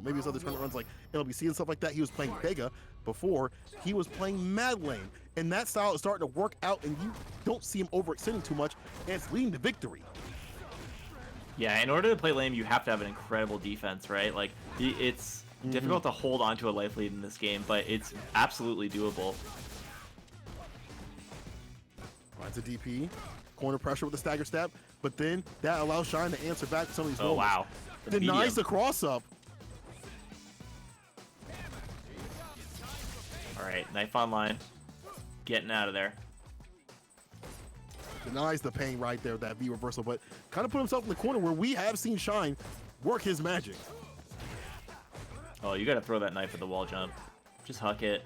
maybe his other tournament runs like LBC and stuff like that, he was playing Vega before. He was playing Mad Lane, and that style is starting to work out, and you don't see him overextending too much, and it's leading to victory. Yeah, in order to play lame, you have to have an incredible defense, right? Like, it's difficult to hold onto a life lead in this game, but it's absolutely doable. Finds a DP, corner pressure with the stagger stab, but then that allows Shine to answer back to some of these moments. Wow. Denies the cross up. All right, knife online. Getting out of there. Denies the pain right there, that V reversal, but kind of put himself in the corner where we have seen Shine work his magic. Oh, you gotta throw that knife at the wall jump. Just huck it.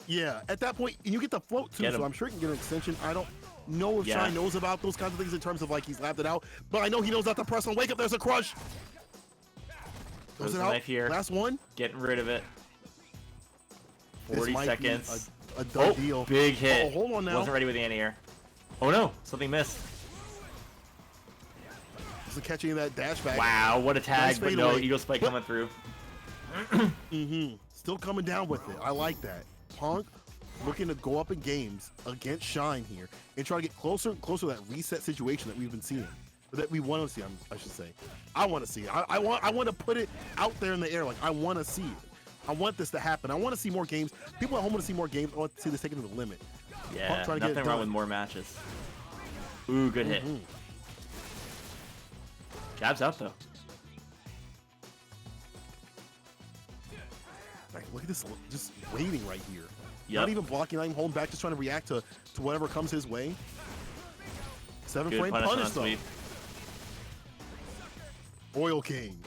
Yeah, at that point, and you get the float too, so I'm sure he can get an extension. I don't know if Shine knows about those kinds of things in terms of like he's lapped it out, but I know he knows not to press on wake up. There's a crush. There's a knife here. Last one. Getting rid of it. 40 seconds. A done deal. Big hit. Oh, hold on now. Wasn't ready with the anti-air. Oh no, something missed. Just catching that dash back. Wow, what a tag, Nice but no, fadeaway. Eagle Spike coming through. Still coming down with it. I like that. Punk looking to go up in games against Shine here and try to get closer and closer to that reset situation that we've been seeing. Or that we want to see, I should say. I want to see it. I want to put it out there in the air. Like, I want to see it. I want this to happen. I want to see more games. People at home want to see more games. I want to see this taken to the limit. Yeah, nothing wrong with more matches. Ooh, good hit. Jab's out, though. Like, look at this, just waiting right here. Yep. Not even blocking, not even holding back, just trying to react to whatever comes his way. 7-frame punish, though. Sweep. Oil King.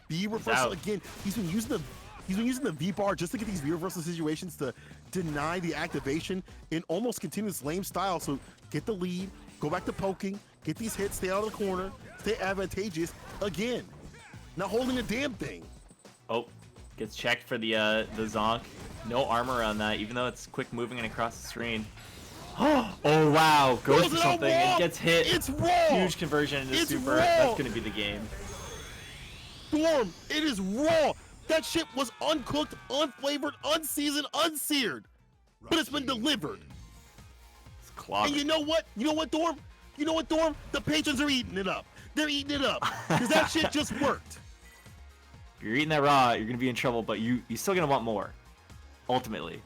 V reversal again. He's been using the V bar just to get these V reversal situations to deny the activation in almost continuous lame style. So get the lead, go back to poking, get these hits, stay out of the corner, stay advantageous again. Not holding a damn thing. Oh, gets checked for the zonk. No armor on that, even though it's quick moving and across the screen. Oh wow, goes for something and gets hit. It's raw. Huge conversion into It's super. raw. That's gonna be the game. Storm, it is raw. That shit was uncooked, unflavored, unseasoned, unseared. But it's been delivered. It's clogged. And you know what? You know what, Dorm? You know what, Dorm? The patrons are eating it up. They're eating it up. Because that shit just worked. If you're eating that raw, you're gonna be in trouble, but you're still gonna want more. Ultimately.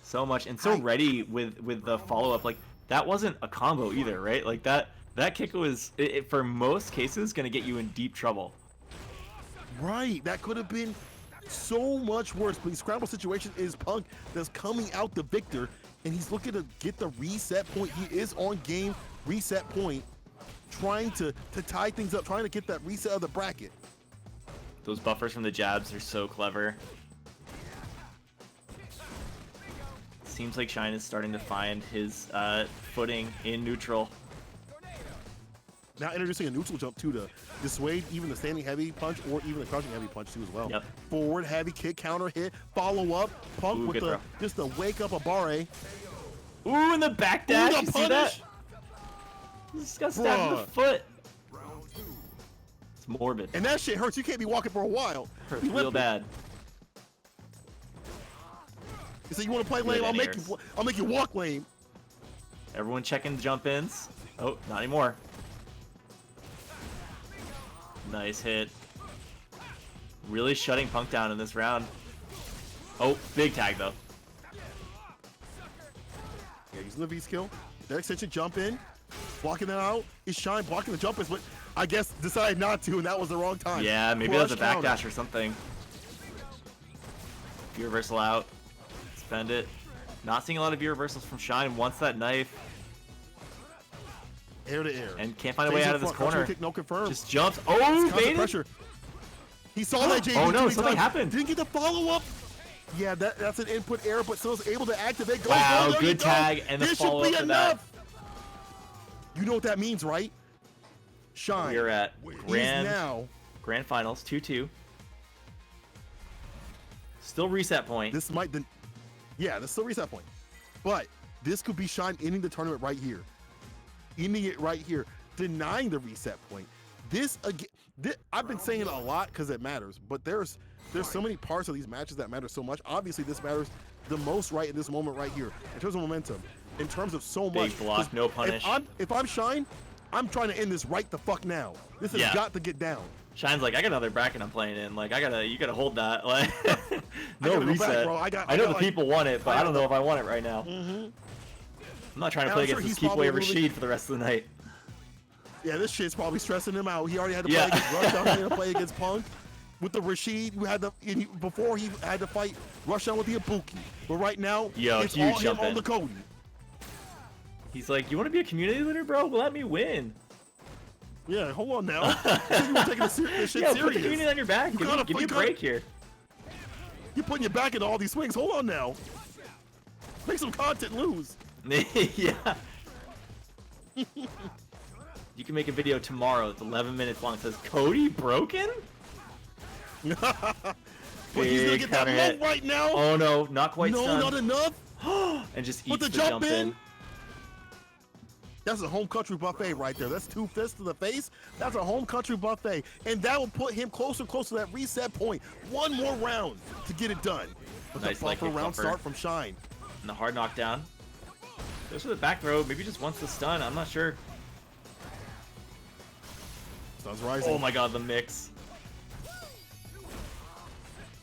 So much and so ready with the follow-up. Like, that wasn't a combo either, right? Like that kick was for most cases gonna get you in deep trouble. Right. That could have been so much worse. But the scramble situation is Punk that's coming out the victor, and he's looking to get the reset point. He is on game reset point, trying to tie things up, trying to get that reset of the bracket. Those buffers from the jabs are so clever. Seems like Shine is starting to find his footing in neutral. Now introducing a neutral jump too to dissuade even the standing heavy punch or even the crouching heavy punch too as well. Yep. Forward heavy kick, counter hit, follow up, Punk Ooh, with the just the wake up a Barre. Ooh, in the back dash, Ooh, you see that? He just got stabbed in the foot. It's morbid. And that shit hurts. You can't be walking for a while. Hurts real bad. You say you want to play lame? I'll make you walk lame. Everyone checking jump ins. Oh, not anymore. Nice hit. Really shutting Punk down in this round. Oh, big tag though. Yeah, using the V skill. Their extension jump in. Blocking that out. Is Shine blocking the jump ins, but I guess decided not to, and that was the wrong time. Yeah, maybe that was a backdash or something. V reversal out. Spend it. Not seeing a lot of V reversals from Shine. Wants that knife. Air to air. And can't find a way out of this corner. Kick, no confirm. Just jumps. Oh, baited. Pressure. He saw that JB. Oh no, too something times. happened. Didn't get the follow up. Yeah, that's an input error, but still is able to activate. Go, wow, go, good tag and the this follow should up be to that. enough. You know what that means, right? Shine. We're at now. grand finals 2-2. Still reset point. This might then. Yeah, this is still reset point. But this could be Shine ending the tournament right here. Ending it right here. Denying the reset point. This again. I've been saying it a lot because it matters, but there's so many parts of these matches that matter so much. Obviously, this matters the most right in this moment right here. In terms of momentum, in terms of so much. Big block, no punish. If I'm Shine, I'm trying to end this right the fuck now. This has got to get down. Shine's like, I got another bracket I'm playing in. Like, you gotta hold that. Like, no reset. Back, bro. I know the people want it, but I don't know if I want it right now. I'm not trying to play against this keep away Rashid for the rest of the night. Yeah, this shit's probably stressing him out. He already had to play against Rushdown, he had to play against Punk. With the Rashid, who had before he had to fight Rushdown with the Ibuki. But right now, it's all him on the Cody. He's like, you want to be a community leader, bro? Well, let me win. Yeah, hold on now. You were taking this shit serious. Put the community on your back. Give me a break here. You're putting your back into all these swings. Hold on now. Make some content, lose. Yeah. You can make a video tomorrow. It's 11 minutes long. It says, Cody broken? But he's gonna get that move right now. Oh no, not quite stunned. No, not enough. And just eats Put the jump in. That's a home country buffet right there. That's 2 fists to the face. That's a home country buffet. And that will put him closer to that reset point. One more round to get it done. But nice the bumper round start from Shine. And the hard knockdown. Goes for the back throw. Maybe just wants the stun. I'm not sure. Sun's rising. Oh my god, the mix.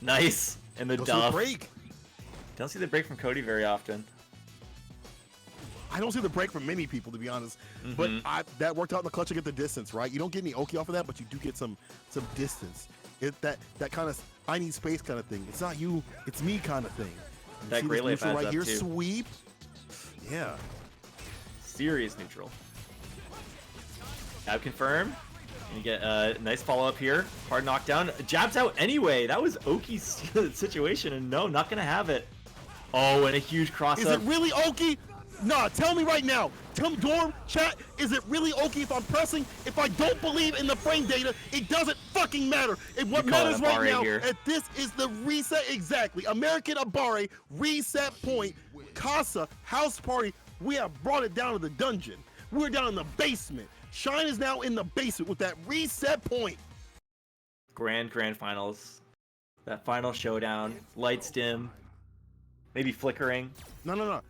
Nice. And the duff. Break. Don't see the break from Cody very often. I don't see the break from many people, to be honest. But that worked out in the clutch to get the distance, right? You don't get any Oki off of that, but you do get some distance. That kind of I need space kind of thing. It's not you, it's me kind of thing. That great life right here, too. Sweep. Yeah. Serious neutral. Jab confirm. And you get a nice follow up here. Hard knockdown. Jabs out anyway. That was Oki's situation, and no, not gonna have it. Oh, and a huge cross up. Is it really Oki? Nah, tell me right now. Tell me, Dorm, chat, is it really Oki if I'm pressing? If I don't believe in the frame data, it doesn't fucking matter. And what matters right now, and this is the reset exactly. American Abare, reset point, Casa, house party. We have brought it down to the dungeon. We're down in the basement. Shine is now in the basement with that reset point. Grand finals. That final showdown. Lights dim. Maybe flickering. No.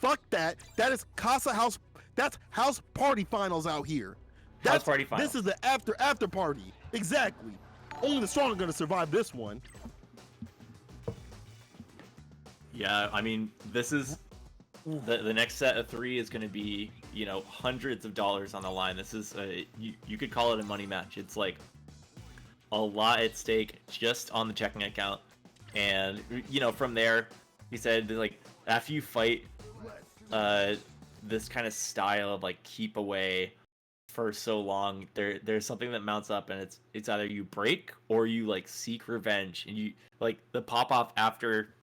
Fuck that. That is Casa house. That's house party finals out here. House party finals. This is the after party. Exactly. Only the strong are gonna survive this one. Yeah, I mean, this is the next set of 3 is going to be, you know, hundreds of dollars on the line. This is you could call it a money match. It's like a lot at stake just on the checking account, and you know, from there, he said like after you fight this kind of style of like keep away for so long, there's something that mounts up, and it's either you break or you like seek revenge, and you like the pop off after,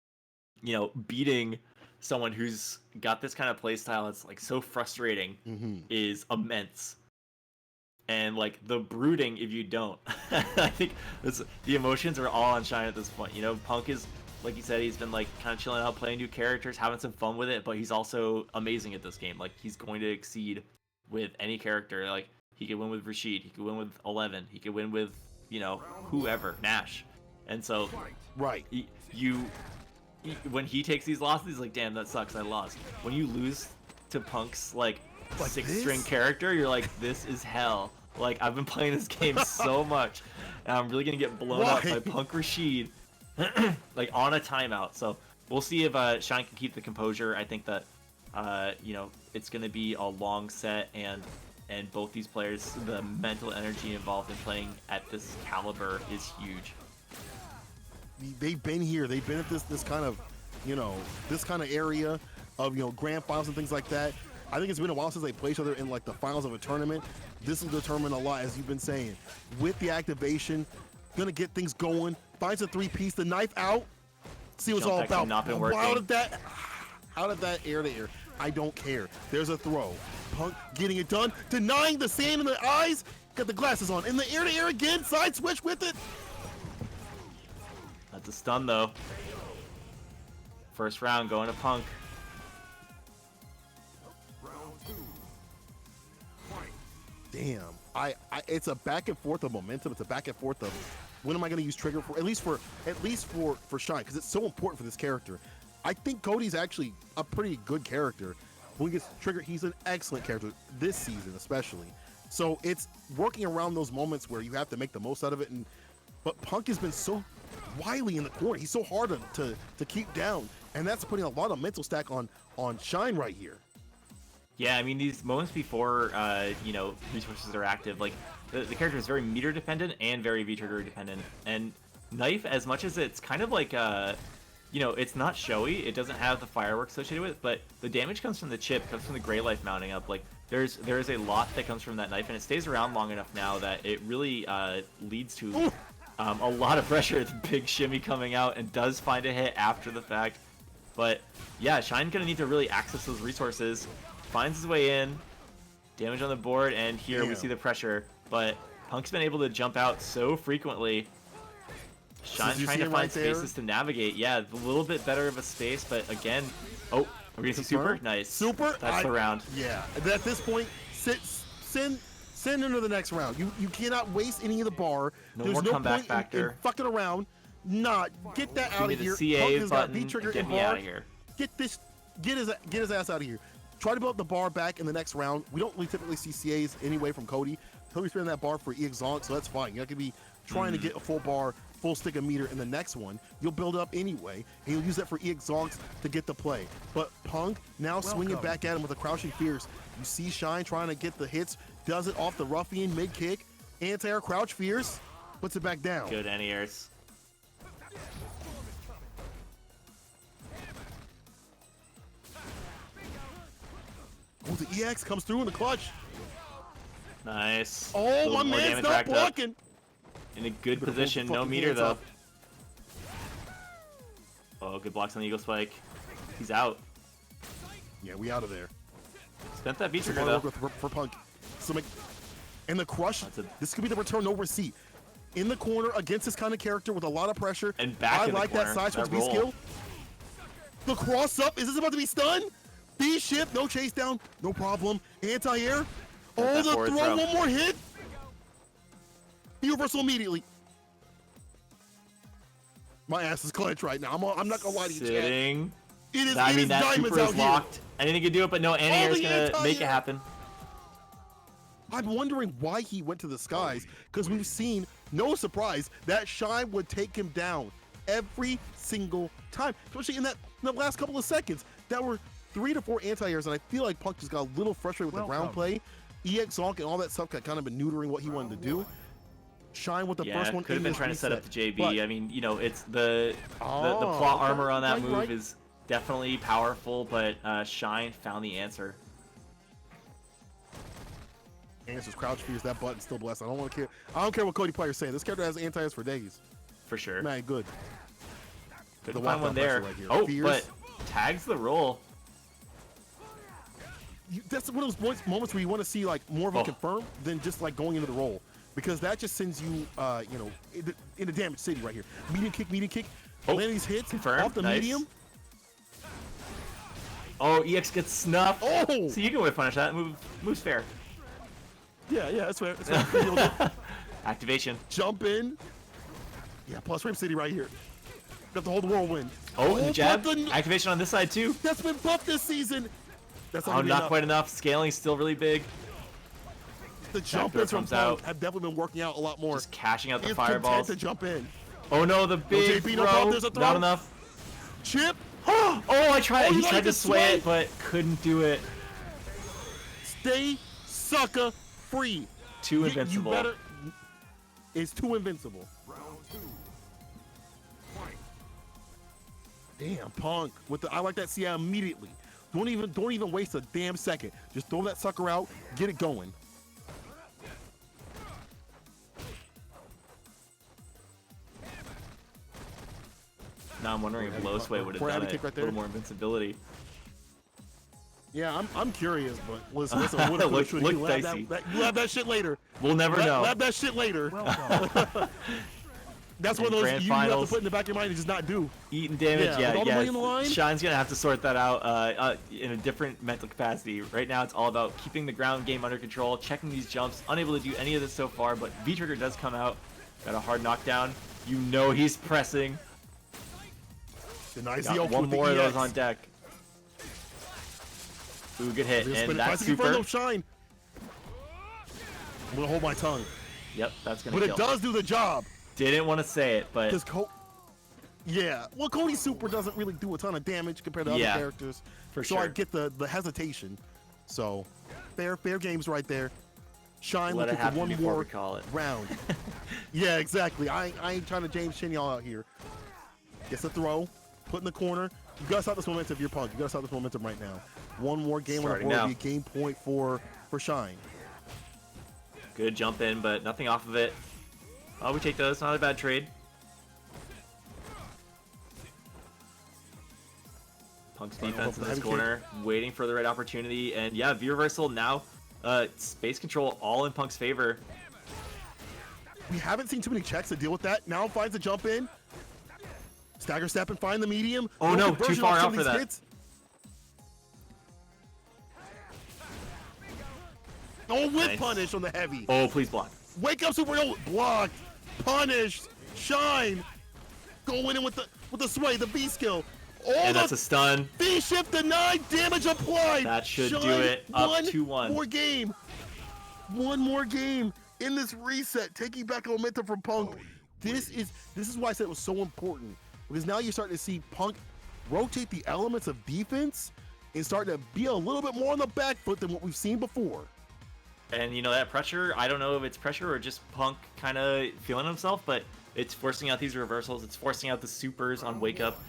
you know, beating someone who's got this kind of play style that's like so frustrating is immense. And like the brooding if you don't. I think the emotions are all on Shine at this point. You know, Punk is, like you said, he's been like kind of chilling out, playing new characters, having some fun with it, but he's also amazing at this game. Like he's going to exceed with any character. Like he could win with Rashid, he could win with 11, he could win with, you know, whoever, Nash. And so when he takes these losses, he's like, damn, that sucks, I lost. When you lose to Punk's like 6th-string character, you're like, this is hell. Like, I've been playing this game so much, and I'm really gonna get blown up by Punk Rashid, like on a timeout. So we'll see if Shine can keep the composure. I think that you know, it's gonna be a long set, and both these players, the mental energy involved in playing at this caliber is huge. They've been here. They've been at this kind of, you know, this kind of area of, you know, grand finals and things like that. I think it's been a while since they played each other in like the finals of a tournament. This will determine a lot, as you've been saying. With the activation, gonna get things going. Finds a three-piece, the knife out. See what it's all about. Not been How working. did that? How did that air to air? I don't care. There's a throw. Punk getting it done, denying the sand in the eyes. Got the glasses on. In the air to air again. Side switch with it. That's a stun though. First round going to Punk. Damn. It's a back and forth of momentum. It's a back and forth of when am I going to use trigger for, at least for Shine, because it's so important for this character. I think Cody's actually a pretty good character. When he gets triggered, he's an excellent character this season, especially. So it's working around those moments where you have to make the most out of it. But Punk has been so wily in the corner. He's so hard to keep down, and that's putting a lot of mental stack on Shine right here. Yeah, I mean, these moments before, resources are active, like, the character is very meter dependent and very V-trigger dependent. And Knife, as much as it's kind of like, it's not showy, it doesn't have the fireworks associated with it, but the damage comes from the chip, comes from the gray life mounting up. Like, there is a lot that comes from that knife, and it stays around long enough now that it really leads to a lot of pressure. It's a big shimmy coming out and does find a hit after the fact. But, yeah, Shine's going to need to really access those resources. Finds his way in, damage on the board, and here we see the pressure. But Punk's been able to jump out so frequently. Shine's trying to find spaces to navigate. Yeah, a little bit better of a space, but again, are we gonna see super? Nice. Super. That's the round. Yeah. At this point, send into the next round. You cannot waste any of the bar. No There's more no comeback point factor. in fucking around. Get that out of here. Give me the CA Punk has got button. V-trigger Get and me bar. out of here. Get his ass out of here. Try to build up the bar back in the next round. We don't really typically see CAs anyway from Cody. Cody's spending that bar for EX Zonk, so that's fine. You're not gonna be trying to get a full bar, full stick of meter in the next one. You'll build up anyway, and you'll use that for EX Zonks to get the play. But Punk now swinging back at him with a crouching fierce. You see Shine trying to get the hits, does it off the ruffian mid kick, anti-air crouch fierce, puts it back down. Good anti-airs. Oh, the EX comes through in the clutch. Nice. Oh, my man's not blocking. In a good Better hold position, the no fucking meter hands though. up. Oh, good blocks on the Eagle Spike. He's out. Yeah, we out of there. Spent that It's a V-trigger lot of though. work for Punk. So and the crush. This could be the return no receipt. In the corner against this kind of character with a lot of pressure. And back I in the like corner, that side switch that B roll. skill. The cross up. Is this about to be stunned? B ship, no chase down, no problem. Anti-air. Oh, that the forward throw, throw. one more hit. The reversal immediately. My ass is clenched right now. I'm not gonna lie to you, Chad. Sitting. It is, I it mean, is that diamonds super out is here. locked. Anything can do it, but no, anti-air is the gonna make it anti-air. happen. I'm wondering why he went to the skies, because we've seen, no surprise, that Shine would take him down every single time, especially in the last couple of seconds. That were 3 to 4 anti-airs, and I feel like Punk just got a little frustrated with the ground play. EX Zonk and all that stuff got kind of been neutering what he wanted to do. Shine with the first one. Could have been trying to set up the JB. But- I mean, it's the Oh, plot okay. armor on that move Right. is definitely powerful, but Shine found the answer. Answers crouch fears, that button's still blessed. I don't care what Cody players say. This character has anti-airs for days. For sure. Man, good. Couldn't the find one walkout there. pressure right here. Oh, Fears. but tags the roll. That's one of those moments where you want to see like more of a Oh. confirm than just like going into the roll, because that just sends you, in the damage city right here. Medium kick. Oh, Land these hits confirmed. off the Nice. medium. Oh, EX gets snuffed. Oh! So you can whip punish that. Move's fair. Yeah, that's fair. That's fair. Activation. Jump in. Yeah, plus frame city right here. Got to hold the whirlwind. Oh, and the jab. but the- Activation on this side too. That's been buffed this season. That's Oh, gonna be not enough. quite enough. Scaling still really big. The jump throw ins from comes Punk out. have definitely been working out a lot more. Just cashing out the He's content fireballs. to jump in. Oh no, the big JP, no throw. problem, there's a throw. Not enough. Chip. Oh, I tried. Oh, you he like tried the to sway sway? it, but couldn't do it. Stay sucker free. Too You invincible. better. It's too invincible. Damn, Punk with the. I like that CI immediately. Don't even waste a damn second. Just throw that sucker out, get it going. Now I'm wondering if Low Sway would have done it. Right A little more invincibility. Yeah, I'm curious, but listen, Look dicey. You have that shit later. We'll never know. Have that shit later. That's one of those Grand you have to finals. put in the back of your mind and just not do. Eating damage, Yeah, with all the money on the line? Shine's gonna have to sort that out in a different mental capacity. Right now, it's all about keeping the ground game under control, checking these jumps. Unable to do any of this so far, but V-Trigger does come out. Got a hard knockdown. You know he's pressing. Denies Got the ult one with the more of those EX. on deck. Ooh, good hit. He's gonna And spin it. that's Tries to get front super. of Shine. I'm gonna hold my tongue, Yep, that's gonna but kill. it does do the job. Didn't want to say it, but Because yeah, well, Cody's super doesn't really do a ton of damage compared to other Yeah, characters. for so I sure. get the hesitation. So fair games right there. Shine let it looking for happen one before more we call it. round. Yeah, exactly. I ain't trying to James Shin y'all out here. Gets a throw, put in the corner. You gotta stop this momentum if you're Punk. You gotta stop this momentum right now. One more game on the Starting board now. would be a game point for Shine. Good jump in, but nothing off of it. Oh, we take those. Not a bad trade. Punk's Trying to defense hook in the this heavy corner, waiting for the right opportunity, and yeah, V reversal now. Space control all in Punk's favor. We haven't seen too many checks to deal with that. Now finds a jump in. Stagger step and find the medium. Oh no, too conversion far on some out of for these that. hits. Oh, with Nice. punish on the heavy. Oh, please block. Wake up, Super Yo. Blocked. Punished. Shine. Going in with the sway, the B skill. Oh, And that's the a stun. B shift denied. Damage applied. That should do Shine, it. Up one 2-1. more game. One more game in this reset, taking back momentum from Punk. This is why I said it was so important, because now you're starting to see Punk rotate the elements of defense and start to be a little bit more on the back foot than what we've seen before. And you know that pressure, I don't know if it's pressure or just Punk kind of feeling himself, but it's forcing out these reversals. It's forcing out the supers on Wake Up.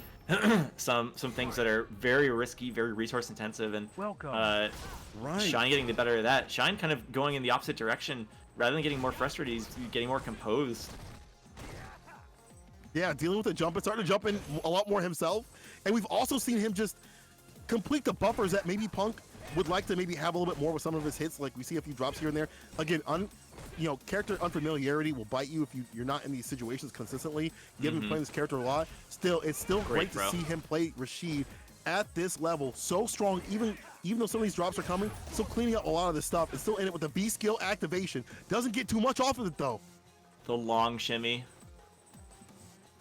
some things that are very risky, very resource intensive, and Right. Shine getting the better of that. Shine kind of going in the opposite direction. Rather than getting more frustrated, he's getting more composed. Yeah, dealing with the jump and starting to jump in a lot more himself. And we've also seen him just complete the buffers that maybe Punk would like to maybe have a little bit more with some of his hits. Like we see a few drops here and there. Again, character unfamiliarity will bite you if you're not in these situations consistently. You haven't been playing this character a lot. It's still great to bro. see him play Rashid at this level. So strong, even though some of these drops are coming, still cleaning up a lot of this stuff. It's still in it with the B skill activation. Doesn't get too much off of it though. The long shimmy.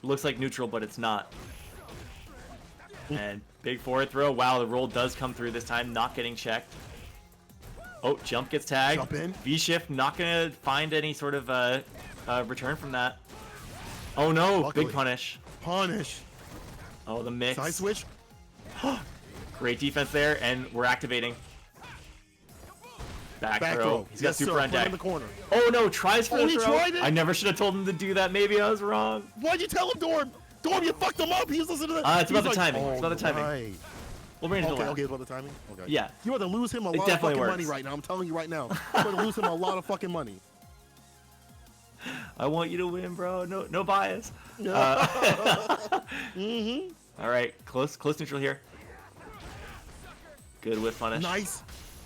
Looks like neutral, but it's not. And big forward throw. Wow, the roll does come through this time, not getting checked. Oh, jump gets tagged. Jump in. V-shift, not gonna find any sort of return from that. Oh no, Luckily. big punish. Punish. Oh, the mix. Side switch. Great defense there, and we're activating. Back throw. He's got Yes, super sir. on Put it deck. in the corner. Oh no, tries for Oh, the he throw. tried it? I never should have told him to do that. Maybe I was wrong. Why'd you tell him, Dorm? Dorm, you fucked him up. He was listening to that. It's about the timing. It's about the timing. Right. We'll bring it to the Okay, lab. okay, it's about the timing. Okay. Yeah. You about to lose him a lot of definitely fucking works. money right now. I'm telling you right now. You're going to lose him a lot of fucking money. I want you to win, bro. No bias. All right, close neutral here. Good whip punish. Nice.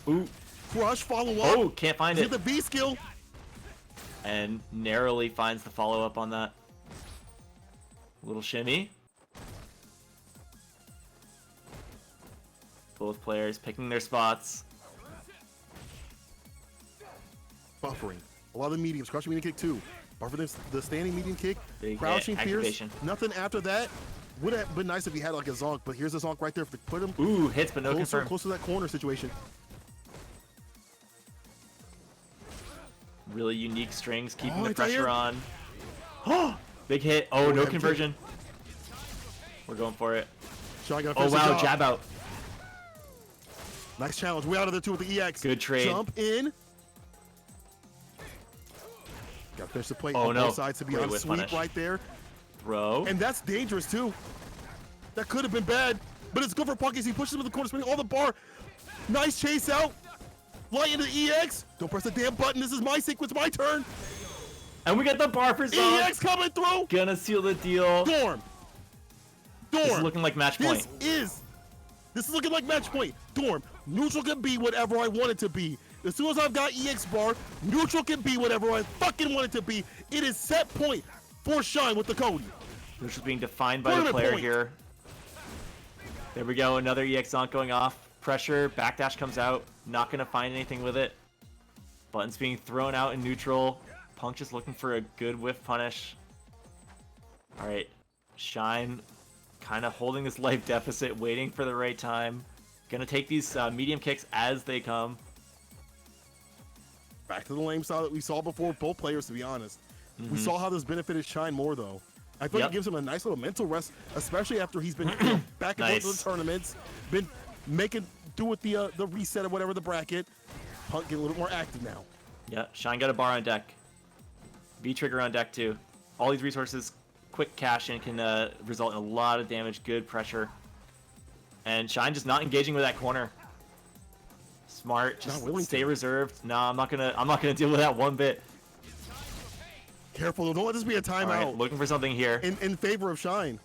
Ooh. Crush, follow up. Oh, can't find Get it. the B skill. And narrowly finds the follow up on that. Little shimmy. Both players picking their spots. Buffering. A lot of the mediums. Crushing medium kick too. Buffering the standing medium kick. Big Crouching hit, Pierce. activation. Nothing after that. Would have been nice if he had like a zonk, but here's a zonk right there to put him Ooh, hits but no confirm. close to that corner situation. Really unique strings, keeping Oh, the it's right pressure here. on. Big hit. Oh, no yeah, conversion. We're going for it. Shine got Oh finish the wow, job. jab out. Nice challenge. Way out of there too with the EX. Good trade. Jump in. Got to finish the plate Oh, on no. both sides to be Great on whip sweep punish. right there. Throw. And that's dangerous too. That could have been bad. but it's good for Punk as he pushes him in the corner, spinning all the bar. Nice chase out. Light into EX. Don't press the damn button. This is my sequence, my turn. And we got the bar for Zonk. EX coming through. Gonna seal the deal. Dorm. This is looking like match point. This is looking like match point. Dorm. Neutral can be whatever I want it to be. As soon as I've got EX bar, neutral can be whatever I fucking want it to be. It is set point for Shine with the Cody. Neutral's being defined by the player here. There we go. Another EX Zonk going off. Pressure. Backdash comes out. Not gonna find anything with it. Buttons being thrown out in neutral. Punk just looking for a good whiff punish. All right. Shine kind of holding this life deficit, waiting for the right time. Gonna take these medium kicks as they come. Back to the lame style that we saw before, both players, to be honest. We saw how this benefited Shine more, though. I think it gives him a nice little mental rest, especially after he's been back and forth to the tournaments, been making do with the reset or whatever the bracket. Punk get a little more active now. Yeah, Shine got a bar on deck. V-Trigger on deck, too. All these resources, quick cash in can result in a lot of damage, good pressure. And Shine just not engaging with that corner. Smart, just stay reserved. No, I'm not gonna deal with that one bit. Careful, don't let this be a timeout. Right, looking for something here. In favor of Shine.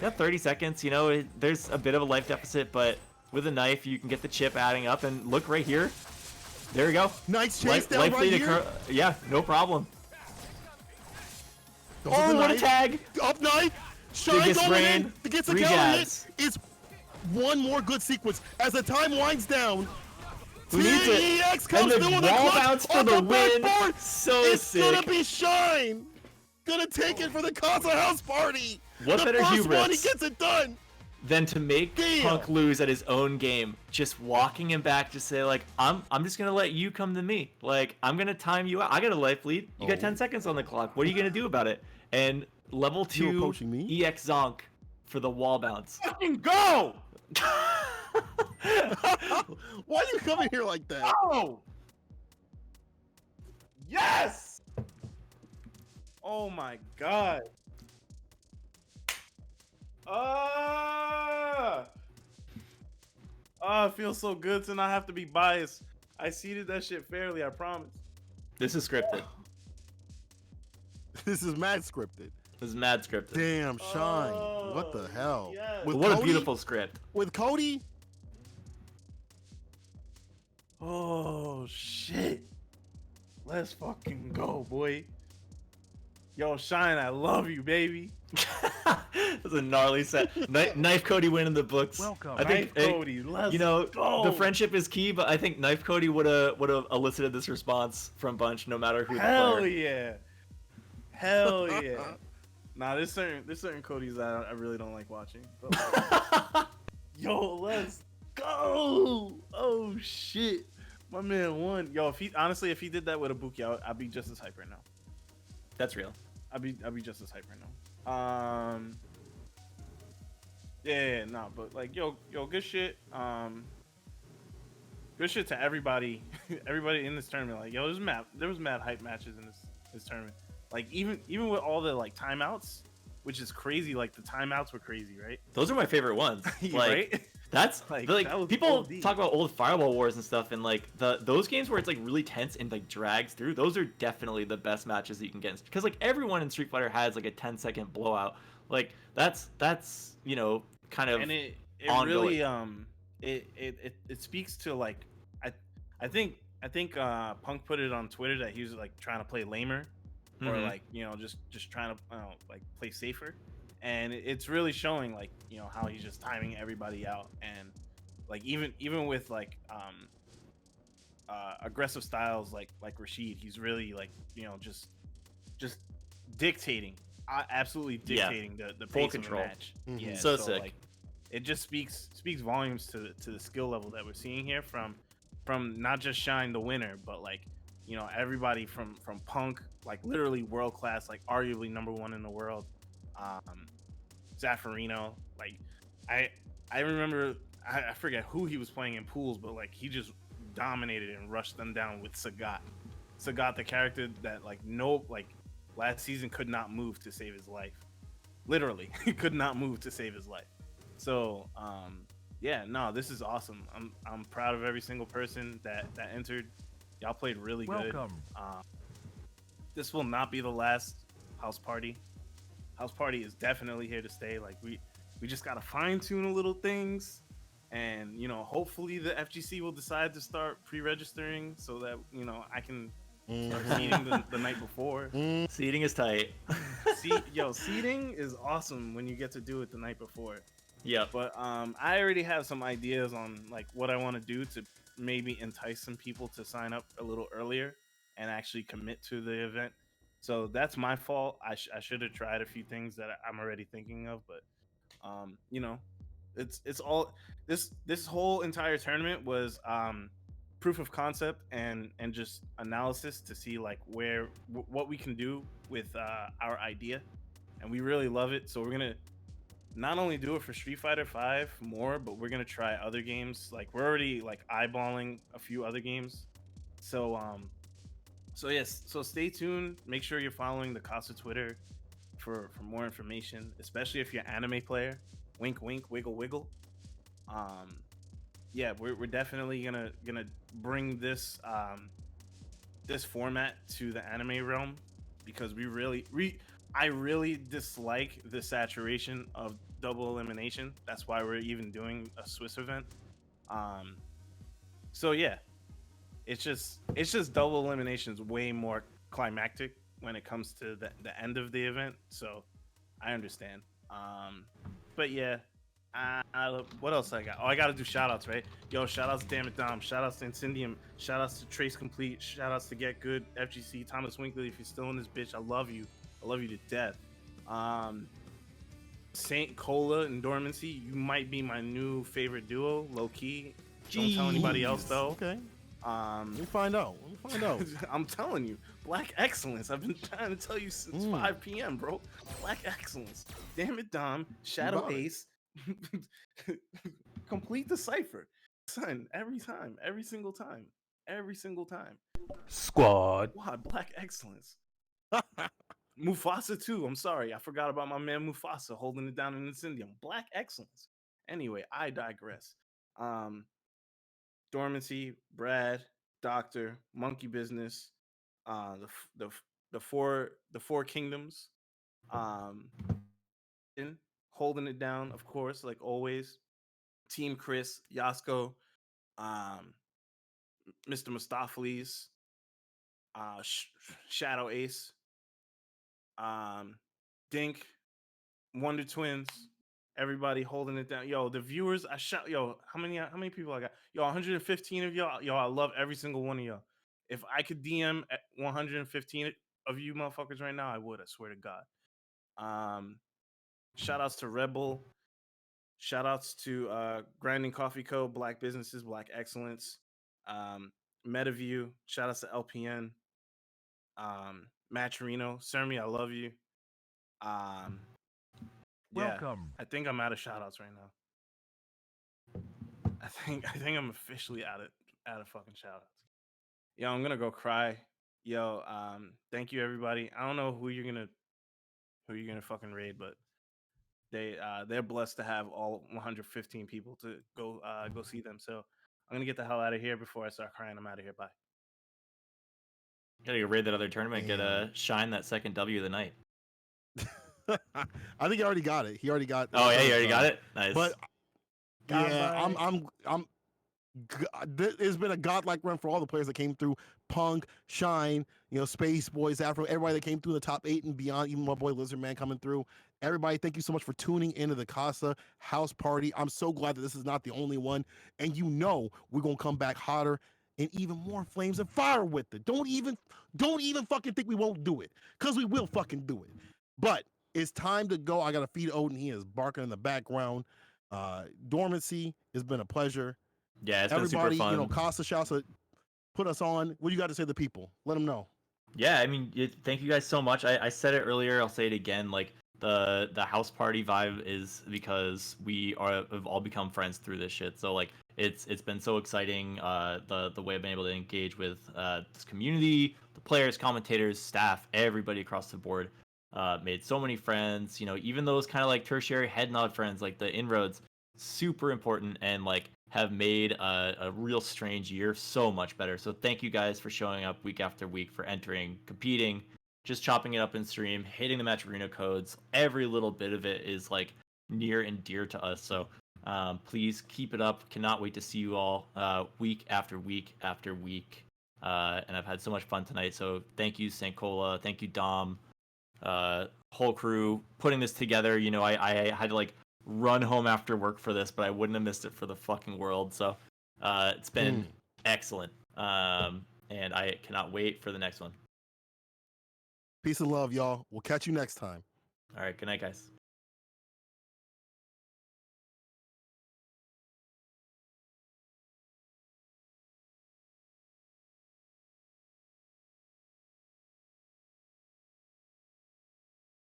Yeah, 30 seconds. You know, there's a bit of a life deficit, but with a knife, you can get the chip adding up. And look right here. There we go. Nice chase down right here. Yeah, no problem. Oh, what a tag! Up knife. Shine going in. Gets a counter hit. It's one more good sequence as the time winds down. Who needs it? EX comes and the through with a wall clutch bounce for on the the win. backboard. So it's sick. Gonna be Shine. Gonna take it for the Casa house party. What better first hubris one, he gets it done. Than to make Punk lose at his own game, just walking him back to say like, I'm just gonna let you come to me. Like, I'm gonna time you out. I got a life lead. You got 10 seconds on the clock. What are you gonna do about it? And level 2 EX Zonk for the wall bounce. Fucking go! Why are you coming here like that? Oh! Yes! Oh my god. It feels so good to not have to be biased. I seeded that shit fairly, I promise. This is scripted. This is mad scripted. This is mad scripted. Damn, Shine. What the hell? Yes. What a beautiful script. With Cody? Oh, shit. Let's fucking go, boy. Yo, Shine, I love you, baby. That's a gnarly set. Knife Cody win in the books. Welcome. I think Knife Cody, let's go. The friendship is key, but I think Knife Cody would have elicited this response from Bunch no matter who the player. Hell yeah. Hell yeah. Nah, there's certain Codys that I really don't like watching. But like, yo, let's go. Oh shit. My man won. Yo, if he did that with a Buki, I'd be just as hype right now. That's real. I'd be just as hype right now. Yeah, nah, but like, yo, good shit. Good shit to everybody, everybody in this tournament. Like, yo, there was mad hype matches in this tournament. Like, even with all the like timeouts, which is crazy. Like the timeouts were crazy, right? Those are my favorite ones. Like, right? That's like people OD. talk about old Fireball Wars and stuff, and like those games where it's like really tense and like drags through. Those are definitely the best matches that you can get, because like everyone in Street Fighter has like a 10-second blowout. Like that's you know, kind of, and it ongoing. Really it speaks to like I think Punk put it on Twitter that he was like trying to play lamer, or like, you know, just trying to like play safer. And it's really showing, like, you know, how he's just timing everybody out, and like even with like aggressive styles like Rashid, he's really like, you know, just dictating, absolutely dictating the full pace control. of the match. Yeah, So sick. Like, it just speaks volumes to the skill level that we're seeing here from not just Shine the winner, but like, you know, everybody from Punk, like literally world class, like arguably #1 in the world. Zaffarino, like I remember, I forget who he was playing in pools, but like he just dominated and rushed them down with Sagat, the character that like last season could not move to save his life. Literally, he could not move to save his life. So yeah, no, this is awesome. I'm proud of every single person that entered. Y'all played really good. This will not be the last house party. House party is definitely here to stay. Like we just gotta fine tune a little things, and hopefully the FGC will decide to start pre-registering so that I can start seating the night before. Seating is tight. Seating is awesome when you get to do it the night before. Yep. But I already have some ideas on like what I want to do to maybe entice some people to sign up a little earlier and actually commit to the event. So that's my fault. I should have tried a few things that I'm already thinking of, but it's all this whole entire tournament was proof of concept and just analysis to see like what we can do with our idea, and we really love it. So we're gonna not only do it for Street Fighter 5 more, but we're gonna try other games. Like we're already like eyeballing a few other games. So yes, so stay tuned. Make sure you're following the Casa Twitter for more information, especially if you're an anime player. Wink, wink, wiggle, wiggle. Yeah, we're definitely gonna bring this this format to the anime realm because I really dislike the saturation of double elimination. That's why we're even doing a Swiss event. So yeah, it's just double elimination is way more climactic when it comes to the end of the event. So I understand. But yeah, what else I got? Oh, I got to do shout outs, right? Yo, shout outs to Damn It Dom, shout outs to Incendium, shout outs to Trace Complete, shout outs to Get Good, FGC, Thomas Winkley. If you're still in this bitch, I love you to death. Saint Cola and Dormancy, you might be my new favorite duo, low key. Don't tell anybody else though. Okay. Let me find out. I'm telling you, Black Excellence. I've been trying to tell you since 5 p.m., bro. Black Excellence. Damn it, Dom. Shadow Ace. Complete the cipher. Son, every single time. Squad. Wow, Black Excellence. Mufasa too. I'm sorry. I forgot about my man Mufasa holding it down in Incendium. Black Excellence. Anyway, I digress. Dormancy, Brad, Doctor, Monkey Business, the four kingdoms, holding it down, of course, like always. Team Chris, Yasko, Mr. Mustopheles, Shadow Ace, Dink, Wonder Twins, everybody holding it down. Yo, the viewers, how many people I got? Yo, 115 of y'all. Yo, I love every single one of y'all. If I could DM at 115 of you motherfuckers right now, I would. I swear to God. Shout outs to Rebel. Shout outs to Grinding Coffee Co., Black Businesses, Black Excellence, MetaView. Shout outs to LPN. Maturino, Sermi, I love you. Welcome. I think I'm out of shout outs right now. I think I'm officially out of fucking shout outs. Yo, I'm gonna go cry. Yo, thank you everybody. I don't know who you're gonna fucking raid, but they're blessed to have all 115 people to go see them. So I'm gonna get the hell out of here before I start crying. I'm out of here. Bye. Gotta go raid that other tournament. Get a shine that second W of the night. I think he already got it. He already got. Oh yeah, you already got it. Nice. But yeah, it's been a godlike run for all the players that came through. Punk, Shine, Space Boys, Afro, everybody that came through the top 8 and beyond. Even my boy Lizardman coming through. Everybody, thank you so much for tuning into the Casa House Party. I'm so glad that this is not the only one, and we're gonna come back hotter and even more flames and fire with it. Don't even fucking think we won't do it, because we will fucking do it. But it's time to go. I gotta feed Odin. He is barking in the background. Dormancy, it's been a pleasure. Yeah, it's everybody, been super fun. Casa Shouts put us on. What do you got to say to the people? Let them know. Yeah, I mean, thank you guys so much. I said it earlier. I'll say it again. Like the house party vibe is because have all become friends through this shit. So like it's been so exciting. The way I've been able to engage with this community, the players, commentators, staff, everybody across the board. Made so many friends. Even those kind of like tertiary head nod friends, like the inroads, super important, and like have made a real strange year so much better. So thank you guys for showing up week after week, for entering, competing, just chopping it up in stream, hitting the match arena codes. Every little bit of it is like near and dear to us. So please keep it up. Cannot wait to see you all week after week after week. And I've had so much fun tonight. So thank you, Sankola. Thank you, Dom. Whole crew putting this together. I had to like run home after work for this, but I wouldn't have missed it for the fucking world. So it's been excellent. And I cannot wait for the next one. Peace and love, y'all. We'll catch you next time. All right. Good night, guys.